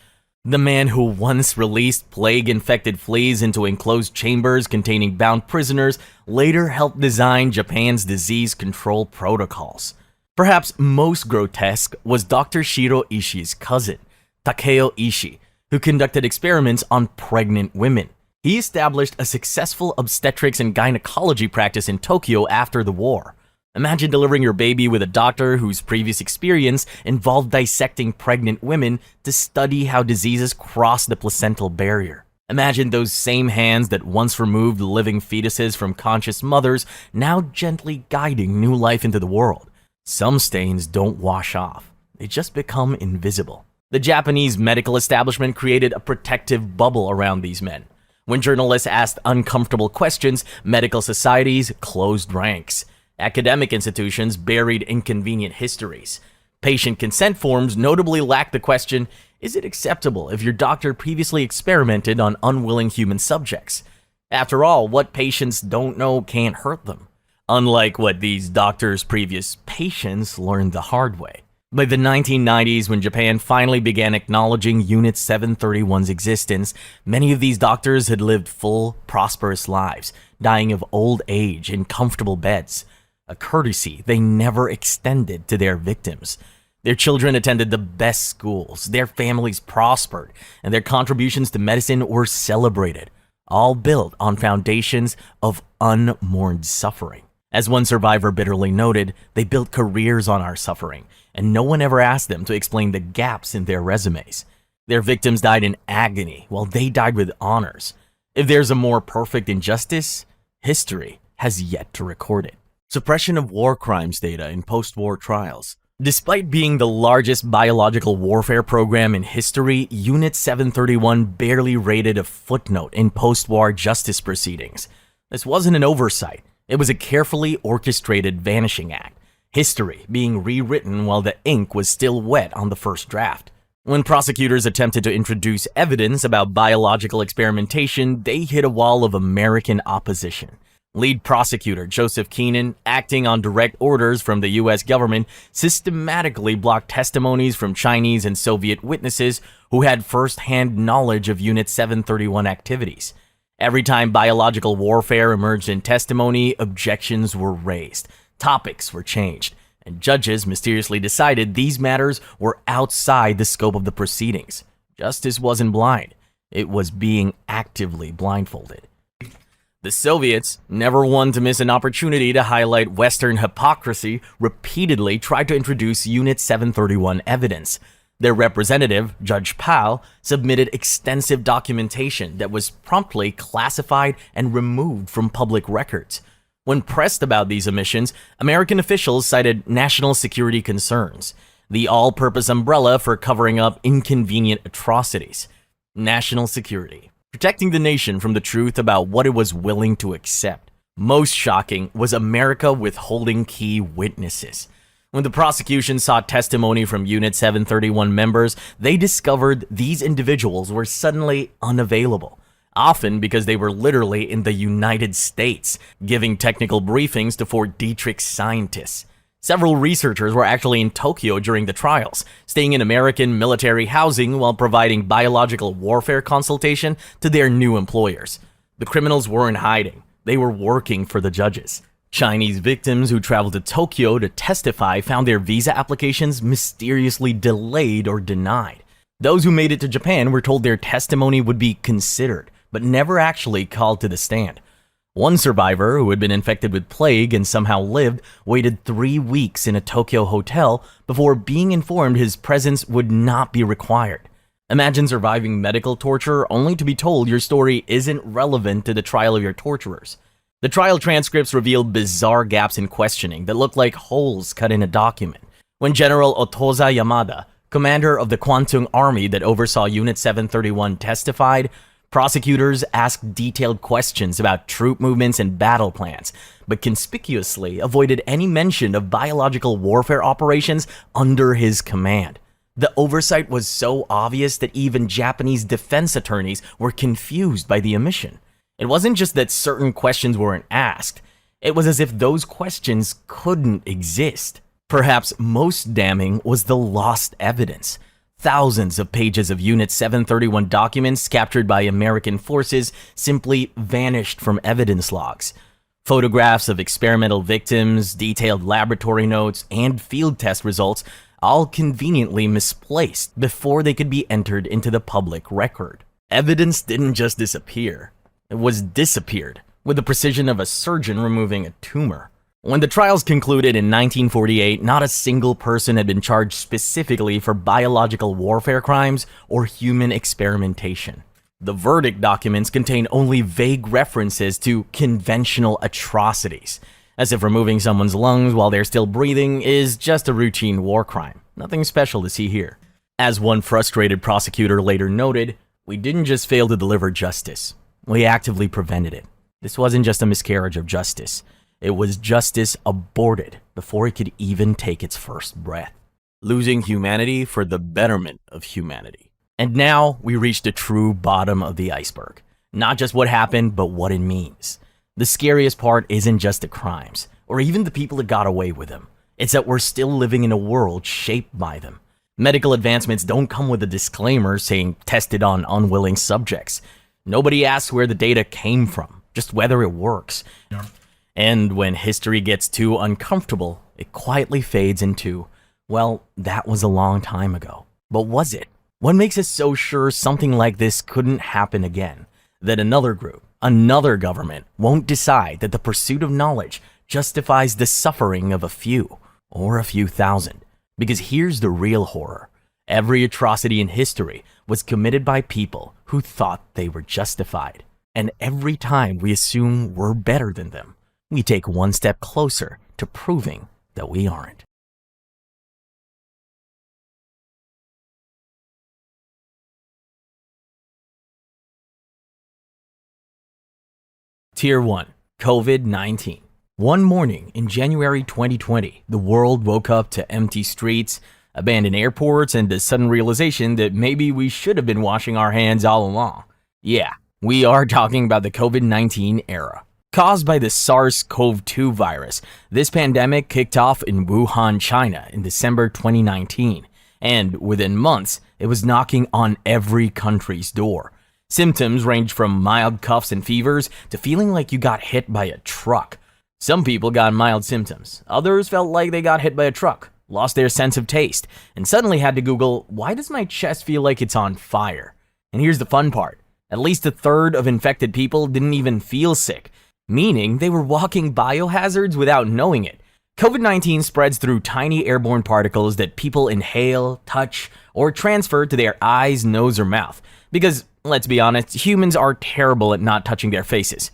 The man who once released plague-infected fleas into enclosed chambers containing bound prisoners later helped design Japan's disease control protocols. Perhaps most grotesque was Dr. Shiro Ishii's cousin, Takeo Ishii, who conducted experiments on pregnant women. He established a successful obstetrics and gynecology practice in Tokyo after the war. Imagine delivering your baby with a doctor whose previous experience involved dissecting pregnant women to study how diseases cross the placental barrier. Imagine those same hands that once removed living fetuses from conscious mothers now gently guiding new life into the world. Some stains don't wash off, they just become invisible. The Japanese medical establishment created a protective bubble around these men. When journalists asked uncomfortable questions, medical societies closed ranks. Academic institutions buried inconvenient histories. Patient consent forms notably lacked the question, is it acceptable if your doctor previously experimented on unwilling human subjects? After all, what patients don't know can't hurt them. Unlike what these doctors' previous patients learned the hard way. By the 1990s, when Japan finally began acknowledging Unit 731's existence, many of these doctors had lived full, prosperous lives, dying of old age in comfortable beds, a courtesy they never extended to their victims. Their children attended the best schools, their families prospered, and their contributions to medicine were celebrated, all built on foundations of unmourned suffering. As one survivor bitterly noted, they built careers on our suffering, and no one ever asked them to explain the gaps in their resumes. Their victims died in agony, while they died with honors. If there's a more perfect injustice, history has yet to record it. Suppression of war crimes data in post-war trials. Despite being the largest biological warfare program in history, Unit 731 barely rated a footnote in post-war justice proceedings. This wasn't an oversight. It was a carefully orchestrated vanishing act, history being rewritten while the ink was still wet on the first draft. When prosecutors attempted to introduce evidence about biological experimentation, they hit a wall of American opposition. Lead prosecutor Joseph Keenan, acting on direct orders from the US government, systematically blocked testimonies from Chinese and Soviet witnesses who had first-hand knowledge of Unit 731 activities. Every time biological warfare emerged in testimony, objections were raised, topics were changed, and judges mysteriously decided these matters were outside the scope of the proceedings. Justice wasn't blind, it was being actively blindfolded. The Soviets, never one to miss an opportunity to highlight Western hypocrisy, repeatedly tried to introduce Unit 731 evidence. Their representative, Judge Pal, submitted extensive documentation that was promptly classified and removed from public records. When pressed about these omissions, American officials cited national security concerns, the all-purpose umbrella for covering up inconvenient atrocities. National security, protecting the nation from the truth about what it was willing to accept. Most shocking was America withholding key witnesses. When the prosecution sought testimony from Unit 731 members, they discovered these individuals were suddenly unavailable, often because they were literally in the United States, giving technical briefings to Fort Detrick scientists. Several researchers were actually in Tokyo during the trials, staying in American military housing while providing biological warfare consultation to their new employers. The criminals weren't hiding, they were working for the judges. Chinese victims who traveled to Tokyo to testify found their visa applications mysteriously delayed or denied. Those who made it to Japan were told their testimony would be considered, but never actually called to the stand. One survivor, who had been infected with plague and somehow lived, waited 3 weeks in a Tokyo hotel before being informed his presence would not be required. Imagine surviving medical torture only to be told your story isn't relevant to the trial of your torturers. The trial transcripts revealed bizarre gaps in questioning that looked like holes cut in a document. When General Otoza Yamada, commander of the Kwantung Army that oversaw Unit 731, testified, prosecutors asked detailed questions about troop movements and battle plans, but conspicuously avoided any mention of biological warfare operations under his command. The oversight was so obvious that even Japanese defense attorneys were confused by the omission. It wasn't just that certain questions weren't asked, it was as if those questions couldn't exist. Perhaps most damning was the lost evidence. Thousands of pages of Unit 731 documents captured by American forces simply vanished from evidence logs. Photographs of experimental victims, detailed laboratory notes, and field test results all conveniently misplaced before they could be entered into the public record. Evidence didn't just disappear. It was disappeared with the precision of a surgeon removing a tumor. When the trials concluded in 1948, not a single person had been charged specifically for biological warfare crimes or human experimentation. The verdict documents contain only vague references to conventional atrocities, as if removing someone's lungs while they're still breathing is just a routine war crime. Nothing special to see here. As one frustrated prosecutor later noted, "We didn't just fail to deliver justice. We actively prevented it. This wasn't just a miscarriage of justice. It was justice aborted before it could even take its first breath." Losing humanity for the betterment of humanity. And now we reach the true bottom of the iceberg. Not just what happened, but what it means. The scariest part isn't just the crimes, or even the people that got away with them. It's that we're still living in a world shaped by them. Medical advancements don't come with a disclaimer saying tested on unwilling subjects. Nobody asks where the data came from, just whether it works. And when history gets too uncomfortable, it quietly fades into, well, that was a long time ago. But was it? What makes us so sure something like this couldn't happen again? That another group, another government, won't decide that the pursuit of knowledge justifies the suffering of a few, or a few thousand. Because here's the real horror. Every atrocity in history was committed by people who thought they were justified. And every time we assume we're better than them, we take one step closer to proving that we aren't. Tier 1. COVID-19. One morning in January 2020, the world woke up to empty streets, abandoned airports, and the sudden realization that maybe we should have been washing our hands all along. Yeah, we are talking about the COVID-19 era. Caused by the SARS-CoV-2 virus, this pandemic kicked off in Wuhan, China in December 2019, and within months, it was knocking on every country's door. Symptoms ranged from mild coughs and fevers to feeling like you got hit by a truck. Some people got mild symptoms, others felt like they got hit by a truck, lost their sense of taste, and suddenly had to Google, why does my chest feel like it's on fire? And here's the fun part. At least a third of infected people didn't even feel sick, meaning they were walking biohazards without knowing it. COVID-19 spreads through tiny airborne particles that people inhale, touch, or transfer to their eyes, nose, or mouth. Because, let's be honest, humans are terrible at not touching their faces.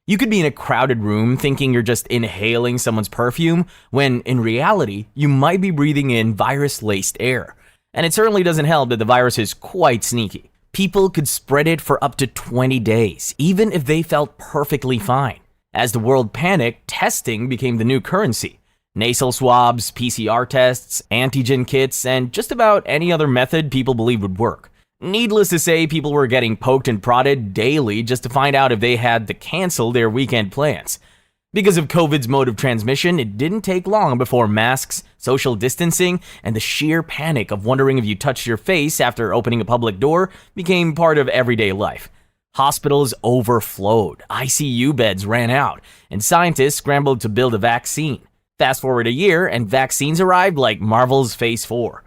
You could be in a crowded room thinking you're just inhaling someone's perfume, when in reality, you might be breathing in virus-laced air. And it certainly doesn't help that the virus is quite sneaky. People could spread it for up to 20 days, even if they felt perfectly fine. As the world panicked, testing became the new currency. Nasal swabs, PCR tests, antigen kits, and just about any other method people believed would work. Needless to say, people were getting poked and prodded daily just to find out if they had to cancel their weekend plans. Because of COVID's mode of transmission, it didn't take long before masks, social distancing, and the sheer panic of wondering if you touched your face after opening a public door became part of everyday life. Hospitals overflowed, ICU beds ran out, and scientists scrambled to build a vaccine. Fast forward a year, and vaccines arrived like Marvel's Phase 4.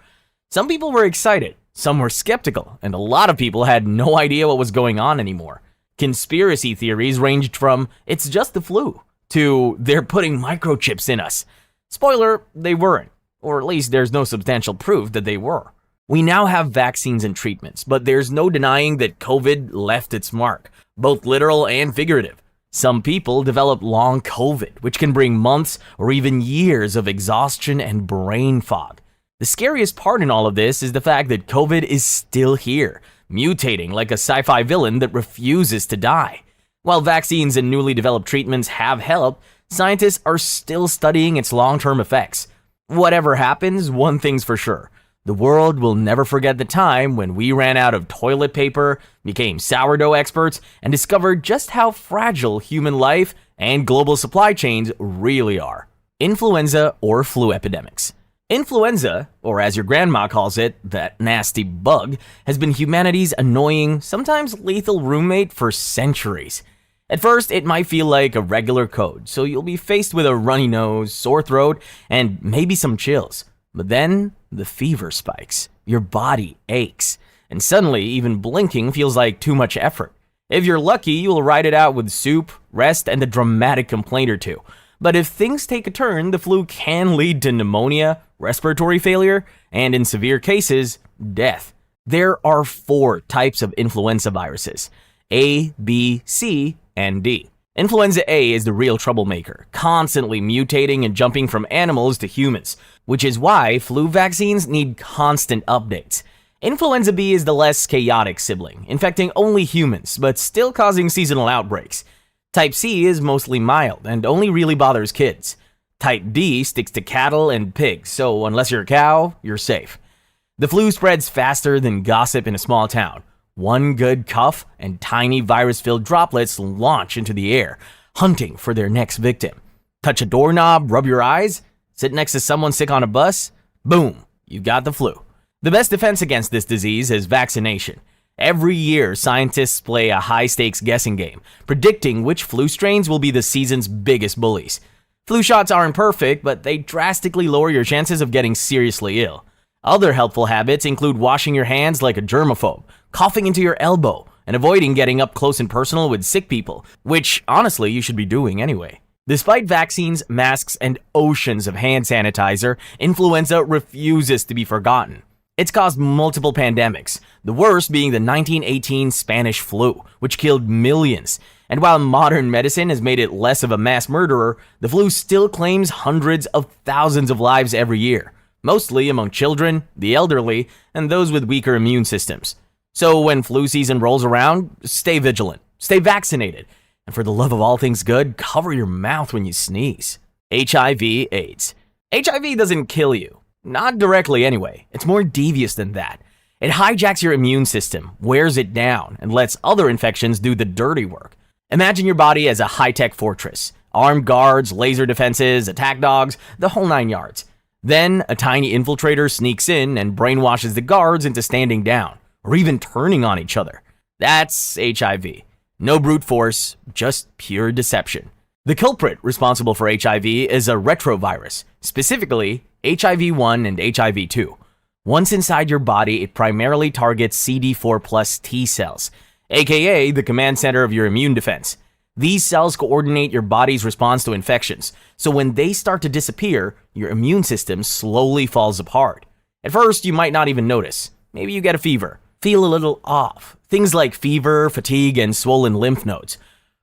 Some people were excited, some were skeptical, and a lot of people had no idea what was going on anymore. Conspiracy theories ranged from, it's just the flu, to, they're putting microchips in us. Spoiler, they weren't, or at least there's no substantial proof that they were. We now have vaccines and treatments, but there's no denying that COVID left its mark, both literal and figurative. Some people develop long COVID, which can bring months or even years of exhaustion and brain fog. The scariest part in all of this is the fact that COVID is still here, mutating like a sci-fi villain that refuses to die. While vaccines and newly developed treatments have helped, scientists are still studying its long-term effects. Whatever happens, one thing's for sure. The world will never forget the time when we ran out of toilet paper, became sourdough experts, and discovered just how fragile human life and global supply chains really are. Influenza or flu epidemics. Influenza, or as your grandma calls it, that nasty bug, has been humanity's annoying, sometimes lethal roommate for centuries. At first, it might feel like a regular cold, so you'll be faced with a runny nose, sore throat, and maybe some chills. But then, the fever spikes, your body aches, and suddenly even blinking feels like too much effort. If you're lucky, you'll ride it out with soup, rest, and a dramatic complaint or two. But if things take a turn, the flu can lead to pneumonia, respiratory failure, and in severe cases, death. There are 4 types of influenza viruses: A, B, C, and D. Influenza A is the real troublemaker, constantly mutating and jumping from animals to humans, which is why flu vaccines need constant updates. Influenza B is the less chaotic sibling, infecting only humans, but still causing seasonal outbreaks. Type C is mostly mild and only really bothers kids. Type D sticks to cattle and pigs, so unless you're a cow, you're safe. The flu spreads faster than gossip in a small town. One good cough and tiny virus-filled droplets launch into the air, hunting for their next victim. Touch a doorknob, rub your eyes, sit next to someone sick on a bus, boom, you got the flu. The best defense against this disease is vaccination. Every year, scientists play a high-stakes guessing game, predicting which flu strains will be the season's biggest bullies. Flu shots aren't perfect, but they drastically lower your chances of getting seriously ill. Other helpful habits include washing your hands like a germaphobe, coughing into your elbow, and avoiding getting up close and personal with sick people, which, honestly, you should be doing anyway. Despite vaccines, masks, and oceans of hand sanitizer, influenza refuses to be forgotten. It's caused multiple pandemics, the worst being the 1918 Spanish flu, which killed millions. And while modern medicine has made it less of a mass murderer, the flu still claims hundreds of thousands of lives every year, mostly among children, the elderly, and those with weaker immune systems. So when flu season rolls around, stay vigilant, stay vaccinated, and for the love of all things good, cover your mouth when you sneeze. HIV/AIDS. HIV doesn't kill you. Not directly anyway. It's more devious than that. It hijacks your immune system, wears it down, and lets other infections do the dirty work. Imagine your body as a high-tech fortress. Armed guards, laser defenses, attack dogs, the whole 9 yards. Then, a tiny infiltrator sneaks in and brainwashes the guards into standing down, or even turning on each other. That's HIV. No brute force, just pure deception. The culprit responsible for HIV is a retrovirus, specifically HIV-1 and HIV-2. Once inside your body, it primarily targets CD4+ T cells. aka the command center of your immune defense. These cells coordinate your body's response to infections, so when they start to disappear, your immune system slowly falls apart. At first, you might not even notice. Maybe you get a fever, feel a little off, things like fever, fatigue, and swollen lymph nodes.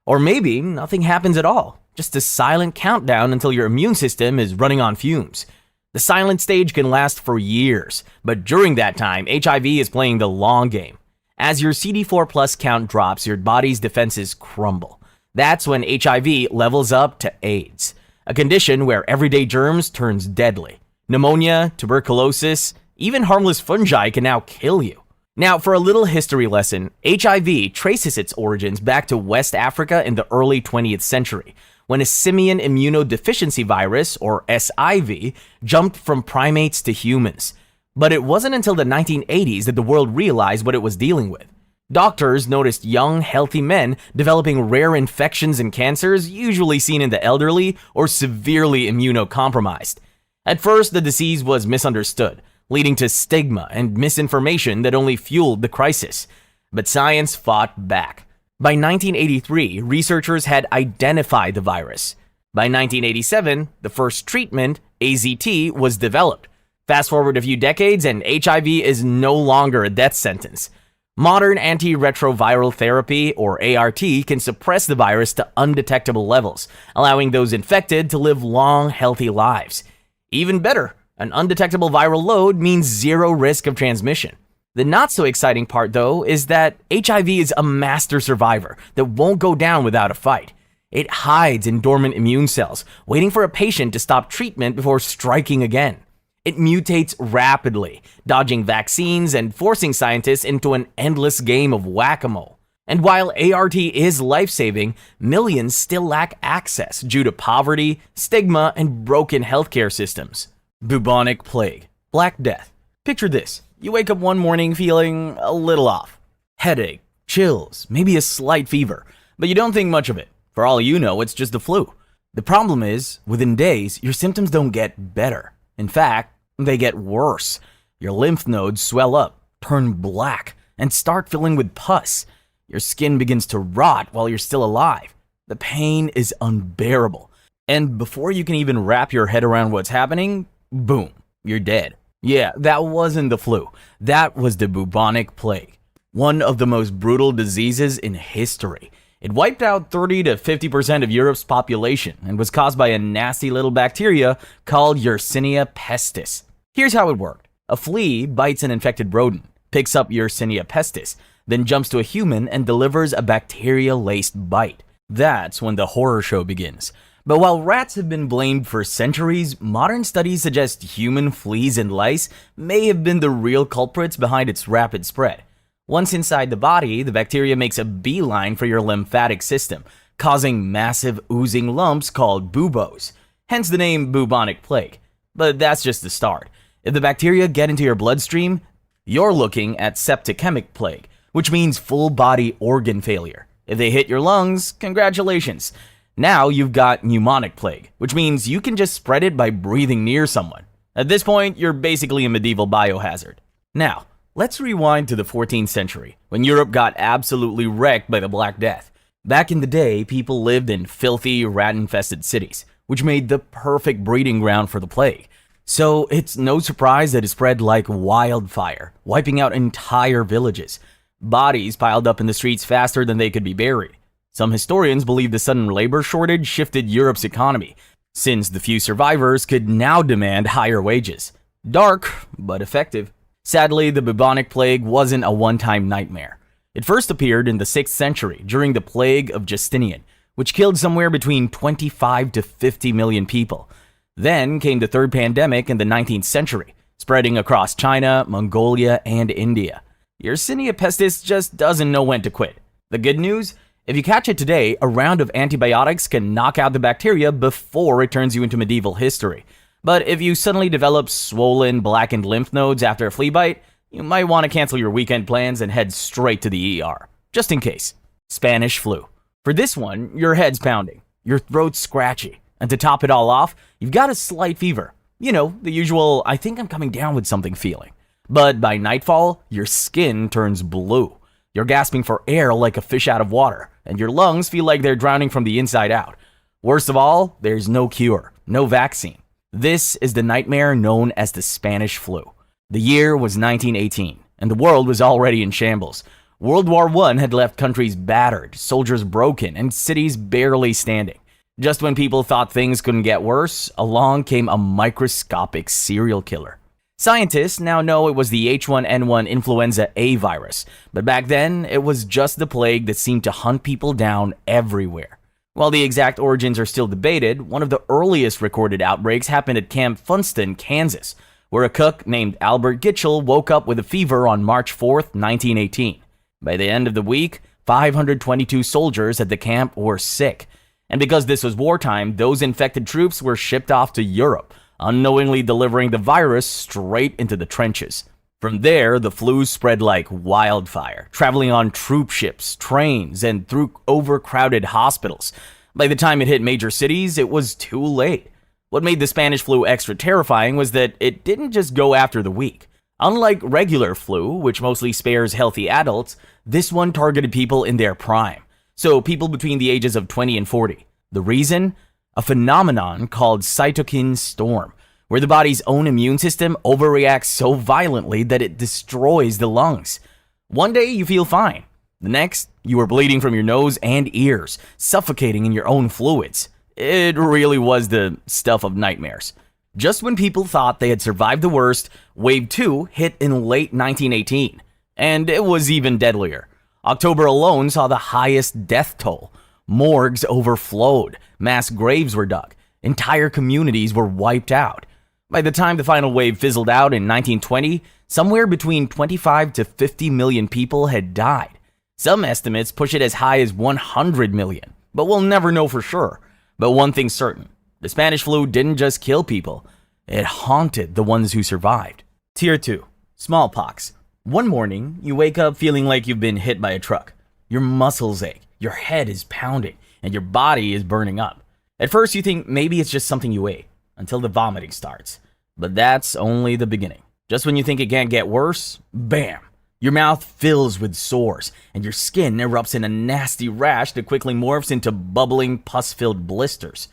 Or maybe nothing happens at all, just a silent countdown until your immune system is running on fumes. The silent stage can last for years, but during that time, HIV is playing the long game. As your CD4 plus count drops, your body's defenses crumble. That's when HIV levels up to AIDS, a condition where everyday germs turns deadly. Pneumonia, tuberculosis, even harmless fungi can now kill you. Now, for a little history lesson, HIV traces its origins back to West Africa in the early 20th century, when a simian immunodeficiency virus, or SIV, jumped from primates to humans. But it wasn't until the 1980s that the world realized what it was dealing with. Doctors noticed young, healthy men developing rare infections and cancers usually seen in the elderly or severely immunocompromised. At first, the disease was misunderstood, leading to stigma and misinformation that only fueled the crisis. But science fought back. By 1983, researchers had identified the virus. By 1987, the first treatment, AZT, was developed. Fast forward a few decades and HIV is no longer a death sentence. Modern antiretroviral therapy, or ART, can suppress the virus to undetectable levels, allowing those infected to live long, healthy lives. Even better, an undetectable viral load means zero risk of transmission. The not so exciting part, though, is that HIV is a master survivor that won't go down without a fight. It hides in dormant immune cells, waiting for a patient to stop treatment before striking again. It mutates rapidly, dodging vaccines and forcing scientists into an endless game of whack-a-mole. And while ART is life-saving, millions still lack access due to poverty, stigma, and broken healthcare systems. Bubonic plague, Black Death. Picture this. You wake up one morning feeling a little off. Headache, chills, maybe a slight fever, but you don't think much of it. For all you know, it's just the flu. The problem is, within days, your symptoms don't get better. In fact, they get worse. Your lymph nodes swell up, turn black, and start filling with pus. Your skin begins to rot while you're still alive. The pain is unbearable. And before you can even wrap your head around what's happening, boom, you're dead. Yeah, that wasn't the flu. That was the bubonic plague, one of the most brutal diseases in history. It wiped out 30 to 50% of Europe's population and was caused by a nasty little bacteria called Yersinia pestis. Here's how it worked. A flea bites an infected rodent, picks up Yersinia pestis, then jumps to a human and delivers a bacteria-laced bite. That's when the horror show begins. But while rats have been blamed for centuries, modern studies suggest human fleas and lice may have been the real culprits behind its rapid spread. Once inside the body, the bacteria makes a beeline for your lymphatic system, causing massive oozing lumps called buboes, hence the name bubonic plague. But that's just the start. If the bacteria get into your bloodstream, you're looking at septicemic plague, which means full body organ failure. If they hit your lungs, congratulations. Now you've got pneumonic plague, which means you can just spread it by breathing near someone. At this point, you're basically a medieval biohazard. Now, let's rewind to the 14th century, when Europe got absolutely wrecked by the Black Death. Back in the day, people lived in filthy, rat-infested cities, which made the perfect breeding ground for the plague. So it's no surprise that it spread like wildfire, wiping out entire villages. Bodies piled up in the streets faster than they could be buried. Some historians believe the sudden labor shortage shifted Europe's economy, since the few survivors could now demand higher wages. Dark, but effective. Sadly, the bubonic plague wasn't a one-time nightmare. It first appeared in the 6th century during the plague of Justinian, which killed somewhere between 25 to 50 million people. Then came the third pandemic in the 19th century, spreading across China, Mongolia, and India. Yersinia pestis just doesn't know when to quit. The good news? If you catch it today, a round of antibiotics can knock out the bacteria before it turns you into medieval history. But if you suddenly develop swollen, blackened lymph nodes after a flea bite, you might want to cancel your weekend plans and head straight to the ER, just in case. Spanish flu. For this one, your head's pounding, your throat's scratchy, and to top it all off, you've got a slight fever. You know, the usual, I think I'm coming down with something feeling. But by nightfall, your skin turns blue. You're gasping for air like a fish out of water, and your lungs feel like they're drowning from the inside out. Worst of all, there's no cure, no vaccine. This is the nightmare known as the Spanish flu. The year was 1918, and the world was already in shambles. World War I had left countries battered, soldiers broken, and cities barely standing. Just when people thought things couldn't get worse, along came a microscopic serial killer. Scientists now know it was the H1N1 influenza A virus, but back then it was just the plague that seemed to hunt people down everywhere. While the exact origins are still debated, one of the earliest recorded outbreaks happened at Camp Funston, Kansas, where a cook named Albert Gitchell woke up with a fever on March 4th, 1918. By the end of the week, 522 soldiers at the camp were sick. And because this was wartime, those infected troops were shipped off to Europe, unknowingly delivering the virus straight into the trenches. From there, the flu spread like wildfire, traveling on troop ships, trains, and through overcrowded hospitals. By the time it hit major cities, it was too late. What made the Spanish flu extra terrifying was that it didn't just go after the weak. Unlike regular flu, which mostly spares healthy adults, this one targeted people in their prime, so people between the ages of 20 and 40. The reason? A phenomenon called cytokine storm, where the body's own immune system overreacts so violently that it destroys the lungs. One day you feel fine. The next, you are bleeding from your nose and ears, suffocating in your own fluids. It really was the stuff of nightmares. Just when people thought they had survived the worst, Wave 2 hit in late 1918. And it was even deadlier. October alone saw the highest death toll. Morgues overflowed, mass graves were dug, entire communities were wiped out. By the time the final wave fizzled out in 1920, somewhere between 25 to 50 million people had died. Some estimates push it as high as 100 million, but we'll never know for sure. But one thing's certain, the Spanish flu didn't just kill people, it haunted the ones who survived. Tier 2. Smallpox. One morning, you wake up feeling like you've been hit by a truck. Your muscles ache, your head is pounding, and your body is burning up. At first you think maybe it's just something you ate, until the vomiting starts. But that's only the beginning. Just when you think it can't get worse, bam! Your mouth fills with sores, and your skin erupts in a nasty rash that quickly morphs into bubbling, pus-filled blisters.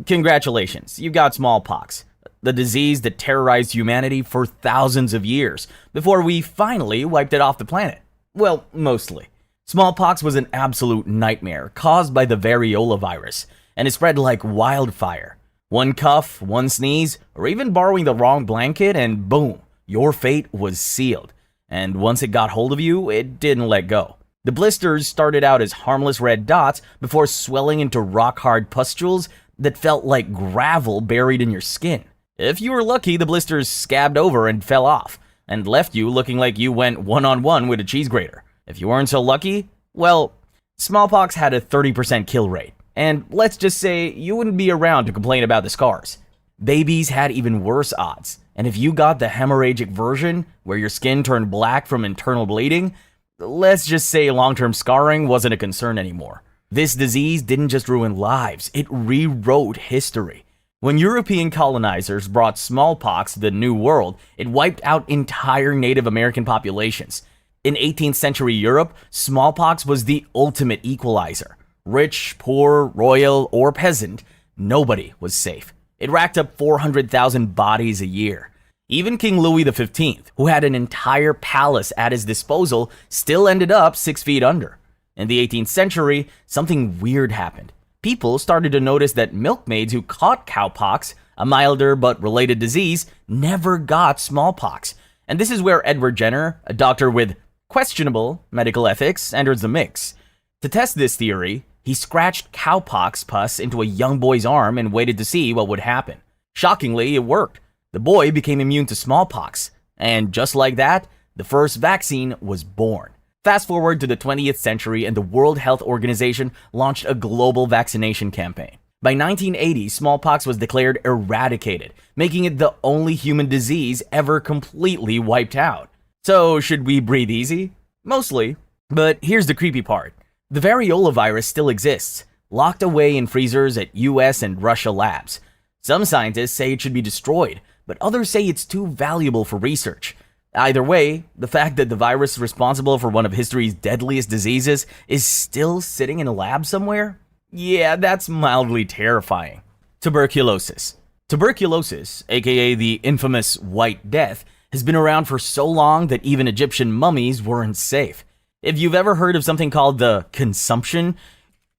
Congratulations, you've got smallpox, the disease that terrorized humanity for thousands of years, before we finally wiped it off the planet. Well, mostly. Smallpox was an absolute nightmare caused by the variola virus, and it spread like wildfire. One cough, one sneeze, or even borrowing the wrong blanket, and boom, your fate was sealed. And once it got hold of you, it didn't let go. The blisters started out as harmless red dots before swelling into rock-hard pustules that felt like gravel buried in your skin. If you were lucky, the blisters scabbed over and fell off, and left you looking like you went one-on-one with a cheese grater. If you weren't so lucky, well, smallpox had a 30% kill rate. And let's just say you wouldn't be around to complain about the scars. Babies had even worse odds. And if you got the hemorrhagic version, where your skin turned black from internal bleeding, let's just say long-term scarring wasn't a concern anymore. This disease didn't just ruin lives, it rewrote history. When European colonizers brought smallpox to the New World, it wiped out entire Native American populations. In 18th century Europe, smallpox was the ultimate equalizer. Rich, poor, royal, or peasant, nobody was safe. It racked up 400,000 bodies a year. Even King Louis XV, who had an entire palace at his disposal, still ended up 6 feet under. In the 18th century, something weird happened. People started to notice that milkmaids who caught cowpox, a milder but related disease, never got smallpox. And this is where Edward Jenner, a doctor with questionable medical ethics, enters the mix. To test this theory, he scratched cowpox pus into a young boy's arm and waited to see what would happen. Shockingly, it worked. The boy became immune to smallpox. And just like that, the first vaccine was born. Fast forward to the 20th century and the World Health Organization launched a global vaccination campaign. By 1980, smallpox was declared eradicated, making it the only human disease ever completely wiped out. So, should we breathe easy? Mostly. But here's the creepy part. The variola virus still exists, locked away in freezers at US and Russia labs. Some scientists say it should be destroyed, but others say it's too valuable for research. Either way, the fact that the virus responsible for one of history's deadliest diseases is still sitting in a lab somewhere? Yeah, that's mildly terrifying. Tuberculosis. Tuberculosis, aka the infamous White Death, has been around for so long that even Egyptian mummies weren't safe. If you've ever heard of something called the consumption,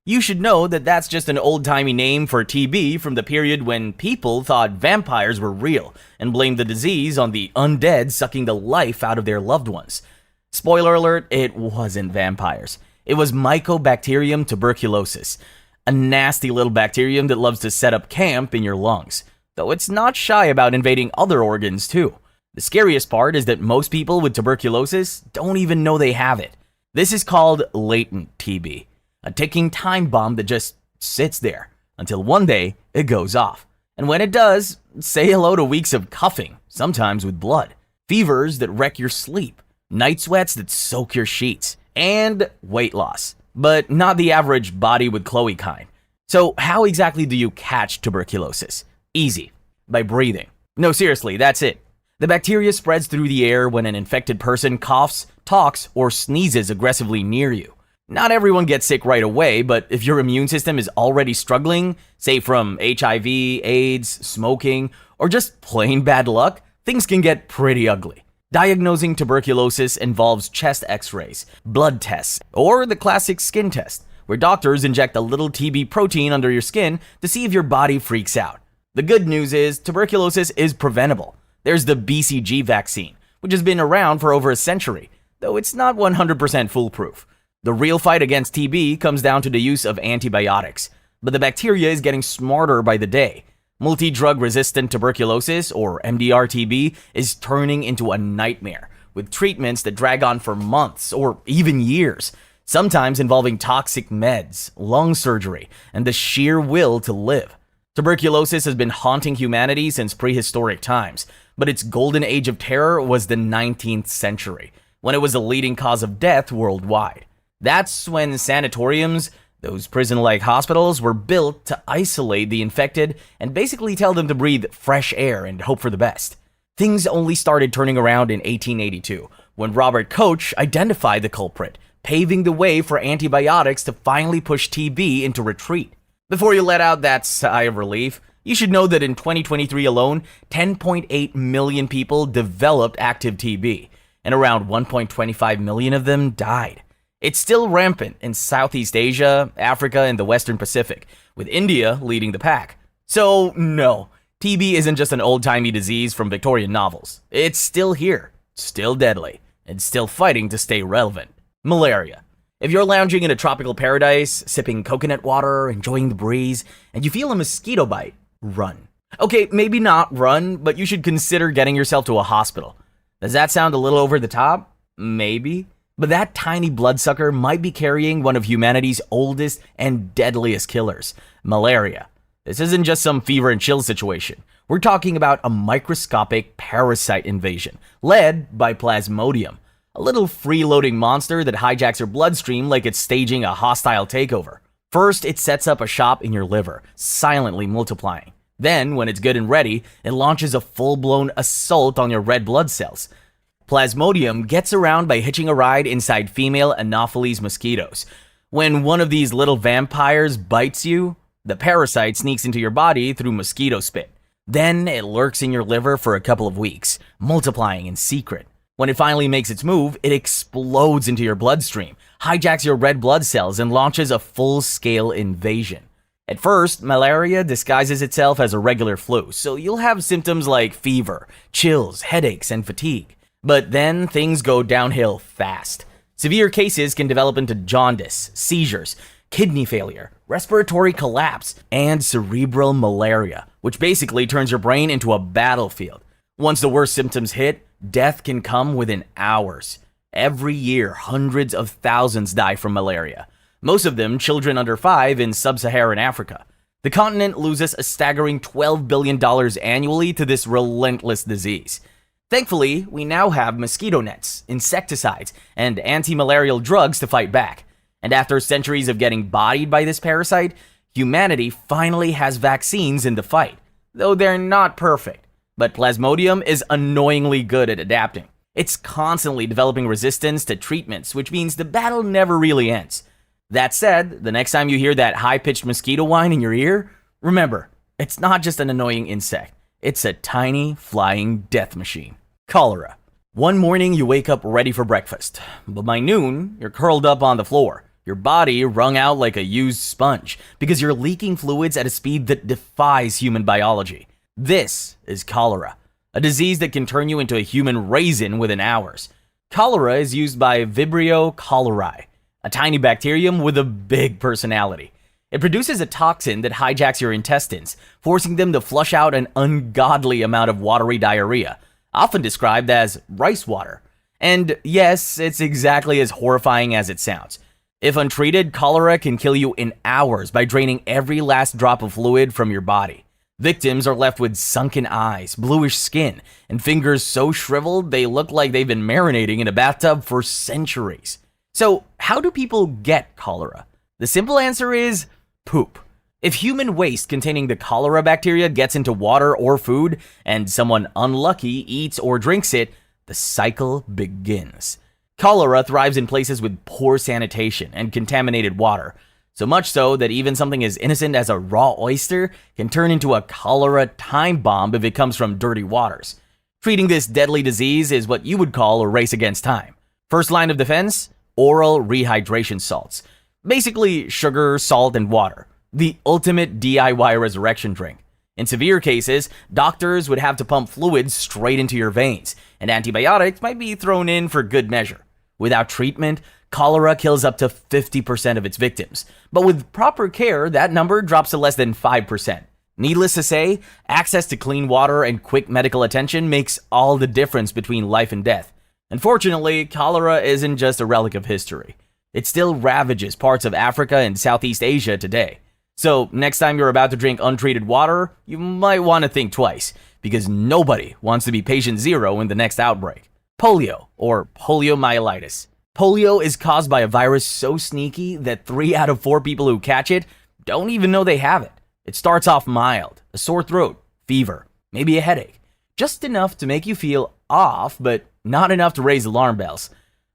you should know that that's just an old-timey name for TB from the period when people thought vampires were real and blamed the disease on the undead sucking the life out of their loved ones. Spoiler alert, it wasn't vampires. It was Mycobacterium tuberculosis, a nasty little bacterium that loves to set up camp in your lungs, though it's not shy about invading other organs too. The scariest part is that most people with tuberculosis don't even know they have it. This is called latent TB. A ticking time bomb that just sits there until one day it goes off. And when it does, say hello to weeks of coughing, sometimes with blood, fevers that wreck your sleep, night sweats that soak your sheets, and weight loss. But not the average body with Chloe kind. So how exactly do you catch tuberculosis? Easy. By breathing. No, seriously, that's it. The bacteria spreads through the air when an infected person coughs, talks, or sneezes aggressively near you. Not everyone gets sick right away, but if your immune system is already struggling, say from HIV, AIDS, smoking, or just plain bad luck, things can get pretty ugly. Diagnosing tuberculosis involves chest x-rays, blood tests, or the classic skin test, where doctors inject a little TB protein under your skin to see if your body freaks out. The good news is tuberculosis is preventable. There's the BCG vaccine, which has been around for over a century, though it's not 100% foolproof. The real fight against TB comes down to the use of antibiotics, but the bacteria is getting smarter by the day. Multi-drug resistant tuberculosis, or MDR-TB, is turning into a nightmare, with treatments that drag on for months or even years, sometimes involving toxic meds, lung surgery, and the sheer will to live. Tuberculosis has been haunting humanity since prehistoric times, but its golden age of terror was the 19th century, when it was the leading cause of death worldwide. That's when sanatoriums, those prison-like hospitals, were built to isolate the infected and basically tell them to breathe fresh air and hope for the best. Things only started turning around in 1882, when Robert Koch identified the culprit, paving the way for antibiotics to finally push TB into retreat. Before you let out that sigh of relief, you should know that in 2023 alone, 10.8 million people developed active TB, and around 1.25 million of them died. It's still rampant in Southeast Asia, Africa, and the Western Pacific, with India leading the pack. So no, TB isn't just an old-timey disease from Victorian novels. It's still here, still deadly, and still fighting to stay relevant. Malaria. If you're lounging in a tropical paradise, sipping coconut water, enjoying the breeze, and you feel a mosquito bite, run. Okay, maybe not run, but you should consider getting yourself to a hospital. Does that sound a little over the top? Maybe. But that tiny bloodsucker might be carrying one of humanity's oldest and deadliest killers, malaria. This isn't just some fever and chill situation. We're talking about a microscopic parasite invasion, led by Plasmodium, a little freeloading monster that hijacks your bloodstream like it's staging a hostile takeover. First, it sets up a shop in your liver, silently multiplying. Then, when it's good and ready, it launches a full-blown assault on your red blood cells. Plasmodium gets around by hitching a ride inside female Anopheles mosquitoes. When one of these little vampires bites you, the parasite sneaks into your body through mosquito spit. Then it lurks in your liver for a couple of weeks, multiplying in secret. When it finally makes its move, it explodes into your bloodstream, hijacks your red blood cells, and launches a full-scale invasion. At first, malaria disguises itself as a regular flu, so you'll have symptoms like fever, chills, headaches, and fatigue. But then things go downhill fast. Severe cases can develop into jaundice, seizures, kidney failure, respiratory collapse, and cerebral malaria, which basically turns your brain into a battlefield. Once the worst symptoms hit, death can come within hours. Every year, hundreds of thousands die from malaria, most of them children under 5 in sub-Saharan Africa. The continent loses a staggering $12 billion annually to this relentless disease. Thankfully, we now have mosquito nets, insecticides, and anti-malarial drugs to fight back. And after centuries of getting bodied by this parasite, humanity finally has vaccines in the fight, though they're not perfect. But Plasmodium is annoyingly good at adapting. It's constantly developing resistance to treatments, which means the battle never really ends. That said, the next time you hear that high-pitched mosquito whine in your ear, remember, it's not just an annoying insect. It's a tiny, flying death machine. Cholera. One morning you wake up ready for breakfast, but by noon, you're curled up on the floor, your body wrung out like a used sponge because you're leaking fluids at a speed that defies human biology. This is cholera, a disease that can turn you into a human raisin within hours. Cholera is used by Vibrio cholerae, a tiny bacterium with a big personality. It produces a toxin that hijacks your intestines, forcing them to flush out an ungodly amount of watery diarrhea, often described as rice water. And yes, it's exactly as horrifying as it sounds. If untreated, cholera can kill you in hours by draining every last drop of fluid from your body. Victims are left with sunken eyes, bluish skin, and fingers so shriveled they look like they've been marinating in a bathtub for centuries. So, how do people get cholera? The simple answer is poop. If human waste containing the cholera bacteria gets into water or food, and someone unlucky eats or drinks it, the cycle begins. Cholera thrives in places with poor sanitation and contaminated water, so much so that even something as innocent as a raw oyster can turn into a cholera time bomb if it comes from dirty waters. Treating this deadly disease is what you would call a race against time. First line of defense? Oral rehydration salts. Basically, sugar, salt, and water. The ultimate DIY resurrection drink. In severe cases, doctors would have to pump fluids straight into your veins, and antibiotics might be thrown in for good measure. Without treatment, cholera kills up to 50% of its victims, but with proper care, that number drops to less than 5%. Needless to say, access to clean water and quick medical attention makes all the difference between life and death. Unfortunately, cholera isn't just a relic of history. It still ravages parts of Africa and Southeast Asia today. So, next time you're about to drink untreated water, you might want to think twice, because nobody wants to be patient zero in the next outbreak. Polio, or poliomyelitis. Polio is caused by a virus so sneaky that 3 out of 4 people who catch it don't even know they have it. It starts off mild, a sore throat, fever, maybe a headache. Just enough to make you feel off, but not enough to raise alarm bells.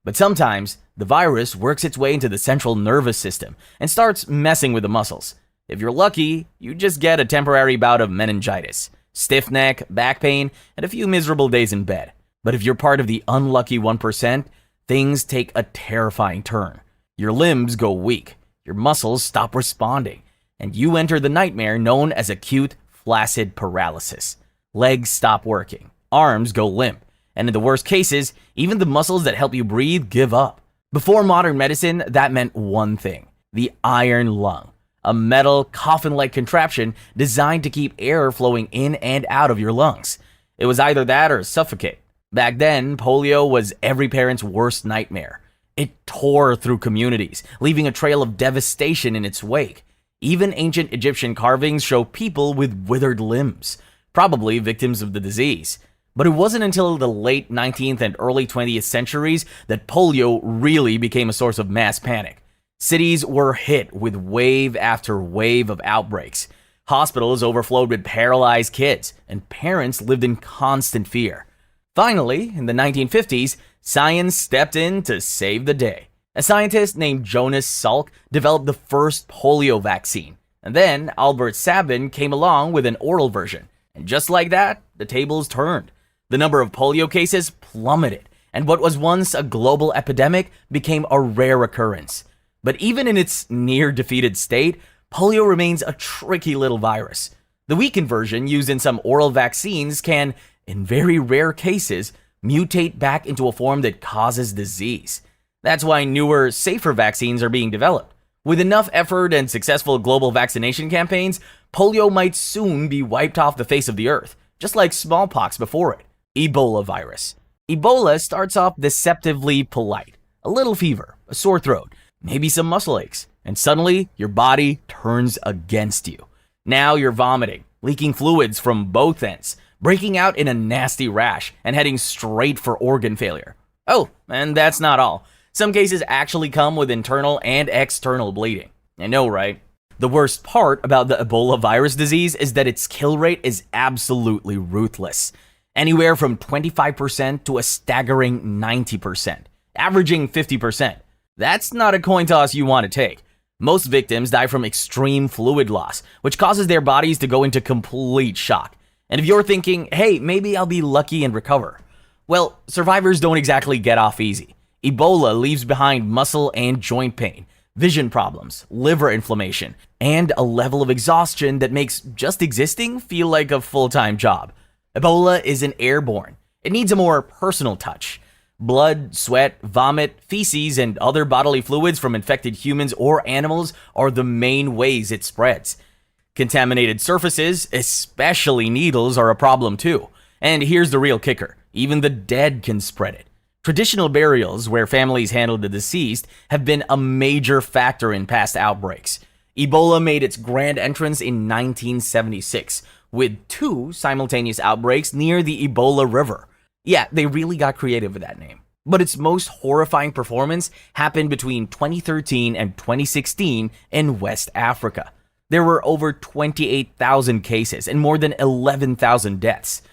But sometimes, the virus works its way into the central nervous system and starts messing with the muscles. If you're lucky, you just get a temporary bout of meningitis, stiff neck, back pain, and a few miserable days in bed. But if you're part of the unlucky 1%, things take a terrifying turn. Your limbs go weak, your muscles stop responding, and you enter the nightmare known as acute flaccid paralysis. Legs stop working, arms go limp, and in the worst cases, even the muscles that help you breathe give up. Before modern medicine, that meant one thing: the iron lung, a metal, coffin-like contraption designed to keep air flowing in and out of your lungs. It was either that or suffocate. Back then, polio was every parent's worst nightmare. It tore through communities, leaving a trail of devastation in its wake. Even ancient Egyptian carvings show people with withered limbs, probably victims of the disease. But it wasn't until the late 19th and early 20th centuries that polio really became a source of mass panic. Cities were hit with wave after wave of outbreaks. Hospitals overflowed with paralyzed kids, and parents lived in constant fear. Finally, in the 1950s, science stepped in to save the day. A scientist named Jonas Salk developed the first polio vaccine, and then Albert Sabin came along with an oral version. And just like that, the tables turned. The number of polio cases plummeted, and what was once a global epidemic became a rare occurrence. But even in its near-defeated state, polio remains a tricky little virus. The weakened version used in some oral vaccines can, in very rare cases, mutate back into a form that causes disease. That's why newer, safer vaccines are being developed. With enough effort and successful global vaccination campaigns, polio might soon be wiped off the face of the earth, just like smallpox before it. Ebola virus. Ebola starts off deceptively polite. A little fever, a sore throat, maybe some muscle aches, and suddenly your body turns against you. Now you're vomiting, leaking fluids from both ends, breaking out in a nasty rash, and heading straight for organ failure. Oh, and that's not all. Some cases actually come with internal and external bleeding. I know, right? The worst part about the Ebola virus disease is that its kill rate is absolutely ruthless. anywhere from 25% to a staggering 90%, averaging 50%. That's not a coin toss you want to take. Most victims die from extreme fluid loss, which causes their bodies to go into complete shock. And if you're thinking, hey, maybe I'll be lucky and recover, well, survivors don't exactly get off easy. Ebola leaves behind muscle and joint pain, vision problems, liver inflammation, and a level of exhaustion that makes just existing feel like a full-time job. Ebola isn't airborne. It needs a more personal touch. Blood, sweat, vomit, feces, and other bodily fluids from infected humans or animals are the main ways it spreads. Contaminated surfaces, especially needles, are a problem too. And here's the real kicker. Even the dead can spread it. Traditional burials, where families handle the deceased, have been a major factor in past outbreaks. Ebola made its grand entrance in 1976, with 2 simultaneous outbreaks near the Ebola River. Yeah, they really got creative with that name. But its most horrifying performance happened between 2013 and 2016 in West Africa. There were over 28,000 cases and more than 11,000 deaths.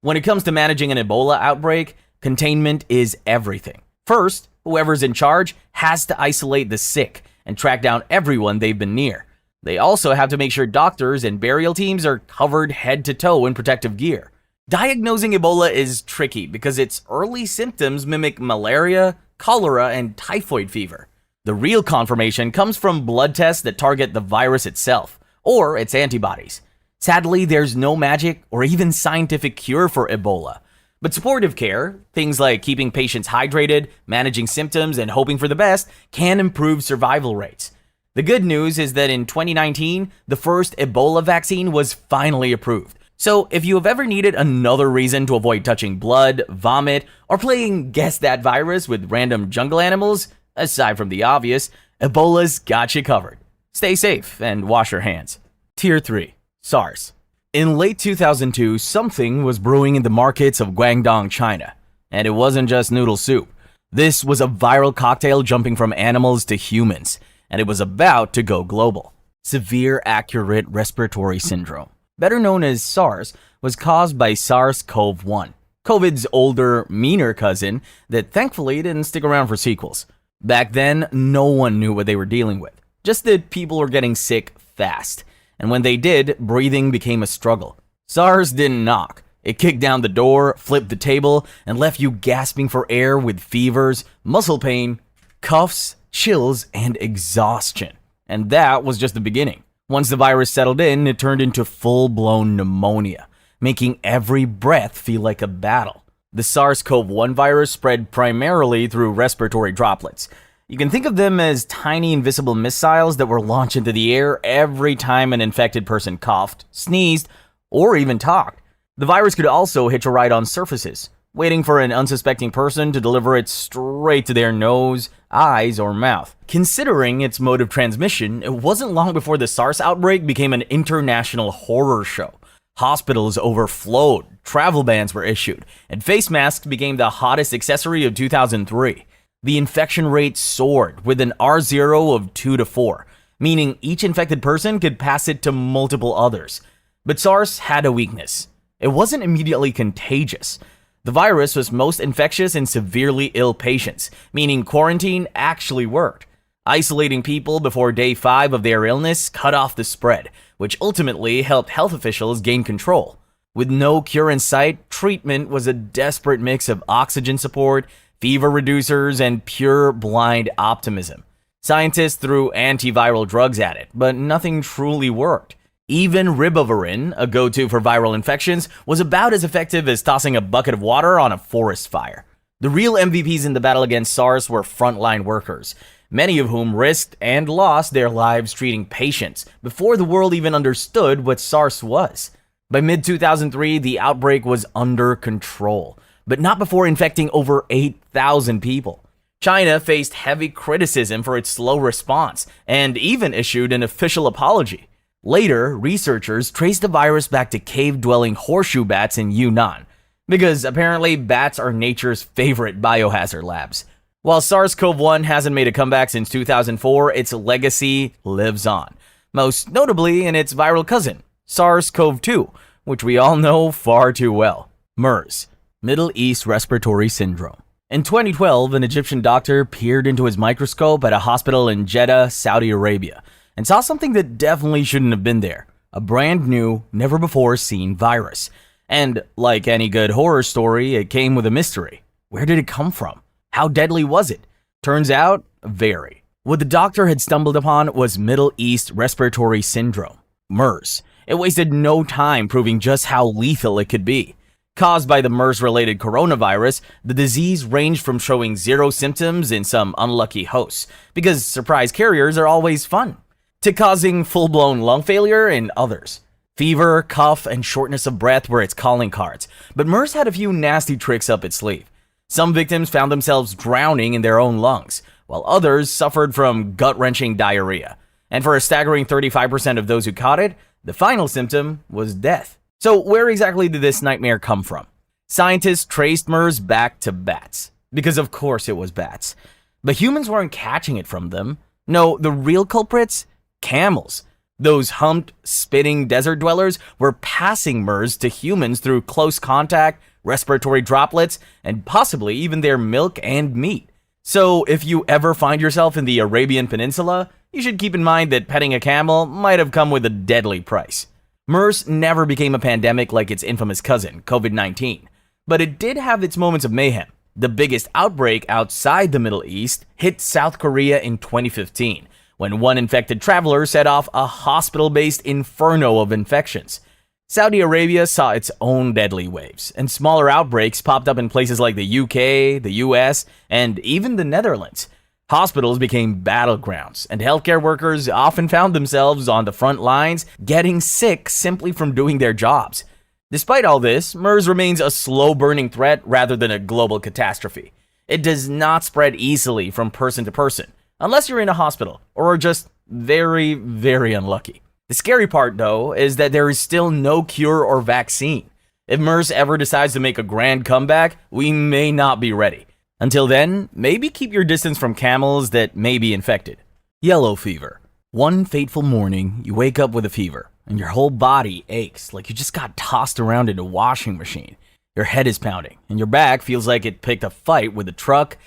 When it comes to managing an Ebola outbreak, containment is everything. First, whoever's in charge has to isolate the sick and track down everyone they've been near. They also have to make sure doctors and burial teams are covered head to toe in protective gear. Diagnosing Ebola is tricky because its early symptoms mimic malaria, cholera, and typhoid fever. The real confirmation comes from blood tests that target the virus itself, or its antibodies. Sadly, there's no magic or even scientific cure for Ebola. But supportive care, things like keeping patients hydrated, managing symptoms, and hoping for the best, can improve survival rates. The good news is that in 2019, the first Ebola vaccine was finally approved. So if you have ever needed another reason to avoid touching blood, vomit, or playing Guess That Virus with random jungle animals, aside from the obvious, Ebola's got you covered. Stay safe and wash your hands. Tier 3. SARS. In late 2002, something was brewing in the markets of Guangdong, China. And it wasn't just noodle soup. This was a viral cocktail jumping from animals to humans, and it was about to go global. Severe Acute Respiratory Syndrome, better known as SARS, was caused by SARS-CoV-1, COVID's older, meaner cousin that thankfully didn't stick around for sequels. Back then, no one knew what they were dealing with, just that people were getting sick fast. And when they did, breathing became a struggle. SARS didn't knock. It kicked down the door, flipped the table, and left you gasping for air with fevers, muscle pain, coughs, chills, and exhaustion. And that was just the beginning. Once the virus settled in, it turned into full-blown pneumonia, making every breath feel like a battle. The SARS-CoV-1 virus spread primarily through respiratory droplets. You can think of them as tiny invisible missiles that were launched into the air every time an infected person coughed, sneezed, or even talked. The virus could also hitch a ride on surfaces, waiting for an unsuspecting person to deliver it straight to their nose, eyes, or mouth. Considering its mode of transmission, it wasn't long before the SARS outbreak became an international horror show. Hospitals overflowed, travel bans were issued, and face masks became the hottest accessory of 2003. The infection rate soared, with an R0 of 2 to 4, meaning each infected person could pass it to multiple others. But SARS had a weakness. It wasn't immediately contagious. The virus was most infectious in severely ill patients, meaning quarantine actually worked. Isolating people before day 5 of their illness cut off the spread, which ultimately helped health officials gain control. With no cure in sight, treatment was a desperate mix of oxygen support, fever reducers, and pure blind optimism. Scientists threw antiviral drugs at it, but nothing truly worked. Even ribavirin, a go-to for viral infections, was about as effective as tossing a bucket of water on a forest fire. The real MVPs in the battle against SARS were frontline workers, many of whom risked and lost their lives treating patients before the world even understood what SARS was. By mid-2003, the outbreak was under control, but not before infecting over 8,000 people. China faced heavy criticism for its slow response and even issued an official apology. Later, researchers traced the virus back to cave-dwelling horseshoe bats in Yunnan, because apparently bats are nature's favorite biohazard labs. While SARS-CoV-1 hasn't made a comeback since 2004, its legacy lives on, most notably in its viral cousin, SARS-CoV-2, which we all know far too well. MERS, Middle East Respiratory Syndrome. In 2012, an Egyptian doctor peered into his microscope at a hospital in Jeddah, Saudi Arabia, and saw something that definitely shouldn't have been there. A brand new, never-before-seen virus. And like any good horror story, it came with a mystery. Where did it come from? How deadly was it? Turns out, very. What the doctor had stumbled upon was Middle East Respiratory Syndrome, MERS. It wasted no time proving just how lethal it could be. Caused by the MERS-related coronavirus, the disease ranged from showing zero symptoms in some unlucky hosts, because surprise carriers are always fun, to causing full-blown lung failure in others. Fever, cough, and shortness of breath were its calling cards, but MERS had a few nasty tricks up its sleeve. Some victims found themselves drowning in their own lungs, while others suffered from gut-wrenching diarrhea. And for a staggering 35% of those who caught it, the final symptom was death. So where exactly did this nightmare come from? Scientists traced MERS back to bats, because of course it was bats. But humans weren't catching it from them. No, the real culprits? Camels. Those humped, spitting desert dwellers were passing MERS to humans through close contact, respiratory droplets, and possibly even their milk and meat. So if you ever find yourself in the Arabian Peninsula, you should keep in mind that petting a camel might have come with a deadly price. MERS never became a pandemic like its infamous cousin, COVID-19, but it did have its moments of mayhem. The biggest outbreak outside the Middle East hit South Korea in 2015, when one infected traveler set off a hospital-based inferno of infections. Saudi Arabia saw its own deadly waves, and smaller outbreaks popped up in places like the UK, the US, and even the Netherlands. Hospitals became battlegrounds, and healthcare workers often found themselves on the front lines getting sick simply from doing their jobs. Despite all this, MERS remains a slow-burning threat rather than a global catastrophe. It does not spread easily from person to person, unless you're in a hospital or are just very, very unlucky. The scary part, though, is that there is still no cure or vaccine. If MERS ever decides to make a grand comeback, we may not be ready. Until then, maybe keep your distance from camels that may be infected. Yellow fever. One fateful morning, you wake up with a fever, and your whole body aches like you just got tossed around in a washing machine. Your head is pounding, and your back feels like it picked a fight with a truck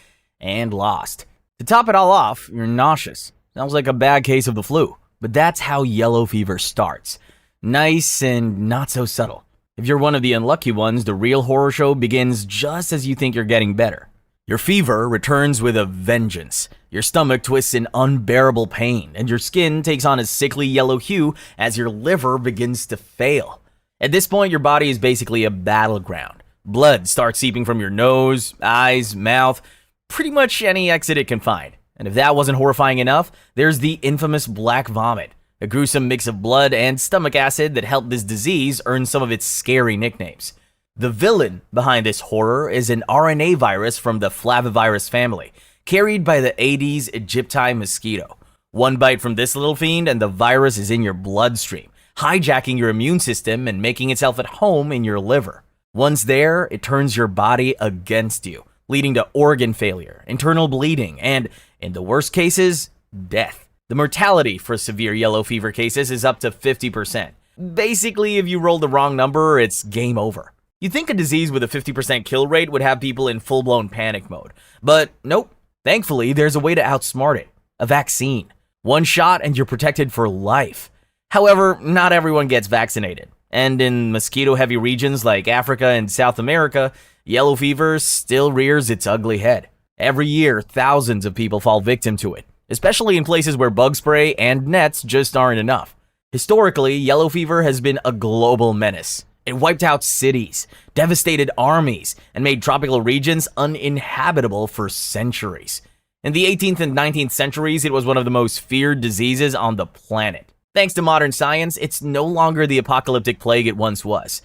and lost. To top it all off, you're nauseous. Sounds like a bad case of the flu. But that's how yellow fever starts. Nice and not so subtle. If you're one of the unlucky ones, the real horror show begins just as you think you're getting better. Your fever returns with a vengeance. Your stomach twists in unbearable pain, and your skin takes on a sickly yellow hue as your liver begins to fail. At this point, your body is basically a battleground. Blood starts seeping from your nose, eyes, mouth, pretty much any exit it can find. And if that wasn't horrifying enough, there's the infamous black vomit, a gruesome mix of blood and stomach acid that helped this disease earn some of its scary nicknames. The villain behind this horror is an RNA virus from the flavivirus family, carried by the Aedes aegypti mosquito. One bite from this little fiend and the virus is in your bloodstream, hijacking your immune system and making itself at home in your liver. Once there, it turns your body against you, leading to organ failure, internal bleeding, and, in the worst cases, death. The mortality for severe yellow fever cases is up to 50%. Basically, if you roll the wrong number, it's game over. You'd think a disease with a 50% kill rate would have people in full-blown panic mode. But nope. Thankfully, there's a way to outsmart it. A vaccine. One shot and you're protected for life. However, not everyone gets vaccinated. And in mosquito-heavy regions like Africa and South America, yellow fever still rears its ugly head. Every year, thousands of people fall victim to it, especially in places where bug spray and nets just aren't enough. Historically, yellow fever has been a global menace. It wiped out cities, devastated armies, and made tropical regions uninhabitable for centuries. In the 18th and 19th centuries, it was one of the most feared diseases on the planet. Thanks to modern science, it's no longer the apocalyptic plague it once was.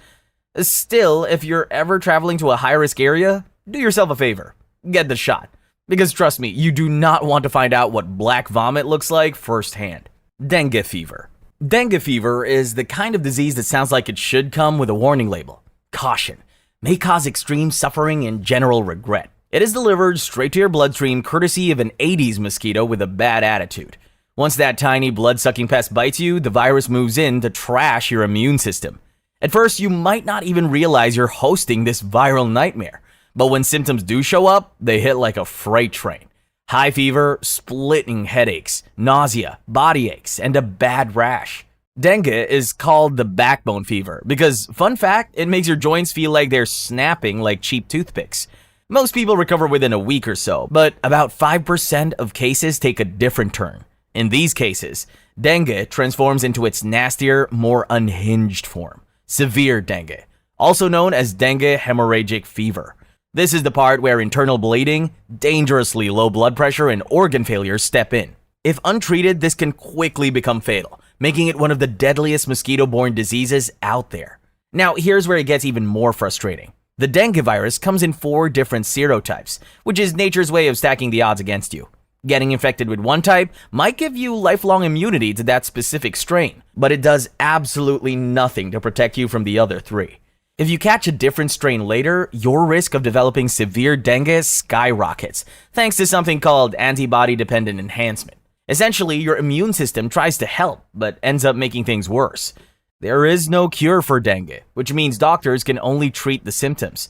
Still, if you're ever traveling to a high-risk area, do yourself a favor. Get the shot. Because trust me, you do not want to find out what black vomit looks like firsthand. Dengue fever. Dengue fever is the kind of disease that sounds like it should come with a warning label. Caution. May cause extreme suffering and general regret. It is delivered straight to your bloodstream courtesy of an Aedes mosquito with a bad attitude. Once that tiny blood-sucking pest bites you, the virus moves in to trash your immune system. At first, you might not even realize you're hosting this viral nightmare, but when symptoms do show up, they hit like a freight train. High fever, splitting headaches, nausea, body aches, and a bad rash. Dengue is called the backbone fever because, fun fact, it makes your joints feel like they're snapping like cheap toothpicks. Most people recover within a week or so, but about 5% of cases take a different turn. In these cases, dengue transforms into its nastier, more unhinged form, severe dengue, also known as dengue hemorrhagic fever. This is the part where internal bleeding, dangerously low blood pressure, and organ failure step in. If untreated, this can quickly become fatal, making it one of the deadliest mosquito-borne diseases out there. Now, here's where it gets even more frustrating. The dengue virus comes in 4 different serotypes, which is nature's way of stacking the odds against you. Getting infected with one type might give you lifelong immunity to that specific strain, but it does absolutely nothing to protect you from the other 3. If you catch a different strain later, your risk of developing severe dengue skyrockets, thanks to something called antibody-dependent enhancement. Essentially, your immune system tries to help, but ends up making things worse. There is no cure for dengue, which means doctors can only treat the symptoms.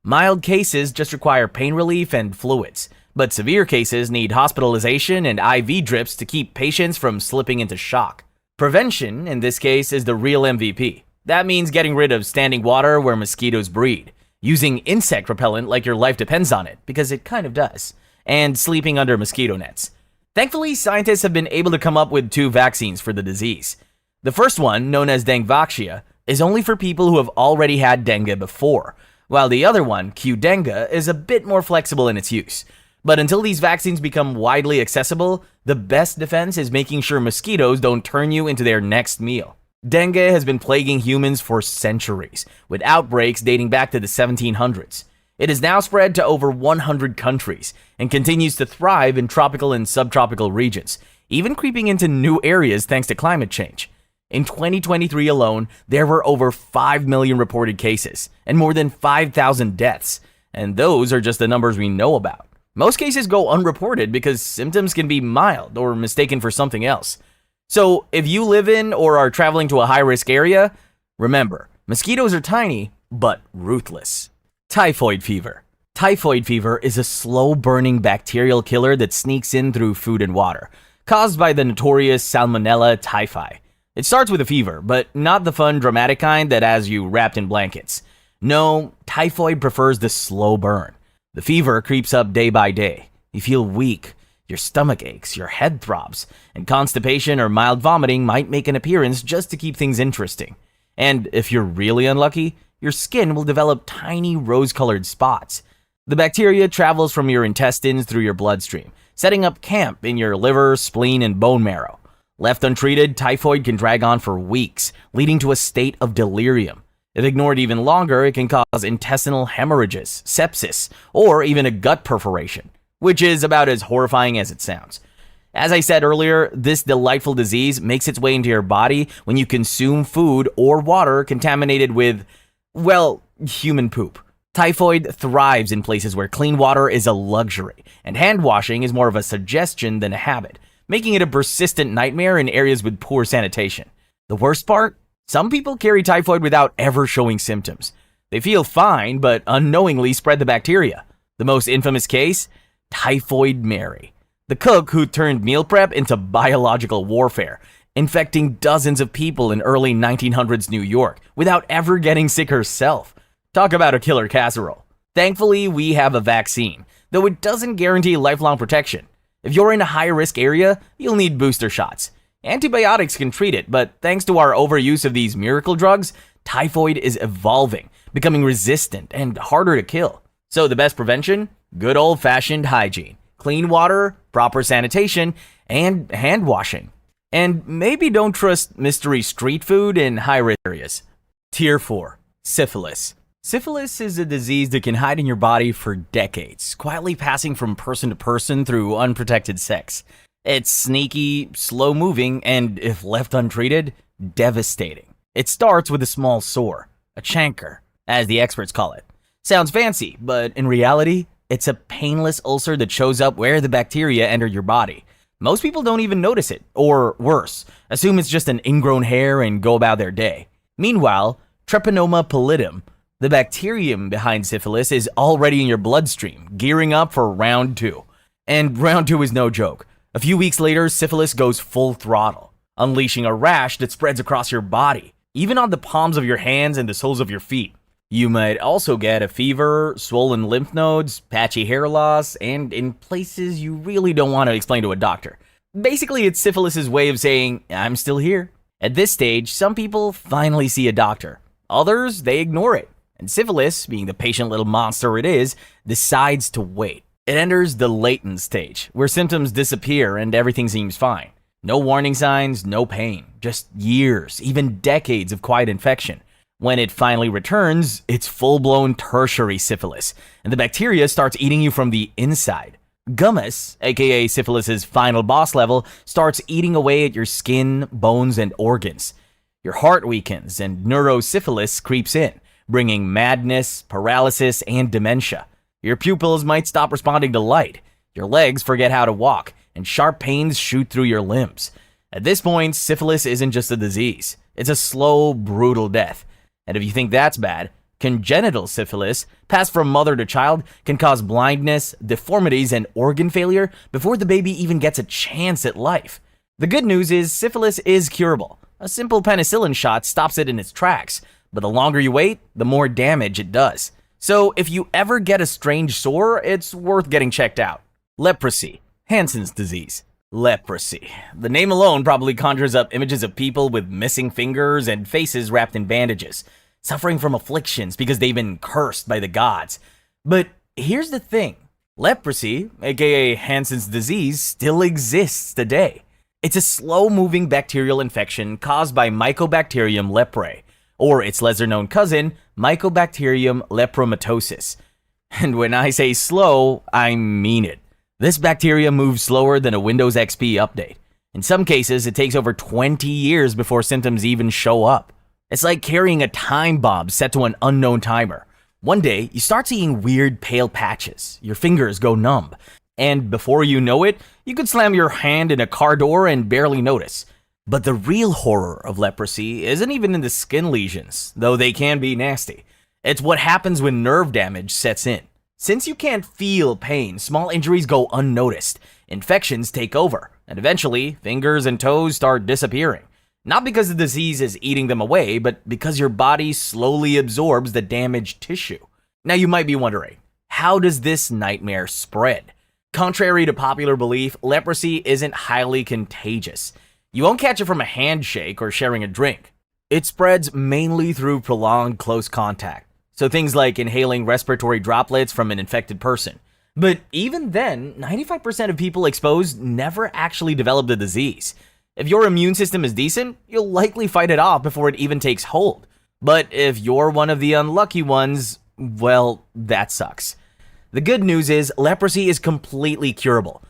Mild cases just require pain relief and fluids, but severe cases need hospitalization and IV drips to keep patients from slipping into shock. Prevention, in this case, is the real MVP. That means getting rid of standing water where mosquitoes breed, using insect repellent like your life depends on it, because it kind of does, and sleeping under mosquito nets. Thankfully, scientists have been able to come up with 2 vaccines for the disease. The first one, known as Dengvaxia, is only for people who have already had dengue before, while the other one, Qdenga, is a bit more flexible in its use. But until these vaccines become widely accessible, the best defense is making sure mosquitoes don't turn you into their next meal. Dengue has been plaguing humans for centuries, with outbreaks dating back to the 1700s. It has now spread to over 100 countries and continues to thrive in tropical and subtropical regions, even creeping into new areas thanks to climate change. In 2023 alone, there were over 5 million reported cases and more than 5,000 deaths, and those are just the numbers we know about. Most cases go unreported because symptoms can be mild or mistaken for something else. So if you live in or are traveling to a high-risk area, remember, mosquitoes are tiny but ruthless. Typhoid fever. Typhoid fever is a slow-burning bacterial killer that sneaks in through food and water, caused by the notorious Salmonella typhi. It starts with a fever, but not the fun, dramatic kind that has you wrapped in blankets. No, typhoid prefers the slow burn. The fever creeps up day by day. You feel weak, your stomach aches, your head throbs, and constipation or mild vomiting might make an appearance just to keep things interesting. And if you're really unlucky, your skin will develop tiny rose-colored spots. The bacteria travels from your intestines through your bloodstream, setting up camp in your liver, spleen, and bone marrow. Left untreated, typhoid can drag on for weeks, leading to a state of delirium. If ignored even longer, it can cause intestinal hemorrhages, sepsis, or even a gut perforation, which is about as horrifying as it sounds. As I said earlier, this delightful disease makes its way into your body when you consume food or water contaminated with, well, human poop. Typhoid thrives in places where clean water is a luxury, and hand washing is more of a suggestion than a habit, making it a persistent nightmare in areas with poor sanitation. The worst part? Some people carry typhoid without ever showing symptoms. They feel fine, but unknowingly spread the bacteria. The most infamous case? Typhoid Mary, the cook who turned meal prep into biological warfare, infecting dozens of people in early 1900s New York without ever getting sick herself. Talk about a killer casserole. Thankfully, we have a vaccine, though it doesn't guarantee lifelong protection. If you're in a high-risk area, you'll need booster shots. Antibiotics can treat it, but thanks to our overuse of these miracle drugs, typhoid is evolving, becoming resistant and harder to kill. So the best prevention? Good old-fashioned hygiene. Clean water, proper sanitation, and hand washing. And maybe don't trust mystery street food in high-risk areas. Tier 4. Syphilis. Syphilis is a disease that can hide in your body for decades, quietly passing from person to person through unprotected sex. It's sneaky, slow-moving, and if left untreated, devastating. It starts with a small sore, a chancre, as the experts call it. Sounds fancy, but in reality, it's a painless ulcer that shows up where the bacteria enter your body. Most people don't even notice it, or worse, assume it's just an ingrown hair and go about their day. Meanwhile, Treponema pallidum, the bacterium behind syphilis, is already in your bloodstream, gearing up for round 2. And round 2 is no joke. A few weeks later, syphilis goes full throttle, unleashing a rash that spreads across your body, even on the palms of your hands and the soles of your feet. You might also get a fever, swollen lymph nodes, patchy hair loss, and in places you really don't want to explain to a doctor. Basically, it's syphilis's way of saying, I'm still here. At this stage, some people finally see a doctor. Others, they ignore it. And syphilis, being the patient little monster it is, decides to wait. It enters the latent stage, where symptoms disappear and everything seems fine. No warning signs, no pain, just years, even decades of quiet infection. When it finally returns, it's full-blown tertiary syphilis, and the bacteria starts eating you from the inside. Gummus, aka syphilis's final boss level, starts eating away at your skin, bones, and organs. Your heart weakens, and neurosyphilis creeps in, bringing madness, paralysis, and dementia. Your pupils might stop responding to light, your legs forget how to walk, and sharp pains shoot through your limbs. At this point, syphilis isn't just a disease, it's a slow, brutal death. And if you think that's bad, congenital syphilis, passed from mother to child, can cause blindness, deformities, and organ failure before the baby even gets a chance at life. The good news is syphilis is curable. A simple penicillin shot stops it in its tracks, but the longer you wait, the more damage it does. So if you ever get a strange sore, it's worth getting checked out. Leprosy, Hansen's disease. Leprosy. The name alone probably conjures up images of people with missing fingers and faces wrapped in bandages, suffering from afflictions because they've been cursed by the gods. But here's the thing. Leprosy, aka Hansen's disease, still exists today. It's a slow-moving bacterial infection caused by Mycobacterium leprae, or its lesser-known cousin, Mycobacterium lepromatosis. And when I say slow, I mean it. This bacteria moves slower than a Windows XP update. In some cases, it takes over 20 years before symptoms even show up. It's like carrying a time bomb set to an unknown timer. One day, you start seeing weird pale patches, your fingers go numb, and before you know it, you could slam your hand in a car door and barely notice. But the real horror of leprosy isn't even in the skin lesions, though they can be nasty. It's what happens when nerve damage sets in. Since you can't feel pain, small injuries go unnoticed, infections take over, and eventually, fingers and toes start disappearing. Not because the disease is eating them away, but because your body slowly absorbs the damaged tissue. Now you might be wondering, how does this nightmare spread? Contrary to popular belief, leprosy isn't highly contagious. You won't catch it from a handshake or sharing a drink. It spreads mainly through prolonged close contact. So things like inhaling respiratory droplets from an infected person. But even then, 95% of people exposed never actually develop the disease. If your immune system is decent, you'll likely fight it off before it even takes hold. But if you're one of the unlucky ones, well, that sucks. The good news is leprosy is completely curable.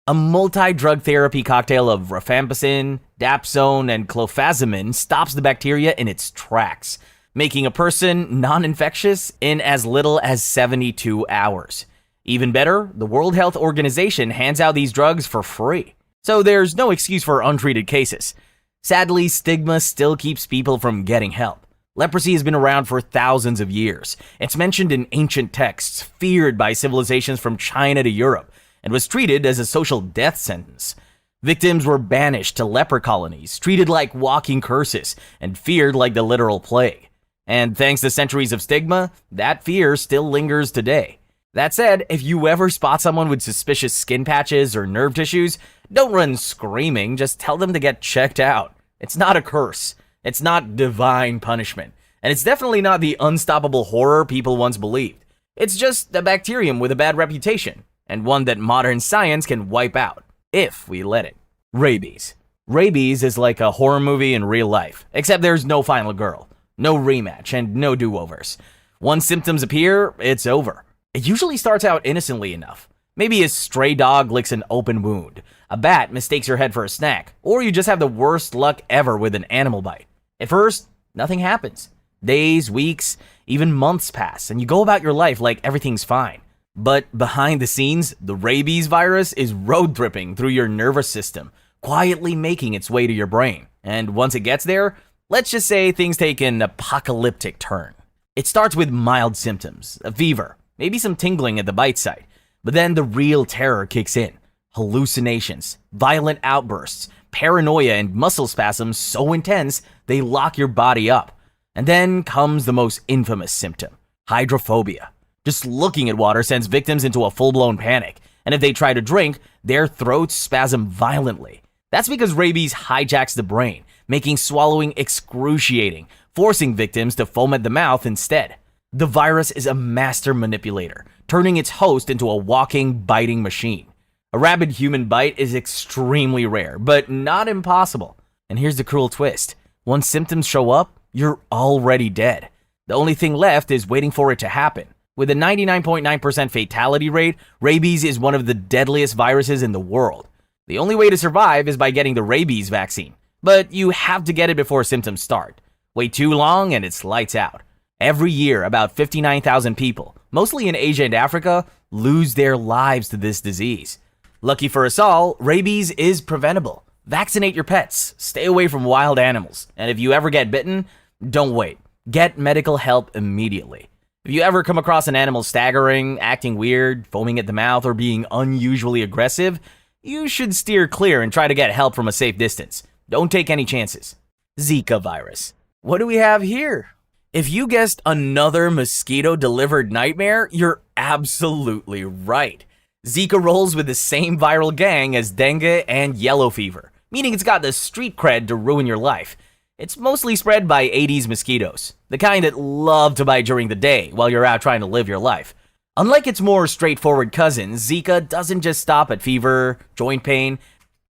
A multi-drug therapy cocktail of rifampicin, dapsone, and clofazimine stops the bacteria in its tracks, making a person non-infectious in as little as 72 hours. Even better, the World Health Organization hands out these drugs for free. So there's no excuse for untreated cases. Sadly, stigma still keeps people from getting help. Leprosy has been around for thousands of years. It's mentioned in ancient texts, feared by civilizations from China to Europe, and was treated as a social death sentence. Victims were banished to leper colonies, treated like walking curses, and feared like the literal plague. And thanks to centuries of stigma, that fear still lingers today. That said, if you ever spot someone with suspicious skin patches or nerve tissues, don't run screaming, just tell them to get checked out. It's not a curse. It's not divine punishment. And it's definitely not the unstoppable horror people once believed. It's just a bacterium with a bad reputation, and one that modern science can wipe out, if we let it. Rabies. Rabies is like a horror movie in real life, except there's no final girl, no rematch, and no do-overs. Once symptoms appear, it's over. It usually starts out innocently enough. Maybe a stray dog licks an open wound, a bat mistakes your head for a snack, or you just have the worst luck ever with an animal bite. At first, nothing happens. Days, weeks, even months pass, and you go about your life like everything's fine. But behind the scenes, the rabies virus is road tripping through your nervous system, quietly making its way to your brain. And once it gets there, Let's just say things take an apocalyptic turn. It starts with mild symptoms, a fever, maybe some tingling at the bite site, but then the real terror kicks in. Hallucinations, violent outbursts, paranoia, and muscle spasms so intense they lock your body up. And then comes the most infamous symptom, hydrophobia. Just looking at water sends victims into a full-blown panic, and if they try to drink, their throats spasm violently. That's because rabies hijacks the brain, making swallowing excruciating, forcing victims to foam at the mouth instead. The virus is a master manipulator, turning its host into a walking, biting machine. A rabid human bite is extremely rare, but not impossible. And here's the cruel twist. Once symptoms show up, you're already dead. The only thing left is waiting for it to happen. With a 99.9% fatality rate, rabies is one of the deadliest viruses in the world. The only way to survive is by getting the rabies vaccine, but you have to get it before symptoms start. Wait too long and it's lights out. Every year, about 59,000 people, mostly in Asia and Africa, lose their lives to this disease. Lucky for us all, rabies is preventable. Vaccinate your pets, stay away from wild animals, and if you ever get bitten, don't wait. Get medical help immediately. If you ever come across an animal staggering, acting weird, foaming at the mouth, or being unusually aggressive, you should steer clear and try to get help from a safe distance. Don't take any chances. Zika virus. What do we have here? If you guessed another mosquito-delivered nightmare, you're absolutely right. Zika rolls with the same viral gang as dengue and yellow fever, meaning it's got the street cred to ruin your life. It's mostly spread by Aedes mosquitoes, the kind that love to bite during the day while you're out trying to live your life. Unlike its more straightforward cousin, Zika doesn't just stop at fever, joint pain,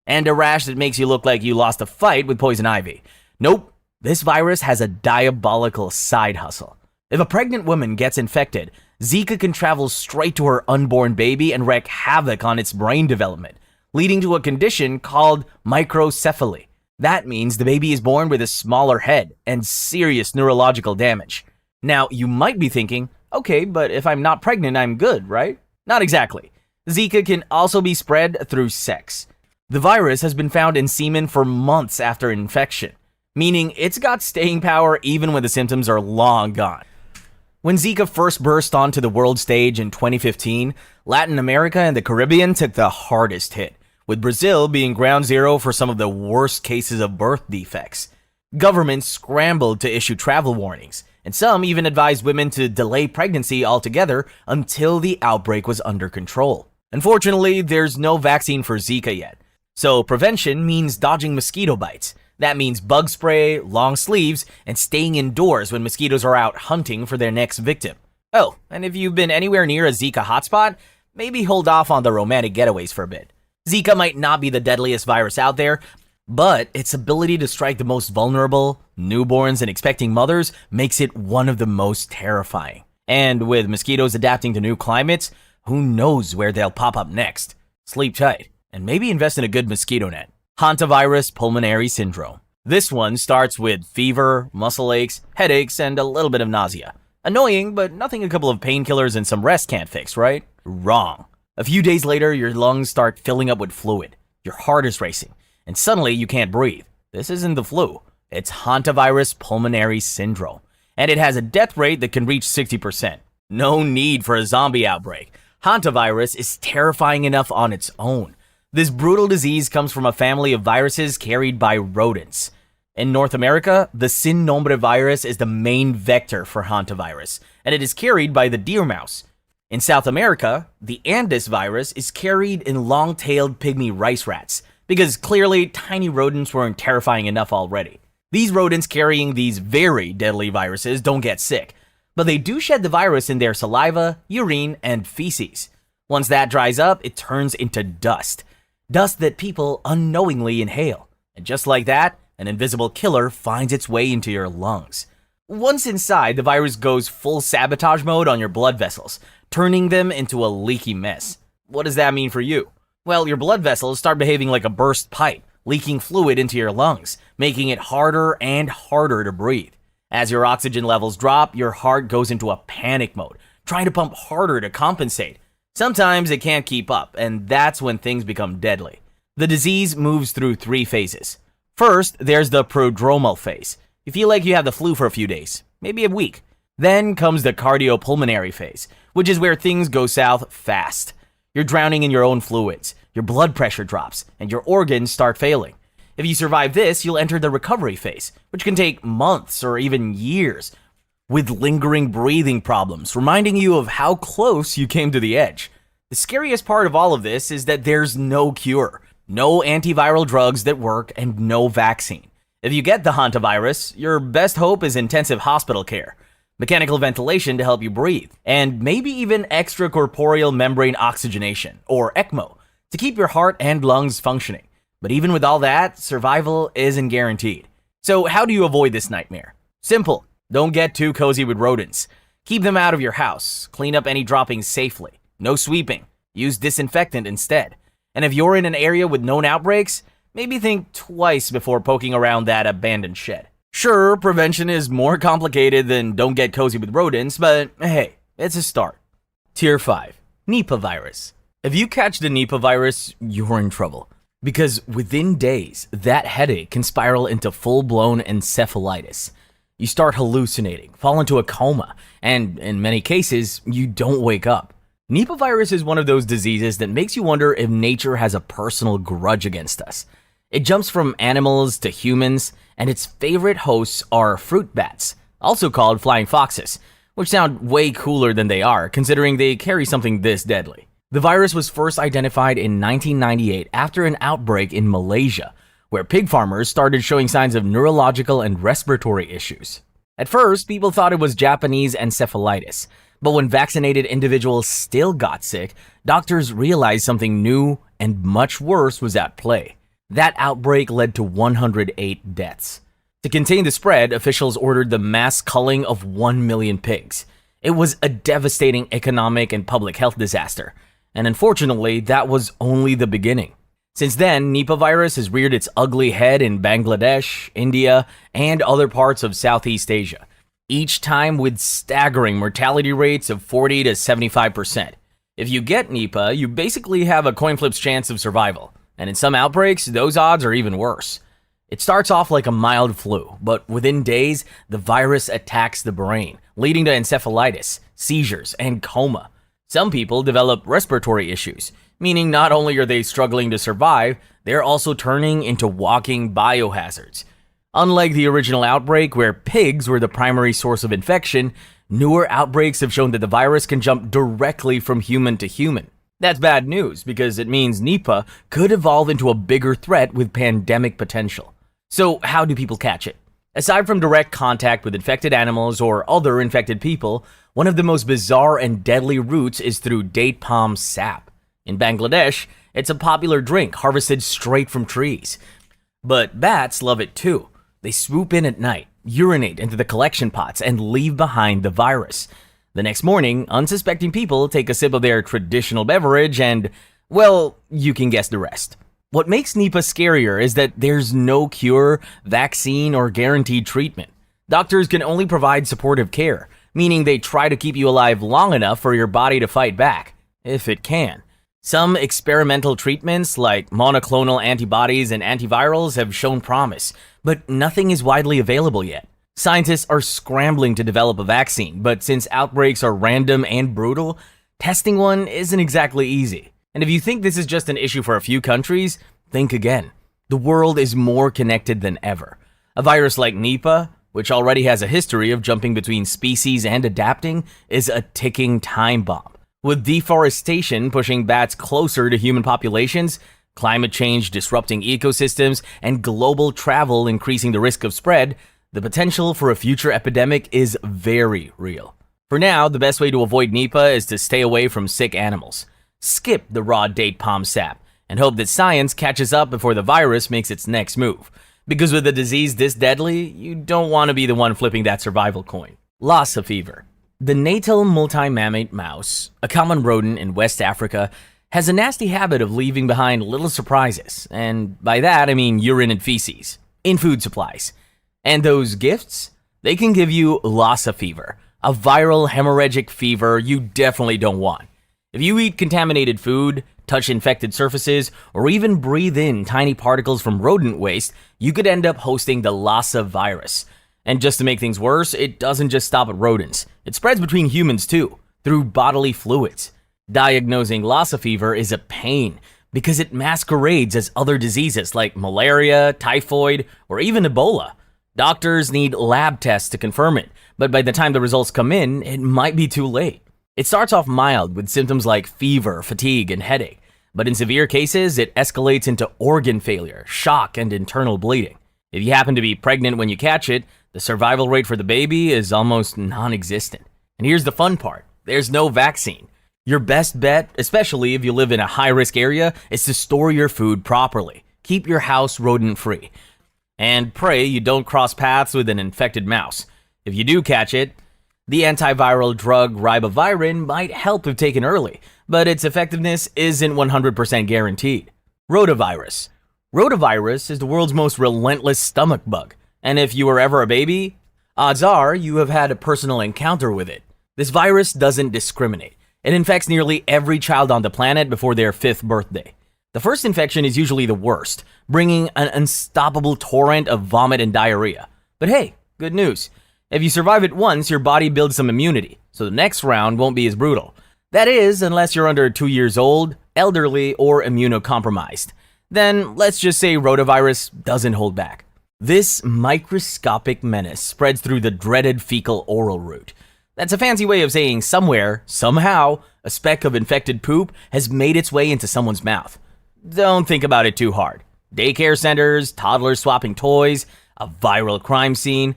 and a rash that makes you look like you lost a fight with poison ivy. Nope, this virus has a diabolical side hustle. If a pregnant woman gets infected, Zika can travel straight to her unborn baby and wreak havoc on its brain development, leading to a condition called microcephaly. That means the baby is born with a smaller head and serious neurological damage. Now, you might be thinking, okay, but if I'm not pregnant, I'm good, right? Not exactly. Zika can also be spread through sex. The virus has been found in semen for months after infection, meaning it's got staying power even when the symptoms are long gone. When Zika first burst onto the world stage in 2015, Latin America and the Caribbean took the hardest hit, with Brazil being ground zero for some of the worst cases of birth defects. Governments scrambled to issue travel warnings, and some even advised women to delay pregnancy altogether until the outbreak was under control. Unfortunately, there's no vaccine for Zika yet, so prevention means dodging mosquito bites. That means bug spray, long sleeves, and staying indoors when mosquitoes are out hunting for their next victim. Oh, and if you've been anywhere near a Zika hotspot, maybe hold off on the romantic getaways for a bit. Zika might not be the deadliest virus out there, but its ability to strike the most vulnerable, newborns, and expecting mothers makes it one of the most terrifying. And with mosquitoes adapting to new climates, who knows where they'll pop up next? Sleep tight, and maybe invest in a good mosquito net. Hantavirus pulmonary syndrome. This one starts with fever, muscle aches, headaches, and a little bit of nausea. Annoying, but nothing a couple of painkillers and some rest can't fix, right? Wrong. A few days later, your lungs start filling up with fluid. Your heart is racing, and suddenly you can't breathe. This isn't the flu. It's hantavirus pulmonary syndrome, and it has a death rate that can reach 60%. No need for a zombie outbreak. Hantavirus is terrifying enough on its own. This brutal disease comes from a family of viruses carried by rodents. In North America, the sin nombre virus is the main vector for hantavirus, and it is carried by the deer mouse. In South America, the Andes virus is carried in long-tailed pygmy rice rats, because clearly tiny rodents weren't terrifying enough already. These rodents carrying these very deadly viruses don't get sick, but they do shed the virus in their saliva, urine, and feces. Once that dries up, it turns into dust. Dust that people unknowingly inhale. And just like that, an invisible killer finds its way into your lungs. Once inside, the virus goes full sabotage mode on your blood vessels, turning them into a leaky mess. What does that mean for you? Well, your blood vessels start behaving like a burst pipe, leaking fluid into your lungs, making it harder and harder to breathe. As your oxygen levels drop, your heart goes into a panic mode, trying to pump harder to compensate. Sometimes it can't keep up, and that's when things become deadly. The disease moves through 3 phases. First, there's the prodromal phase. You feel like you have the flu for a few days, maybe a week. Then comes the cardiopulmonary phase, which is where things go south fast. You're drowning in your own fluids, your blood pressure drops, and your organs start failing. If you survive this, you'll enter the recovery phase, which can take months or even years, with lingering breathing problems, reminding you of how close you came to the edge. The scariest part of all of this is that there's no cure, no antiviral drugs that work, and no vaccine. If you get the hantavirus, your best hope is intensive hospital care, mechanical ventilation to help you breathe, and maybe even extracorporeal membrane oxygenation, or ECMO, to keep your heart and lungs functioning. But even with all that, survival isn't guaranteed. So how do you avoid this nightmare? Simple. Don't get too cozy with rodents. Keep them out of your house. Clean up any droppings safely. No sweeping. Use disinfectant instead. And if you're in an area with known outbreaks, maybe think twice before poking around that abandoned shed. Sure, prevention is more complicated than don't get cozy with rodents, but hey, it's a start. Tier 5. Nipah virus. If you catch the Nipah virus, you're in trouble. Because within days, that headache can spiral into full-blown encephalitis. You start hallucinating, fall into a coma, and in many cases, you don't wake up. Nipah virus is one of those diseases that makes you wonder if nature has a personal grudge against us. It jumps from animals to humans, and its favorite hosts are fruit bats, also called flying foxes, which sound way cooler than they are, considering they carry something this deadly. The virus was first identified in 1998 after an outbreak in Malaysia, where pig farmers started showing signs of neurological and respiratory issues. At first, people thought it was Japanese encephalitis, but when vaccinated individuals still got sick, doctors realized something new and much worse was at play. That outbreak led to 108 deaths. To contain the spread, officials ordered the mass culling of 1 million pigs. It was a devastating economic and public health disaster, and unfortunately, that was only the beginning. Since then, Nipah virus has reared its ugly head in Bangladesh, India, and other parts of Southeast Asia, each time with staggering mortality rates of 40 to 75%. If you get Nipah, you basically have a coin flip's chance of survival, and in some outbreaks, those odds are even worse. It starts off like a mild flu, but within days, the virus attacks the brain, leading to encephalitis, seizures, and coma. Some people develop respiratory issues, meaning not only are they struggling to survive, they're also turning into walking biohazards. Unlike the original outbreak where pigs were the primary source of infection, newer outbreaks have shown that the virus can jump directly from human to human. That's bad news because it means Nipah could evolve into a bigger threat with pandemic potential. So how do people catch it? Aside from direct contact with infected animals or other infected people, one of the most bizarre and deadly routes is through date palm sap. In Bangladesh, it's a popular drink harvested straight from trees. But bats love it too. They swoop in at night, urinate into the collection pots, and leave behind the virus. The next morning, unsuspecting people take a sip of their traditional beverage and, well, you can guess the rest. What makes Nipah scarier is that there's no cure, vaccine, or guaranteed treatment. Doctors can only provide supportive care, meaning they try to keep you alive long enough for your body to fight back, if it can. Some experimental treatments like monoclonal antibodies and antivirals have shown promise, but nothing is widely available yet. Scientists are scrambling to develop a vaccine, but since outbreaks are random and brutal, testing one isn't exactly easy. And if you think this is just an issue for a few countries, think again. The world is more connected than ever. A virus like Nipah, which already has a history of jumping between species and adapting, is a ticking time bomb. With deforestation pushing bats closer to human populations, climate change disrupting ecosystems, and global travel increasing the risk of spread, the potential for a future epidemic is very real. For now, the best way to avoid Nipah is to stay away from sick animals. Skip the raw date palm sap and hope that science catches up before the virus makes its next move. Because with a disease this deadly, you don't want to be the one flipping that survival coin. Lassa fever. The natal multi-mammate mouse, a common rodent in West Africa, has a nasty habit of leaving behind little surprises, and by that I mean urine and feces, in food supplies. And those gifts? They can give you Lassa fever, a viral hemorrhagic fever you definitely don't want. If you eat contaminated food, touch infected surfaces, or even breathe in tiny particles from rodent waste, you could end up hosting the Lassa virus. And just to make things worse, it doesn't just stop at rodents. It spreads between humans too, through bodily fluids. Diagnosing Lassa fever is a pain because it masquerades as other diseases like malaria, typhoid, or even Ebola. Doctors need lab tests to confirm it, but by the time the results come in, it might be too late. It starts off mild with symptoms like fever, fatigue, and headache, but in severe cases, it escalates into organ failure, shock, and internal bleeding. If you happen to be pregnant when you catch it, the survival rate for the baby is almost non-existent. And here's the fun part. There's no vaccine. Your best bet, especially if you live in a high-risk area, is to store your food properly. Keep your house rodent-free. And pray you don't cross paths with an infected mouse. If you do catch it, the antiviral drug ribavirin might help if taken early, but its effectiveness isn't 100% guaranteed. Rotavirus. Rotavirus is the world's most relentless stomach bug, and if you were ever a baby, odds are you have had a personal encounter with it. This virus doesn't discriminate. It infects nearly every child on the planet before their 5th birthday. The first infection is usually the worst, bringing an unstoppable torrent of vomit and diarrhea. But hey, good news. If you survive it once, your body builds some immunity, so the next round won't be as brutal. That is, unless you're under 2 years old, elderly, or immunocompromised. Then let's just say rotavirus doesn't hold back. This microscopic menace spreads through the dreaded fecal-oral route. That's a fancy way of saying somewhere, somehow, a speck of infected poop has made its way into someone's mouth. Don't think about it too hard. Daycare centers, toddlers swapping toys, a viral crime scene.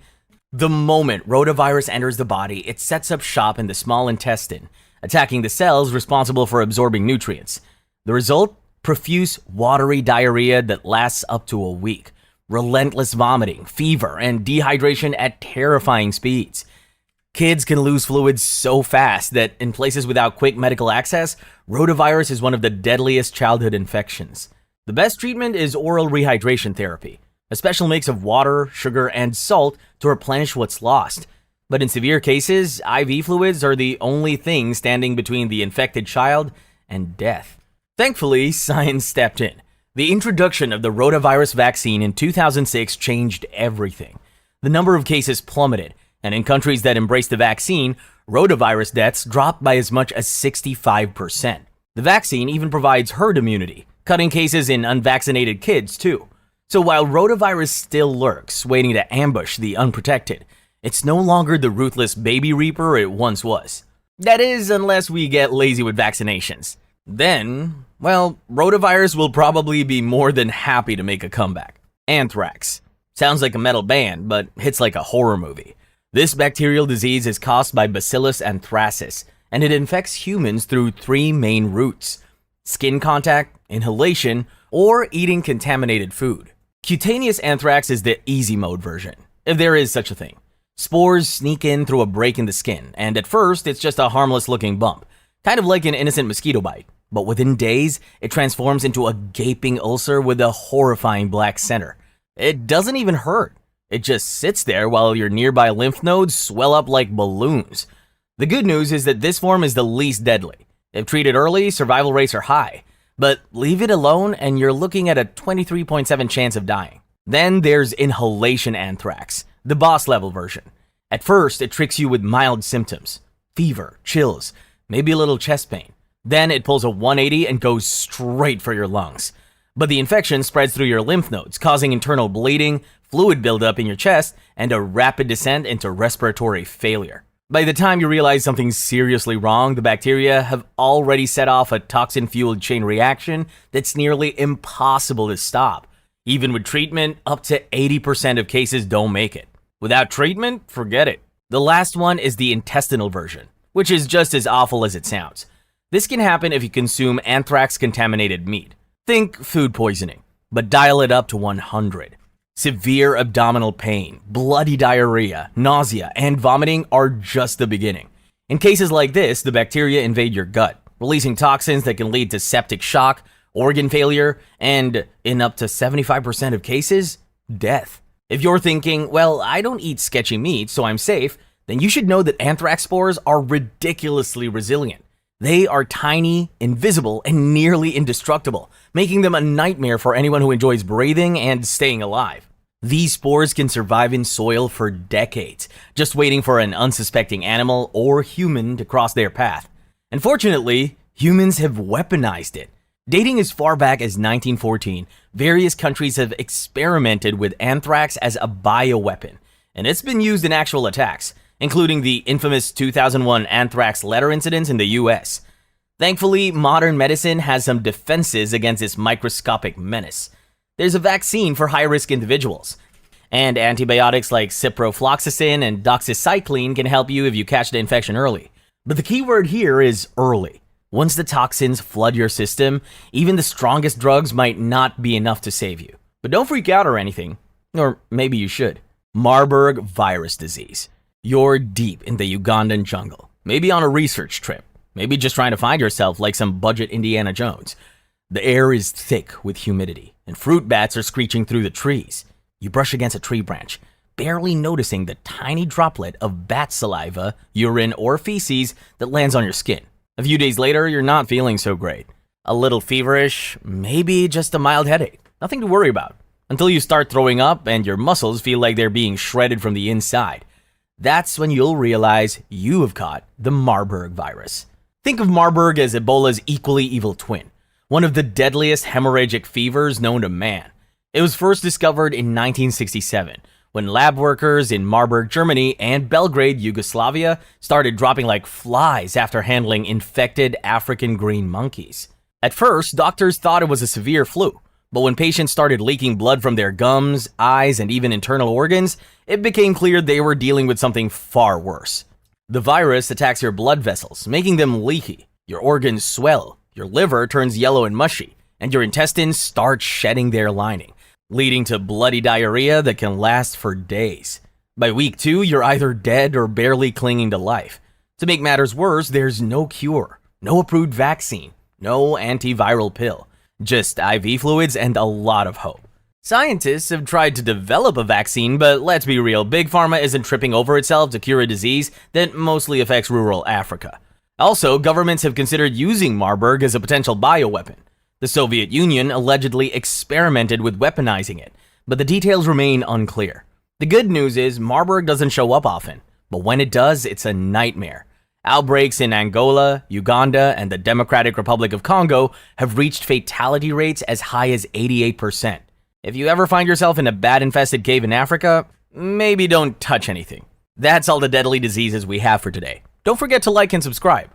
The moment rotavirus enters the body, it sets up shop in the small intestine, attacking the cells responsible for absorbing nutrients. The result? Profuse, watery diarrhea that lasts up to a week. Relentless vomiting, fever, and dehydration at terrifying speeds. Kids can lose fluids so fast that in places without quick medical access, rotavirus is one of the deadliest childhood infections. The best treatment is oral rehydration therapy, a special mix of water, sugar, and salt to replenish what's lost. But in severe cases, IV fluids are the only thing standing between the infected child and death. Thankfully, science stepped in. The introduction of the rotavirus vaccine in 2006 changed everything. The number of cases plummeted, and in countries that embraced the vaccine, rotavirus deaths dropped by as much as 65%. The vaccine even provides herd immunity, cutting cases in unvaccinated kids too. So while rotavirus still lurks, waiting to ambush the unprotected, it's no longer the ruthless baby reaper it once was. That is, unless we get lazy with vaccinations. Then, well, rotavirus will probably be more than happy to make a comeback. Anthrax. Sounds like a metal band, but hits like a horror movie. This bacterial disease is caused by Bacillus anthracis, and it infects humans through 3 main routes: skin contact, inhalation, or eating contaminated food. Cutaneous anthrax is the easy mode version, if there is such a thing. Spores sneak in through a break in the skin, and at first it's just a harmless looking bump, kind of like an innocent mosquito bite. But within days, it transforms into a gaping ulcer with a horrifying black center. It doesn't even hurt. It just sits there while your nearby lymph nodes swell up like balloons. The good news is that this form is the least deadly. If treated early, survival rates are high. But leave it alone and you're looking at a 23.7% chance of dying. Then there's inhalation anthrax, the boss level version. At first, it tricks you with mild symptoms: fever, chills, maybe a little chest pain. Then it pulls a 180 and goes straight for your lungs. But the infection spreads through your lymph nodes, causing internal bleeding, fluid buildup in your chest, and a rapid descent into respiratory failure. By the time you realize something's seriously wrong, the bacteria have already set off a toxin-fueled chain reaction that's nearly impossible to stop. Even with treatment, up to 80% of cases don't make it. Without treatment, forget it. The last one is the intestinal version, which is just as awful as it sounds. This can happen if you consume anthrax-contaminated meat. Think food poisoning, but dial it up to 100. Severe abdominal pain, bloody diarrhea, nausea, and vomiting are just the beginning. In cases like this, the bacteria invade your gut, releasing toxins that can lead to septic shock, organ failure, and, in up to 75% of cases, death. If you're thinking, well, I don't eat sketchy meat, so I'm safe, then you should know that anthrax spores are ridiculously resilient. They are tiny, invisible, and nearly indestructible, making them a nightmare for anyone who enjoys breathing and staying alive. These spores can survive in soil for decades, just waiting for an unsuspecting animal or human to cross their path. Unfortunately, humans have weaponized it. Dating as far back as 1914, various countries have experimented with anthrax as a bioweapon, and it's been used in actual attacks, including the infamous 2001 anthrax letter incident in the US. Thankfully, modern medicine has some defenses against this microscopic menace. There's a vaccine for high-risk individuals, and antibiotics like ciprofloxacin and doxycycline can help you if you catch the infection early. But the key word here is early. Once the toxins flood your system, even the strongest drugs might not be enough to save you. But don't freak out or anything, or maybe you should. Marburg virus disease. You're deep in the Ugandan jungle, maybe on a research trip, maybe just trying to find yourself like some budget Indiana Jones. The air is thick with humidity, and fruit bats are screeching through the trees. You brush against a tree branch, barely noticing the tiny droplet of bat saliva, urine, or feces that lands on your skin. A few days later, you're not feeling so great. A little feverish, maybe just a mild headache. Nothing to worry about. Until you start throwing up and your muscles feel like they're being shredded from the inside. That's when you'll realize you have caught the Marburg virus. Think of Marburg as Ebola's equally evil twin, one of the deadliest hemorrhagic fevers known to man. It was first discovered in 1967, when lab workers in Marburg, Germany and Belgrade, Yugoslavia started dropping like flies after handling infected African green monkeys. At first, doctors thought it was a severe flu, but when patients started leaking blood from their gums, eyes, and even internal organs, it became clear they were dealing with something far worse. The virus attacks your blood vessels, making them leaky. Your organs swell, your liver turns yellow and mushy, and your intestines start shedding their lining, leading to bloody diarrhea that can last for days. By week 2, you're either dead or barely clinging to life. To make matters worse, there's no cure, no approved vaccine, no antiviral pill, just IV fluids and a lot of hope. Scientists have tried to develop a vaccine, but let's be real, Big Pharma isn't tripping over itself to cure a disease that mostly affects rural Africa. Also, governments have considered using Marburg as a potential bioweapon. The Soviet Union allegedly experimented with weaponizing it, but the details remain unclear. The good news is Marburg doesn't show up often, but when it does, it's a nightmare. Outbreaks in Angola, Uganda, and the Democratic Republic of Congo have reached fatality rates as high as 88%. If you ever find yourself in a bat-infested cave in Africa, maybe don't touch anything. That's all the deadly diseases we have for today. Don't forget to like and subscribe.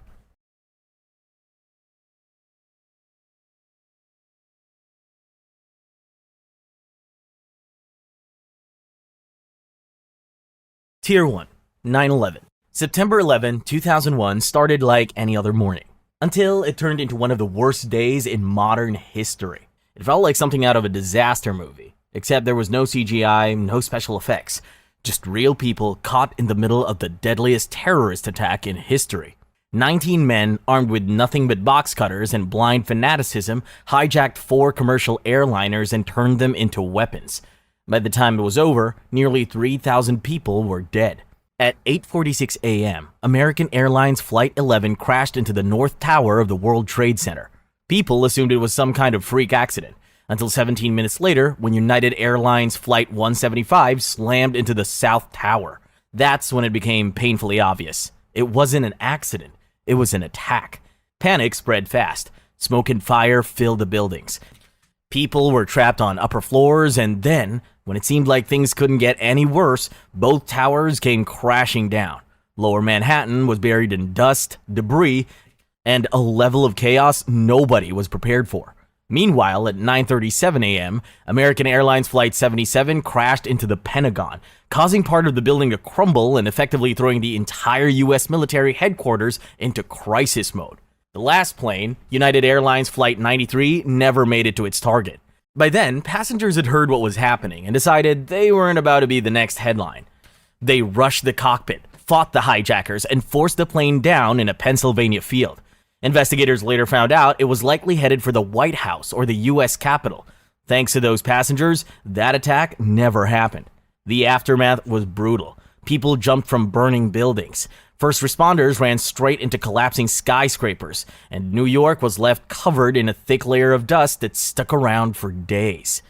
Tier 1, 9/11. September 11, 2001 started like any other morning, until it turned into one of the worst days in modern history. It felt like something out of a disaster movie, except there was no CGI, no special effects, just real people caught in the middle of the deadliest terrorist attack in history. 19 men, armed with nothing but box cutters and blind fanaticism, hijacked 4 commercial airliners and turned them into weapons. By the time it was over, nearly 3,000 people were dead. At 8:46 a.m., American Airlines Flight 11 crashed into the North Tower of the World Trade Center. People assumed it was some kind of freak accident, until 17 minutes later when United Airlines Flight 175 slammed into the South Tower. That's when it became painfully obvious. It wasn't an accident, it was an attack. Panic spread fast. Smoke and fire filled the buildings. People were trapped on upper floors, and then, when it seemed like things couldn't get any worse, both towers came crashing down. Lower Manhattan was buried in dust, debris, and a level of chaos nobody was prepared for. Meanwhile, at 9:37 a.m., American Airlines Flight 77 crashed into the Pentagon, causing part of the building to crumble and effectively throwing the entire U.S. military headquarters into crisis mode. The last plane, United Airlines Flight 93, never made it to its target. By then, passengers had heard what was happening and decided they weren't about to be the next headline. They rushed the cockpit, fought the hijackers, and forced the plane down in a Pennsylvania field. Investigators later found out it was likely headed for the White House or the U.S. Capitol. Thanks to those passengers, that attack never happened. The aftermath was brutal. People jumped from burning buildings. First responders ran straight into collapsing skyscrapers, and New York was left covered in a thick layer of dust that stuck around for days.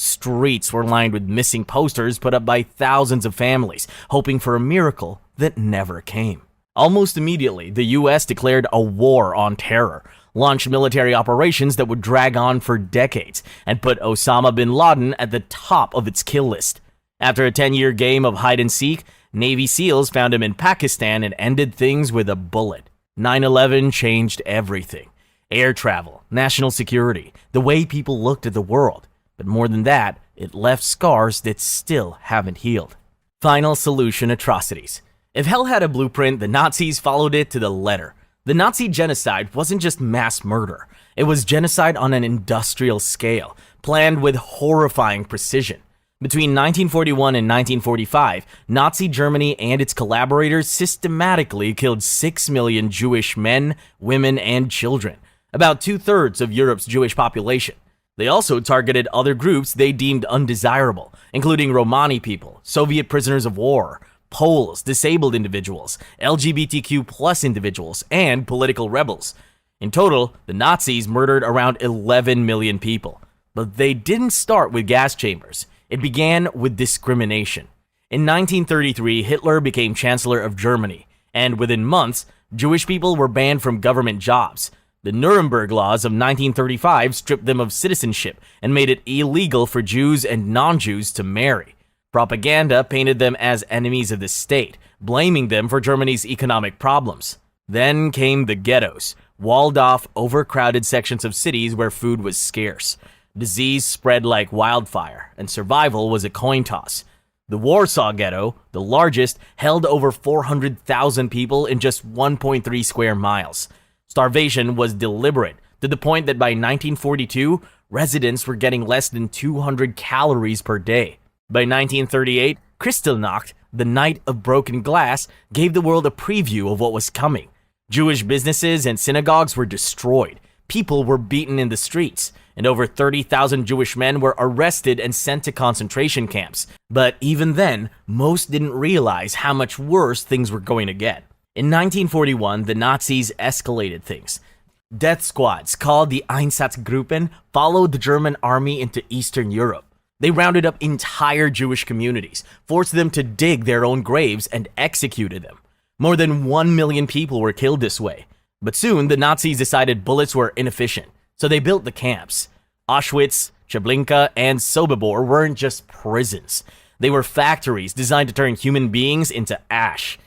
Streets were lined with missing posters put up by thousands of families, hoping for a miracle that never came. Almost immediately, the US declared a war on terror, launched military operations that would drag on for decades, and put Osama bin Laden at the top of its kill list. After a 10-year game of hide-and-seek, Navy SEALs found him in Pakistan and ended things with a bullet. 9/11 changed everything. Air travel, national security, the way people looked at the world. But more than that, it left scars that still haven't healed. Final solution: atrocities. If hell had a blueprint, the Nazis followed it to the letter. The Nazi genocide wasn't just mass murder. It was genocide on an industrial scale, planned with horrifying precision. Between 1941 and 1945, Nazi Germany and its collaborators systematically killed 6 million Jewish men, women, and children, about 2/3 of Europe's Jewish population. They also targeted other groups they deemed undesirable, including Romani people, Soviet prisoners of war, Poles, disabled individuals, LGBTQ+ individuals, and political rebels. In total, the Nazis murdered around 11 million people. But they didn't start with gas chambers. It began with discrimination. In 1933, Hitler became Chancellor of Germany, and within months, Jewish people were banned from government jobs. The Nuremberg laws of 1935 stripped them of citizenship and made it illegal for Jews and non-Jews to marry. Propaganda painted them as enemies of the state, blaming them for Germany's economic problems. Then came the ghettos, walled-off, overcrowded sections of cities where food was scarce. Disease spread like wildfire, and survival was a coin toss. The Warsaw Ghetto, the largest, held over 400,000 people in just 1.3 square miles. Starvation was deliberate, to the point that by 1942, residents were getting less than 200 calories per day. By 1938, Kristallnacht, the Night of Broken Glass, gave the world a preview of what was coming. Jewish businesses and synagogues were destroyed. People were beaten in the streets, and over 30,000 Jewish men were arrested and sent to concentration camps. But even then, most didn't realize how much worse things were going to get. In 1941, the Nazis escalated things. Death squads called the Einsatzgruppen followed the German army into Eastern Europe. They rounded up entire Jewish communities, forced them to dig their own graves, and executed them. More than 1 million people were killed this way. But soon, the Nazis decided bullets were inefficient, so they built the camps. Auschwitz, Treblinka, and Sobibor weren't just prisons. They were factories designed to turn human beings into ash.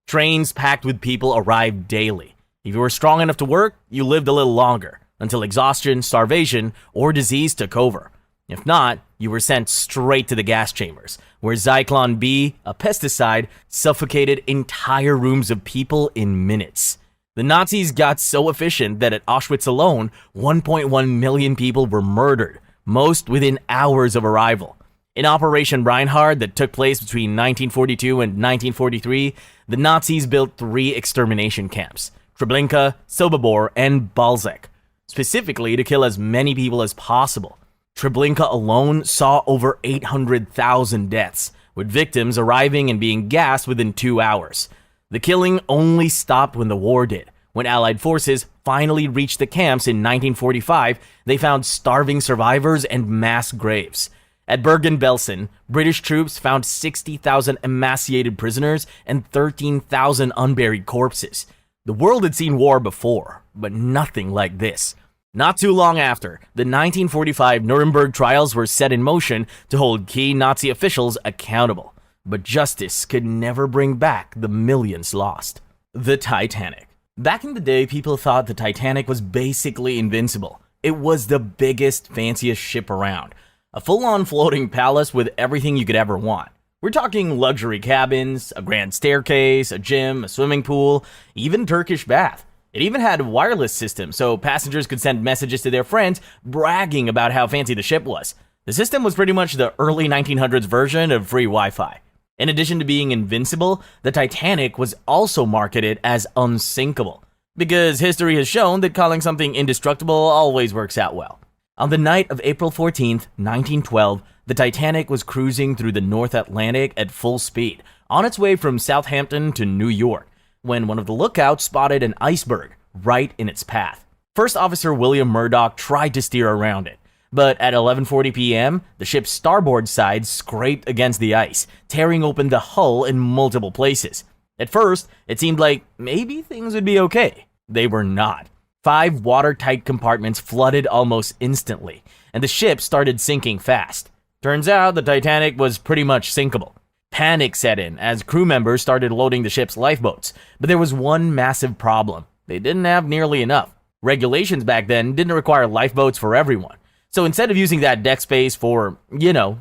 Trains packed with people arrived daily. If you were strong enough to work, you lived a little longer, until exhaustion, starvation, or disease took over. If not, you were sent straight to the gas chambers, where Zyklon B, a pesticide, suffocated entire rooms of people in minutes. The Nazis got so efficient that at Auschwitz alone, 1.1 million people were murdered, most within hours of arrival. In Operation Reinhard that took place between 1942 and 1943, the Nazis built 3 extermination camps, Treblinka, Sobibor, and Balzak, specifically to kill as many people as possible. Treblinka alone saw over 800,000 deaths, with victims arriving and being gassed within 2 hours. The killing only stopped when the war did. When Allied forces finally reached the camps in 1945, they found starving survivors and mass graves. At Bergen-Belsen, British troops found 60,000 emaciated prisoners and 13,000 unburied corpses. The world had seen war before, but nothing like this. Not too long after, the 1945 Nuremberg trials were set in motion to hold key Nazi officials accountable. But justice could never bring back the millions lost. The Titanic. Back in the day, people thought the Titanic was basically invincible. It was the biggest, fanciest ship around. A full-on floating palace with everything you could ever want. We're talking luxury cabins, a grand staircase, a gym, a swimming pool, even Turkish bath. It even had a wireless system, so passengers could send messages to their friends bragging about how fancy the ship was. The system was pretty much the early 1900s version of free Wi-Fi. In addition to being invincible, the Titanic was also marketed as unsinkable, because history has shown that calling something indestructible always works out well. On the night of April 14th, 1912, the Titanic was cruising through the North Atlantic at full speed, on its way from Southampton to New York, when one of the lookouts spotted an iceberg right in its path. First Officer William Murdoch tried to steer around it, But at 11:40 p.m., the ship's starboard side scraped against the ice, tearing open the hull in multiple places. At first, it seemed like maybe things would be okay. They were not. 5 watertight compartments flooded almost instantly, and the ship started sinking fast. Turns out the Titanic was pretty much sinkable. Panic set in as crew members started loading the ship's lifeboats, but there was one massive problem. They didn't have nearly enough. Regulations back then didn't require lifeboats for everyone. So instead of using that deck space for,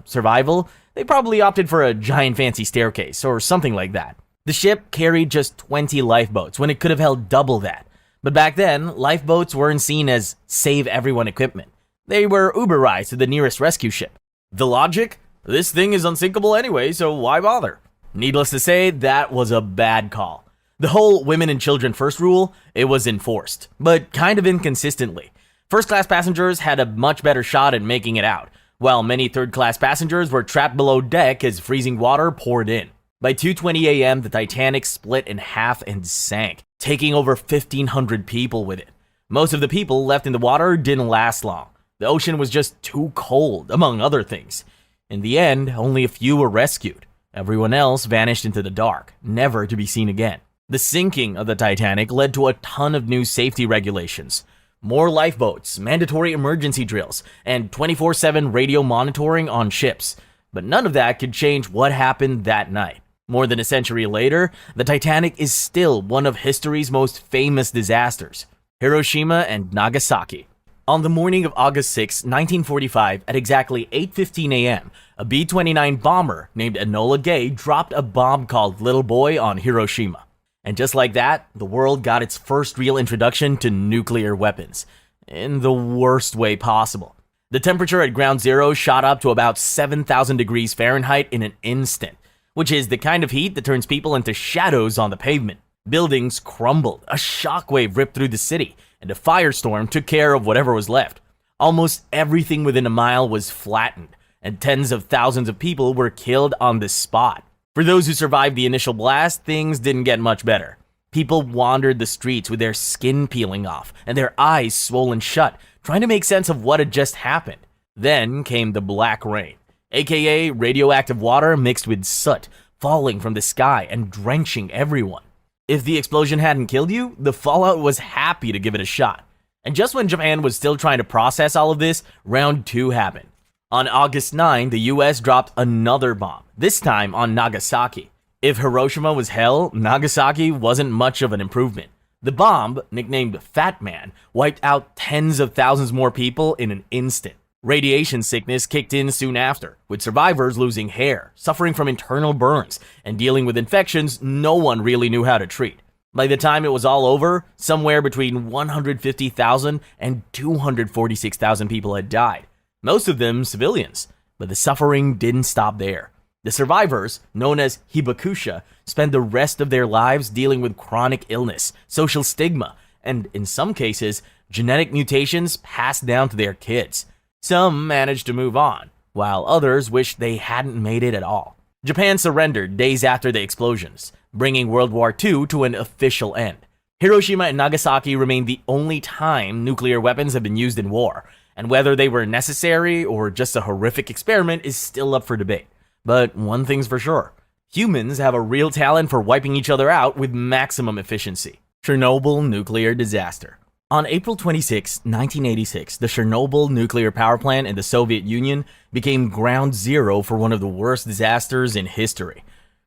survival, they probably opted for a giant fancy staircase or something like that. The ship carried just 20 lifeboats when it could have held double that. But back then, lifeboats weren't seen as save everyone equipment. They were Uberized to the nearest rescue ship. The logic? This thing is unsinkable anyway, so why bother? Needless to say, that was a bad call. The whole women and children first rule, it was enforced, but kind of inconsistently. First-class passengers had a much better shot at making it out, while many third-class passengers were trapped below deck as freezing water poured in. By 2:20 a.m., the Titanic split in half and sank, taking over 1,500 people with it. Most of the people left in the water didn't last long. The ocean was just too cold, among other things. In the end, only a few were rescued. Everyone else vanished into the dark, never to be seen again. The sinking of the Titanic led to a ton of new safety regulations. More lifeboats, mandatory emergency drills, and 24/7 radio monitoring on ships. But none of that could change what happened that night. More than a century later, the Titanic is still one of history's most famous disasters. Hiroshima and Nagasaki. On the morning of August 6, 1945, at exactly 8:15 a.m., a B-29 bomber named Enola Gay dropped a bomb called Little Boy on Hiroshima. And just like that, the world got its first real introduction to nuclear weapons, in the worst way possible. The temperature at ground zero shot up to about 7,000 degrees Fahrenheit in an instant, which is the kind of heat that turns people into shadows on the pavement. Buildings crumbled, a shockwave ripped through the city, and a firestorm took care of whatever was left. Almost everything within a mile was flattened, and tens of thousands of people were killed on the spot. For those who survived the initial blast, things didn't get much better. People wandered the streets with their skin peeling off and their eyes swollen shut, trying to make sense of what had just happened. Then came the black rain, aka radioactive water mixed with soot, falling from the sky and drenching everyone. If the explosion hadn't killed you, the fallout was happy to give it a shot. And just when Japan was still trying to process all of this, round 2 happened. On August 9, the US dropped another bomb, this time on Nagasaki. If Hiroshima was hell, Nagasaki wasn't much of an improvement. The bomb, nicknamed Fat Man, wiped out tens of thousands more people in an instant. Radiation sickness kicked in soon after, with survivors losing hair, suffering from internal burns, and dealing with infections no one really knew how to treat. By the time it was all over, somewhere between 150,000 and 246,000 people had died. Most of them civilians, but the suffering didn't stop there. The survivors, known as hibakusha, spent the rest of their lives dealing with chronic illness, social stigma, and in some cases, genetic mutations passed down to their kids. Some managed to move on, while others wished they hadn't made it at all. Japan surrendered days after the explosions, bringing World War II to an official end. Hiroshima and Nagasaki remain the only time nuclear weapons have been used in war, and whether they were necessary or just a horrific experiment is still up for debate. But one thing's for sure, humans have a real talent for wiping each other out with maximum efficiency. Chernobyl nuclear disaster. On April 26, 1986, the Chernobyl nuclear power plant in the Soviet Union became ground zero for one of the worst disasters in history.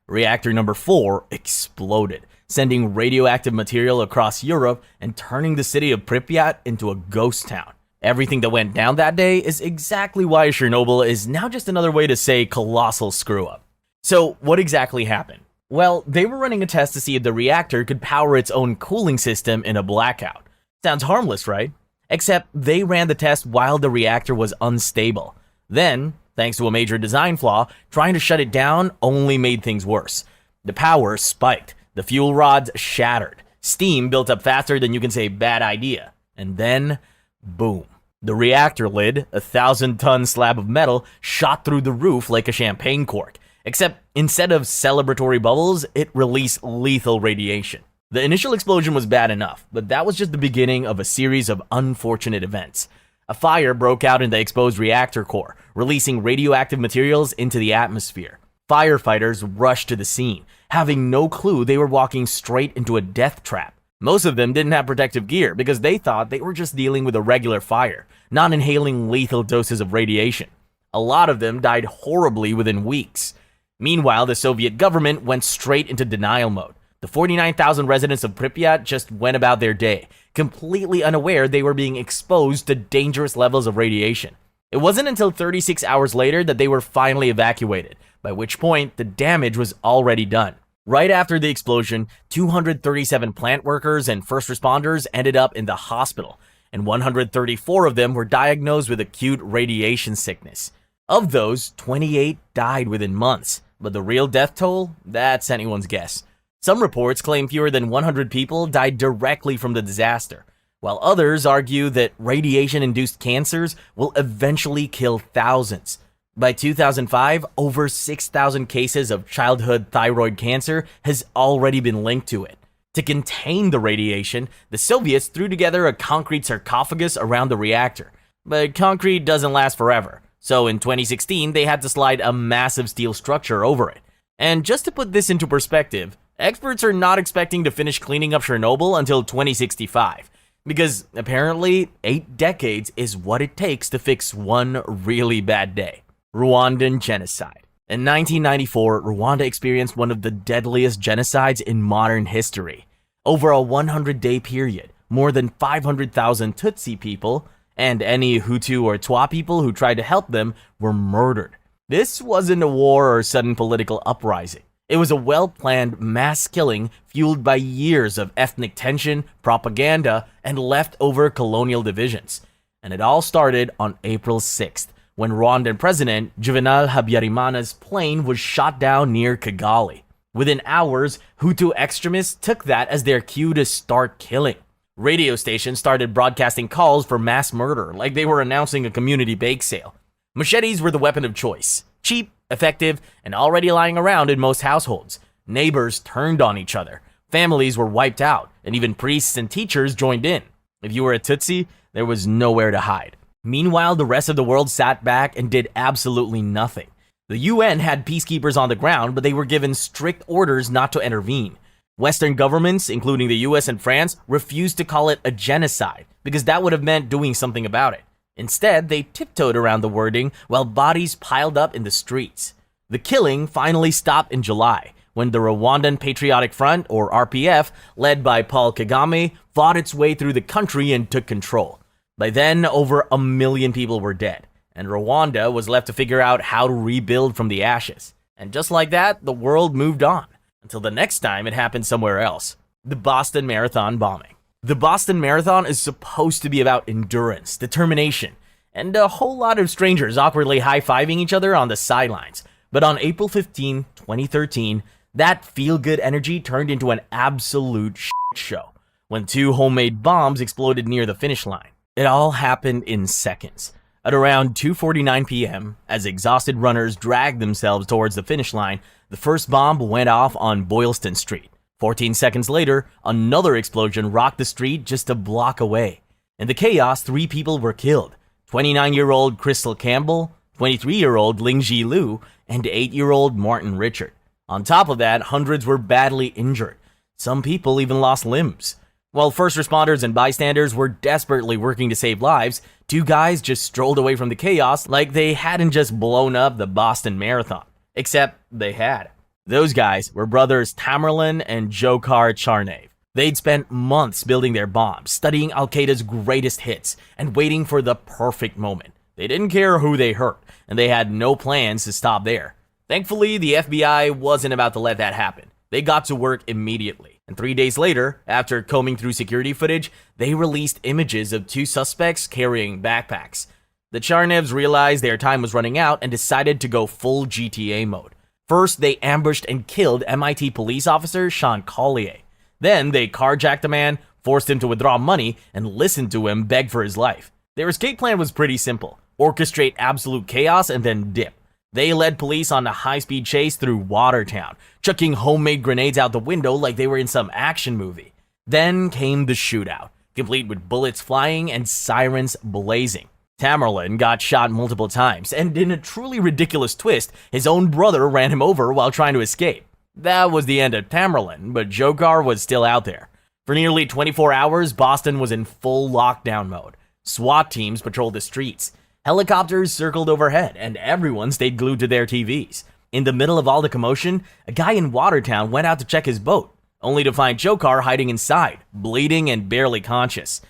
Reactor number 4 exploded, sending radioactive material across Europe and turning the city of Pripyat into a ghost town. Everything that went down that day is exactly why Chernobyl is now just another way to say colossal screw-up. So what exactly happened? Well, they were running a test to see if the reactor could power its own cooling system in a blackout. Sounds harmless, right? Except they ran the test while the reactor was unstable. Then, thanks to a major design flaw, trying to shut it down only made things worse. The power spiked, the fuel rods shattered, steam built up faster than you can say bad idea, and then, boom. The reactor lid, a 1,000-ton slab of metal, shot through the roof like a champagne cork, except instead of celebratory bubbles, it released lethal radiation. The initial explosion was bad enough, but that was just the beginning of a series of unfortunate events. A fire broke out in the exposed reactor core, releasing radioactive materials into the atmosphere. Firefighters rushed to the scene, having no clue they were walking straight into a death trap. Most of them didn't have protective gear because they thought they were just dealing with a regular fire, not inhaling lethal doses of radiation. A lot of them died horribly within weeks. Meanwhile, the Soviet government went straight into denial mode. The 49,000 residents of Pripyat just went about their day, completely unaware they were being exposed to dangerous levels of radiation. It wasn't until 36 hours later that they were finally evacuated, by which point the damage was already done. Right after the explosion, 237 plant workers and first responders ended up in the hospital, and 134 of them were diagnosed with acute radiation sickness. Of those, 28 died within months, but the real death toll? That's anyone's guess. Some reports claim fewer than 100 people died directly from the disaster, while others argue that radiation-induced cancers will eventually kill thousands. By 2005, over 6,000 cases of childhood thyroid cancer has already been linked to it. To contain the radiation, the Soviets threw together a concrete sarcophagus around the reactor. But concrete doesn't last forever, so in 2016 they had to slide a massive steel structure over it. And just to put this into perspective, experts are not expecting to finish cleaning up Chernobyl until 2065, because apparently 8 decades is what it takes to fix one really bad day. Rwandan genocide. In 1994, Rwanda experienced one of the deadliest genocides in modern history. Over a 100-day period, more than 500,000 Tutsi people, and any Hutu or Twa people who tried to help them, were murdered. This wasn't a war or sudden political uprising. It was a well-planned mass killing fueled by years of ethnic tension, propaganda, and leftover colonial divisions. And it all started on April 6th, when Rwandan President Juvenal Habyarimana's plane was shot down near Kigali. Within hours, Hutu extremists took that as their cue to start killing. Radio stations started broadcasting calls for mass murder like they were announcing a community bake sale. Machetes were the weapon of choice. Cheap, effective, and already lying around in most households. Neighbors turned on each other. Families were wiped out, and even priests and teachers joined in. If you were a Tutsi, there was nowhere to hide. Meanwhile, the rest of the world sat back and did absolutely nothing. The UN had peacekeepers on the ground, but they were given strict orders not to intervene. Western governments, including the US and France, refused to call it a genocide because that would have meant doing something about it. Instead, they tiptoed around the wording while bodies piled up in the streets. The killing finally stopped in July, when the Rwandan Patriotic Front, or RPF, led by Paul Kagame, fought its way through the country and took control. By then, over 1 million people were dead, and Rwanda was left to figure out how to rebuild from the ashes. And just like that, the world moved on, until the next time it happened somewhere else. The Boston Marathon bombing. The Boston Marathon is supposed to be about endurance, determination, and a whole lot of strangers awkwardly high-fiving each other on the sidelines. But on April 15, 2013, that feel-good energy turned into an absolute shit show when 2 homemade bombs exploded near the finish line. It all happened in seconds. At around 2:49 p.m., as exhausted runners dragged themselves towards the finish line, the first bomb went off on Boylston Street. 14 seconds later, another explosion rocked the street just a block away. In the chaos, 3 people were killed: 29-year-old Crystal Campbell, 23-year-old Lingji Liu, and 8-year-old Martin Richard. On top of that, hundreds were badly injured. Some people even lost limbs. While first responders and bystanders were desperately working to save lives, 2 guys just strolled away from the chaos like they hadn't just blown up the Boston Marathon. Except they had. Those guys were brothers Tamerlan and Dzhokhar Tsarnaev. They'd spent months building their bombs, studying Al-Qaeda's greatest hits, and waiting for the perfect moment. They didn't care who they hurt, and they had no plans to stop there. Thankfully, the FBI wasn't about to let that happen. They got to work immediately. And 3 days later, after combing through security footage, they released images of 2 suspects carrying backpacks. The Tsarnaevs realized their time was running out and decided to go full GTA mode. First, they ambushed and killed MIT police officer Sean Collier. Then, they carjacked a man, forced him to withdraw money, and listened to him beg for his life. Their escape plan was pretty simple: orchestrate absolute chaos and then dip. They led police on a high-speed chase through Watertown, chucking homemade grenades out the window like they were in some action movie. Then came the shootout, complete with bullets flying and sirens blazing. Tamerlan got shot multiple times, and in a truly ridiculous twist, his own brother ran him over while trying to escape. That was the end of Tamerlan, but Dzhokhar was still out there. For nearly 24 hours, Boston was in full lockdown mode. SWAT teams patrolled the streets. Helicopters circled overhead, and everyone stayed glued to their TVs. In the middle of all the commotion, a guy in Watertown went out to check his boat, only to find Dzhokhar hiding inside, bleeding and barely conscious.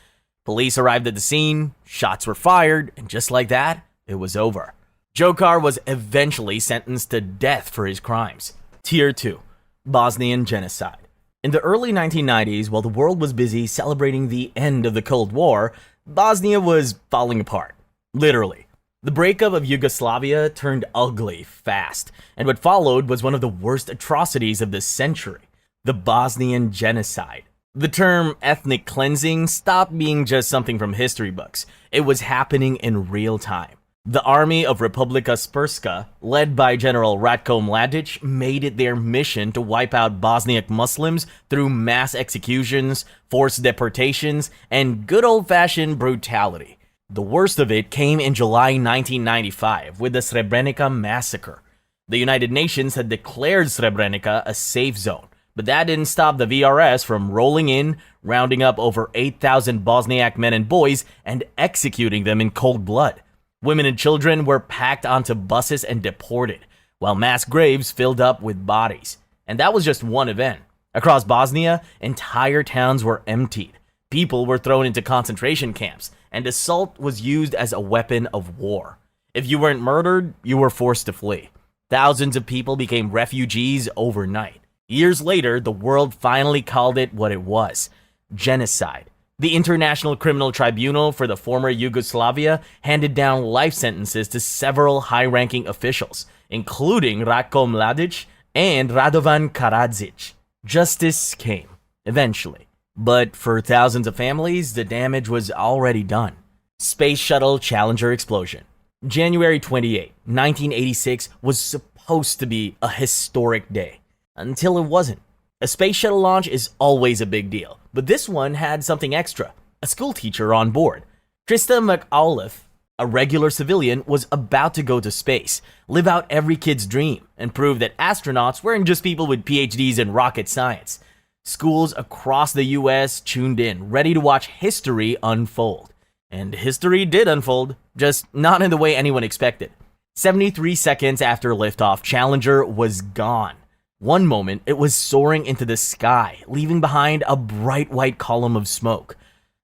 Police arrived at the scene, shots were fired, and just like that, it was over. Dzhokhar was eventually sentenced to death for his crimes. Tier 2. Bosnian Genocide. In the early 1990s, while the world was busy celebrating the end of the Cold War, Bosnia was falling apart. Literally. The breakup of Yugoslavia turned ugly fast, and what followed was one of the worst atrocities of the century, the Bosnian Genocide. The term ethnic cleansing stopped being just something from history books. It was happening in real time. The army of Republika Srpska, led by General Ratko Mladic, made it their mission to wipe out Bosniak Muslims through mass executions, forced deportations, and good old-fashioned brutality. The worst of it came in July 1995 with the Srebrenica massacre. The United Nations had declared Srebrenica a safe zone, but that didn't stop the VRS from rolling in, rounding up over 8,000 Bosniak men and boys, and executing them in cold blood. Women and children were packed onto buses and deported, while mass graves filled up with bodies. And that was just one event. Across Bosnia, entire towns were emptied. People were thrown into concentration camps, and assault was used as a weapon of war. If you weren't murdered, you were forced to flee. Thousands of people became refugees overnight. Years later, the world finally called it what it was: genocide. The International Criminal Tribunal for the former Yugoslavia handed down life sentences to several high-ranking officials, including Ratko Mladic and Radovan Karadzic. Justice came, eventually. But for thousands of families, the damage was already done. Space Shuttle Challenger explosion. January 28, 1986 was supposed to be a historic day, until it wasn't. A space shuttle launch is always a big deal, but this one had something extra: a school teacher on board. Trista McAuliffe, a regular civilian, was about to go to space, live out every kid's dream, and prove that astronauts weren't just people with PhDs in rocket science. Schools across the US tuned in, ready to watch history unfold. And history did unfold, just not in the way anyone expected. 73 seconds after liftoff, Challenger was gone. One moment, it was soaring into the sky, leaving behind a bright white column of smoke.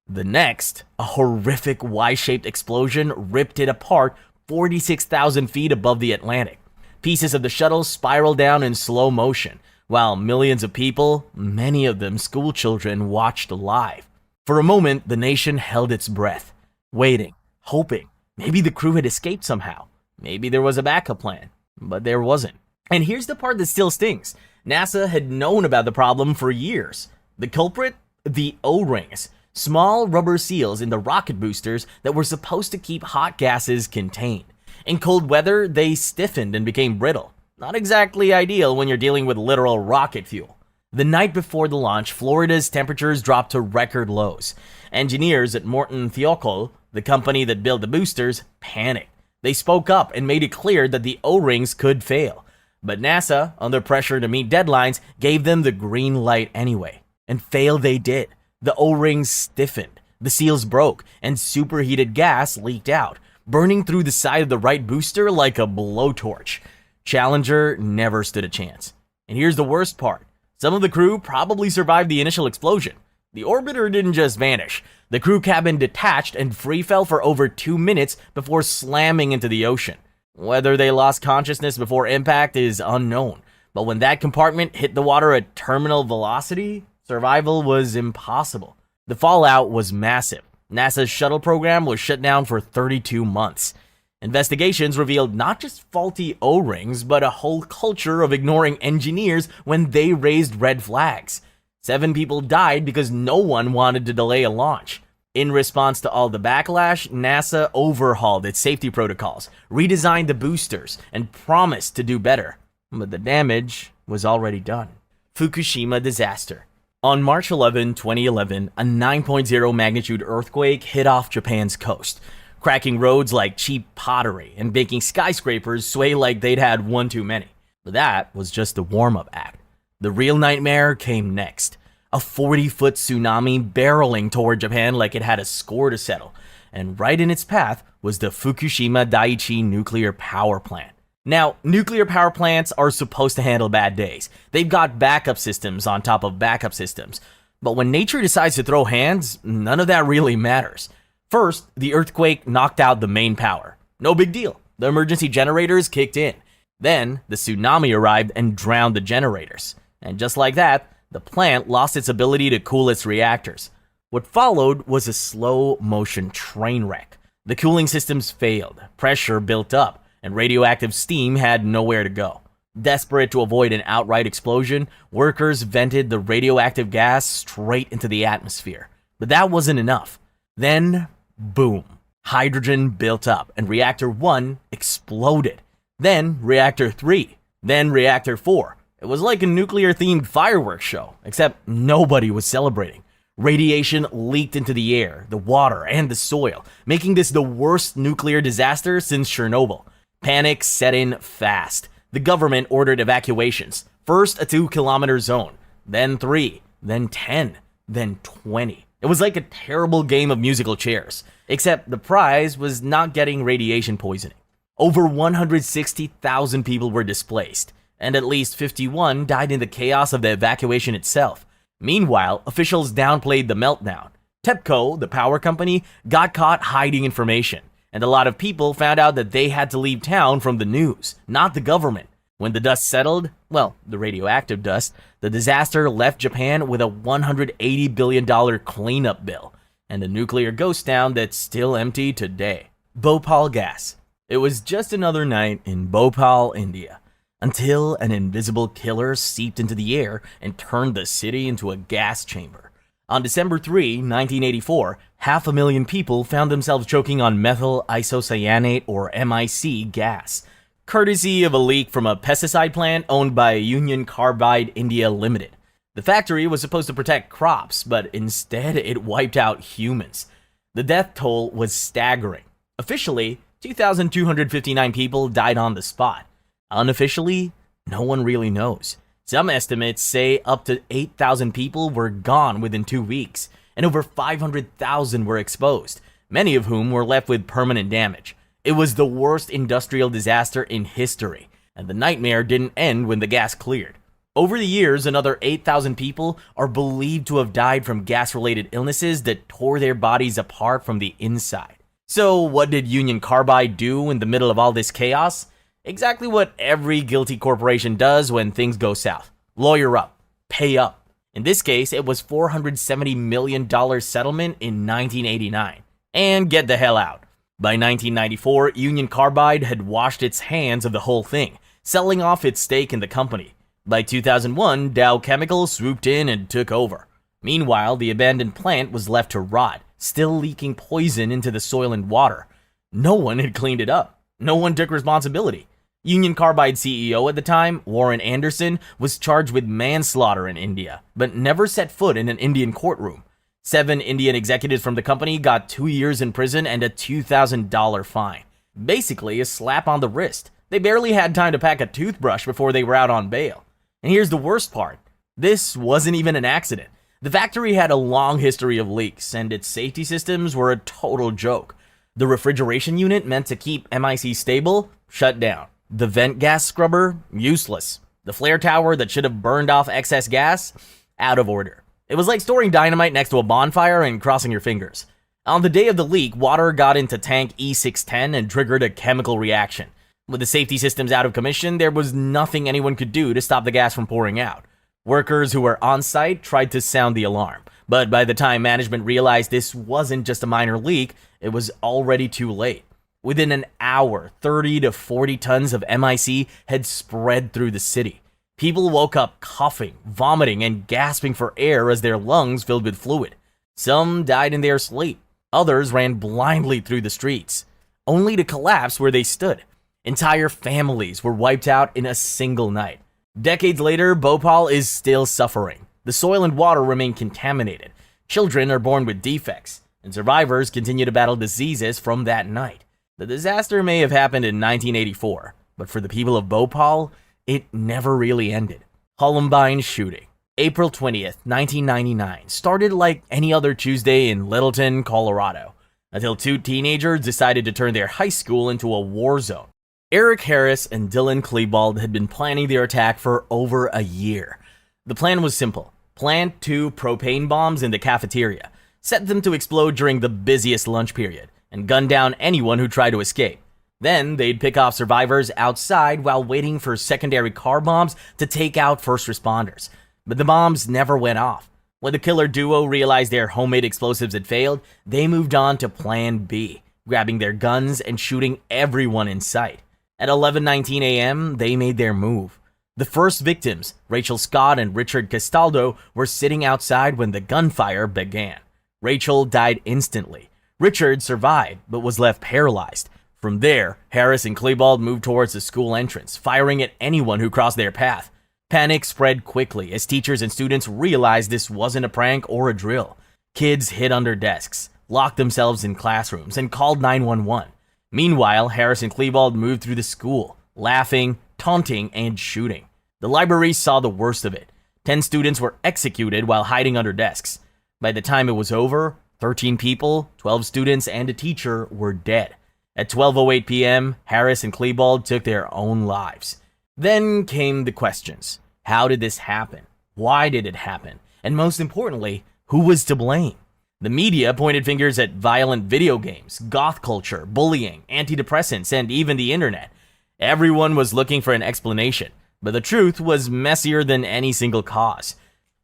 The next, a horrific Y-shaped explosion ripped it apart 46,000 feet above the Atlantic. Pieces of the shuttle spiraled down in slow motion, while millions of people, many of them school children, watched live. For a moment, the nation held its breath, waiting, hoping. Maybe the crew had escaped somehow. Maybe there was a backup plan, but there wasn't. And here's the part that still stings. NASA had known about the problem for years. The culprit? The O-rings. Small rubber seals in the rocket boosters that were supposed to keep hot gases contained. In cold weather, they stiffened and became brittle. Not exactly ideal when you're dealing with literal rocket fuel. The night before the launch, Florida's temperatures dropped to record lows. Engineers at Morton Thiokol, the company that built the boosters, panicked. They spoke up and made it clear that the O-rings could fail. But NASA, under pressure to meet deadlines, gave them the green light anyway. And fail they did. The O-rings stiffened, the seals broke, and superheated gas leaked out, burning through the side of the right booster like a blowtorch. Challenger never stood a chance. And here's the worst part. Some of the crew probably survived the initial explosion. The orbiter didn't just vanish. The crew cabin detached and free fell for over 2 minutes before slamming into the ocean. Whether they lost consciousness before impact is unknown, but when that compartment hit the water at terminal velocity, survival was impossible. The fallout was massive. NASA's shuttle program was shut down for 32 months. Investigations revealed not just faulty O-rings, but a whole culture of ignoring engineers when they raised red flags. 7 people died because no one wanted to delay a launch. In response to all the backlash, NASA overhauled its safety protocols, redesigned the boosters, and promised to do better. But the damage was already done. Fukushima disaster. On March 11, 2011, a 9.0 magnitude earthquake hit off Japan's coast. cracking roads like cheap pottery and making skyscrapers sway like they'd had one too many. But that was just the warm-up act. The real nightmare came next. A 40-foot tsunami barreling toward Japan like it had a score to settle, and right in its path was the Fukushima Daiichi nuclear power plant. Now, nuclear power plants are supposed to handle bad days. They've got backup systems on top of backup systems. But when nature decides to throw hands, none of that really matters. First, the earthquake knocked out the main power. No big deal. The emergency generators kicked in. Then, the tsunami arrived and drowned the generators. And just like that, the plant lost its ability to cool its reactors. What followed was a slow-motion train wreck. The cooling systems failed, pressure built up, and radioactive steam had nowhere to go. Desperate to avoid an outright explosion, workers vented the radioactive gas straight into the atmosphere. But that wasn't enough. Then, boom, hydrogen built up, and Reactor 1 exploded. Then, Reactor 3. Then, Reactor 4. It was like a nuclear-themed fireworks show, except nobody was celebrating. Radiation leaked into the air, the water, and the soil, making this the worst nuclear disaster since Chernobyl. Panic set in fast. The government ordered evacuations. First a 2-kilometer zone, then 3, then 10, then 20. It was like a terrible game of musical chairs, except the prize was not getting radiation poisoning. Over 160,000 people were displaced, and at least 51 died in the chaos of the evacuation itself. Meanwhile, officials downplayed the meltdown. TEPCO, the power company, got caught hiding information, and a lot of people found out that they had to leave town from the news, not the government. When the dust settled, well, the radioactive dust, the disaster left Japan with a $180 billion cleanup bill, and a nuclear ghost town that's still empty today. Bhopal gas. It was just another night in Bhopal, India, until an invisible killer seeped into the air and turned the city into a gas chamber. On December 3, 1984, 500,000 people found themselves choking on methyl isocyanate or MIC gas, courtesy of a leak from a pesticide plant owned by Union Carbide India Limited. The factory was supposed to protect crops, but instead it wiped out humans. The death toll was staggering. Officially, 2,259 people died on the spot. Unofficially, no one really knows. Some estimates say up to 8,000 people were gone within 2 weeks, and over 500,000 were exposed, many of whom were left with permanent damage. It was the worst industrial disaster in history, and the nightmare didn't end when the gas cleared. Over the years, another 8,000 people are believed to have died from gas-related illnesses that tore their bodies apart from the inside. So what did Union Carbide do in the middle of all this chaos? Exactly what every guilty corporation does when things go south. Lawyer up. Pay up. In this case, it was $470 million settlement in 1989. And get the hell out. By 1994, Union Carbide had washed its hands of the whole thing, selling off its stake in the company. By 2001, Dow Chemical swooped in and took over. Meanwhile, the abandoned plant was left to rot, still leaking poison into the soil and water. No one had cleaned it up. No one took responsibility. Union Carbide CEO at the time, Warren Anderson, was charged with manslaughter in India, but never set foot in an Indian courtroom. 7 Indian executives from the company got 2 years in prison and a $2,000 fine. Basically, a slap on the wrist. They barely had time to pack a toothbrush before they were out on bail. And here's the worst part. This wasn't even an accident. The factory had a long history of leaks, and its safety systems were a total joke. The refrigeration unit meant to keep MIC stable, shut down. The vent gas scrubber, useless. The flare tower that should have burned off excess gas, out of order. It was like storing dynamite next to a bonfire and crossing your fingers. On the day of the leak, water got into tank E610 and triggered a chemical reaction. With the safety systems out of commission, there was nothing anyone could do to stop the gas from pouring out. Workers who were on site tried to sound the alarm, but by the time management realized this wasn't just a minor leak, it was already too late. Within an hour, 30 to 40 tons of MIC had spread through the city. People woke up coughing, vomiting, and gasping for air as their lungs filled with fluid. Some died in their sleep. Others ran blindly through the streets, only to collapse where they stood. Entire families were wiped out in a single night. Decades later, Bhopal is still suffering. The soil and water remain contaminated. Children are born with defects. and survivors continue to battle diseases from that night. The disaster may have happened in 1984, but for the people of Bhopal, it never really ended. Columbine shooting. April 20th, 1999, started like any other Tuesday in Littleton, Colorado, until two teenagers decided to turn their high school into a war zone. Eric Harris and Dylan Klebold had been planning their attack for over a year. The plan was simple. Plant 2 propane bombs in the cafeteria, set them to explode during the busiest lunch period, and gun down anyone who tried to escape. Then they'd pick off survivors outside while waiting for secondary car bombs to take out first responders. But the bombs never went off. When the killer duo realized their homemade explosives had failed, they moved on to Plan B, grabbing their guns and shooting everyone in sight. At 11:19 a.m., they made their move. The first victims, Rachel Scott and Richard Castaldo, were sitting outside when the gunfire began. Rachel died instantly. Richard survived, but was left paralyzed. From there, Harris and Klebold moved towards the school entrance, firing at anyone who crossed their path. Panic spread quickly as teachers and students realized this wasn't a prank or a drill. Kids hid under desks, locked themselves in classrooms, and called 911. Meanwhile, Harris and Klebold moved through the school, laughing, taunting, and shooting. The library saw the worst of it. 10 students were executed while hiding under desks. By the time it was over, 13 people, 12 students, and a teacher were dead. At 12:08 p.m., Harris and Klebold took their own lives. Then came the questions. How did this happen? Why did it happen? And most importantly, who was to blame? The media pointed fingers at violent video games, goth culture, bullying, antidepressants, and even the internet. Everyone was looking for an explanation, but the truth was messier than any single cause.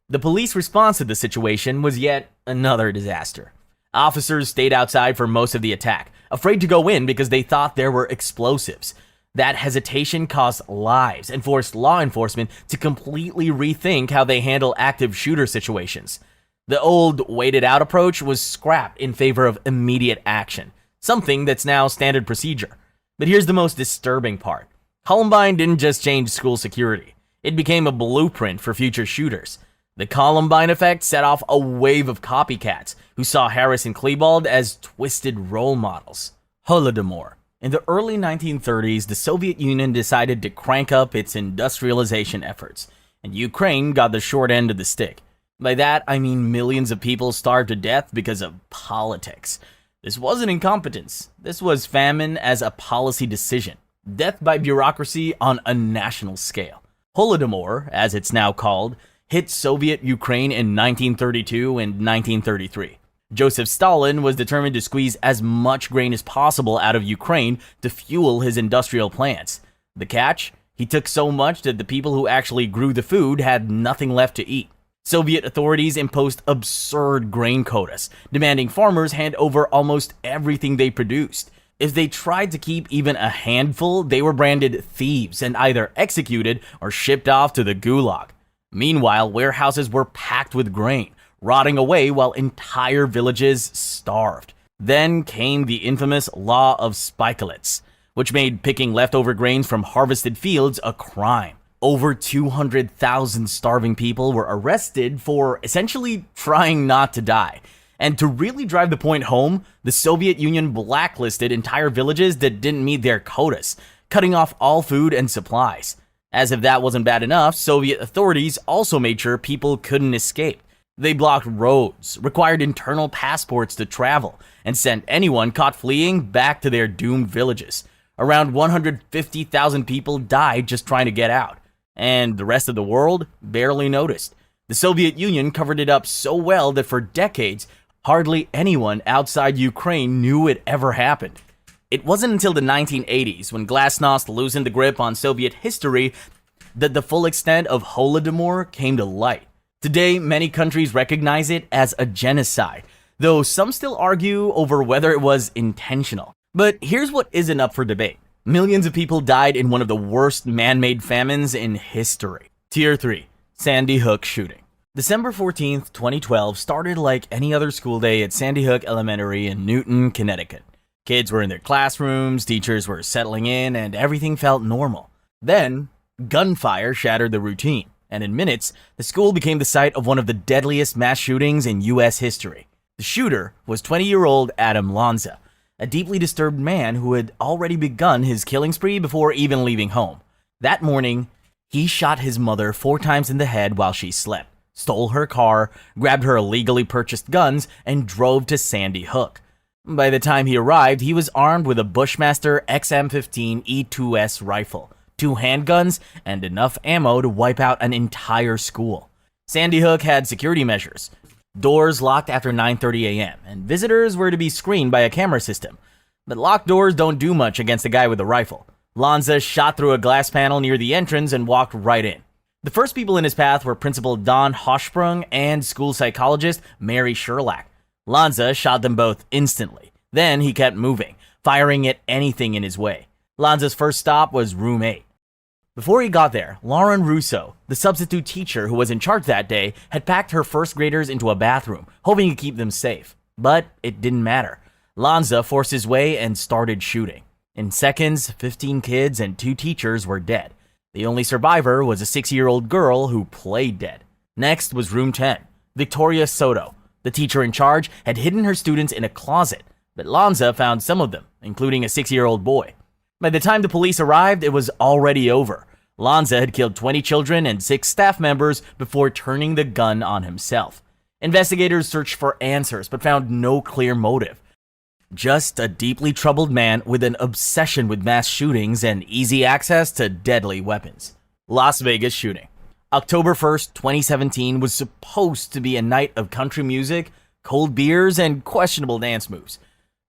The police response to the situation was yet another disaster. Officers stayed outside for most of the attack, afraid to go in because they thought there were explosives. That hesitation cost lives and forced law enforcement to completely rethink how they handle active shooter situations. The old waited-out approach was scrapped in favor of immediate action, something that's now standard procedure. But here's the most disturbing part. Columbine didn't just change school security. It became a blueprint for future shooters. The Columbine effect set off a wave of copycats who saw Harris and Klebold as twisted role models. Holodomor. In the early 1930s, the Soviet Union decided to crank up its industrialization efforts, and Ukraine got the short end of the stick. By that, I mean millions of people starved to death because of politics. This wasn't incompetence. This was famine as a policy decision. Death by bureaucracy on a national scale. Holodomor, as it's now called, hit Soviet Ukraine in 1932 and 1933. Joseph Stalin was determined to squeeze as much grain as possible out of Ukraine to fuel his industrial plants. The catch? He took so much that the people who actually grew the food had nothing left to eat. Soviet authorities imposed absurd grain quotas, demanding farmers hand over almost everything they produced. If they tried to keep even a handful, they were branded thieves and either executed or shipped off to the gulag. Meanwhile, warehouses were packed with grain, rotting away while entire villages starved. Then came the infamous Law of Spikelets, which made picking leftover grains from harvested fields a crime. Over 200,000 starving people were arrested for essentially trying not to die. And to really drive the point home, the Soviet Union blacklisted entire villages that didn't meet their quotas, cutting off all food and supplies. As if that wasn't bad enough, Soviet authorities also made sure people couldn't escape. They blocked roads, required internal passports to travel, and sent anyone caught fleeing back to their doomed villages. Around 150,000 people died just trying to get out. And the rest of the world barely noticed. The Soviet Union covered it up so well that for decades, hardly anyone outside Ukraine knew it ever happened. It wasn't until the 1980s, when Glasnost loosened the grip on Soviet history, that the full extent of Holodomor came to light. Today, many countries recognize it as a genocide, though some still argue over whether it was intentional. But here's what isn't up for debate. Millions of people died in one of the worst man-made famines in history. Tier 3. Sandy Hook shooting. December 14th, 2012 started like any other school day at Sandy Hook Elementary in Newton, Connecticut. Kids were in their classrooms, teachers were settling in, and everything felt normal. Then, gunfire shattered the routine, and in minutes, the school became the site of one of the deadliest mass shootings in U.S. history. The shooter was 20-year-old Adam Lanza, a deeply disturbed man who had already begun his killing spree before even leaving home. That morning, he shot his mother 4 times in the head while she slept, stole her car, grabbed her illegally purchased guns, and drove to Sandy Hook. By the time he arrived, he was armed with a Bushmaster XM15 E2S rifle, 2 handguns, and enough ammo to wipe out an entire school. Sandy Hook had security measures. Doors locked after 9:30 a.m., and visitors were to be screened by a camera system. But locked doors don't do much against a guy with a rifle. Lanza shot through a glass panel near the entrance and walked right in. The first people in his path were Principal Don Hochsprung and school psychologist Mary Sherlach. Lanza shot them both instantly. Then he kept moving, firing at anything in his way. Lanza's first stop was room 8. Before he got there, Lauren Russo, the substitute teacher who was in charge that day, had packed her first graders into a bathroom, hoping to keep them safe. But it didn't matter. Lanza forced his way and started shooting. In seconds, 15 kids and 2 teachers were dead. The only survivor was a 6-year-old girl who played dead. Next was room 10. Victoria Soto, the teacher in charge, had hidden her students in a closet, but Lanza found some of them, including a 6-year-old boy. By the time the police arrived, it was already over. Lanza had killed 20 children and 6 staff members before turning the gun on himself. Investigators searched for answers but found no clear motive. Just a deeply troubled man with an obsession with mass shootings and easy access to deadly weapons. Las Vegas shooting. October 1st, 2017 was supposed to be a night of country music, cold beers, and questionable dance moves.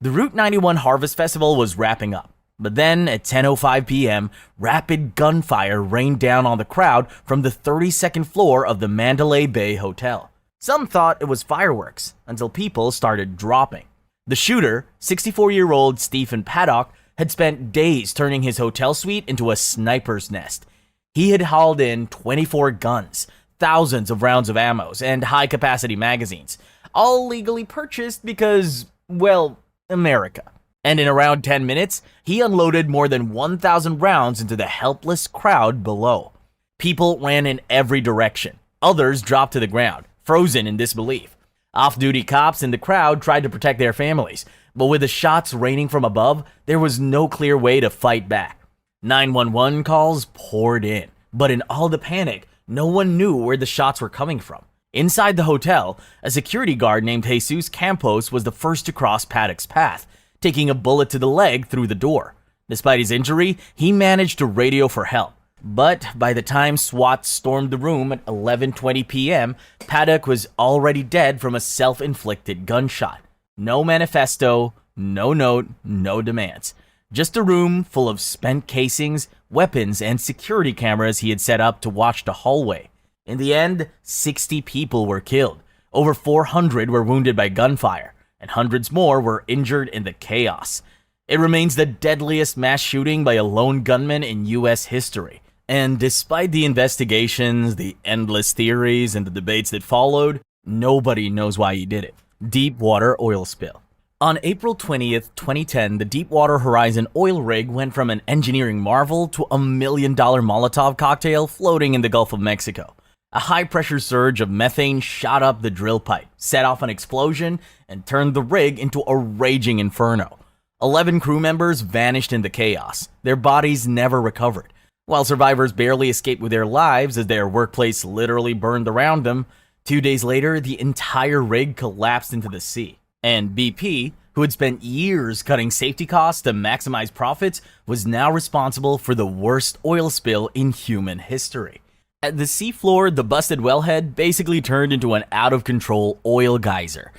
The Route 91 Harvest Festival was wrapping up. But then, at 10:05 p.m., rapid gunfire rained down on the crowd from the 32nd floor of the Mandalay Bay Hotel. Some thought it was fireworks, until people started dropping. The shooter, 64-year-old Stephen Paddock, had spent days turning his hotel suite into a sniper's nest. He had hauled in 24 guns, thousands of rounds of ammo, and high-capacity magazines, all legally purchased because, well, America. And in around 10 minutes, he unloaded more than 1,000 rounds into the helpless crowd below. People ran in every direction. Others dropped to the ground, frozen in disbelief. Off-duty cops in the crowd tried to protect their families, but with the shots raining from above, there was no clear way to fight back. 911 calls poured in, but in all the panic, no one knew where the shots were coming from. Inside the hotel, a security guard named Jesus Campos was the first to cross Paddock's path, taking a bullet to the leg through the door. Despite his injury, he managed to radio for help. But by the time SWAT stormed the room at 11:20 p.m., Paddock was already dead from a self-inflicted gunshot. No manifesto, no note, no demands. Just a room full of spent casings, weapons, and security cameras he had set up to watch the hallway. In the end, 60 people were killed. Over 400 were wounded by gunfire, and hundreds more were injured in the chaos. It remains the deadliest mass shooting by a lone gunman in U.S. history. And despite the investigations, the endless theories, and the debates that followed, nobody knows why he did it. Deepwater oil spill. On April 20th, 2010, the Deepwater Horizon oil rig went from an engineering marvel to a $1 million Molotov cocktail floating in the Gulf of Mexico. A high-pressure surge of methane shot up the drill pipe, set off an explosion, and turned the rig into a raging inferno. 11 crew members vanished in the chaos. Their bodies never recovered. While survivors barely escaped with their lives as their workplace literally burned around them, 2 days later, the entire rig collapsed into the sea. And BP, who had spent years cutting safety costs to maximize profits, was now responsible for the worst oil spill in human history. At the seafloor, the busted wellhead basically turned into an out-of-control oil geyser,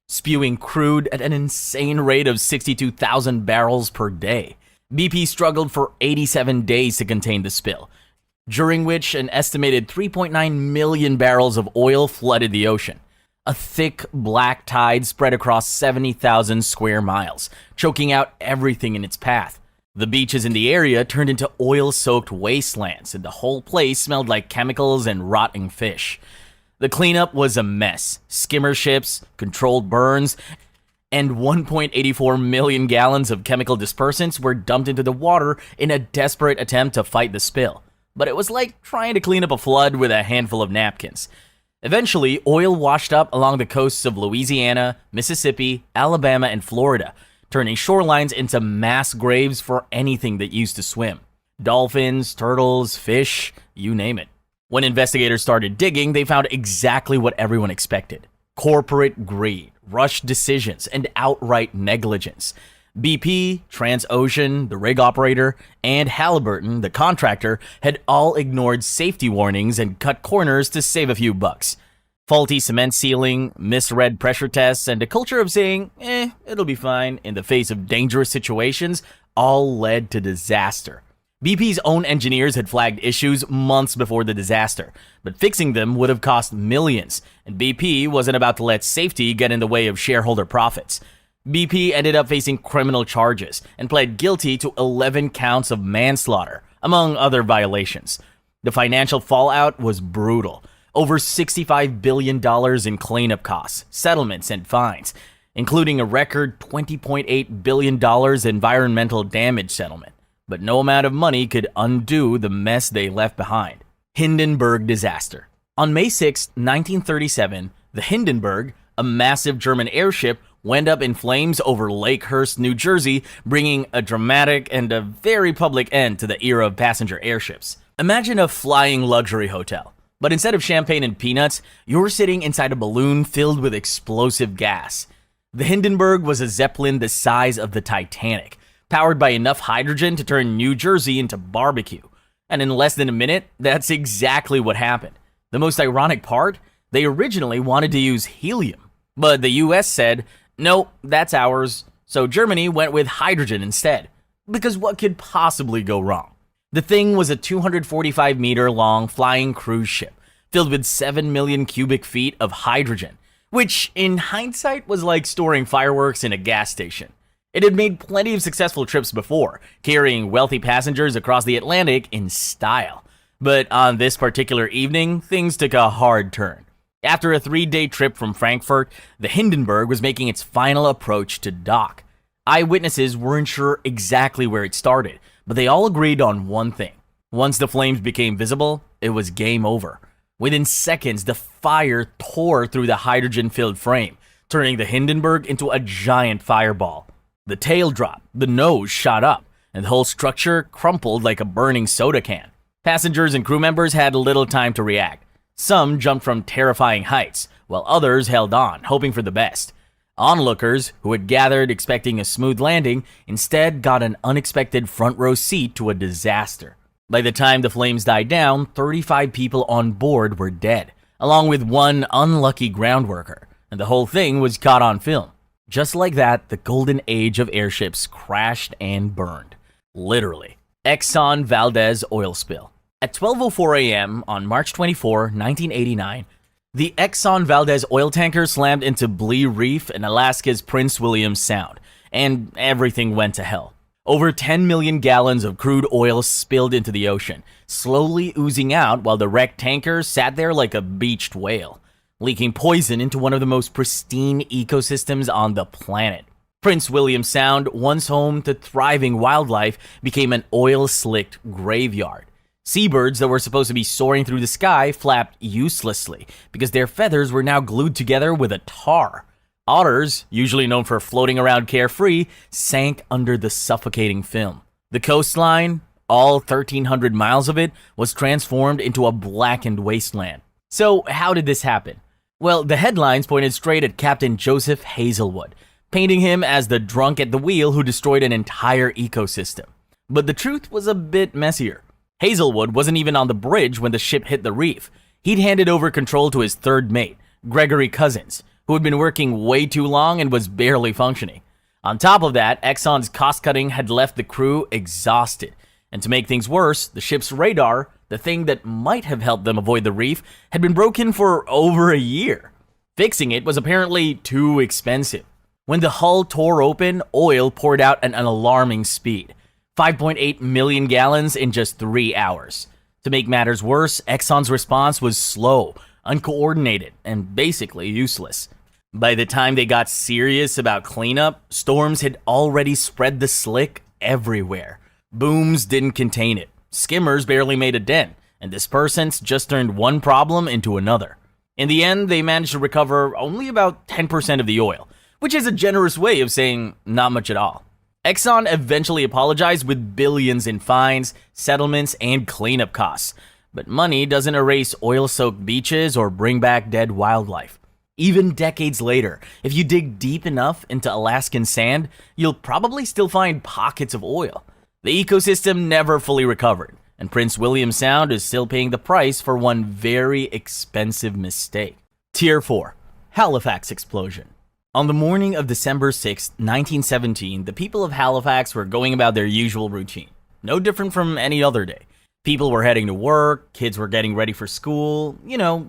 spewing crude at an insane rate of 62,000 barrels per day. BP struggled for 87 days to contain the spill, during which an estimated 3.9 million barrels of oil flooded the ocean. A thick, black tide spread across 70,000 square miles, choking out everything in its path. The beaches in the area turned into oil-soaked wastelands, and the whole place smelled like chemicals and rotting fish. The cleanup was a mess. Skimmer ships, controlled burns, and 1.84 million gallons of chemical dispersants were dumped into the water in a desperate attempt to fight the spill. But it was like trying to clean up a flood with a handful of napkins. Eventually, oil washed up along the coasts of Louisiana, Mississippi, Alabama, and Florida, turning shorelines into mass graves for anything that used to swim. Dolphins, turtles, fish, you name it. When investigators started digging, they found exactly what everyone expected: corporate greed, rushed decisions, and outright negligence. BP, Transocean, the rig operator, and Halliburton, the contractor, had all ignored safety warnings and cut corners to save a few bucks. Faulty cement sealing, misread pressure tests, and a culture of saying, it'll be fine in the face of dangerous situations all led to disaster. BP's own engineers had flagged issues months before the disaster, but fixing them would have cost millions, and BP wasn't about to let safety get in the way of shareholder profits. BP ended up facing criminal charges and pled guilty to 11 counts of manslaughter, among other violations. The financial fallout was brutal. Over $65 billion in cleanup costs, settlements, and fines, including a record $20.8 billion environmental damage settlement. But no amount of money could undo the mess they left behind. Hindenburg disaster. On May 6, 1937, the Hindenburg, a massive German airship, went up in flames over Lakehurst, New Jersey, bringing a dramatic and a very public end to the era of passenger airships. Imagine a flying luxury hotel, but instead of champagne and peanuts, you're sitting inside a balloon filled with explosive gas. The Hindenburg was a Zeppelin the size of the Titanic, powered by enough hydrogen to turn New Jersey into barbecue. And in less than a minute, that's exactly what happened. The most ironic part? They originally wanted to use helium, but the US said, "No, that's ours." So Germany went with hydrogen instead. Because what could possibly go wrong? The thing was a 245-meter long flying cruise ship filled with 7 million cubic feet of hydrogen, which in hindsight was like storing fireworks in a gas station. It had made plenty of successful trips before, carrying wealthy passengers across the Atlantic in style. But on this particular evening, things took a hard turn. After a 3-day trip from Frankfurt, the Hindenburg was making its final approach to dock. Eyewitnesses weren't sure exactly where it started, but they all agreed on one thing. Once the flames became visible, it was game over. Within seconds, the fire tore through the hydrogen-filled frame, turning the Hindenburg into a giant fireball. The tail dropped, the nose shot up, and the whole structure crumpled like a burning soda can. Passengers and crew members had little time to react. Some jumped from terrifying heights, while others held on, hoping for the best. Onlookers, who had gathered expecting a smooth landing, instead got an unexpected front-row seat to a disaster. By the time the flames died down, 35 people on board were dead, along with one unlucky ground worker, and the whole thing was caught on film. Just like that, the golden age of airships crashed and burned. Literally. Exxon Valdez oil spill. At 12:04 a.m. on March 24, 1989, the Exxon Valdez oil tanker slammed into Blee Reef in Alaska's Prince William Sound, and everything went to hell. Over 10 million gallons of crude oil spilled into the ocean, slowly oozing out while the wrecked tanker sat there like a beached whale, leaking poison into one of the most pristine ecosystems on the planet. Prince William Sound, once home to thriving wildlife, became an oil-slicked graveyard. Seabirds that were supposed to be soaring through the sky flapped uselessly because their feathers were now glued together with a tar. Otters, usually known for floating around carefree, sank under the suffocating film. The coastline, all 1,300 miles of it, was transformed into a blackened wasteland. So how did this happen? Well, the headlines pointed straight at Captain Joseph Hazelwood, painting him as the drunk at the wheel who destroyed an entire ecosystem. But the truth was a bit messier. Hazelwood wasn't even on the bridge when the ship hit the reef. He'd handed over control to his third mate, Gregory Cousins, who had been working way too long and was barely functioning. On top of that, Exxon's cost-cutting had left the crew exhausted. And to make things worse, the ship's radar, the thing that might have helped them avoid the reef, had been broken for over a year. Fixing it was apparently too expensive. When the hull tore open, oil poured out at an alarming speed. 5.8 million gallons in just 3 hours. To make matters worse, Exxon's response was slow, uncoordinated, and basically useless. By the time they got serious about cleanup, storms had already spread the slick everywhere. Booms didn't contain it, skimmers barely made a dent, and dispersants just turned one problem into another. In the end, they managed to recover only about 10% of the oil, which is a generous way of saying not much at all. Exxon eventually apologized with billions in fines, settlements, and cleanup costs. But money doesn't erase oil-soaked beaches or bring back dead wildlife. Even decades later, if you dig deep enough into Alaskan sand, you'll probably still find pockets of oil. The ecosystem never fully recovered, and Prince William Sound is still paying the price for one very expensive mistake. Tier 4. Halifax Explosion. On the morning of December 6, 1917, the people of Halifax were going about their usual routine. No different from any other day. People were heading to work, kids were getting ready for school,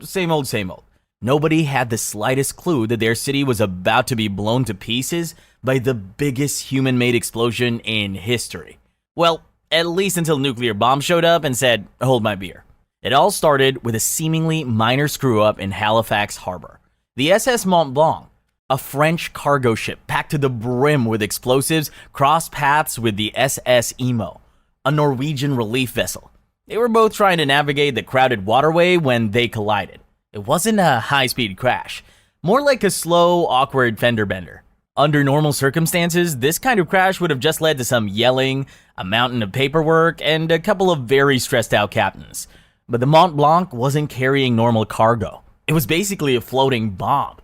same old, same old. Nobody had the slightest clue that their city was about to be blown to pieces by the biggest human-made explosion in history. Well, at least until nuclear bombs showed up and said, "Hold my beer." It all started with a seemingly minor screw-up in Halifax Harbor. The SS Mont Blanc, a French cargo ship packed to the brim with explosives, crossed paths with the SS Emo, a Norwegian relief vessel. They were both trying to navigate the crowded waterway when they collided. It wasn't a high-speed crash, more like a slow, awkward fender bender. Under normal circumstances, this kind of crash would have just led to some yelling, a mountain of paperwork, and a couple of very stressed-out captains. But the Mont Blanc wasn't carrying normal cargo. It was basically a floating bomb.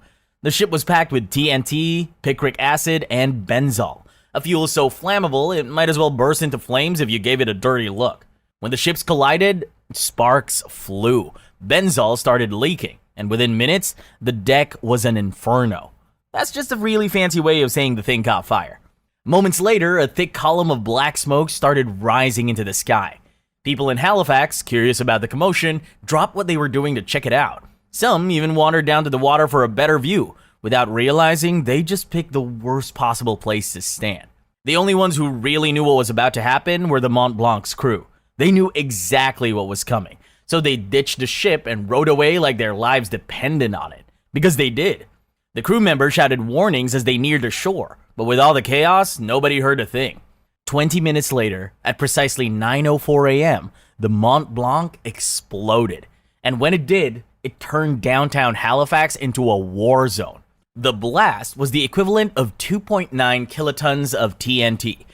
The ship was packed with TNT, picric acid, and benzol, a fuel so flammable it might as well burst into flames if you gave it a dirty look. When the ships collided, sparks flew. Benzol started leaking, and within minutes, the deck was an inferno. That's just a really fancy way of saying the thing caught fire. Moments later, a thick column of black smoke started rising into the sky. People in Halifax, curious about the commotion, dropped what they were doing to check it out. Some even wandered down to the water for a better view, without realizing they just picked the worst possible place to stand. The only ones who really knew what was about to happen were the Mont Blanc's crew. They knew exactly what was coming, so they ditched the ship and rowed away like their lives depended on it. Because they did. The crew members shouted warnings as they neared the shore, but with all the chaos, nobody heard a thing. 20 minutes later, at precisely 9:04 a.m., the Mont Blanc exploded. And when it did, it turned downtown Halifax into a war zone. The blast was the equivalent of 2.9 kilotons of TNT,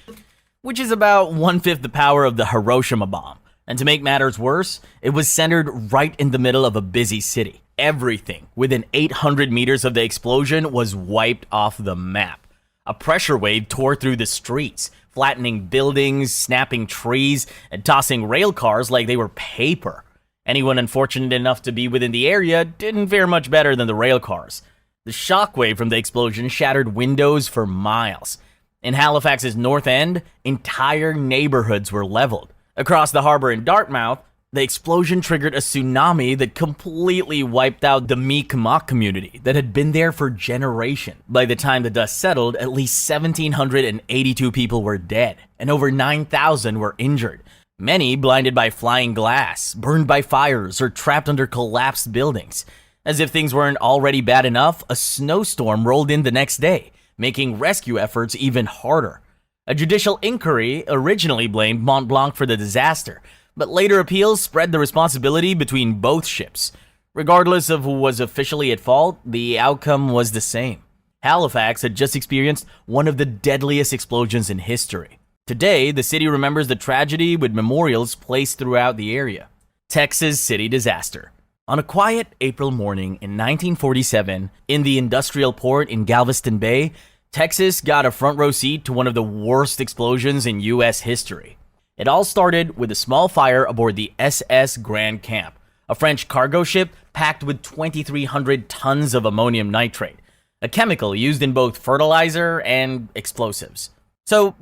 which is about 1/5 the power of the Hiroshima bomb. And to make matters worse, it was centered right in the middle of a busy city. Everything within 800 meters of the explosion was wiped off the map. A pressure wave tore through the streets, flattening buildings, snapping trees, and tossing rail cars like they were paper. Anyone unfortunate enough to be within the area didn't fare much better than the rail cars. The shockwave from the explosion shattered windows for miles. In Halifax's north end, entire neighborhoods were leveled. Across the harbor in Dartmouth, the explosion triggered a tsunami that completely wiped out the Mi'kmaq community that had been there for generations. By the time the dust settled, at least 1,782 people were dead, and over 9,000 were injured. Many blinded by flying glass, burned by fires, or trapped under collapsed buildings. As if things weren't already bad enough, a snowstorm rolled in the next day, making rescue efforts even harder. A judicial inquiry originally blamed Mont Blanc for the disaster, but later appeals spread the responsibility between both ships. Regardless of who was officially at fault, the outcome was the same. Halifax had just experienced one of the deadliest explosions in history. Today, the city remembers the tragedy with memorials placed throughout the area. Texas City Disaster. On a quiet April morning in 1947, in the industrial port in Galveston Bay, Texas got a front row seat to one of the worst explosions in U.S. history. It all started with a small fire aboard the SS Grand Camp, a French cargo ship packed with 2,300 tons of ammonium nitrate, a chemical used in both fertilizer and explosives. So,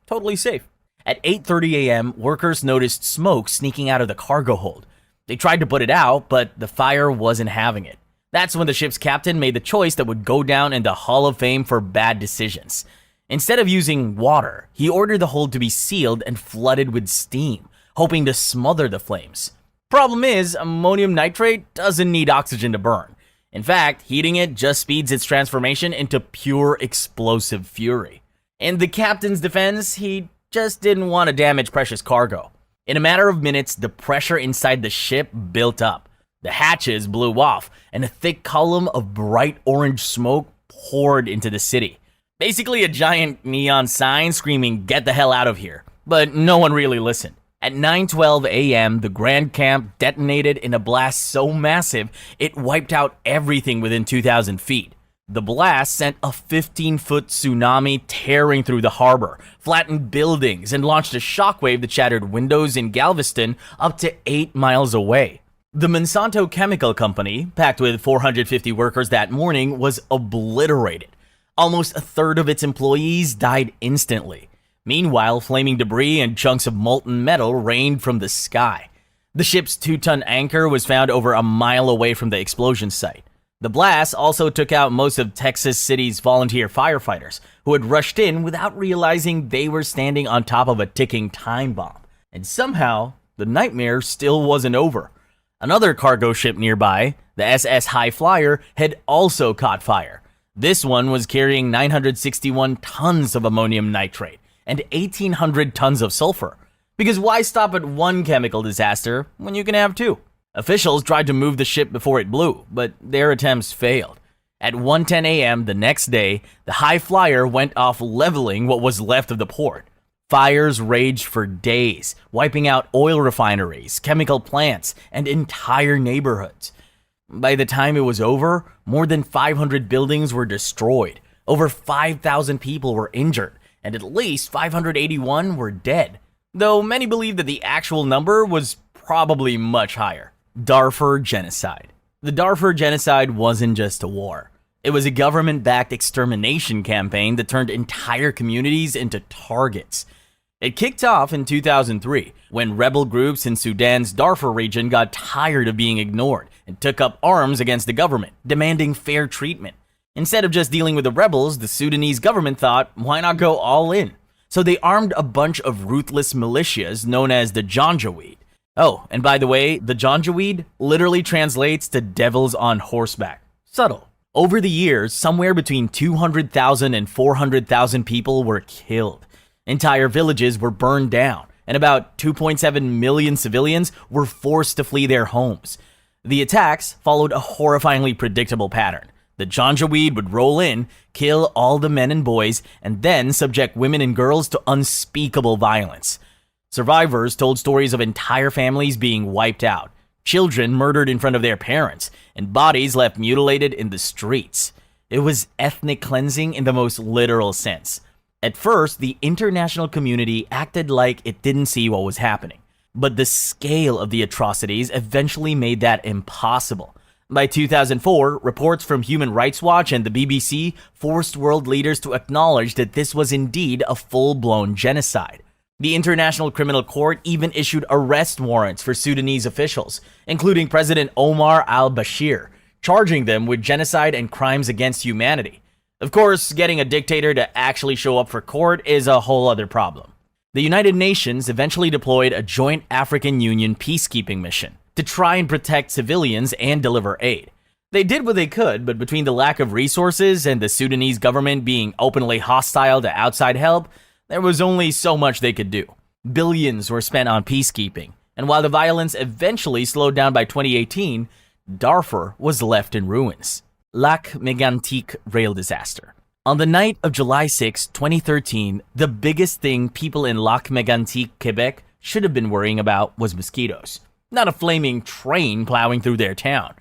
totally safe. At 8:30 a.m., workers noticed smoke sneaking out of the cargo hold. They tried to put it out, but the fire wasn't having it. That's when the ship's captain made the choice that would go down in the Hall of Fame for bad decisions. Instead of using water, he ordered the hold to be sealed and flooded with steam, hoping to smother the flames. Problem is, ammonium nitrate doesn't need oxygen to burn. In fact, heating it just speeds its transformation into pure explosive fury. In the captain's defense, he just didn't want to damage precious cargo. In a matter of minutes, the pressure inside the ship built up. The hatches blew off, and a thick column of bright orange smoke poured into the city. Basically a giant neon sign screaming, "Get the hell out of here." But no one really listened. At 9:12 a.m., the Grand Camp detonated in a blast so massive it wiped out everything within 2,000 feet. The blast sent a 15-foot tsunami tearing through the harbor, flattened buildings, and launched a shockwave that shattered windows in Galveston up to 8 miles away. The Monsanto Chemical Company, packed with 450 workers that morning, was obliterated. Almost a third of its employees died instantly. Meanwhile, flaming debris and chunks of molten metal rained from the sky. The ship's 2-ton anchor was found over a mile away from the explosion site. The blast also took out most of Texas City's volunteer firefighters, who had rushed in without realizing they were standing on top of a ticking time bomb. And somehow, the nightmare still wasn't over. Another cargo ship nearby, the SS High Flyer, had also caught fire. This one was carrying 961 tons of ammonium nitrate and 1,800 tons of sulfur. Because why stop at one chemical disaster when you can have two? Officials tried to move the ship before it blew, but their attempts failed. At 1:10 a.m. the next day, the High Flyer went off, leveling what was left of the port. Fires raged for days, wiping out oil refineries, chemical plants, and entire neighborhoods. By the time it was over, more than 500 buildings were destroyed, over 5,000 people were injured, and at least 581 were dead, though many believe that the actual number was probably much higher. Darfur Genocide. The Darfur Genocide wasn't just a war. It was a government-backed extermination campaign that turned entire communities into targets. It kicked off in 2003, when rebel groups in Sudan's Darfur region got tired of being ignored and took up arms against the government, demanding fair treatment. Instead of just dealing with the rebels, the Sudanese government thought, why not go all in? So they armed a bunch of ruthless militias known as the Janjaweed. Oh, and by the way, the Janjaweed literally translates to devils on horseback. Subtle. Over the years, somewhere between 200,000 and 400,000 people were killed. Entire villages were burned down, and about 2.7 million civilians were forced to flee their homes. The attacks followed a horrifyingly predictable pattern. The Janjaweed would roll in, kill all the men and boys, and then subject women and girls to unspeakable violence. Survivors told stories of entire families being wiped out, children murdered in front of their parents, and bodies left mutilated in the streets. It was ethnic cleansing in the most literal sense. At first, the international community acted like it didn't see what was happening, but the scale of the atrocities eventually made that impossible. By 2004, reports from Human Rights Watch and the BBC forced world leaders to acknowledge that this was indeed a full-blown genocide. The International Criminal Court even issued arrest warrants for Sudanese officials, including President Omar al-Bashir, charging them with genocide and crimes against humanity. Of course, getting a dictator to actually show up for court is a whole other problem. The United Nations eventually deployed a joint African Union peacekeeping mission to try and protect civilians and deliver aid. They did what they could, but between the lack of resources and the Sudanese government being openly hostile to outside help, there was only so much they could do. Billions were spent on peacekeeping, and while the violence eventually slowed down by 2018, Darfur was left in ruins. Lac Mégantic rail disaster. On the night of July 6, 2013, the biggest thing people in Lac Mégantic, Quebec should have been worrying about was mosquitoes. Not a flaming train plowing through their town.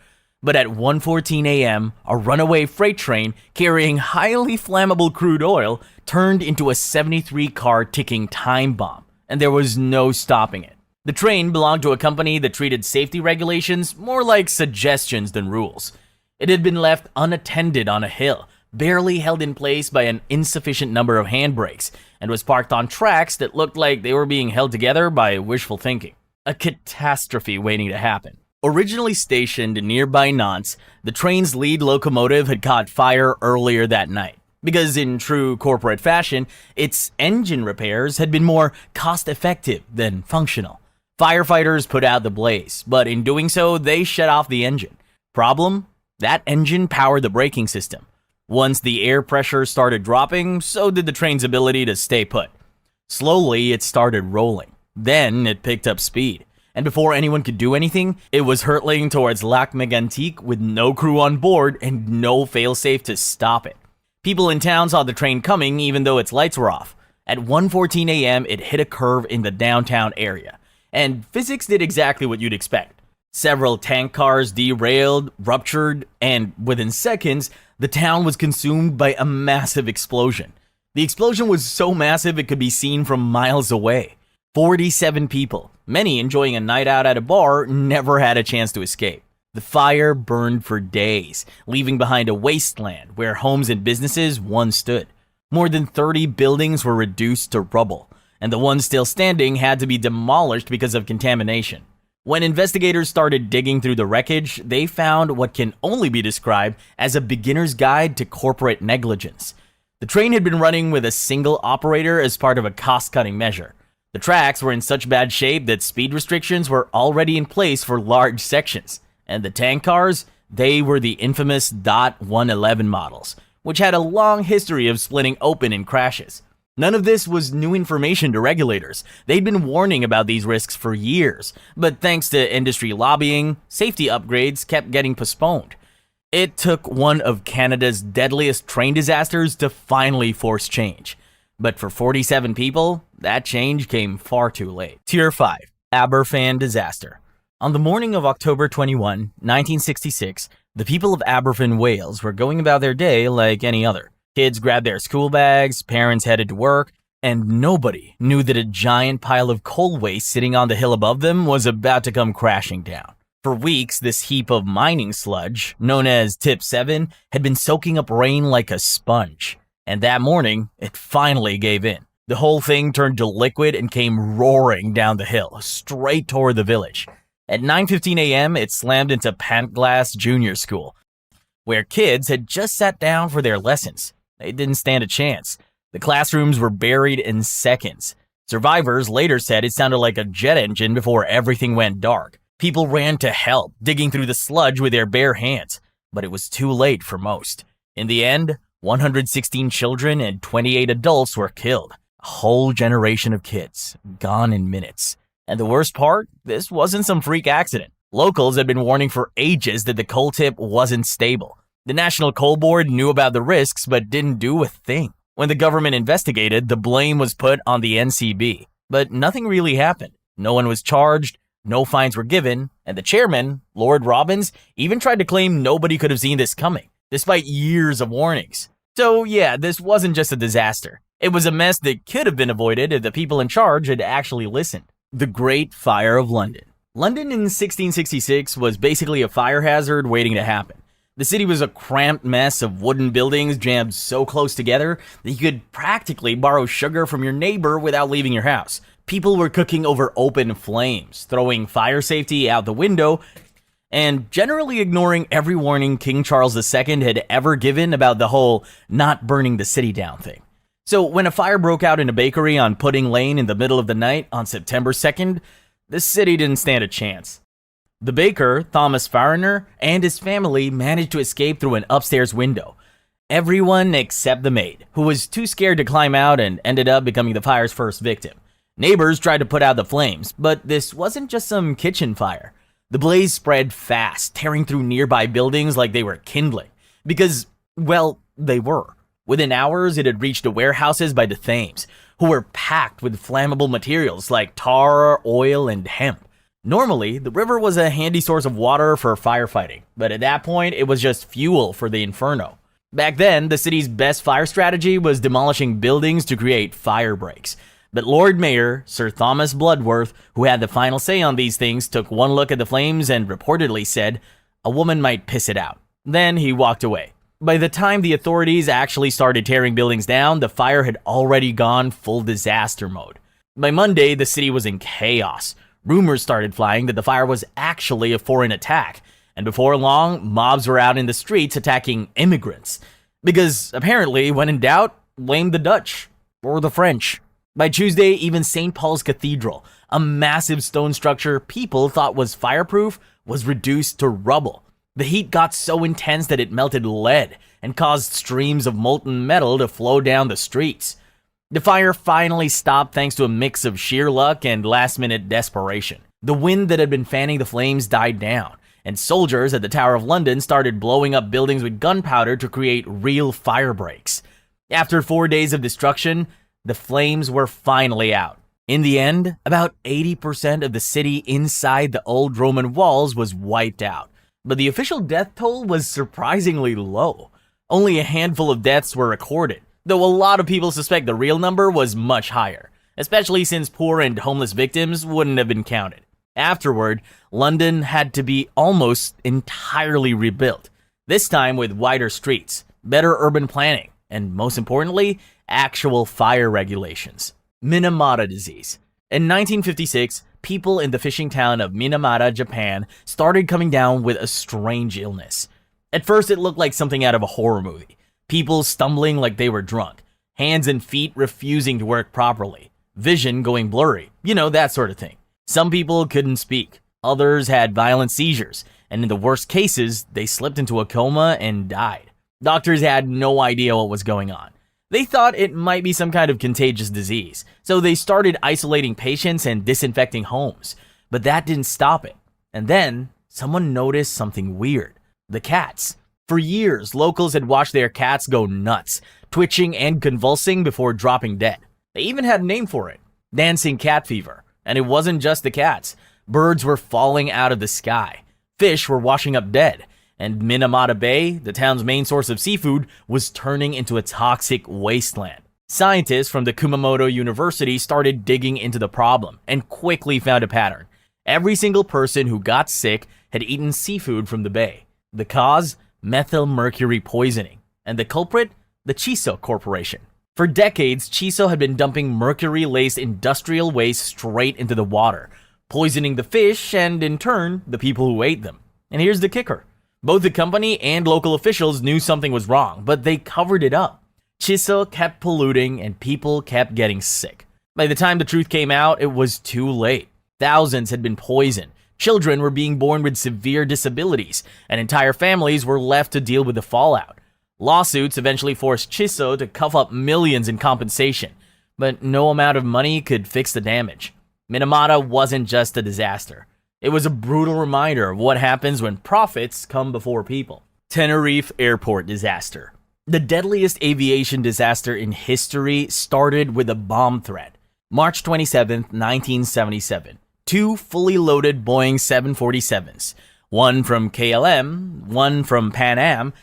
But at 1:14 a.m., a runaway freight train carrying highly flammable crude oil turned into a 73-car ticking time bomb, and there was no stopping it. The train belonged to a company that treated safety regulations more like suggestions than rules. It had been left unattended on a hill, barely held in place by an insufficient number of handbrakes, and was parked on tracks that looked like they were being held together by wishful thinking. A catastrophe waiting to happen. Originally stationed in nearby Nantes, the train's lead locomotive had caught fire earlier that night, because in true corporate fashion, its engine repairs had been more cost-effective than functional. Firefighters put out the blaze, but in doing so, they shut off the engine. Problem? That engine powered the braking system. Once the air pressure started dropping, so did the train's ability to stay put. Slowly, it started rolling. Then it picked up speed. And before anyone could do anything, it was hurtling towards Lac Mégantic with no crew on board and no failsafe to stop it. People in town saw the train coming even though its lights were off. At 1:14 a.m., it hit a curve in the downtown area. And physics did exactly what you'd expect. Several tank cars derailed, ruptured, and within seconds, the town was consumed by a massive explosion. The explosion was so massive it could be seen from miles away. 47 people, many enjoying a night out at a bar, never had a chance to escape. The fire burned for days, leaving behind a wasteland where homes and businesses once stood. More than 30 buildings were reduced to rubble, and the ones still standing had to be demolished because of contamination. When investigators started digging through the wreckage, they found what can only be described as a beginner's guide to corporate negligence. The train had been running with a single operator as part of a cost-cutting measure. The tracks were in such bad shape that speed restrictions were already in place for large sections. And the tank cars, they were the infamous DOT 111 models, which had a long history of splitting open in crashes. None of this was new information to regulators. They'd been warning about these risks for years, but thanks to industry lobbying, safety upgrades kept getting postponed. It took one of Canada's deadliest train disasters to finally force change. But for 47 people, that change came far too late. Tier 5. Aberfan Disaster. On the morning of October 21, 1966, the people of Aberfan, Wales were going about their day like any other. Kids grabbed their school bags, parents headed to work, and nobody knew that a giant pile of coal waste sitting on the hill above them was about to come crashing down. For weeks, this heap of mining sludge, known as Tip 7, had been soaking up rain like a sponge. And that morning, it finally gave in. The whole thing turned to liquid and came roaring down the hill, straight toward the village. At 9:15 a.m., it slammed into Pantglass Junior School, where kids had just sat down for their lessons. They didn't stand a chance. The classrooms were buried in seconds. Survivors later said it sounded like a jet engine before everything went dark. People ran to help, digging through the sludge with their bare hands, but it was too late for most. In the end, 116 children and 28 adults were killed. A whole generation of kids, gone in minutes. And the worst part, this wasn't some freak accident. Locals had been warning for ages that the coal tip wasn't stable. The National Coal Board knew about the risks but didn't do a thing. When the government investigated, the blame was put on the NCB. But nothing really happened. No one was charged, no fines were given, and the chairman, Lord Robbins, even tried to claim nobody could have seen this coming, despite years of warnings. So yeah, this wasn't just a disaster. It was a mess that could have been avoided if the people in charge had actually listened. The Great Fire of London. London in 1666 was basically a fire hazard waiting to happen. The city was a cramped mess of wooden buildings jammed so close together that you could practically borrow sugar from your neighbor without leaving your house. People were cooking over open flames, throwing fire safety out the window, and generally ignoring every warning King Charles II had ever given about the whole not burning the city down thing. So when a fire broke out in a bakery on Pudding Lane in the middle of the night on September 2nd, the city didn't stand a chance. The baker, Thomas Fariner, and his family managed to escape through an upstairs window. Everyone except the maid, who was too scared to climb out and ended up becoming the fire's first victim. Neighbors tried to put out the flames, but this wasn't just some kitchen fire. The blaze spread fast, tearing through nearby buildings like they were kindling. Because, well, they were. Within hours, it had reached the warehouses by the Thames, who were packed with flammable materials like tar, oil, and hemp. Normally, the river was a handy source of water for firefighting, but at that point, it was just fuel for the inferno. Back then, the city's best fire strategy was demolishing buildings to create fire breaks. But Lord Mayor Sir Thomas Bloodworth, who had the final say on these things, took one look at the flames and reportedly said, "A woman might piss it out." Then he walked away. By the time the authorities actually started tearing buildings down, the fire had already gone full disaster mode. By Monday, the city was in chaos. Rumors started flying that the fire was actually a foreign attack, and before long, mobs were out in the streets attacking immigrants. Because apparently, when in doubt, blame the Dutch or the French. By Tuesday, even St. Paul's Cathedral, a massive stone structure people thought was fireproof, was reduced to rubble. The heat got so intense that it melted lead and caused streams of molten metal to flow down the streets. The fire finally stopped thanks to a mix of sheer luck and last-minute desperation. The wind that had been fanning the flames died down, and soldiers at the Tower of London started blowing up buildings with gunpowder to create real fire breaks. After 4 days of destruction, the flames were finally out. In the end, about 80% of the city inside the old Roman walls was wiped out, but the official death toll was surprisingly low. Only a handful of deaths were recorded, though a lot of people suspect the real number was much higher, especially since poor and homeless victims wouldn't have been counted. Afterward, London had to be almost entirely rebuilt, this time with wider streets, better urban planning, and most importantly, actual fire regulations. Minamata disease. In 1956, people in the fishing town of Minamata, Japan, started coming down with a strange illness. At first, it looked like something out of a horror movie. People stumbling like they were drunk, hands and feet refusing to work properly, vision going blurry, that sort of thing. Some people couldn't speak, others had violent seizures, and in the worst cases, they slipped into a coma and died. Doctors had no idea what was going on. They thought it might be some kind of contagious disease, so they started isolating patients and disinfecting homes. But that didn't stop it. And then, someone noticed something weird. The cats. For years, locals had watched their cats go nuts, twitching and convulsing before dropping dead. They even had a name for it, dancing cat fever. And it wasn't just the cats. Birds were falling out of the sky. Fish were washing up dead. And Minamata Bay, the town's main source of seafood, was turning into a toxic wasteland. Scientists from the Kumamoto University started digging into the problem and quickly found a pattern. Every single person who got sick had eaten seafood from the bay. The cause? Methyl mercury poisoning. And the culprit? The Chiso Corporation. For decades, Chiso had been dumping mercury-laced industrial waste straight into the water, poisoning the fish and, in turn, the people who ate them. And here's the kicker. Both the company and local officials knew something was wrong, but they covered it up. Chiso kept polluting and people kept getting sick. By the time the truth came out, it was too late. Thousands had been poisoned. Children were being born with severe disabilities, and entire families were left to deal with the fallout. Lawsuits eventually forced Chiso to cough up millions in compensation, but no amount of money could fix the damage. Minamata wasn't just a disaster. It was a brutal reminder of what happens when profits come before people. Tenerife Airport disaster. The deadliest aviation disaster in history started with a bomb threat. March 27, 1977. 2 fully loaded Boeing 747s, one from KLM, one from Pan Am,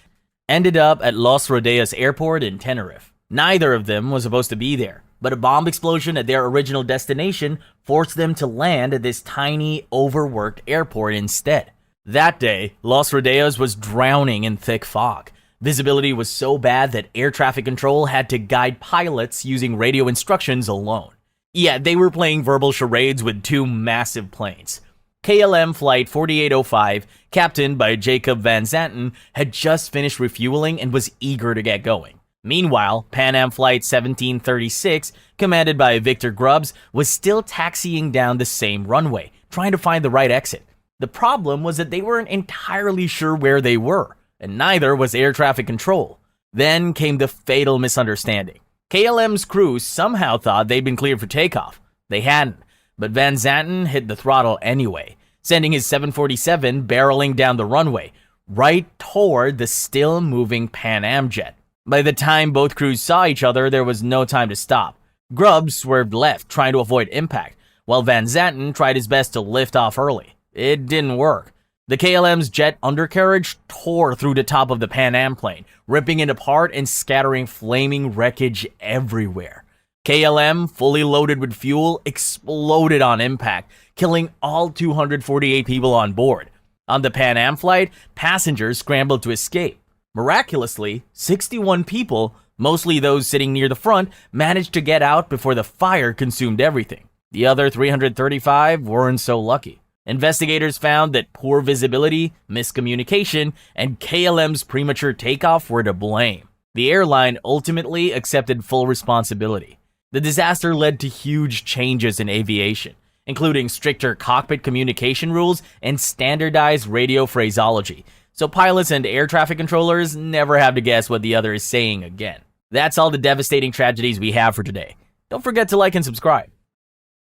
ended up at Los Rodeos Airport in Tenerife. Neither of them was supposed to be there, but a bomb explosion at their original destination forced them to land at this tiny, overworked airport instead. That day, Los Rodeos was drowning in thick fog. Visibility was so bad that air traffic control had to guide pilots using radio instructions alone. Yeah, they were playing verbal charades with 2 massive planes. KLM Flight 4805, captained by Jacob Van Zanten, had just finished refueling and was eager to get going. Meanwhile, Pan Am Flight 1736, commanded by Victor Grubbs, was still taxiing down the same runway, trying to find the right exit. The problem was that they weren't entirely sure where they were, and neither was air traffic control. Then came the fatal misunderstanding. KLM's crew somehow thought they'd been cleared for takeoff. They hadn't, but Van Zanten hit the throttle anyway, sending his 747 barreling down the runway, right toward the still-moving Pan Am jet. By the time both crews saw each other, there was no time to stop. Grubbs swerved left, trying to avoid impact, while Van Zanten tried his best to lift off early. It didn't work. The KLM's jet undercarriage tore through the top of the Pan Am plane, ripping it apart and scattering flaming wreckage everywhere. KLM, fully loaded with fuel, exploded on impact, killing all 248 people on board. On the Pan Am flight, passengers scrambled to escape. Miraculously, 61 people, mostly those sitting near the front, managed to get out before the fire consumed everything. The other 335 weren't so lucky. Investigators found that poor visibility, miscommunication, and KLM's premature takeoff were to blame. The airline ultimately accepted full responsibility. The disaster led to huge changes in aviation, including stricter cockpit communication rules and standardized radio phraseology, so pilots and air traffic controllers never have to guess what the other is saying again. That's all the devastating tragedies we have for today. Don't forget to like and subscribe.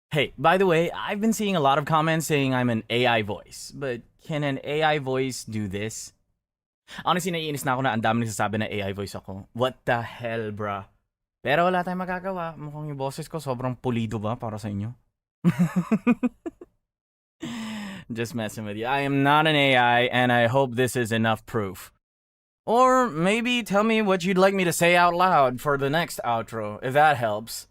Hey, by the way, I've been seeing a lot of comments saying I'm an AI voice, but can an AI voice do this? Honestly, naiinis na ako na ang dami nagsasabi na AI voice ako. What the hell, bruh? Pero wala tayong magagawa. Mukhang yung boses ko sobrang pulido ba para sa inyo? Just messing with you. I am not an AI, and I hope this is enough proof. Or maybe tell me what you'd like me to say out loud for the next outro, if that helps.